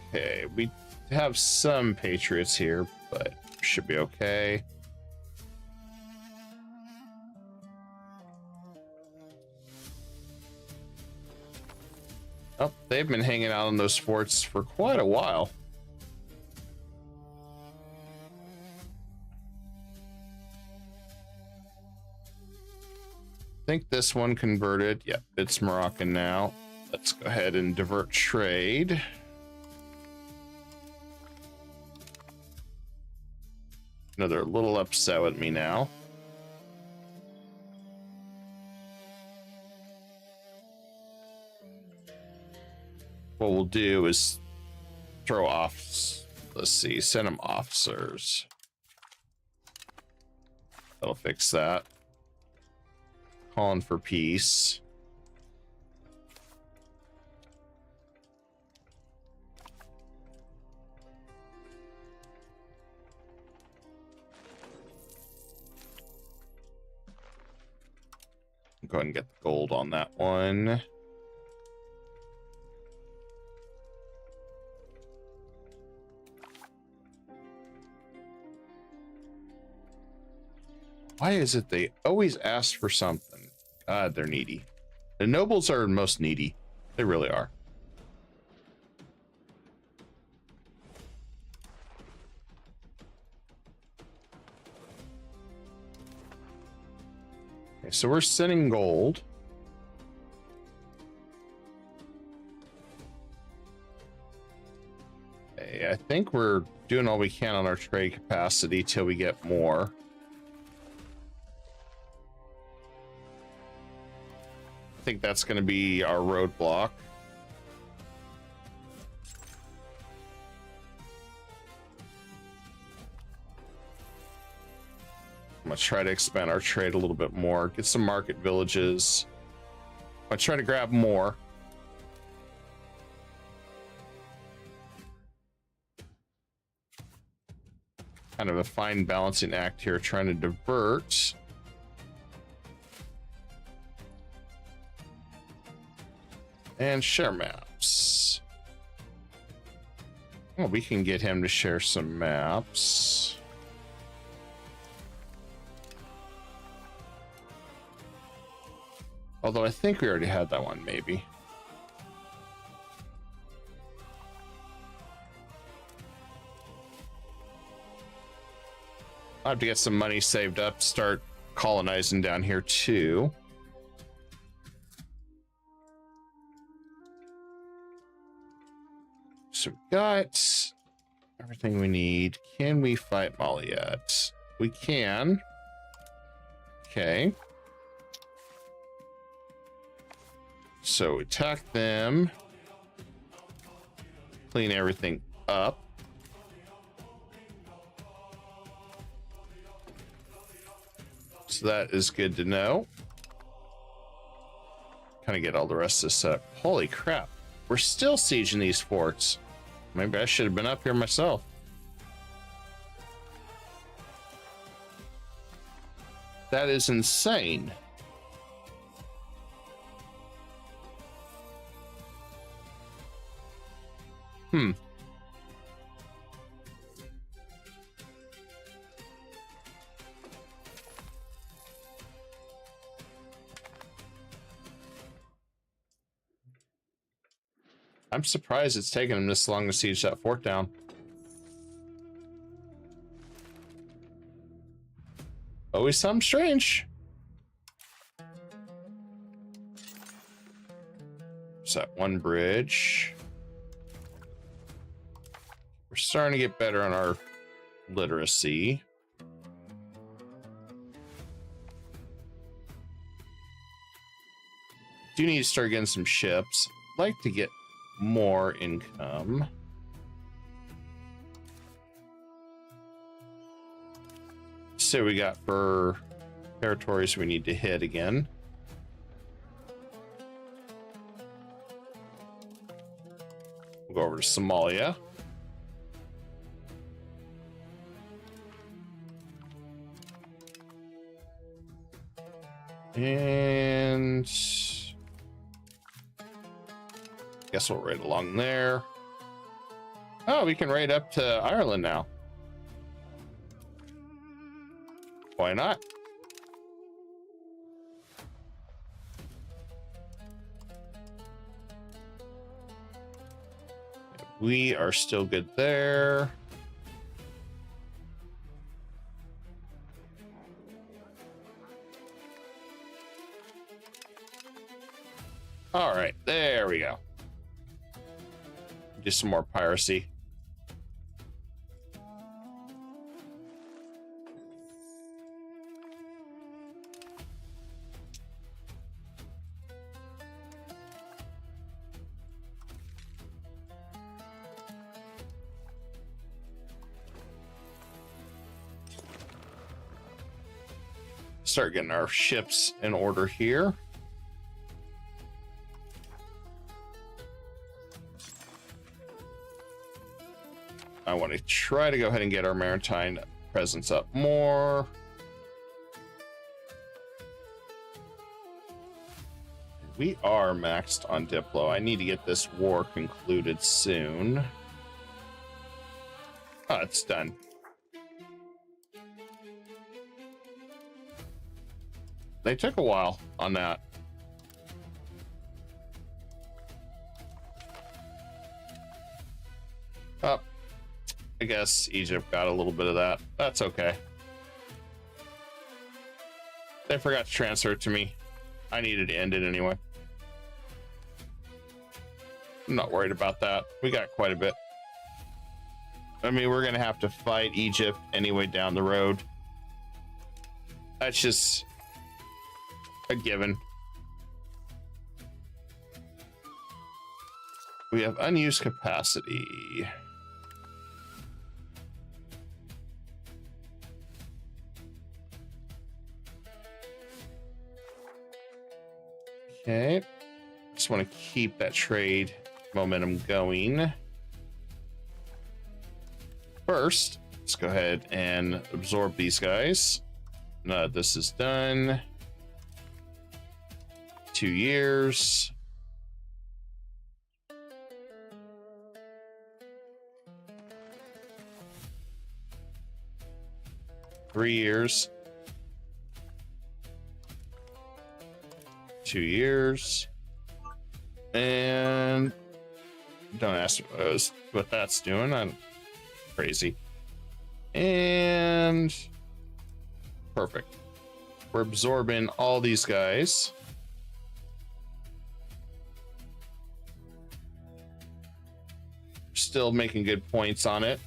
[SPEAKER 2] Okay, we have some patriots here, but should be okay. Oh, they've been hanging out in those forts for quite a while. I think this one converted. Yep, it's Moroccan now. Let's go ahead and divert trade. No, they're a little upset with me now. What we'll do is throw off, let's see, send them officers. That'll fix that. Calling for peace. Go ahead and get the gold on that one. Why is it they always ask for something? God, they're needy. The nobles are most needy. They really are. Okay, so we're sending gold. Okay, I think we're doing all we can on our trade capacity till we get more. I think that's going to be our roadblock. I'm going to try to expand our trade a little bit more, get some market villages. I'm going to try to grab more. Kind of a fine balancing act here, trying to divert. And share maps. Well, we can get him to share some maps. Although I think we already had that one, maybe. I'll have to get some money saved up, start colonizing down here too. So we got everything we need. Can we fight Mali yet? We can. Okay. So attack them. Clean everything up. So that is good to know. Kind of get all the rest of this set up. Holy crap. We're still sieging these forts. Maybe I should have been up here myself. That is insane. I'm surprised it's taken him this long to siege that fort down. Always something strange. There's that one bridge. We're starting to get better on our literacy. Do need to start getting some ships. I'd like to get more income. So we got for territories we need to hit again. We'll go over to Somalia. And guess we'll raid along there. Oh, we can raid up to Ireland now. Why not? We are still good there. All right, there we go. Just some more piracy. Start getting our ships in order here. I want to try to go ahead and get our maritime presence up more. We are maxed on Diplo. I need to get this war concluded soon. Oh, it's done. They took a while on that. Oh, I guess Egypt got a little bit of that. That's okay. They forgot to transfer it to me. I needed to end it anyway. I'm not worried about that. We got quite a bit. I mean, we're gonna have to fight Egypt anyway down the road. That's just a given. We have unused capacity. Okay. Just want to keep that trade momentum going. First, let's go ahead and absorb these guys. Now this is done. 2 years. Three years. 2 years. And don't ask me what that's doing. I'm crazy. And perfect. We're absorbing all these guys. Still making good points on it.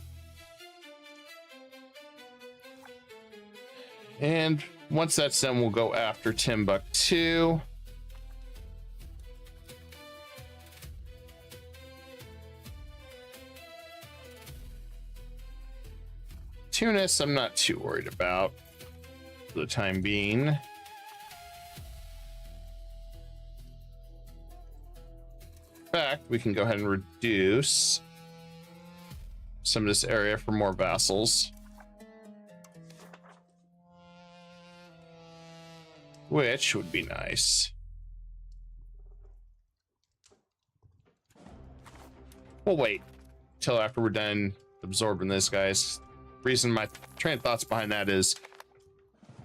[SPEAKER 2] And once that's done, we'll go after Timbuktu. Tunis, I'm not too worried about. for the time being. In fact, we can go ahead and reduce some of this area for more vassals, which would be nice. We'll wait till after we're done absorbing this, guys. Reason my train of thoughts behind that is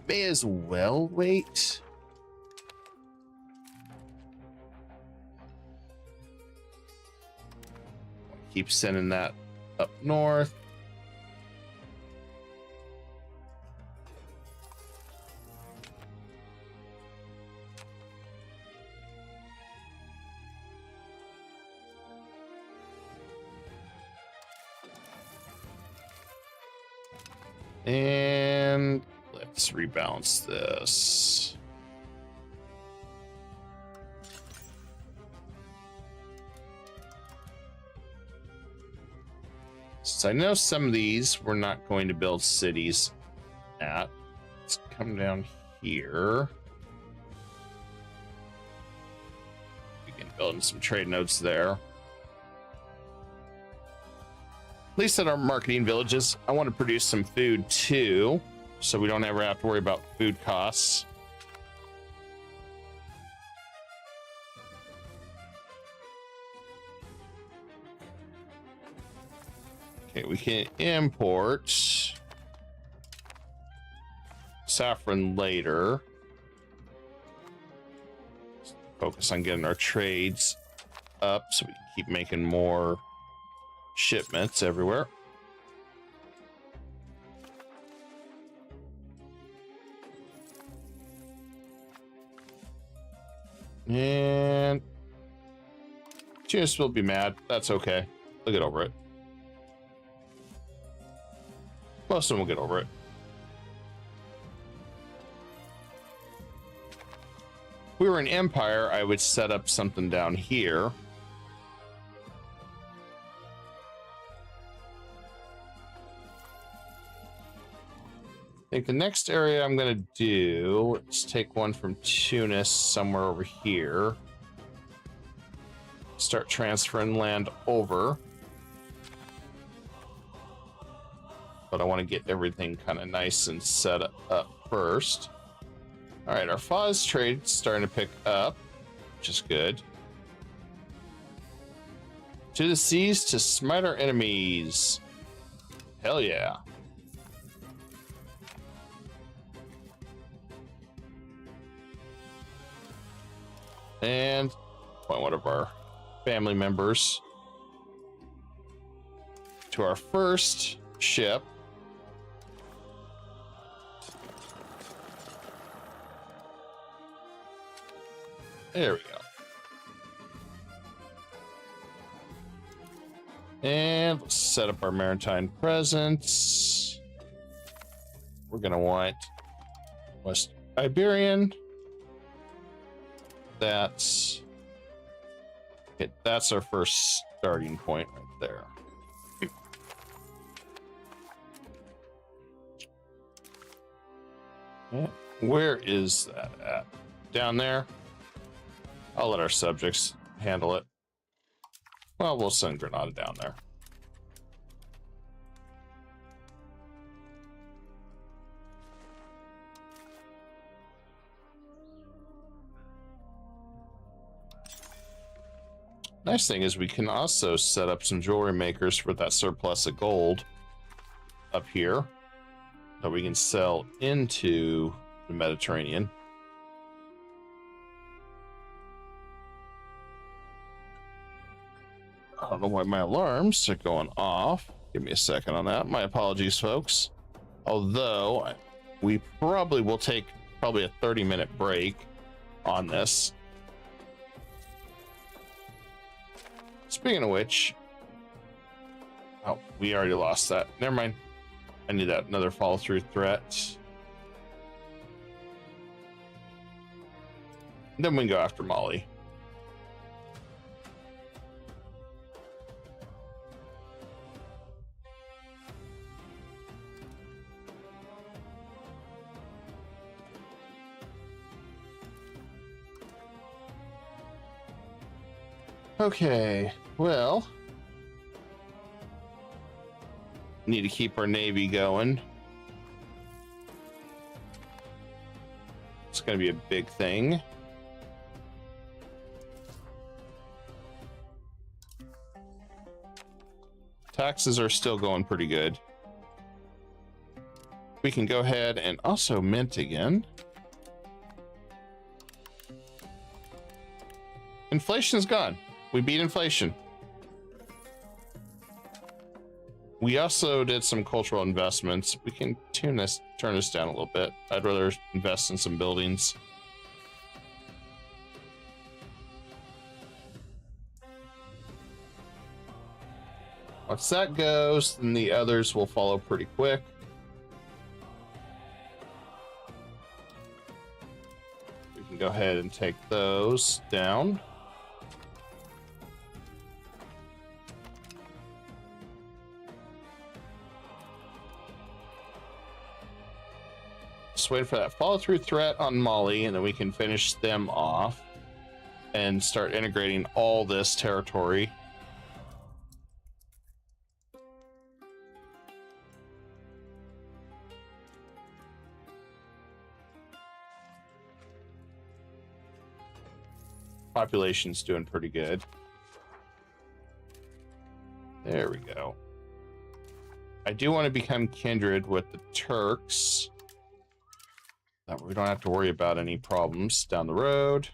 [SPEAKER 2] may as well wait. Keep sending that up north. And let's rebalance this. Since I know some of these we're not going to build cities at, let's come down here. We can build in some trade nodes there. At least at our marketing villages, I want to produce some food too, so we don't ever have to worry about food costs. Okay, we can import saffron later. Focus on getting our trades up so we can keep making more shipments everywhere. And Tunis will be mad. That's okay. They'll get over it. Most of them will get over it. If we were an empire, I would set up something down here. I think the next area I'm going to do, let's take one from Tunis somewhere over here. Start transferring land over. But I want to get everything kind of nice and set up first. All right, our Fuzz trade's starting to pick up, which is good. To the seas to smite our enemies. Hell yeah. And point one of our family members to our first ship. There we go. And let's set up our maritime presence. We're going to want West Iberian. That's it. That's our first starting point right there. Yeah. Where is that at? Down there? I'll let our subjects handle it. Well, we'll send Granada down there. Nice thing is we can also set up some jewelry makers for that surplus of gold up here that we can sell into the Mediterranean. I don't know why my alarms are going off. Give me a second on that. My apologies, folks. Although we probably will take a 30-minute break on this. Speaking of which, oh, we already lost that. Never mind. I need that another follow-through threat. Then we can go after Mali. Okay, well, need to keep our Navy going. It's going to be a big thing. Taxes are still going pretty good. We can go ahead and also mint again. Inflation's gone. We beat inflation. We also did some cultural investments. We can turn this down a little bit. I'd rather invest in some buildings. Once that goes, then the others will follow pretty quick. We can go ahead and take those down. Just wait for that follow-through threat on Mali, and then we can finish them off and start integrating all this territory. Population's doing pretty good. There we go. I do want to become kindred with the Turks. That way we don't have to worry about any problems down the road.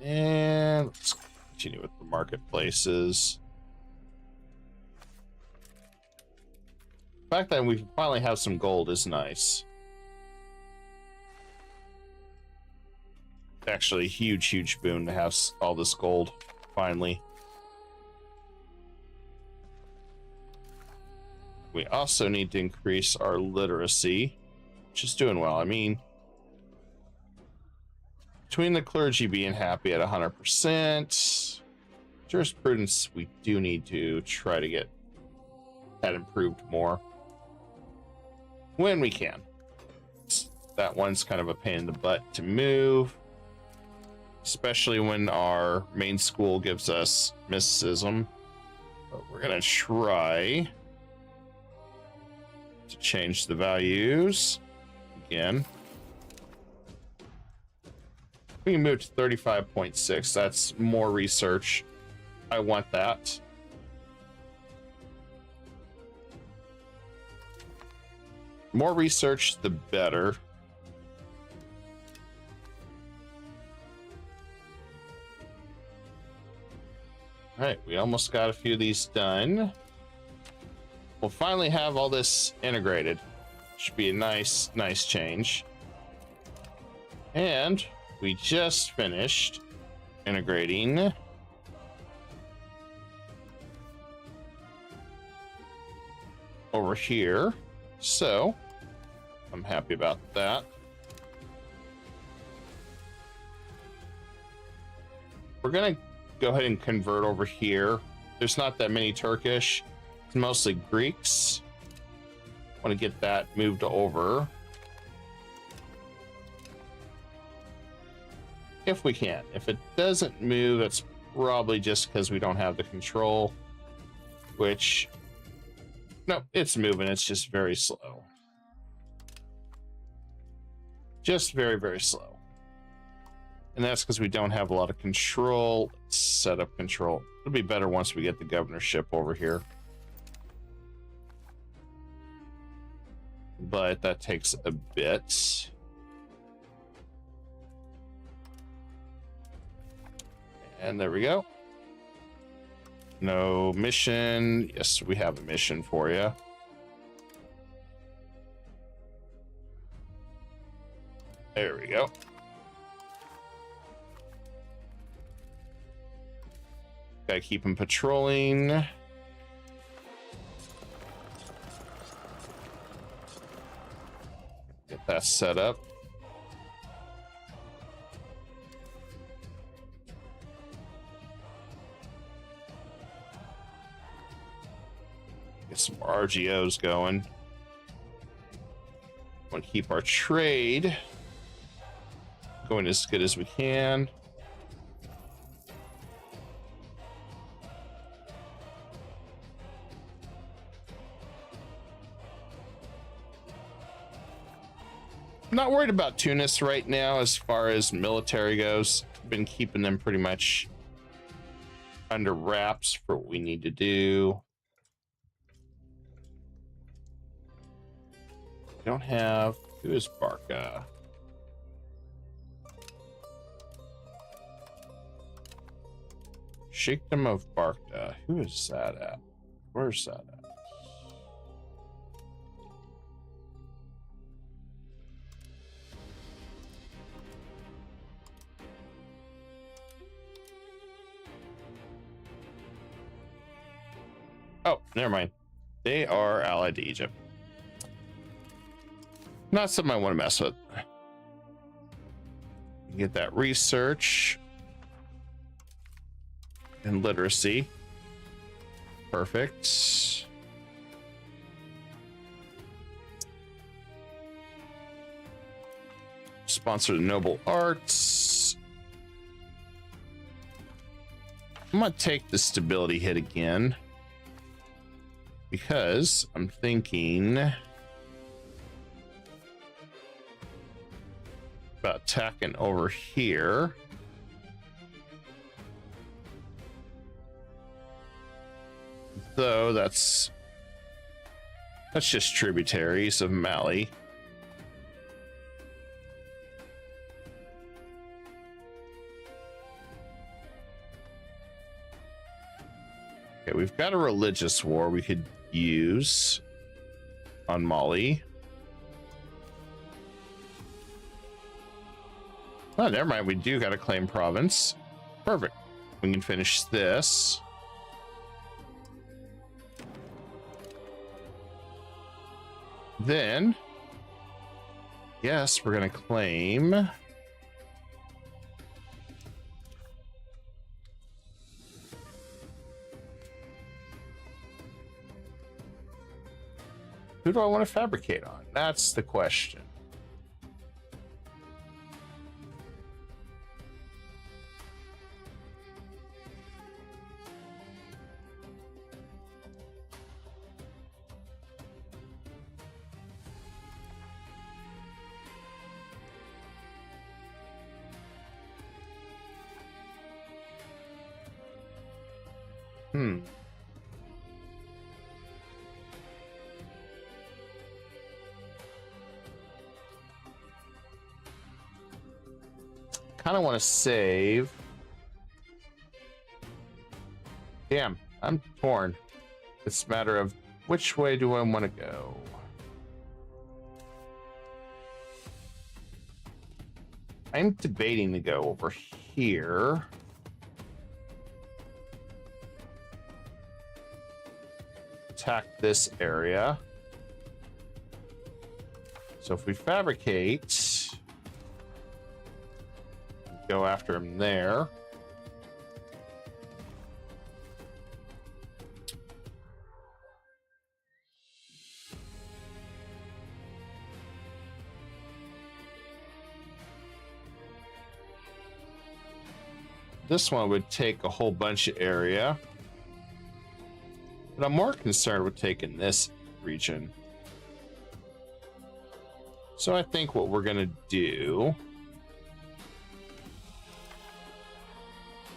[SPEAKER 2] And let's continue with the marketplaces. The fact that we finally have some gold is nice. Actually, huge boon to have all this gold finally. We also need to increase our literacy, which is doing well. I mean, between the clergy being happy at 100%, jurisprudence, we do need to try to get that improved more when we can. That one's kind of a pain in the butt to move, especially when our main school gives us mysticism. But we're gonna try to change the values again. We can move to 35.6. That's more research. I want that. More research, the better. All right, we almost got a few of these done. We'll finally have all this integrated. Should be a nice change. And we just finished integrating over here. So I'm happy about that. We're gonna go ahead and convert over here. There's not that many Turkish. It's mostly Greeks. Want to get that moved over if we can. If it doesn't move, it's probably just because we don't have the control, which, no, it's moving. It's just very slow. Just very slow. And that's because we don't have a lot of control. Let's set up control. It'll be better once we get the governorship over here. But that takes a bit. And there we go. No mission. Yes, we have a mission for you. There we go. Gotta keep him patrolling. Get that set up. Get some RGOs going. Want to keep our trade going as good as we can. I'm not worried about Tunis right now as far as military goes. Been keeping them pretty much under wraps for what we need to do. Don't have... Who is Barca? Sheikhdom of Barca. Who is that at? Where's that at? Oh, never mind. They are allied to Egypt. Not something I want to mess with. Get that research and literacy. Perfect. Sponsor the noble arts. I'm gonna take the stability hit again because I'm thinking about attacking over here. Though that's just tributaries of Mali. Okay, we've got a religious war we could use on Mali. Oh, never mind. We do got to claim province. Perfect. We can finish this. Then, yes, we're going to claim. Who do I want to fabricate on? That's the question. Kind of want to save. Damn, I'm torn. It's a matter of which way do I want to go? I'm debating to go over here. Attack this area. So if we fabricate, go after him there. This one would take a whole bunch of area, but I'm more concerned with taking this region. So I think what we're gonna do,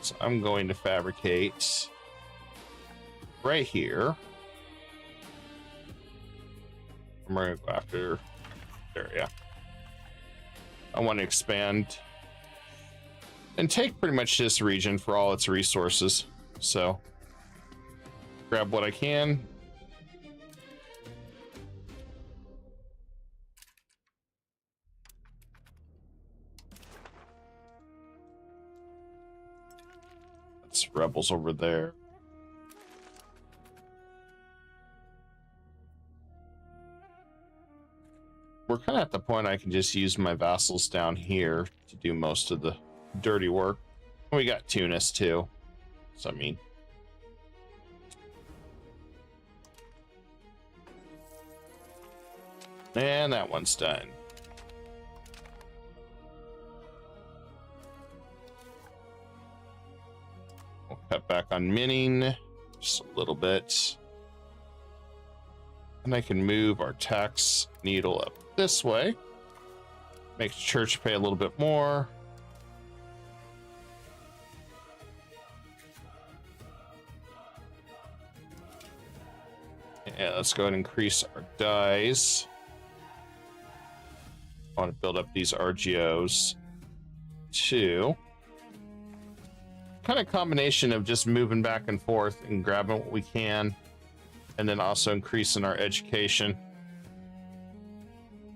[SPEAKER 2] so I'm going to fabricate right here. I'm going to go after there, yeah. I want to expand and take pretty much this region for all its resources. So grab what I can. That's rebels over there. We're kind of at the point I can just use my vassals down here to do most of the dirty work. We got Tunis too. So I mean, And that one's done. We'll cut back on minting just a little bit. And I can move our tax needle up this way. Make the church pay a little bit more. Yeah, let's go ahead and increase our dies. I want to build up these RGOs too. Kind of combination of just moving back and forth and grabbing what we can, and then also increasing our education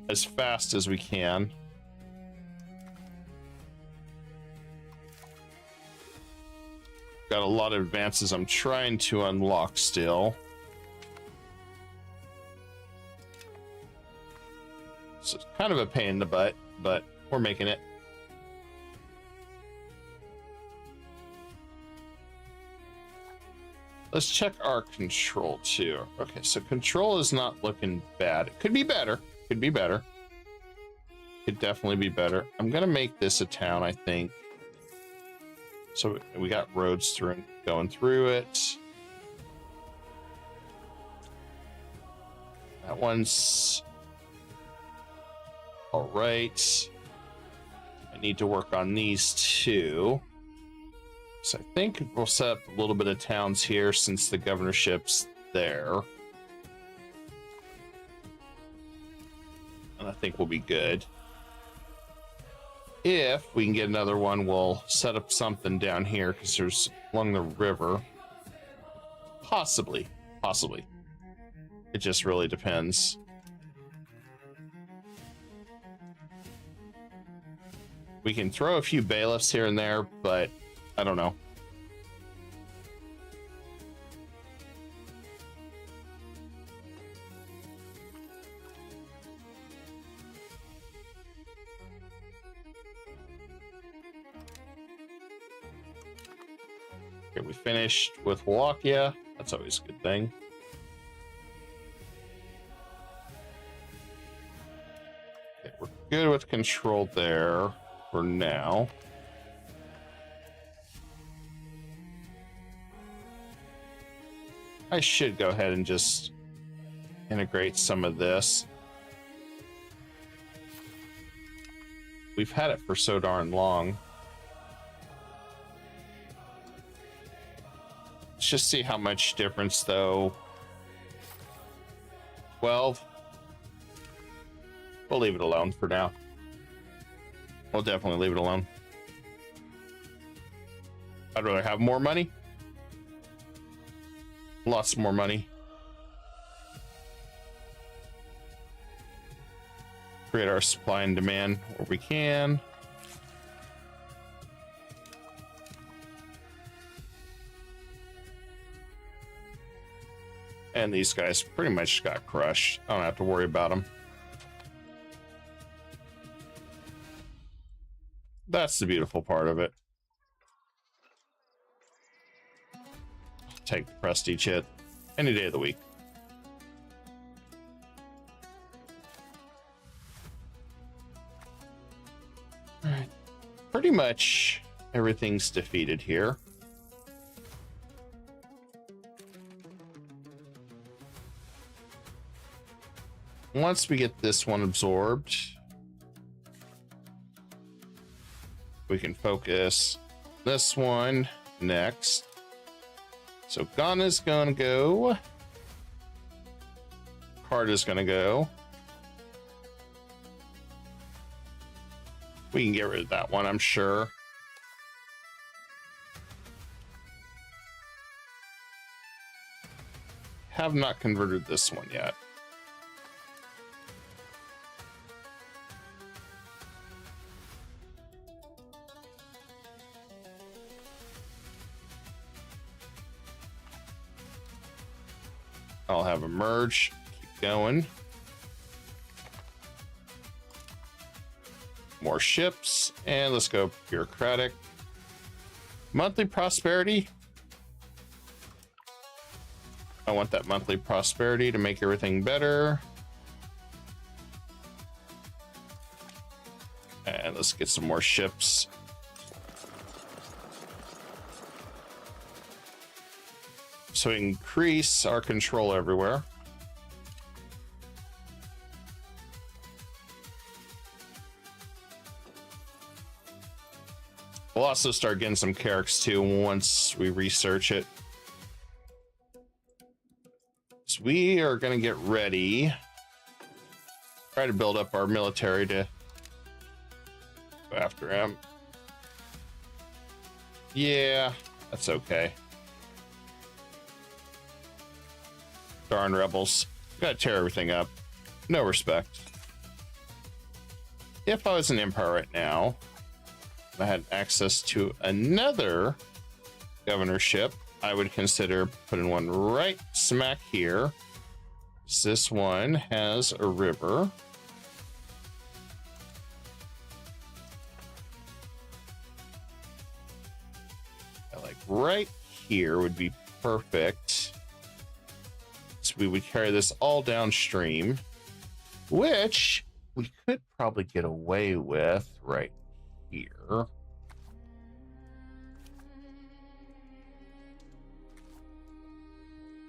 [SPEAKER 2] as fast as we can. Got a lot of advances I'm trying to unlock still. So it's kind of a pain in the butt, but we're making it. Let's check our control too. Okay, so control is not looking bad. It could be better. Could be better. Could definitely be better. I'm gonna make this a town, I think. So we got roads through going through it. That one's all right. I need to work on these two. So I think we'll set up a little bit of towns here since the governorship's there. And I think we'll be good. If we can get another one, we'll set up something down here because there's along the river. Possibly. It just really depends. We can throw a few bailiffs here and there, but I don't know. Okay, we finished with Wallachia. That's always a good thing. Okay, we're good with control there for now. I should go ahead and just integrate some of this. We've had it for so darn long. Let's just see how much difference though. 12. We'll leave it alone for now. We'll definitely leave it alone. I'd rather have more money. Lots more money. Create our supply and demand where we can. And these guys pretty much got crushed. I don't have to worry about them. That's the beautiful part of it. Take the prestige hit any day of the week. All right. Pretty much everything's defeated here. Once we get this one absorbed, we can focus this one next. So Ghana's gonna go. Carta's gonna go. We can get rid of that one, I'm sure. Have not converted this one yet. I'll have a merge, keep going. More ships, and let's go bureaucratic. Monthly prosperity. I want that monthly prosperity to make everything better. And let's get some more ships. So increase our control everywhere. We'll also start getting some characters too once we research it. So we are going to get ready. Try to build up our military to go after him. Yeah, that's okay. Darn rebels. Gotta tear everything up. No respect. If I was an empire right now, I had access to another governorship, I would consider putting one right smack here. This one has a river. Like right here would be perfect. So we would carry this all downstream, which we could probably get away with right here.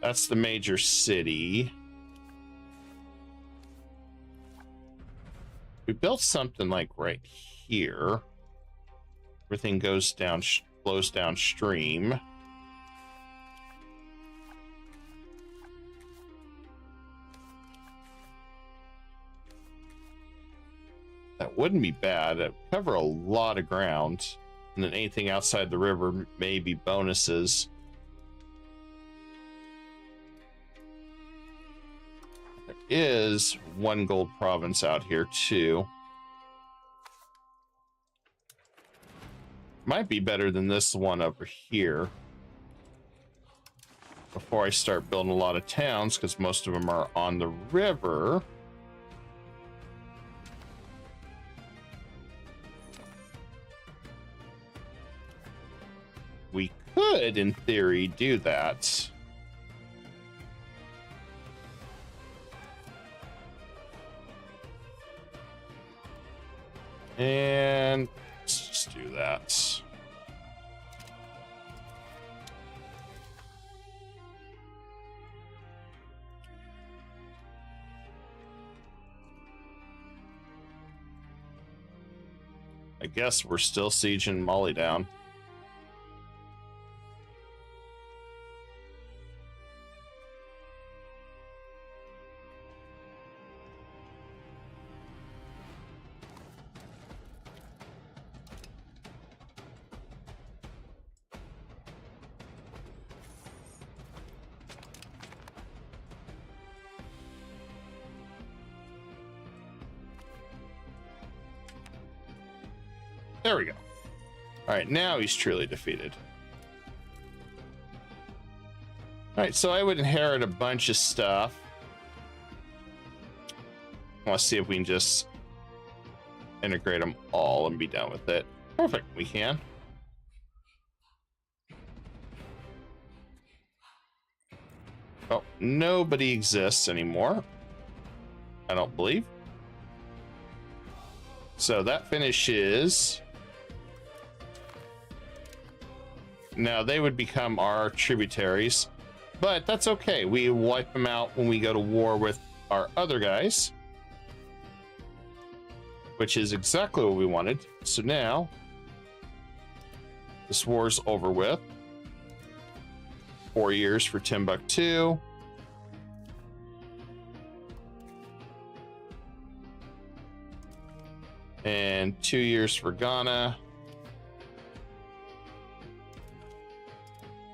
[SPEAKER 2] That's the major city. We built something like right here. Everything goes down, flows downstream. That wouldn't be bad. It would cover a lot of ground. And then anything outside the river may be bonuses. There is one gold province out here too. Might be better than this one over here. Before I start building a lot of towns, because most of them are on the river. We could, in theory, do that. And let's just do that. I guess we're still sieging Mali down. There we go. All right, now he's truly defeated. All right, so I would inherit a bunch of stuff. I want to see if we can just integrate them all and be done with it. Perfect, we can. Oh, nobody exists anymore. I don't believe. So that finishes. Now they would become our tributaries, but that's okay. We wipe them out when we go to war with our other guys, which is exactly what we wanted. So now this war's over with. 4 years for Timbuktu. And 2 years for Ghana.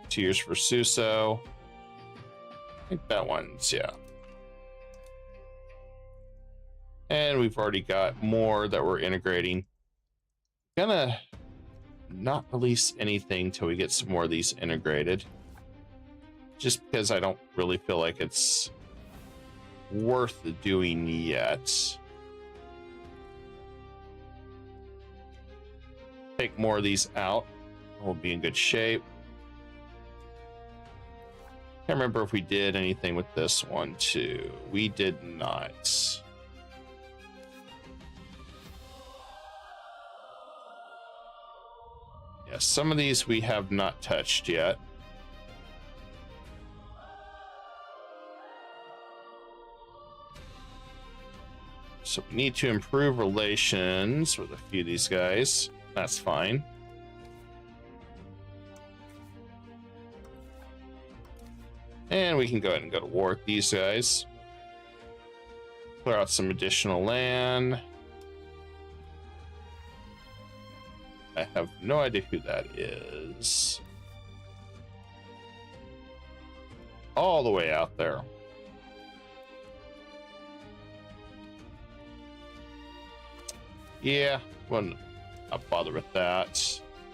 [SPEAKER 2] 2 years for Suso. I think that one's, yeah. And we've already got more that we're integrating. Gonna not release anything till we get some more of these integrated. Just because I don't really feel like it's worth doing yet. Take more of these out. We'll be in good shape. Can't remember if we did anything with this one too. We did not. Yes, some of these we have not touched yet. So we need to improve relations with a few of these guys. That's fine. And we can go ahead and go to war with these guys. Clear out some additional land. I have no idea who that is. All the way out there. Yeah, well, not bother with that.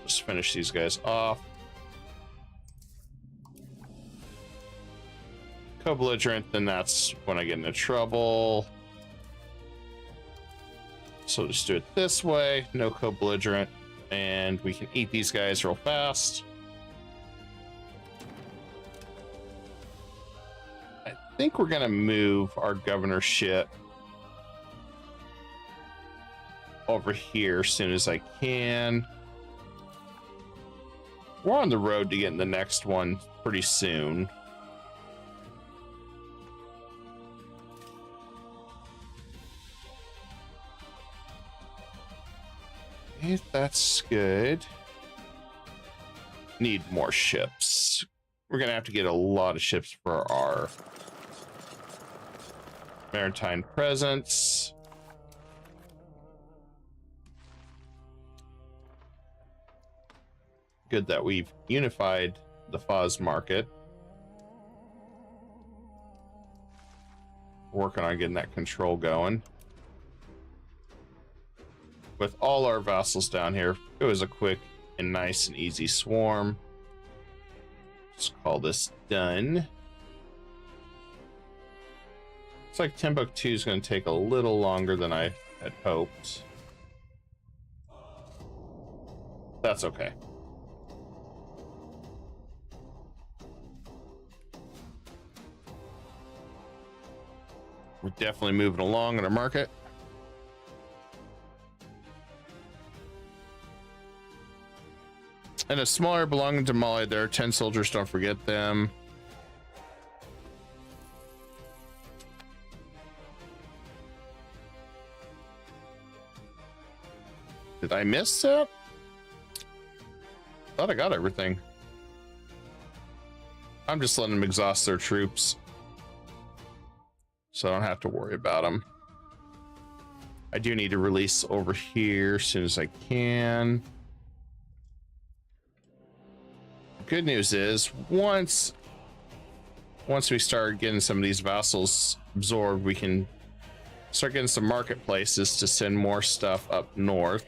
[SPEAKER 2] Just finish these guys off. Co-belligerent, then that's when I get into trouble. So just do it this way, no co-belligerent, and we can eat these guys real fast. I think we're gonna move our governorship over here as soon as I can. We're on the road to getting the next one pretty soon. Okay, that's good. Need more ships. We're gonna have to get a lot of ships for our maritime presence. Good that we've unified the FOS market. Working on getting that control going. With all our vassals down here, it was a quick and nice and easy swarm. Let's call this done. Looks like Timbuktu is going to take a little longer than I had hoped. That's okay. We're definitely moving along in our market. And a smaller belonging to Mali, there are 10 soldiers, don't forget them. Did I miss that? Thought I got everything. I'm just letting them exhaust their troops, so I don't have to worry about them. I do need to release over here as soon as I can. Good news is once we start getting some of these vassals absorbed, we can start getting some marketplaces to send more stuff up north.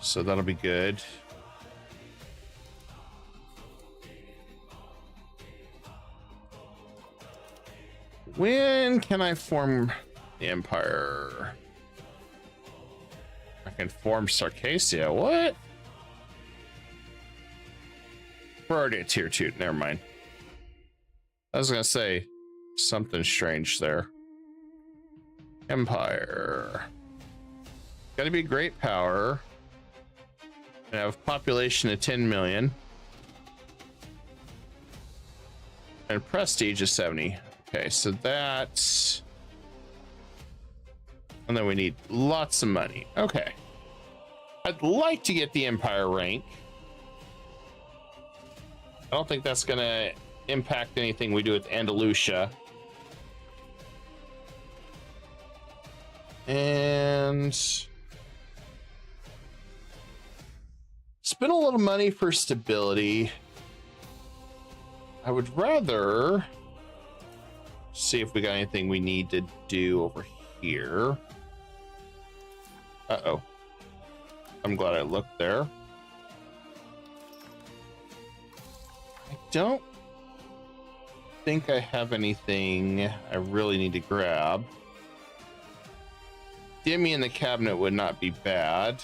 [SPEAKER 2] So that'll be good. When can I form the empire? I can form Circassia. What? We're already at tier 2. Never mind. I was gonna say something strange there. Empire. Gotta be great power. And have population of 10 million. And prestige is 70. Okay, so that's... And then we need lots of money. Okay. I'd like to get the empire rank. I don't think that's gonna impact anything we do with Andalusia. And spend a little money for stability. I would rather see if we got anything we need to do over here. Uh-oh. I'm glad I looked there. I don't think I have anything I really need to grab. Dimmy in the cabinet would not be bad.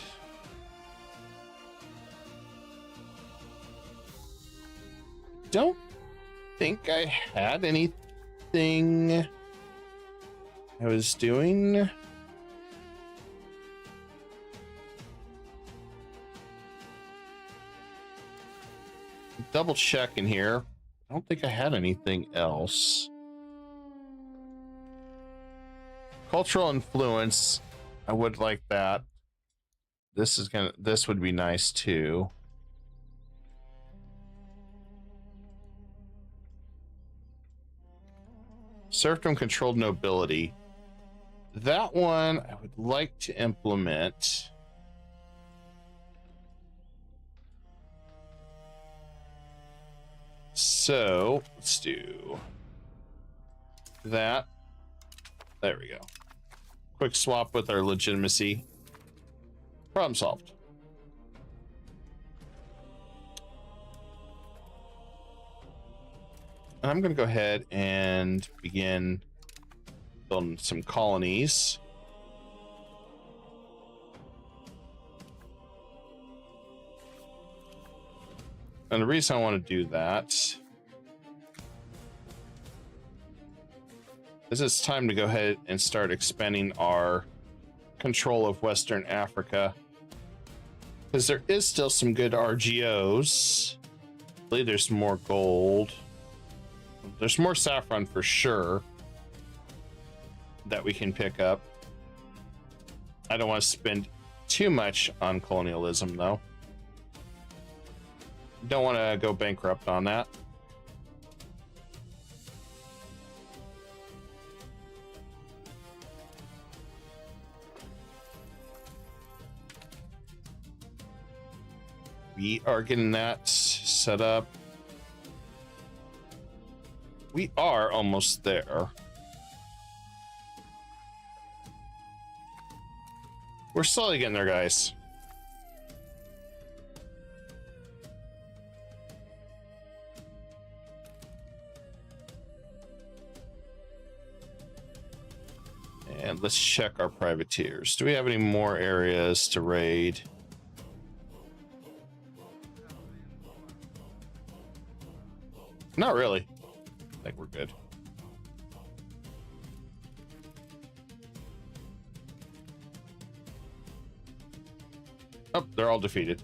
[SPEAKER 2] Don't think I had anything I was doing. double check in here. I don't think I had anything else. Cultural influence. I would like that. This would be nice too. Serfdom controlled nobility. That one I would like to implement. So let's do that. There we go. Quick swap with our legitimacy. Problem solved. And I'm going to go ahead and begin building some colonies. And the reason I want to do that is it's time to go ahead and start expanding our control of Western Africa, because there is still some good RGOs. I believe there's more gold. There's more saffron for sure that we can pick up. I don't want to spend too much on colonialism though. Don't want to go bankrupt on that. We are getting that set up. We are almost there. We're slowly getting there, guys. And let's check our privateers. Do we have any more areas to raid? Not really. I think we're good. Oh, they're all defeated.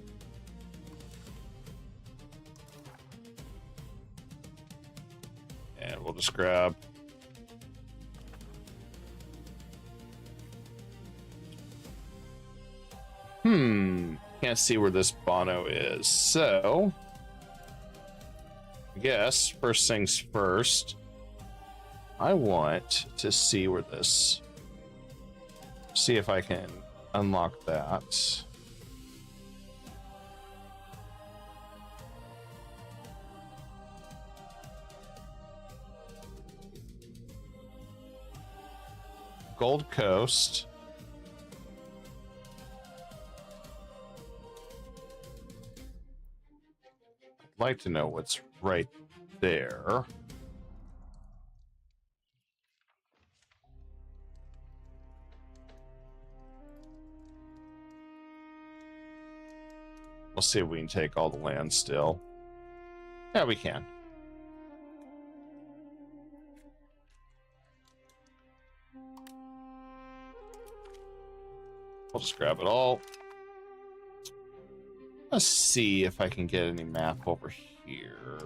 [SPEAKER 2] And we'll just grab can't see where this Bono is, so I guess first things first, I want to see where this, see if I can unlock that. Gold Coast. I'd like to know what's right there. We'll see if we can take all the land still. Yeah, we can. I'll just grab it all. Let's see if I can get any map over here.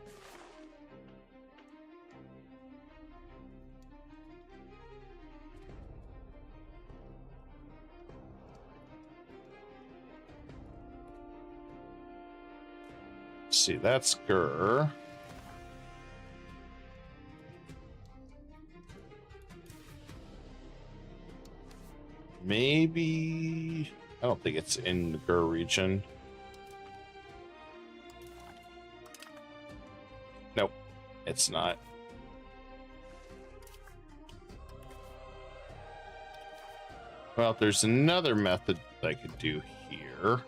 [SPEAKER 2] Let's see, that's Gur. Maybe, I don't think it's in the Gur region. Nope, it's not. Well, there's another method that I could do here.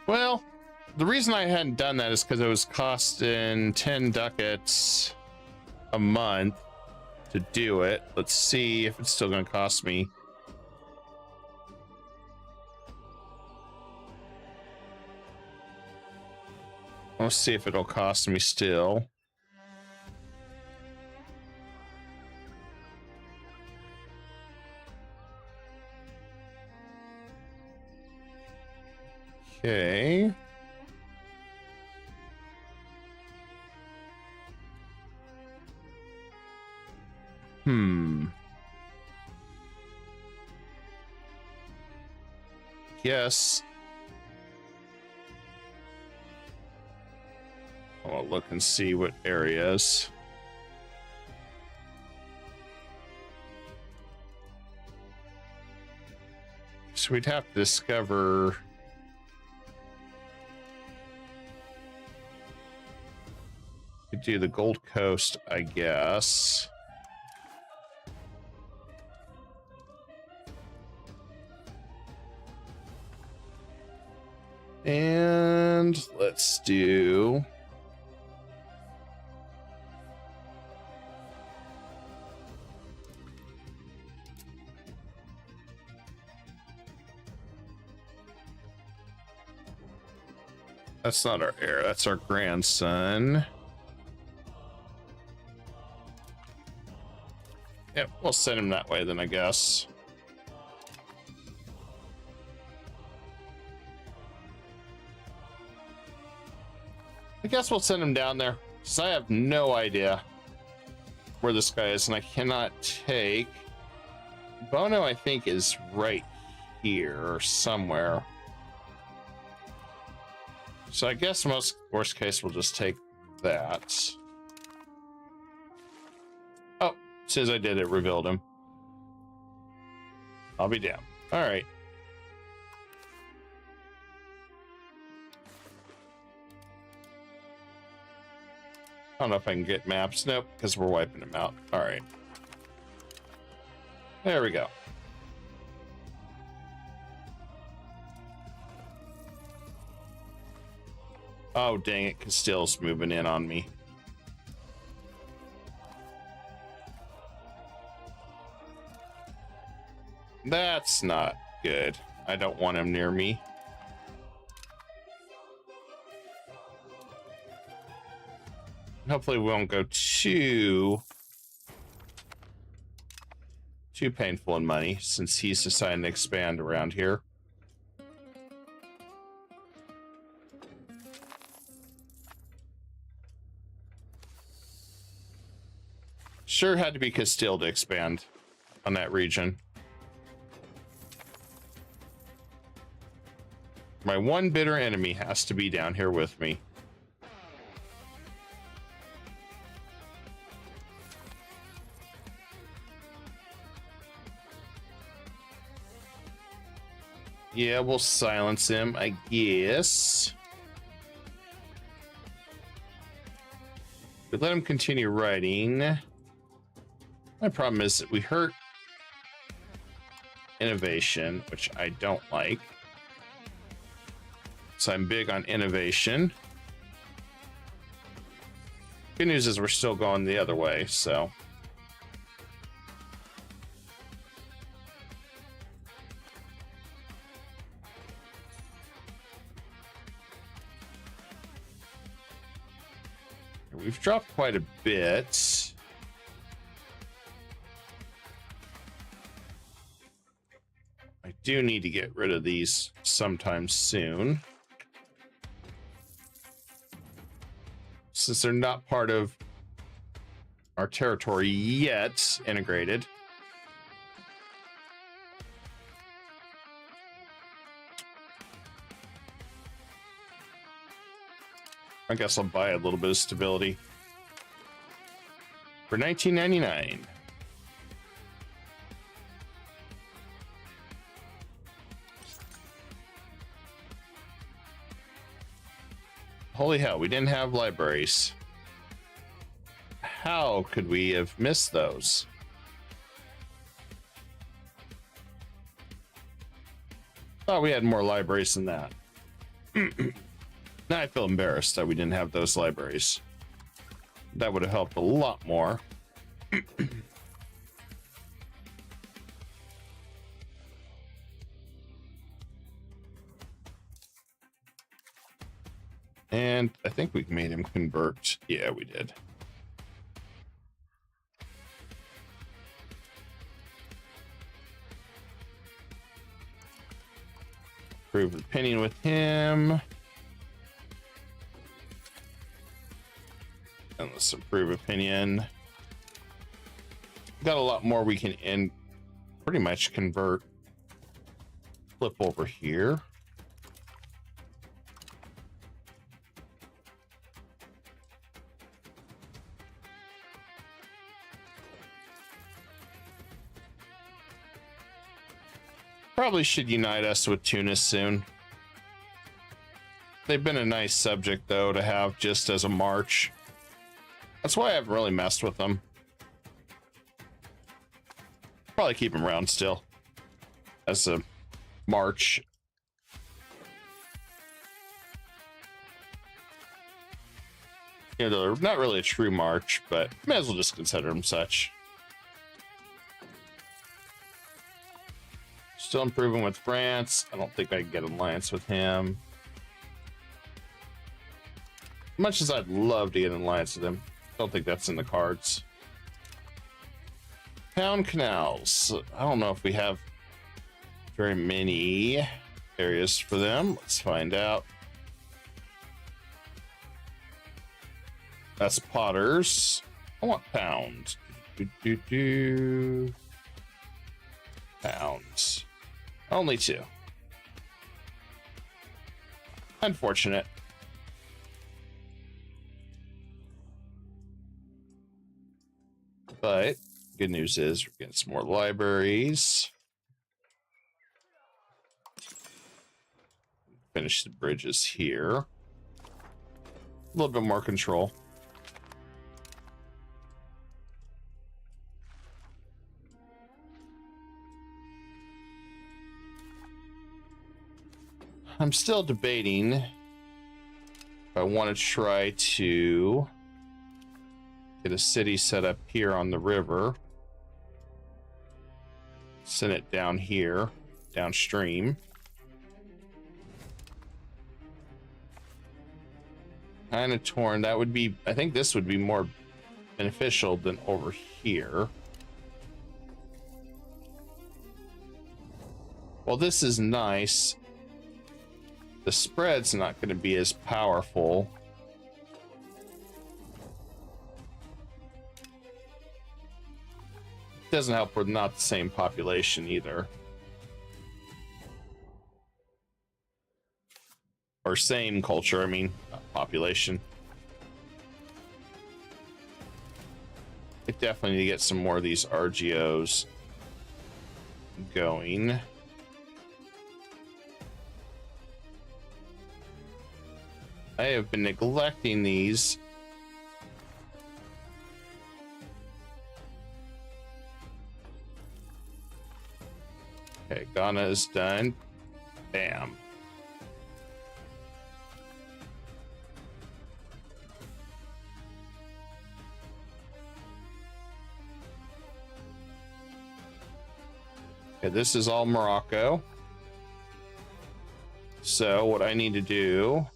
[SPEAKER 2] Well, the reason I hadn't done that is because it was costing 10 ducats a month to do it. Let's see if it's still going to cost me. Let's see if it'll cost me still. Okay. Yes. I'll look and see what areas. So we'd have to discover. Could do the Gold Coast, I guess. And let's do. That's not our heir, that's our grandson. Yep, we'll send him that way then, I guess. I guess we'll send him down there, because I have no idea where this guy is, and I cannot take... Bono, I think, is right here or somewhere. So I guess worst case, we'll just take that. Oh, as soon as I did it, revealed him. I'll be damned. All right. I don't know if I can get maps. Nope, because we're wiping them out. All right. There we go. Oh, dang it. Castile's moving in on me. That's not good. I don't want him near me. Hopefully we won't go too painful in money, since he's deciding to expand around here. Sure had to be Castile to expand on that region. My one bitter enemy has to be down here with me. Yeah, we'll silence him, I guess. But let him continue writing. My problem is that we hurt innovation, which I don't like. So I'm big on innovation. Good news is we're still going the other way, so. We've dropped quite a bit. I do need to get rid of these sometime soon, since they're not part of our territory yet integrated. I guess I'll buy a little bit of stability for $19.99. Holy hell, we didn't have libraries. How could we have missed those? Thought we had more libraries than that. Now I feel embarrassed that we didn't have those libraries. That would have helped a lot more. And I think we made him convert. Yeah, we did. improve opinion with him. And let's improve opinion. Got a lot more we can pretty much convert. Flip over here. Probably should unite us with Tunis soon. They've been a nice subject, though, to have just as a march. That's why I haven't really messed with them. Probably keep them around still as a march. You know, they're not really a true march, but may as well just consider them such. Still improving with France. I don't think I can get an alliance with him. Much as I'd love to get an alliance with him, I don't think that's in the cards. Town canals. I don't know if we have very many areas for them. Let's find out. That's potters. I want pounds. Pounds. Only 2. Unfortunate. But good news is we're getting some more libraries. Finish the bridges here. A little bit more control. I'm still debating if I want to try to get a city set up here on the river. Send it down here, downstream. Kind of torn. That would be, I think this would be more beneficial than over here. Well, this is nice. The spread's not going to be as powerful. Doesn't help we're not the same population either. Or same culture, I mean, not population. I definitely need to get some more of these RGOs going. I have been neglecting these. Okay, Ghana is done. Bam. Okay, this is all Morocco. So what I need to do,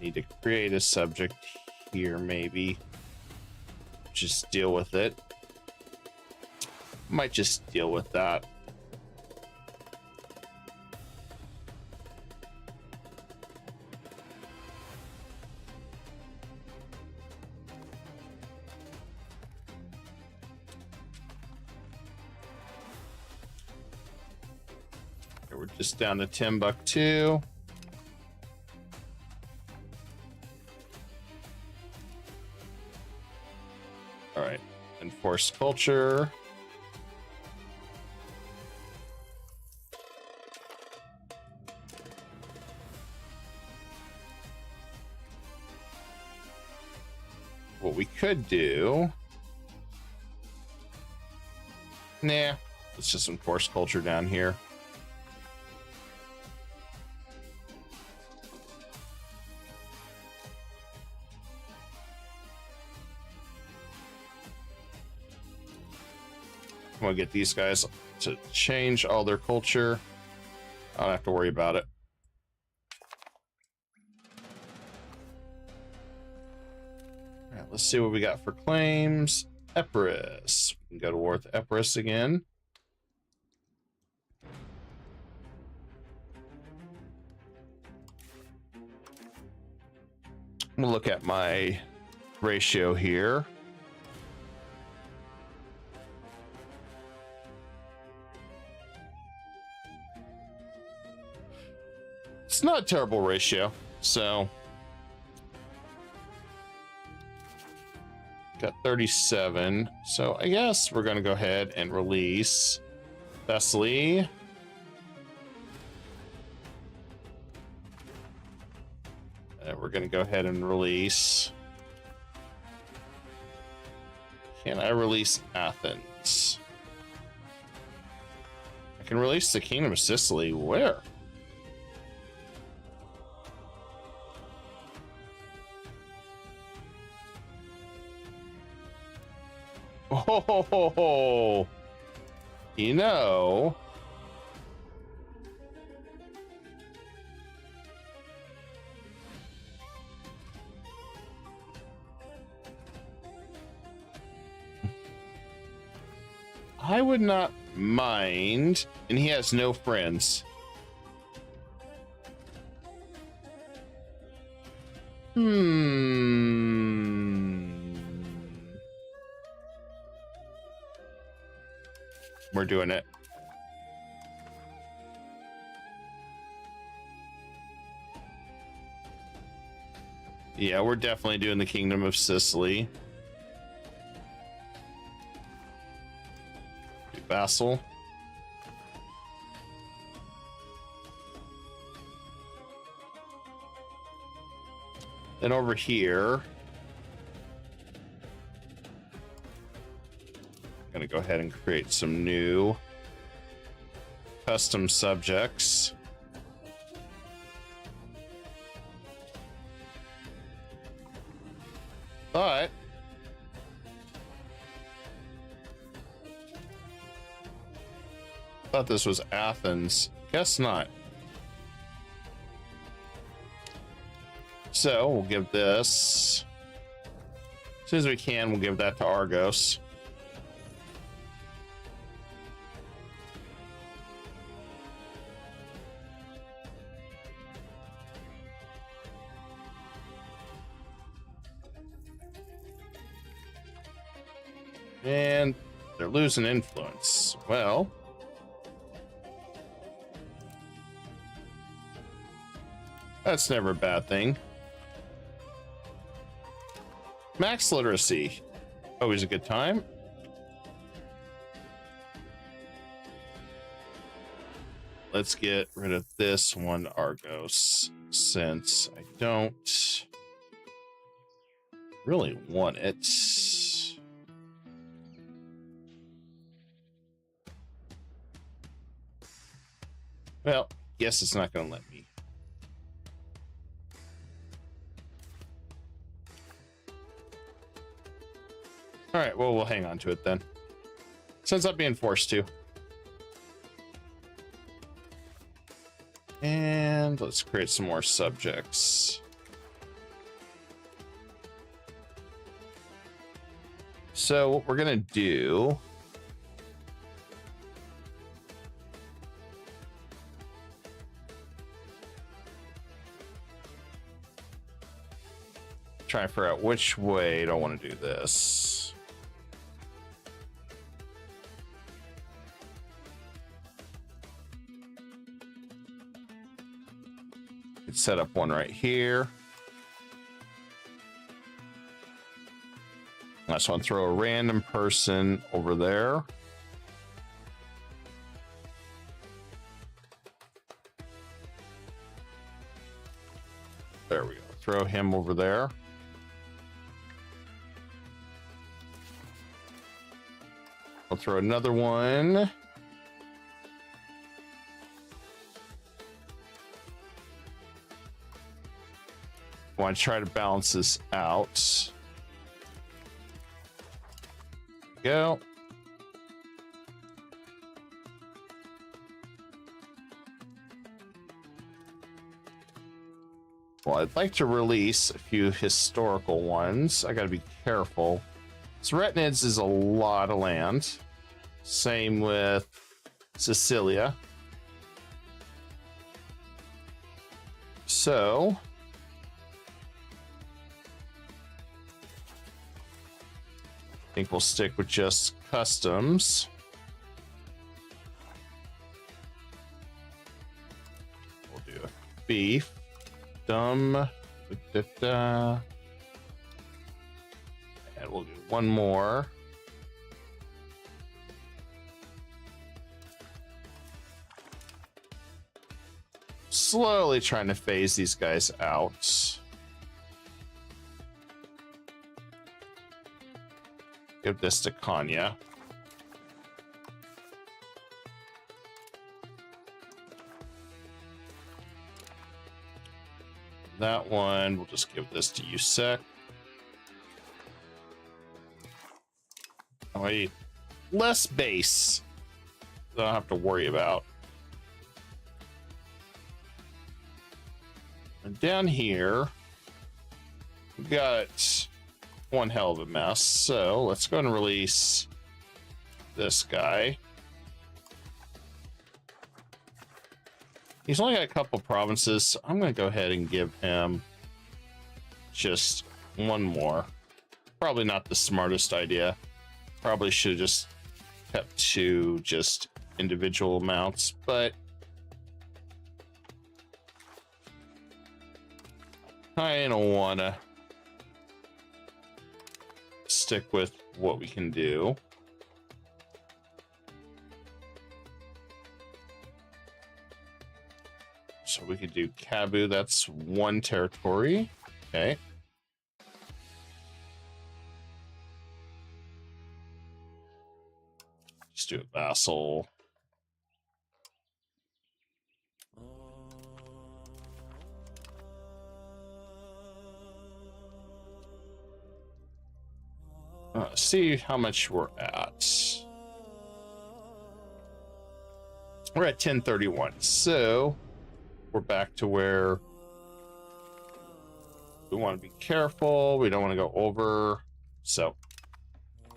[SPEAKER 2] need to create a subject here, maybe. Just deal with it. Might just deal with that. Okay, we're just down to Timbuktu. All right, enforce culture. What we could do, nah, let's just enforce culture down here. I'm gonna get these guys to change all their culture. I don't have to worry about it. All right, let's see what we got for claims. Epirus. We can go to war with Epirus again. We'll look at my ratio here. It's not a terrible ratio, so got 37. So I guess we're going to go ahead and release Thessaly. We're going to go ahead and release. Can I release Athens? I can release the Kingdom of Sicily. Where? Oh, you know. I would not mind, and he has no friends. We're doing it. Yeah, we're definitely doing the Kingdom of Sicily. Vassal. Then over here, I'm going to go ahead and create some new custom subjects. But thought this was Athens. Guess not. So we'll give this, as soon as we can, we'll give that to Argos. And they're losing influence. Well, that's never a bad thing. Max literacy. Always a good time. Let's get rid of this one, Argos, since I don't really want it. Well, guess it's not going to let me. All right, well, we'll hang on to it then, since I'm being forced to. And let's create some more subjects. So what we're gonna do, try and figure out which way do I want to do this. Set up one right here. I just want to throw a random person over there. There we go. Throw him over there. I'll throw another one. I want to try to balance this out. Go. Well, I'd like to release a few historical ones. I got to be careful. Sretnids is a lot of land. Same with Sicilia. think we'll stick with just customs. We'll do a beef, and we'll do one more. Slowly trying to phase these guys out. Give this to Kanya. That one, we'll just give this to Yusek. Oh, wait. Less base. I don't have to worry about. And down here, we got one hell of a mess. So let's go and release this guy. He's only got a couple provinces, so I'm going to go ahead and give him just one more. Probably not the smartest idea. Probably should have just kept two just individual amounts, but I don't want to stick with what we can do. So we could do Kabu, that's one territory. Okay. Just do a vassal. See how much we're at. We're at 1031, so we're back to where we want to be careful. We don't want to go over, so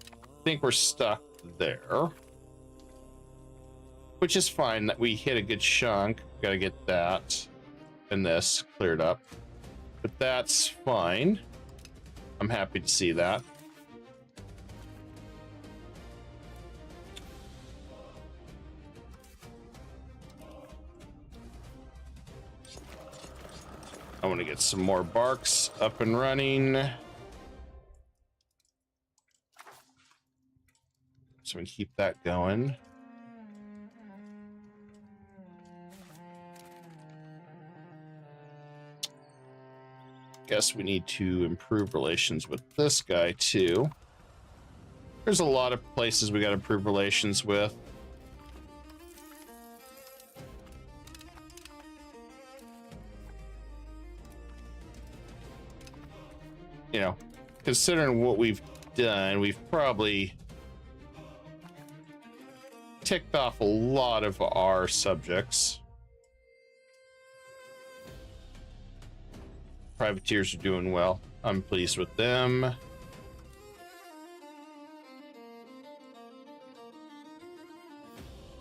[SPEAKER 2] I think we're stuck there, which is fine. That we hit a good chunk. Got to get that and this cleared up, but that's fine. I'm happy to see that. I want to get some more barks up and running. So we keep that going. Guess we need to improve relations with this guy too. There's a lot of places we got to improve relations with. You know, considering what we've done, we've probably ticked off a lot of our subjects. Privateers are doing well. I'm pleased with them.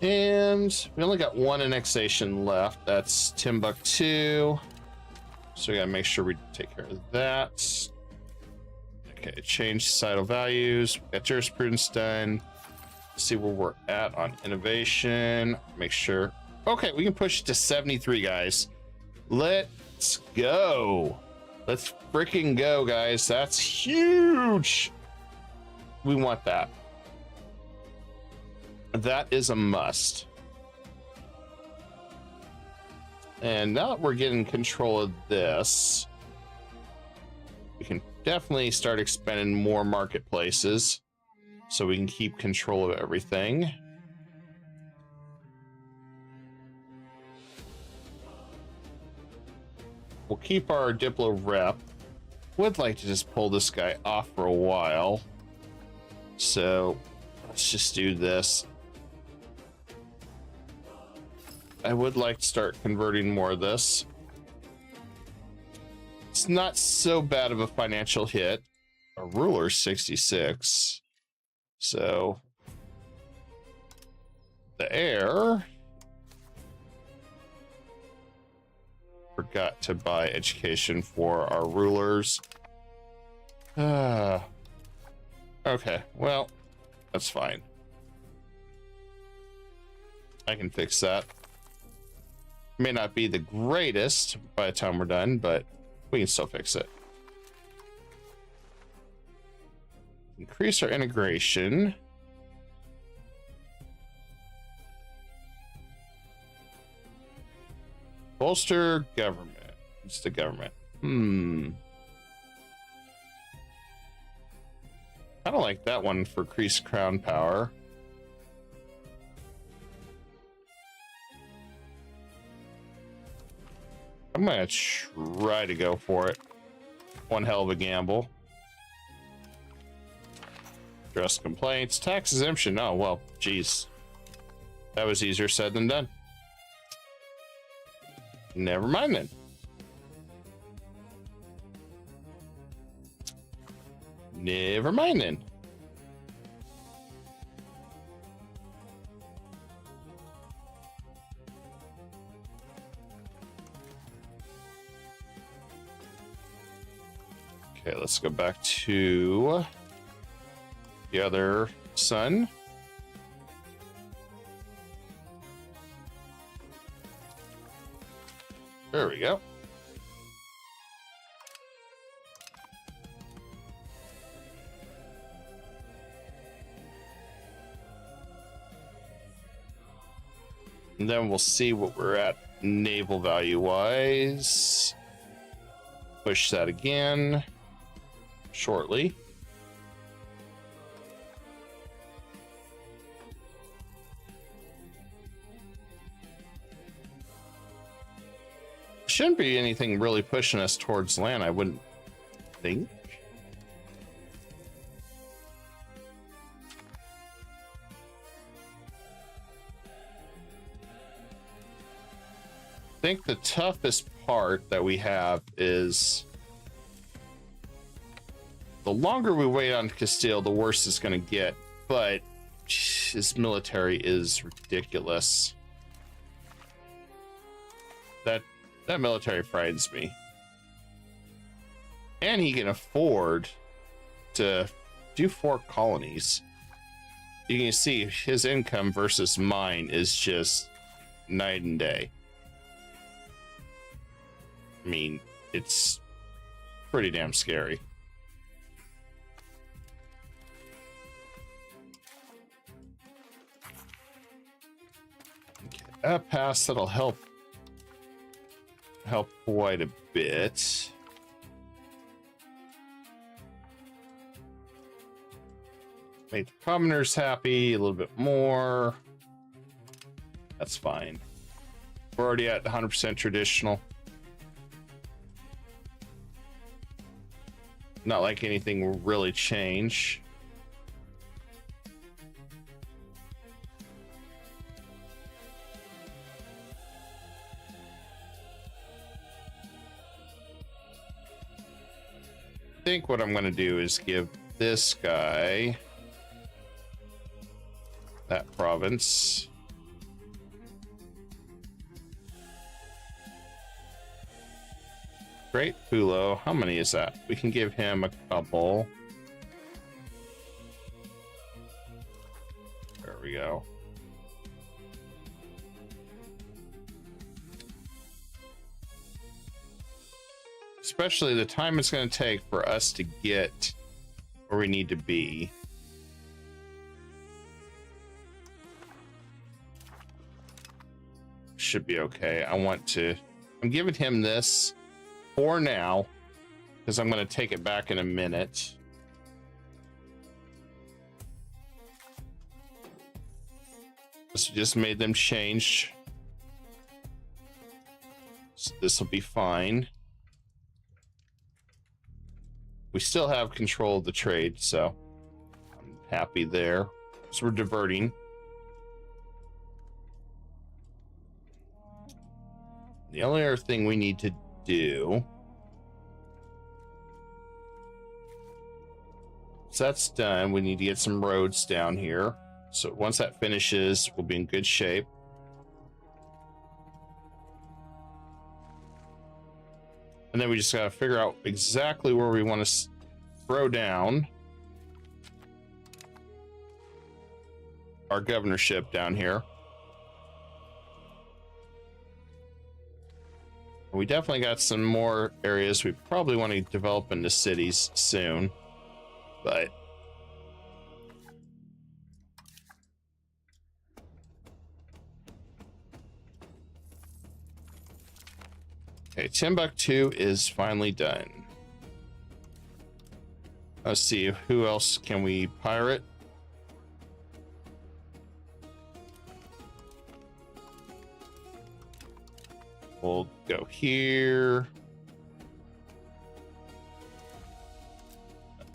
[SPEAKER 2] And we only got one annexation left. That's Timbuktu. So we gotta make sure we take care of that. Okay, change societal values. We got jurisprudence done. See where we're at on innovation. Make sure. Okay, we can push it to 73, guys. Let's go. Let's freaking go, guys. That's huge. We want that. That is a must. And now that we're getting control of this, we can definitely start expanding more marketplaces so we can keep control of everything. We'll keep our Diplo rep. Would like to just pull this guy off for a while. So let's just do this. I would like to start converting more of this. It's not so bad of a financial hit. A ruler 66. So the heir forgot to buy education for our rulers. All Okay, well, that's fine. I can fix that. May not be the greatest by the time we're done, but we can still fix it. Increase our integration. Bolster government. It's the government. I don't like that one for increased crown power. I'm gonna try to go for it. One hell of a gamble. Address complaints. Tax exemption. Oh, well, geez. That was easier said than done. Never mind then. Never mind then. Okay, let's go back to the other sun. There we go. And then we'll see what we're at naval value wise. Push that again shortly. Shouldn't be anything really pushing us towards land, I wouldn't think. I think the toughest part that we have is the longer we wait on Castile, the worse it's going to get. But his military is ridiculous. That military frightens me. And he can afford to do 4 colonies. You can see his income versus mine is just night and day. I mean, it's pretty damn scary. Okay, that pass, that'll help quite a bit. Make the commoners happy a little bit more. That's fine. We're already at 100% traditional. Not like anything will really change. I think what I'm going to do is give this guy that province. Great Pulo. How many is that? We can give him a couple. There we go. Especially the time it's going to take for us to get where we need to be. Should be okay. I'm giving him this for now because I'm going to take it back in a minute. Just made them change. So this will be fine. We still have control of the trade, so I'm happy there. So we're diverting. The only other thing we need to do, so that's done. We need to get some roads down here. So once that finishes, we'll be in good shape. And then we just got to figure out exactly where we want to throw down. our governorship down here. We definitely got some more areas we probably want to develop into cities soon, but okay, Timbuktu is finally done. Let's see, who else can we pirate? We'll go here.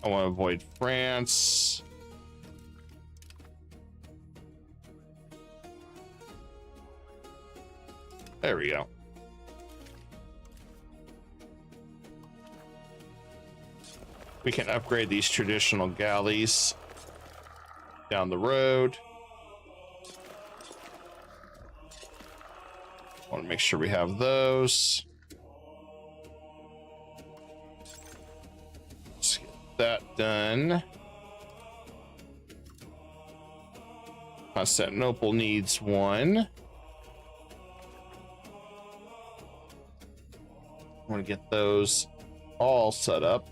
[SPEAKER 2] I want to avoid France. There we go. We can upgrade these traditional galleys down the road. Want to make sure we have those. Let's get that done. Constantinople needs one. I want to get those all set up.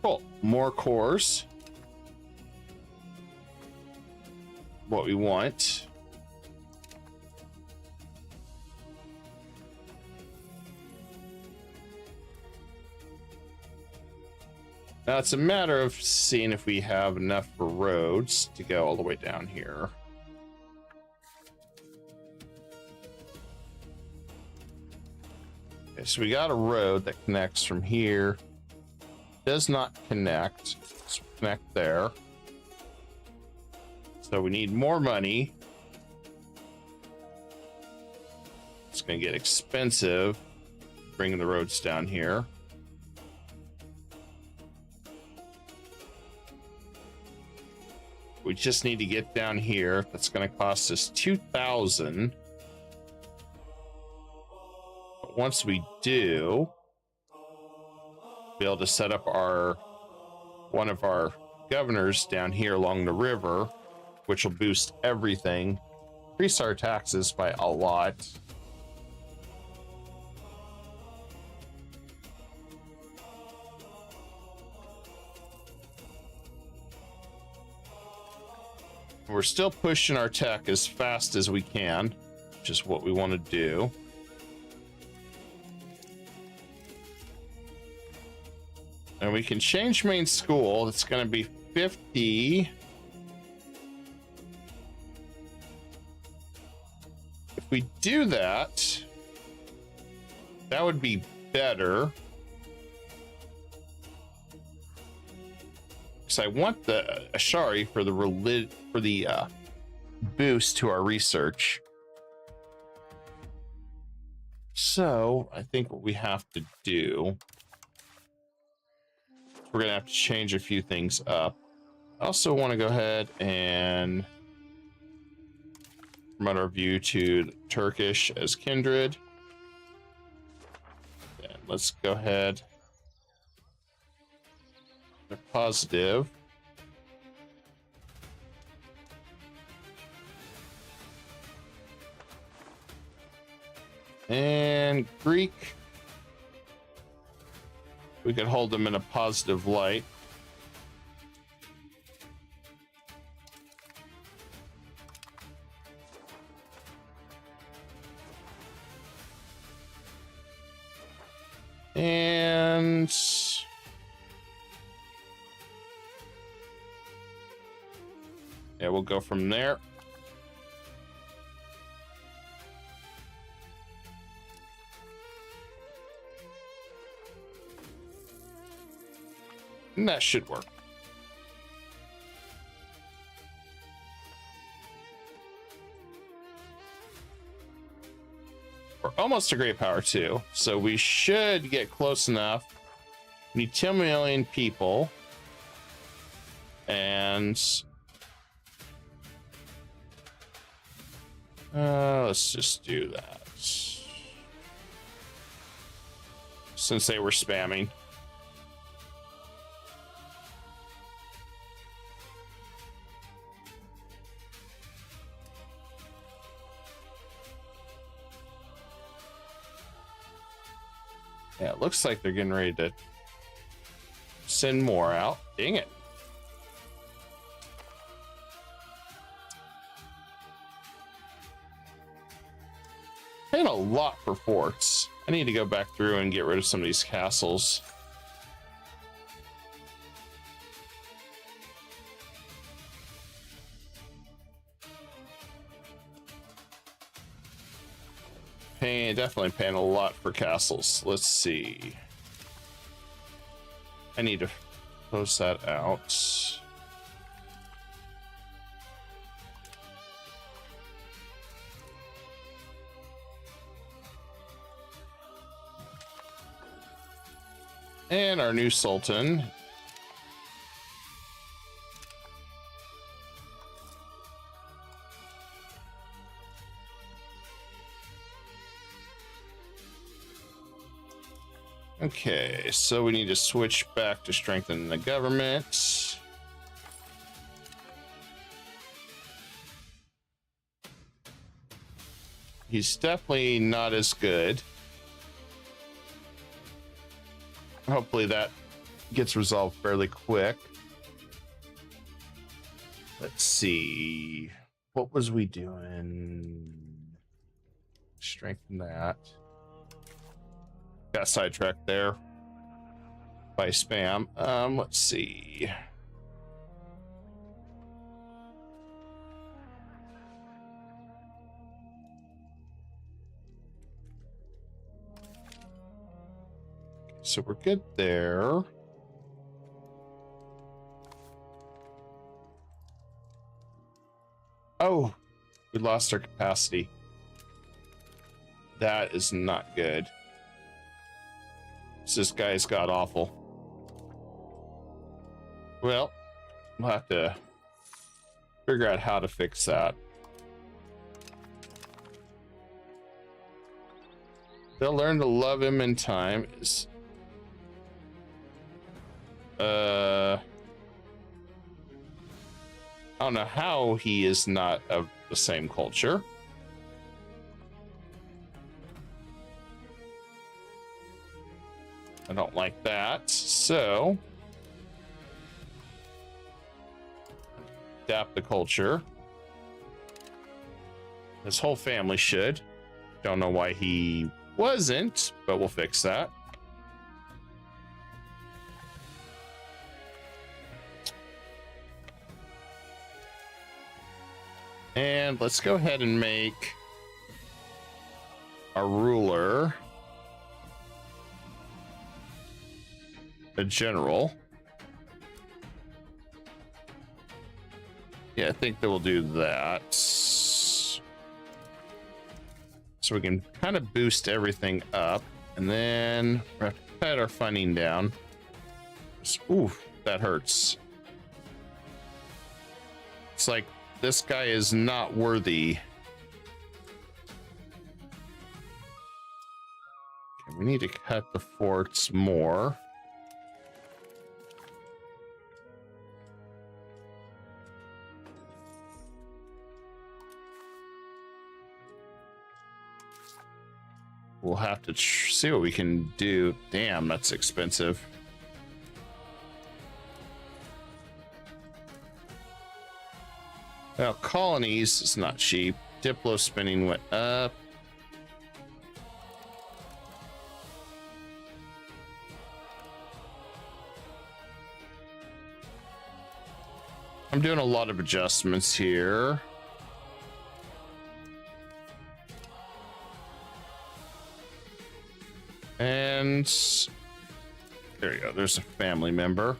[SPEAKER 2] Cool. More cores. What we want. Now it's a matter of seeing if we have enough for roads to go all the way down here. Okay, so we got a road that connects from here. Does not connect. Let's connect there. So we need more money. It's going to get expensive bringing the roads down here. We just need to get down here. That's going to cost us 2,000. But once we do, be able to set up one of our governors down here along the river, which will boost everything, increase our taxes by a lot. We're still pushing our tech as fast as we can, which is what we want to do. And we can change main school. It's going to be 50. If we do that, that would be better. Because I want the Ashari for the boost to our research. So I think what we have to do, we're gonna have to change a few things up. I also want to go ahead and promote our view to Turkish as kindred. And let's go ahead. They're positive. And Greek, we could hold them in a positive light. And yeah, we'll go from there. And that should work. We're almost a great power too, so we should get close enough. We need 10 million people. And let's just do that. Since they were spamming. Yeah, it looks like they're getting ready to send more out. Dang it. Paying a lot for forts. I need to go back through and get rid of some of these castles. Definitely paying a lot for castles. Let's see. I need to close that out. And our new sultan. Okay, so we need to switch back to strengthen the government. He's definitely not as good. Hopefully that gets resolved fairly quick. Let's see. What was we doing? Strengthen that. Got sidetracked there by spam. Let's see. So we're good there. Oh, we lost our capacity. That is not good. This guy's got awful. Well, we'll have to figure out how to fix that. They'll learn to love him in time. I don't know how he is not of the same culture. I don't like that, so adapt the culture. His whole family should. Don't know why he wasn't, but we'll fix that. And let's go ahead and make our ruler a general. Yeah, I think that we'll do that. So we can kind of boost everything up, and then we have to cut our funding down. Oof, that hurts. It's like this guy is not worthy. Okay, we need to cut the forts more. We'll have to see what we can do. Damn, that's expensive. Well, colonies is not cheap. Diplo spending went up. I'm doing a lot of adjustments here. And there you go. There's a family member.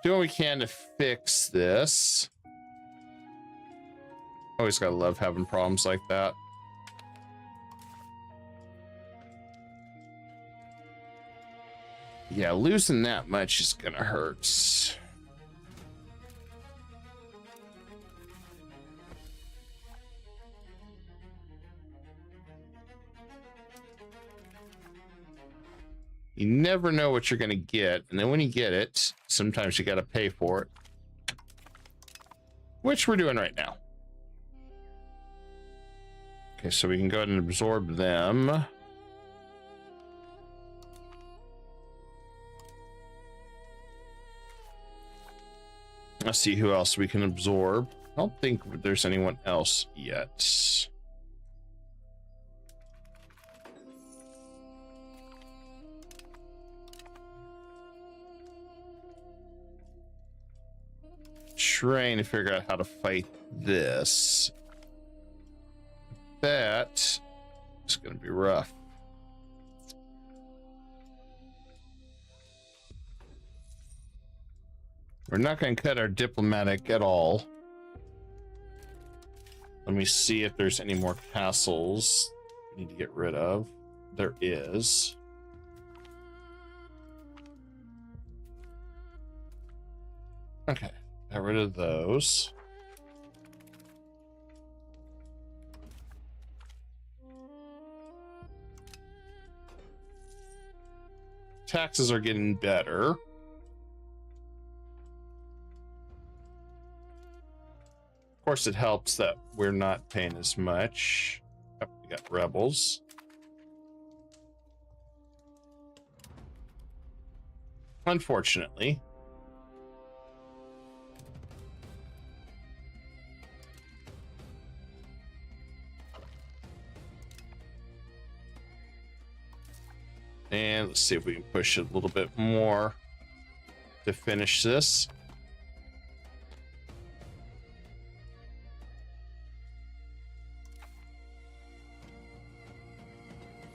[SPEAKER 2] Do what we can to fix this. Always gotta love having problems like that. Yeah, losing that much is gonna hurt. You never know what you're going to get. And then when you get it, sometimes you got to pay for it. which we're doing right now. Okay, so we can go ahead and absorb them. Let's see who else we can absorb. I don't think there's anyone else yet. Trying to figure out how to fight this. That is going to be rough. We're not going to cut our diplomatic at all. Let me see if there's any more castles we need to get rid of. There is. Okay, got rid of those. Taxes are getting better. Of course, it helps that we're not paying as much. Oh, we got rebels. Unfortunately. And let's see if we can push it a little bit more to finish this.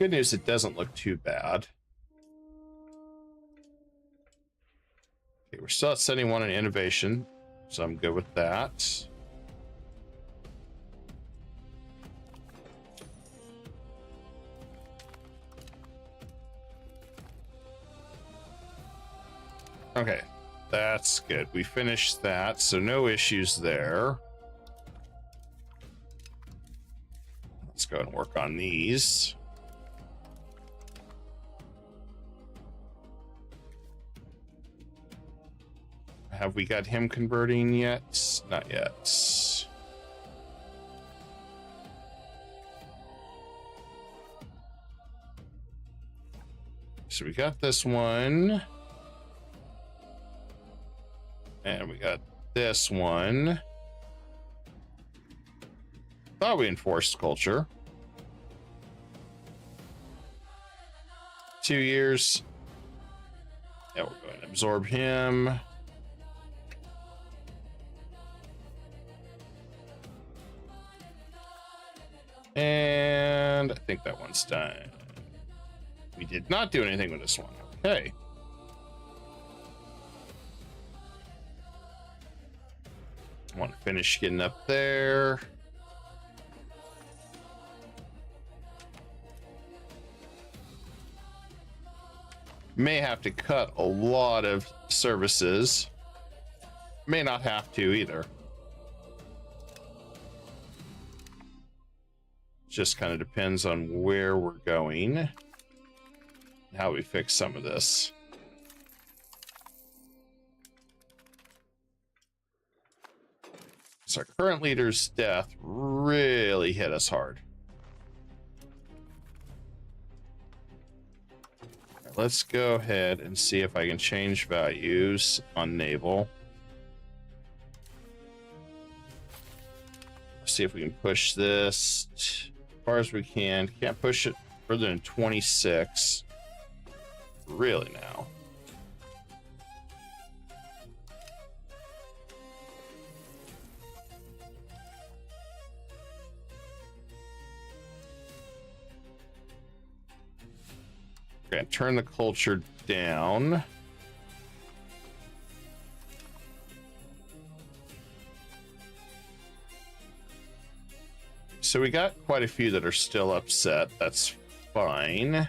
[SPEAKER 2] Good news, it doesn't look too bad. Okay, we're still at 71 in innovation, so I'm good with that. Okay, that's good. We finished that, so no issues there. Let's go and work on these. Have we got him converting yet? Not yet. So we got this one. And we got this one. Thought we enforced culture. 2 years. Yeah, we're going to absorb him. And I think that one's done. We did not do anything with this one. Okay. I want to finish getting up there. May have to cut a lot of services. May not have to either. Just kind of depends on where we're going and how we fix some of this. So our current leader's death really hit us hard. Right, let's go ahead and see if I can change values on naval. See if we can push this as far as we can. Can't push it further than 26. Really now. Okay, turn the culture down. So we got quite a few that are still upset. That's fine.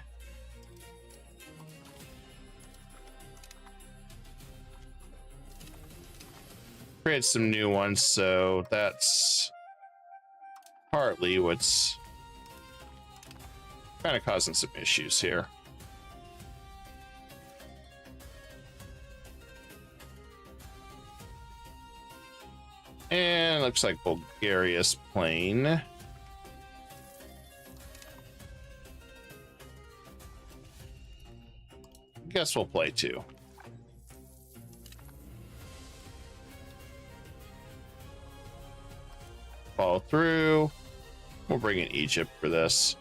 [SPEAKER 2] Create some new ones, so that's partly what's kind of causing some issues here. And looks like Bulgaria's plain. Guess we'll play 2. Follow through. We'll bring in Egypt for this.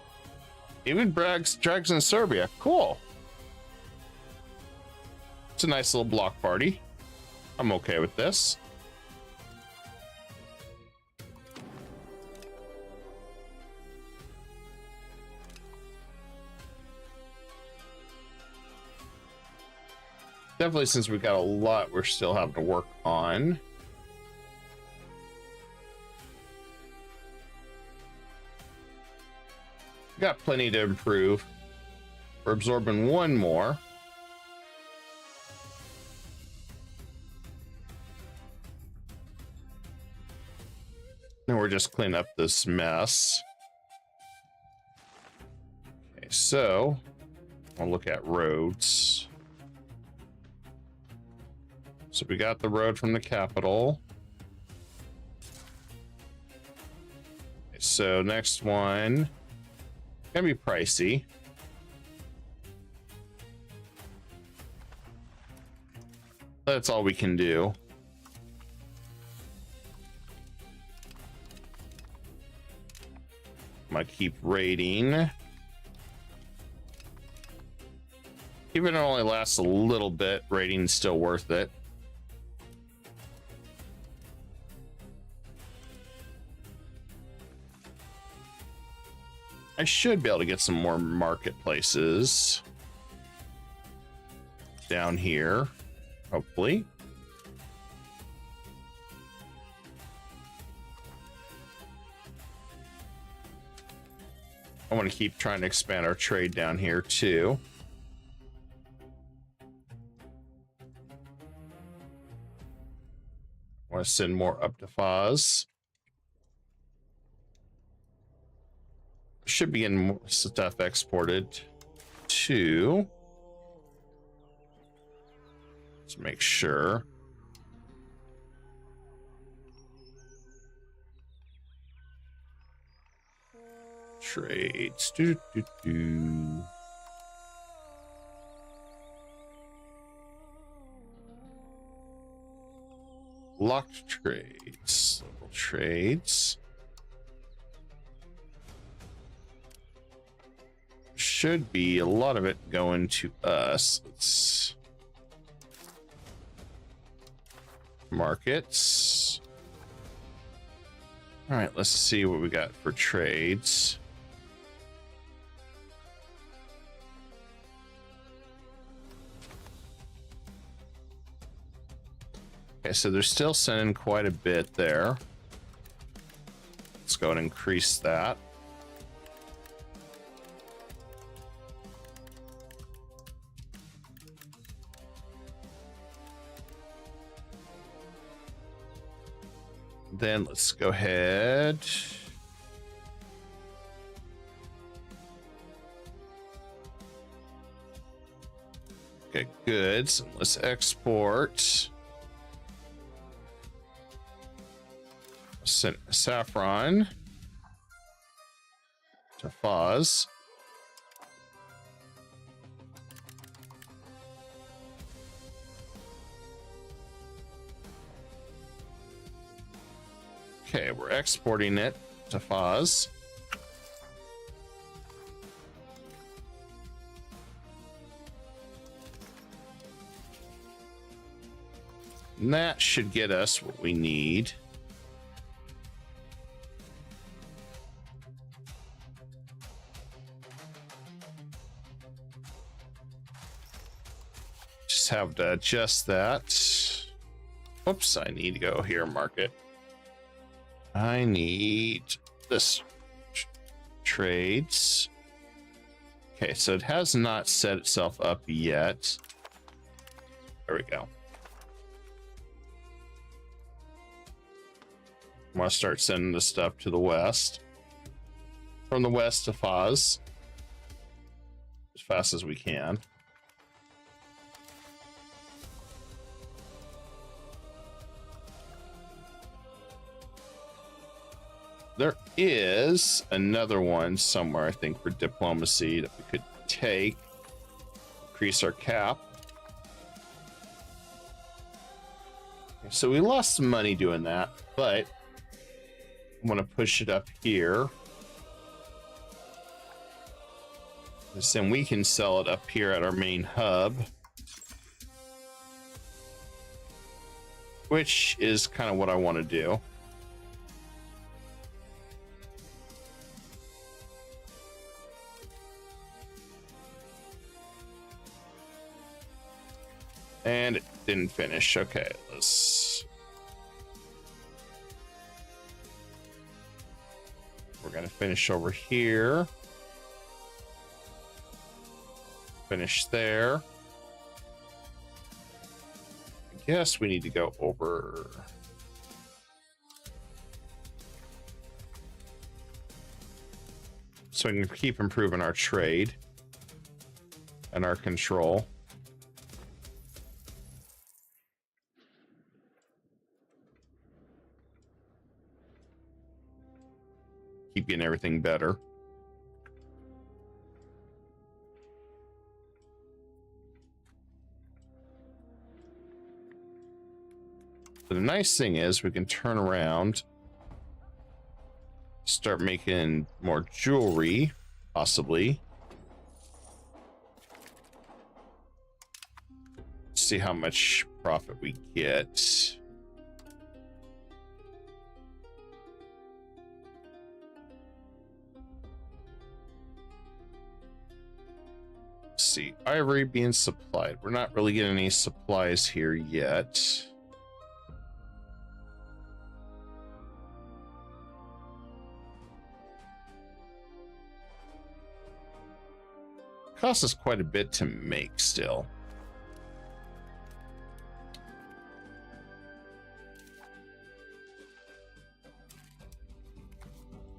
[SPEAKER 2] Even drags in Serbia. Cool. It's a nice little block party. I'm okay with this. Definitely, since we got a lot we're still having to work on. Got plenty to improve. We're absorbing 1 more. Now we're just cleaning up this mess. Okay, so I'll look at roads. So we got the road from the capital. Okay, so next one, gonna be pricey. That's all we can do. I'm gonna keep raiding. Even if it only lasts a little bit, raiding's still worth it. I should be able to get some more marketplaces down here, hopefully. I want to keep trying to expand our trade down here too. I want to send more up to Foz. Should be getting more stuff exported too. Let's make sure. Trades. Locked trades. Local trades. Should be a lot of it going to us. Let's markets. All right, let's see what we got for trades. Okay, so they're still sending quite a bit there. Let's go and increase that. Then let's go ahead. Okay, goods. Let's export. Send saffron to Foz. Okay, we're exporting it to Foz. And that should get us what we need. Just have to adjust that. Oops, I need to go here, market. I need this trades. Okay, so it has not set itself up yet. There we go. I want to start sending this stuff to the west. From the west to Foz. As fast as we can. there is another one somewhere, I think, for diplomacy that we could take. Increase our cap. So we lost some money doing that, but I want to push it up here. Then we can sell it up here at our main hub, which is kind of what I want to do. And it didn't finish. Okay, we're gonna finish over here. Finish there. I guess we need to go over. So we can keep improving our trade and our control. Keep getting everything better. But the nice thing is we can turn around, start making more jewelry, possibly. See how much profit we get. See, ivory being supplied. We're not really getting any supplies here yet. Costs us quite a bit to make still.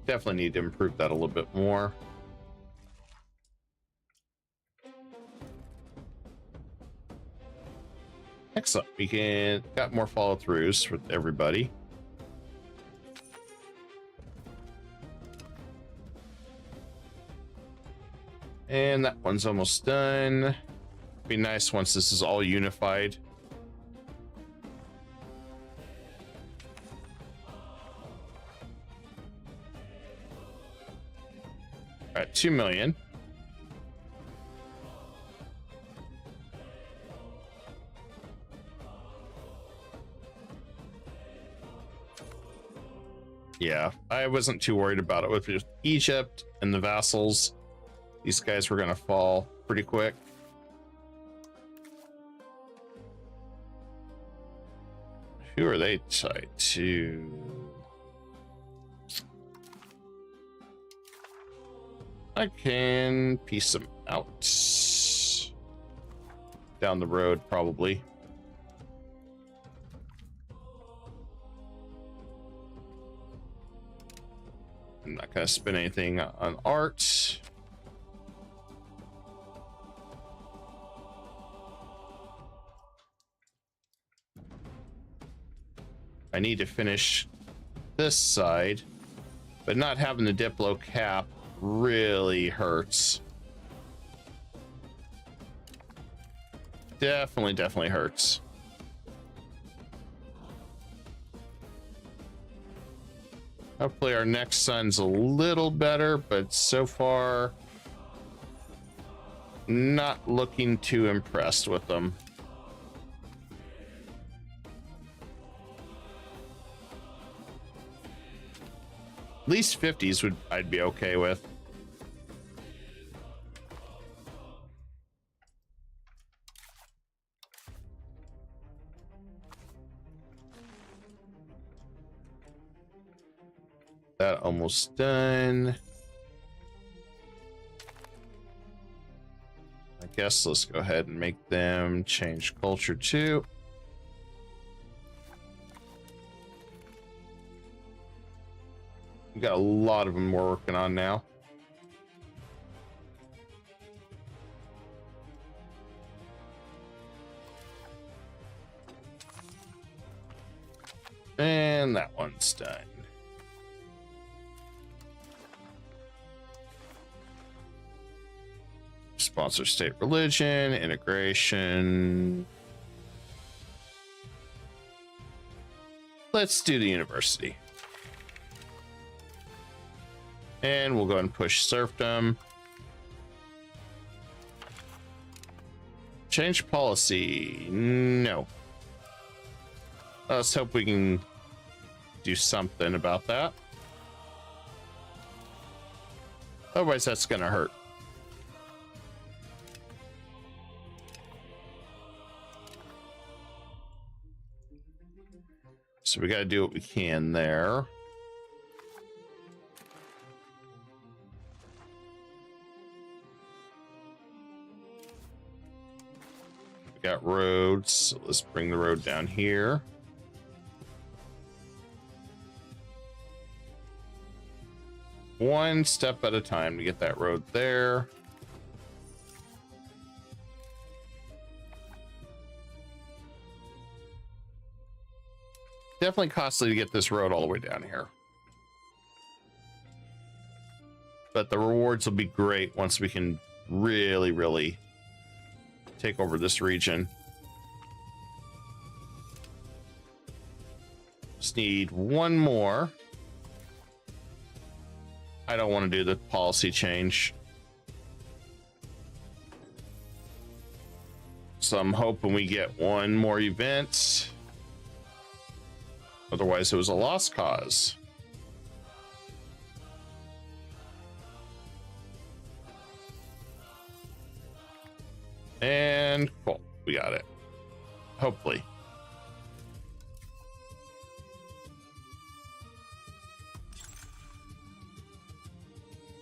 [SPEAKER 2] Definitely need to improve that a little bit more. Excellent. We got more follow-throughs with everybody. And that one's almost done. Be nice once this is all unified. All right, 2 million. Yeah, I wasn't too worried about it with Egypt and the vassals. These guys were going to fall pretty quick. Who are they tied to? I can piece them out. Down the road, probably. I'm not going to spend anything on art. I need to finish this side, but not having the Diplo cap really hurts. Definitely hurts. Hopefully our next sun's a little better, but so far not looking too impressed with them. At least 50s I'd be okay with. That almost done. I guess let's go ahead and make them change culture too. We've got a lot of them we're working on now. And that one's done. Sponsor state religion, integration. Let's do the university. And we'll go ahead and push serfdom. Change policy. No. Let's hope we can do something about that. Otherwise, that's going to hurt. So we got to do what we can there. We got roads. So let's bring the road down here. One step at a time to get that road there. Definitely costly to get this road all the way down here. But the rewards will be great once we can really take over this region. Just need one more. I don't want to do the policy change. So I'm hoping we get one more event. Otherwise, it was a lost cause. And cool, we got it. Hopefully.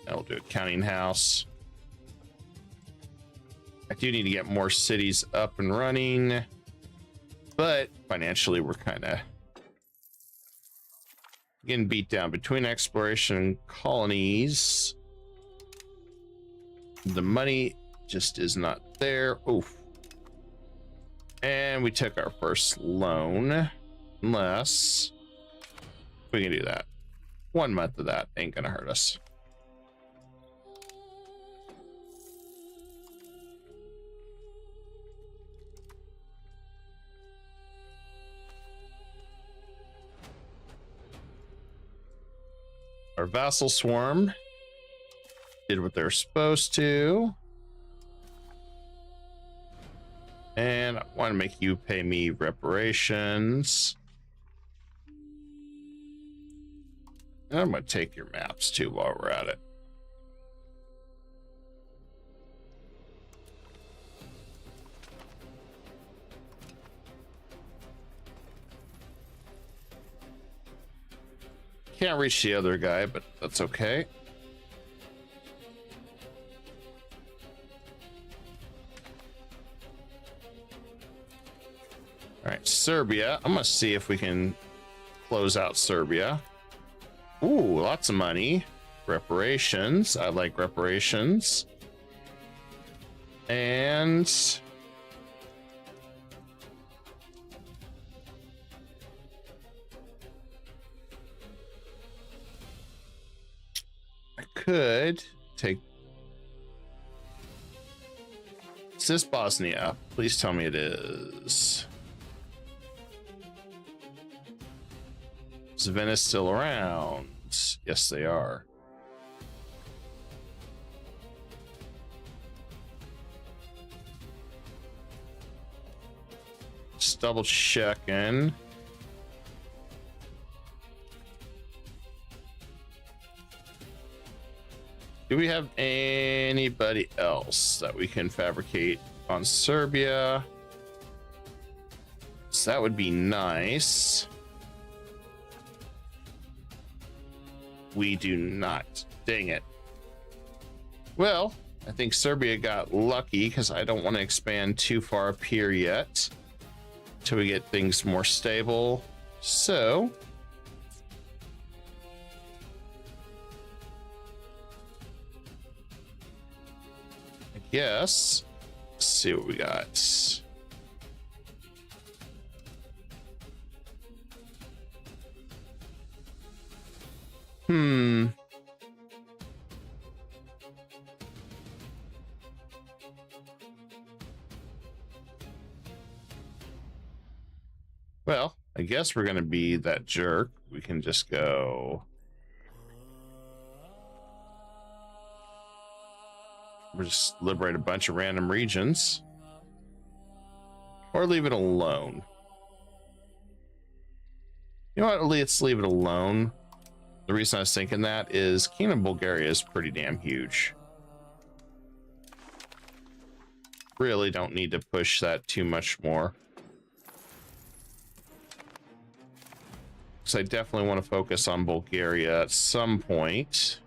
[SPEAKER 2] I'll do a counting house. I do need to get more cities up and running, but financially we're kind of getting beat down between exploration and colonies. The money just is not there. Oof. And we took our first loan, unless we can do that. 1 month of that ain't gonna hurt us. Our vassal swarm did what they're supposed to. And I want to make you pay me reparations. And I'm going to take your maps too while we're at it. Can't reach the other guy, but that's okay. All right, Serbia. I'm gonna see if we can close out Serbia. Ooh, lots of money. Reparations. I like reparations. And could take. Is this Bosnia? Please tell me it is. Is Venice still around? Yes, they are. Just double checking. Do we have anybody else that we can fabricate on Serbia? So that would be nice. We do not. Dang it. Well, I think Serbia got lucky because I don't want to expand too far up here yet till we get things more stable. So yes, let's see what we got. Well, I guess we're going to be that jerk. We can just go. We'll just liberate a bunch of random regions. Or leave it alone. You know what? Let's leave it alone. The reason I was thinking that is Kingdom of Bulgaria is pretty damn huge. Really don't need to push that too much more. Because I definitely want to focus on Bulgaria at some point.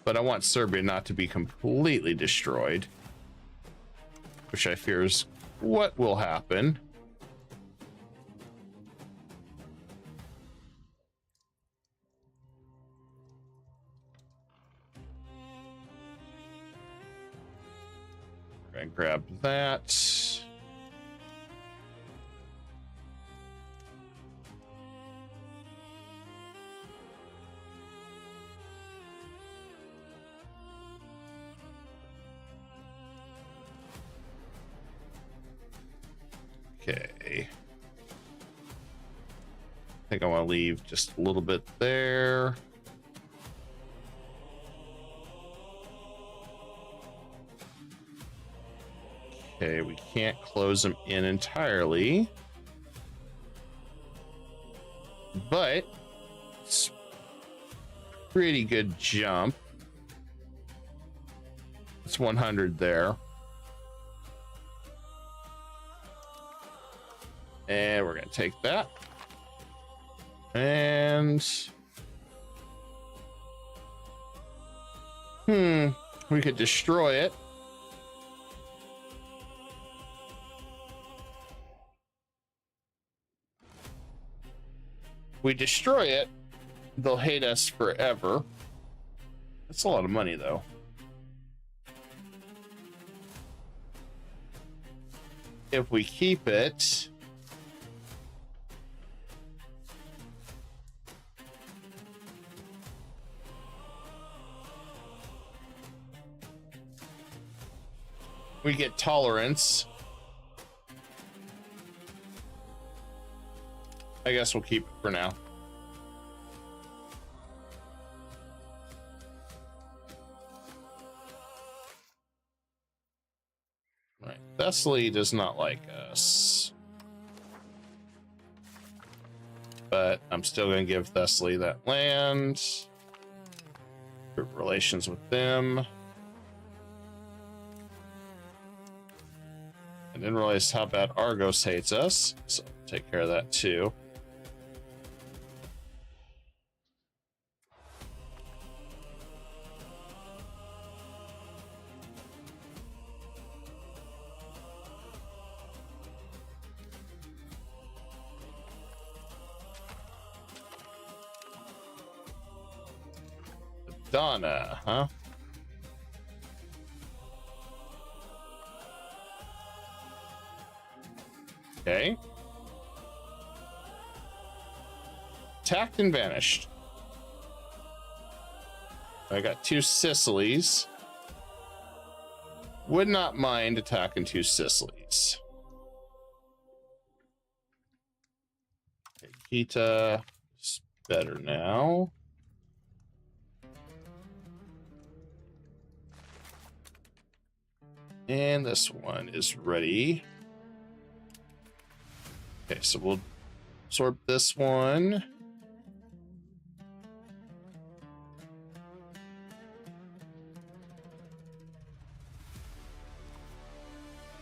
[SPEAKER 2] But I want Serbia not to be completely destroyed. Which I fear is what will happen. And grab that. Okay. I think I want to leave just a little bit there. Okay, we can't close them in entirely. But it's a pretty good jump. It's 100 there. And we're going to take that. And we could destroy it. We destroy it, they'll hate us forever. That's a lot of money, though. If we keep it, we get tolerance. I guess we'll keep it for now. Right. Thessaly does not like us. But I'm still going to give Thessaly that land. Good relations with them. I didn't realize how bad Argos hates us, so I'll take care of that too. Donna, huh? Okay. Attacked and vanished. I got 2 Sicilies. Would not mind attacking 2 Sicilies. Okay, Kita is better now. And this one is ready. Okay, so we'll absorb this one.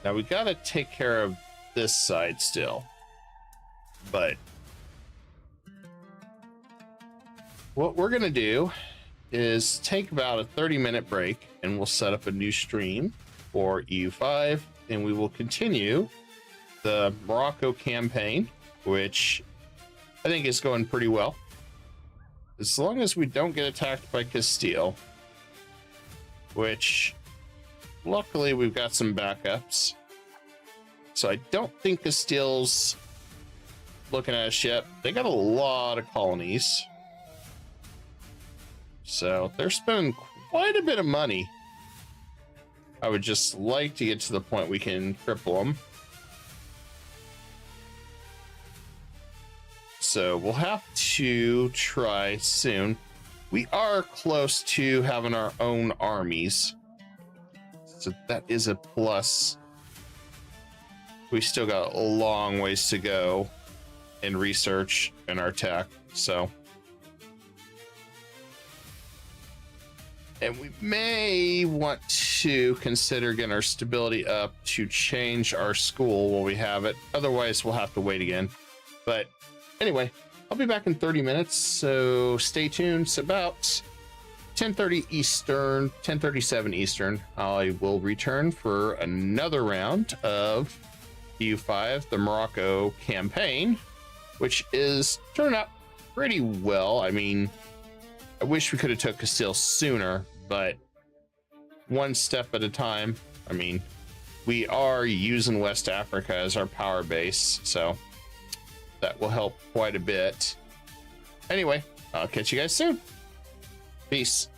[SPEAKER 2] Now we gotta take care of this side still. But what we're gonna do is take about a 30-minute break and we'll set up a new stream for EU5 and we will continue the Morocco campaign, which I think is going pretty well. As long as we don't get attacked by Castile, which luckily we've got some backups. So I don't think Castile's looking at us yet. They got a lot of colonies. So they're spending quite a bit of money. I would just like to get to the point we can cripple them. so we'll have to try soon. We are close to having our own armies, so that is a plus. We still got a long ways to go in research and our tech, so. And we may want to consider getting our stability up to change our school while we have it. Otherwise, we'll have to wait again. But anyway, I'll be back in 30 minutes, so stay tuned. It's about 10:30 Eastern, 10:37 Eastern. I will return for another round of EU5, the Morocco campaign, which is turning out pretty well. I mean, I wish we could have took Castile sooner, but one step at a time. I mean, we are using West Africa as our power base, so that will help quite a bit. Anyway, I'll catch you guys soon. Peace.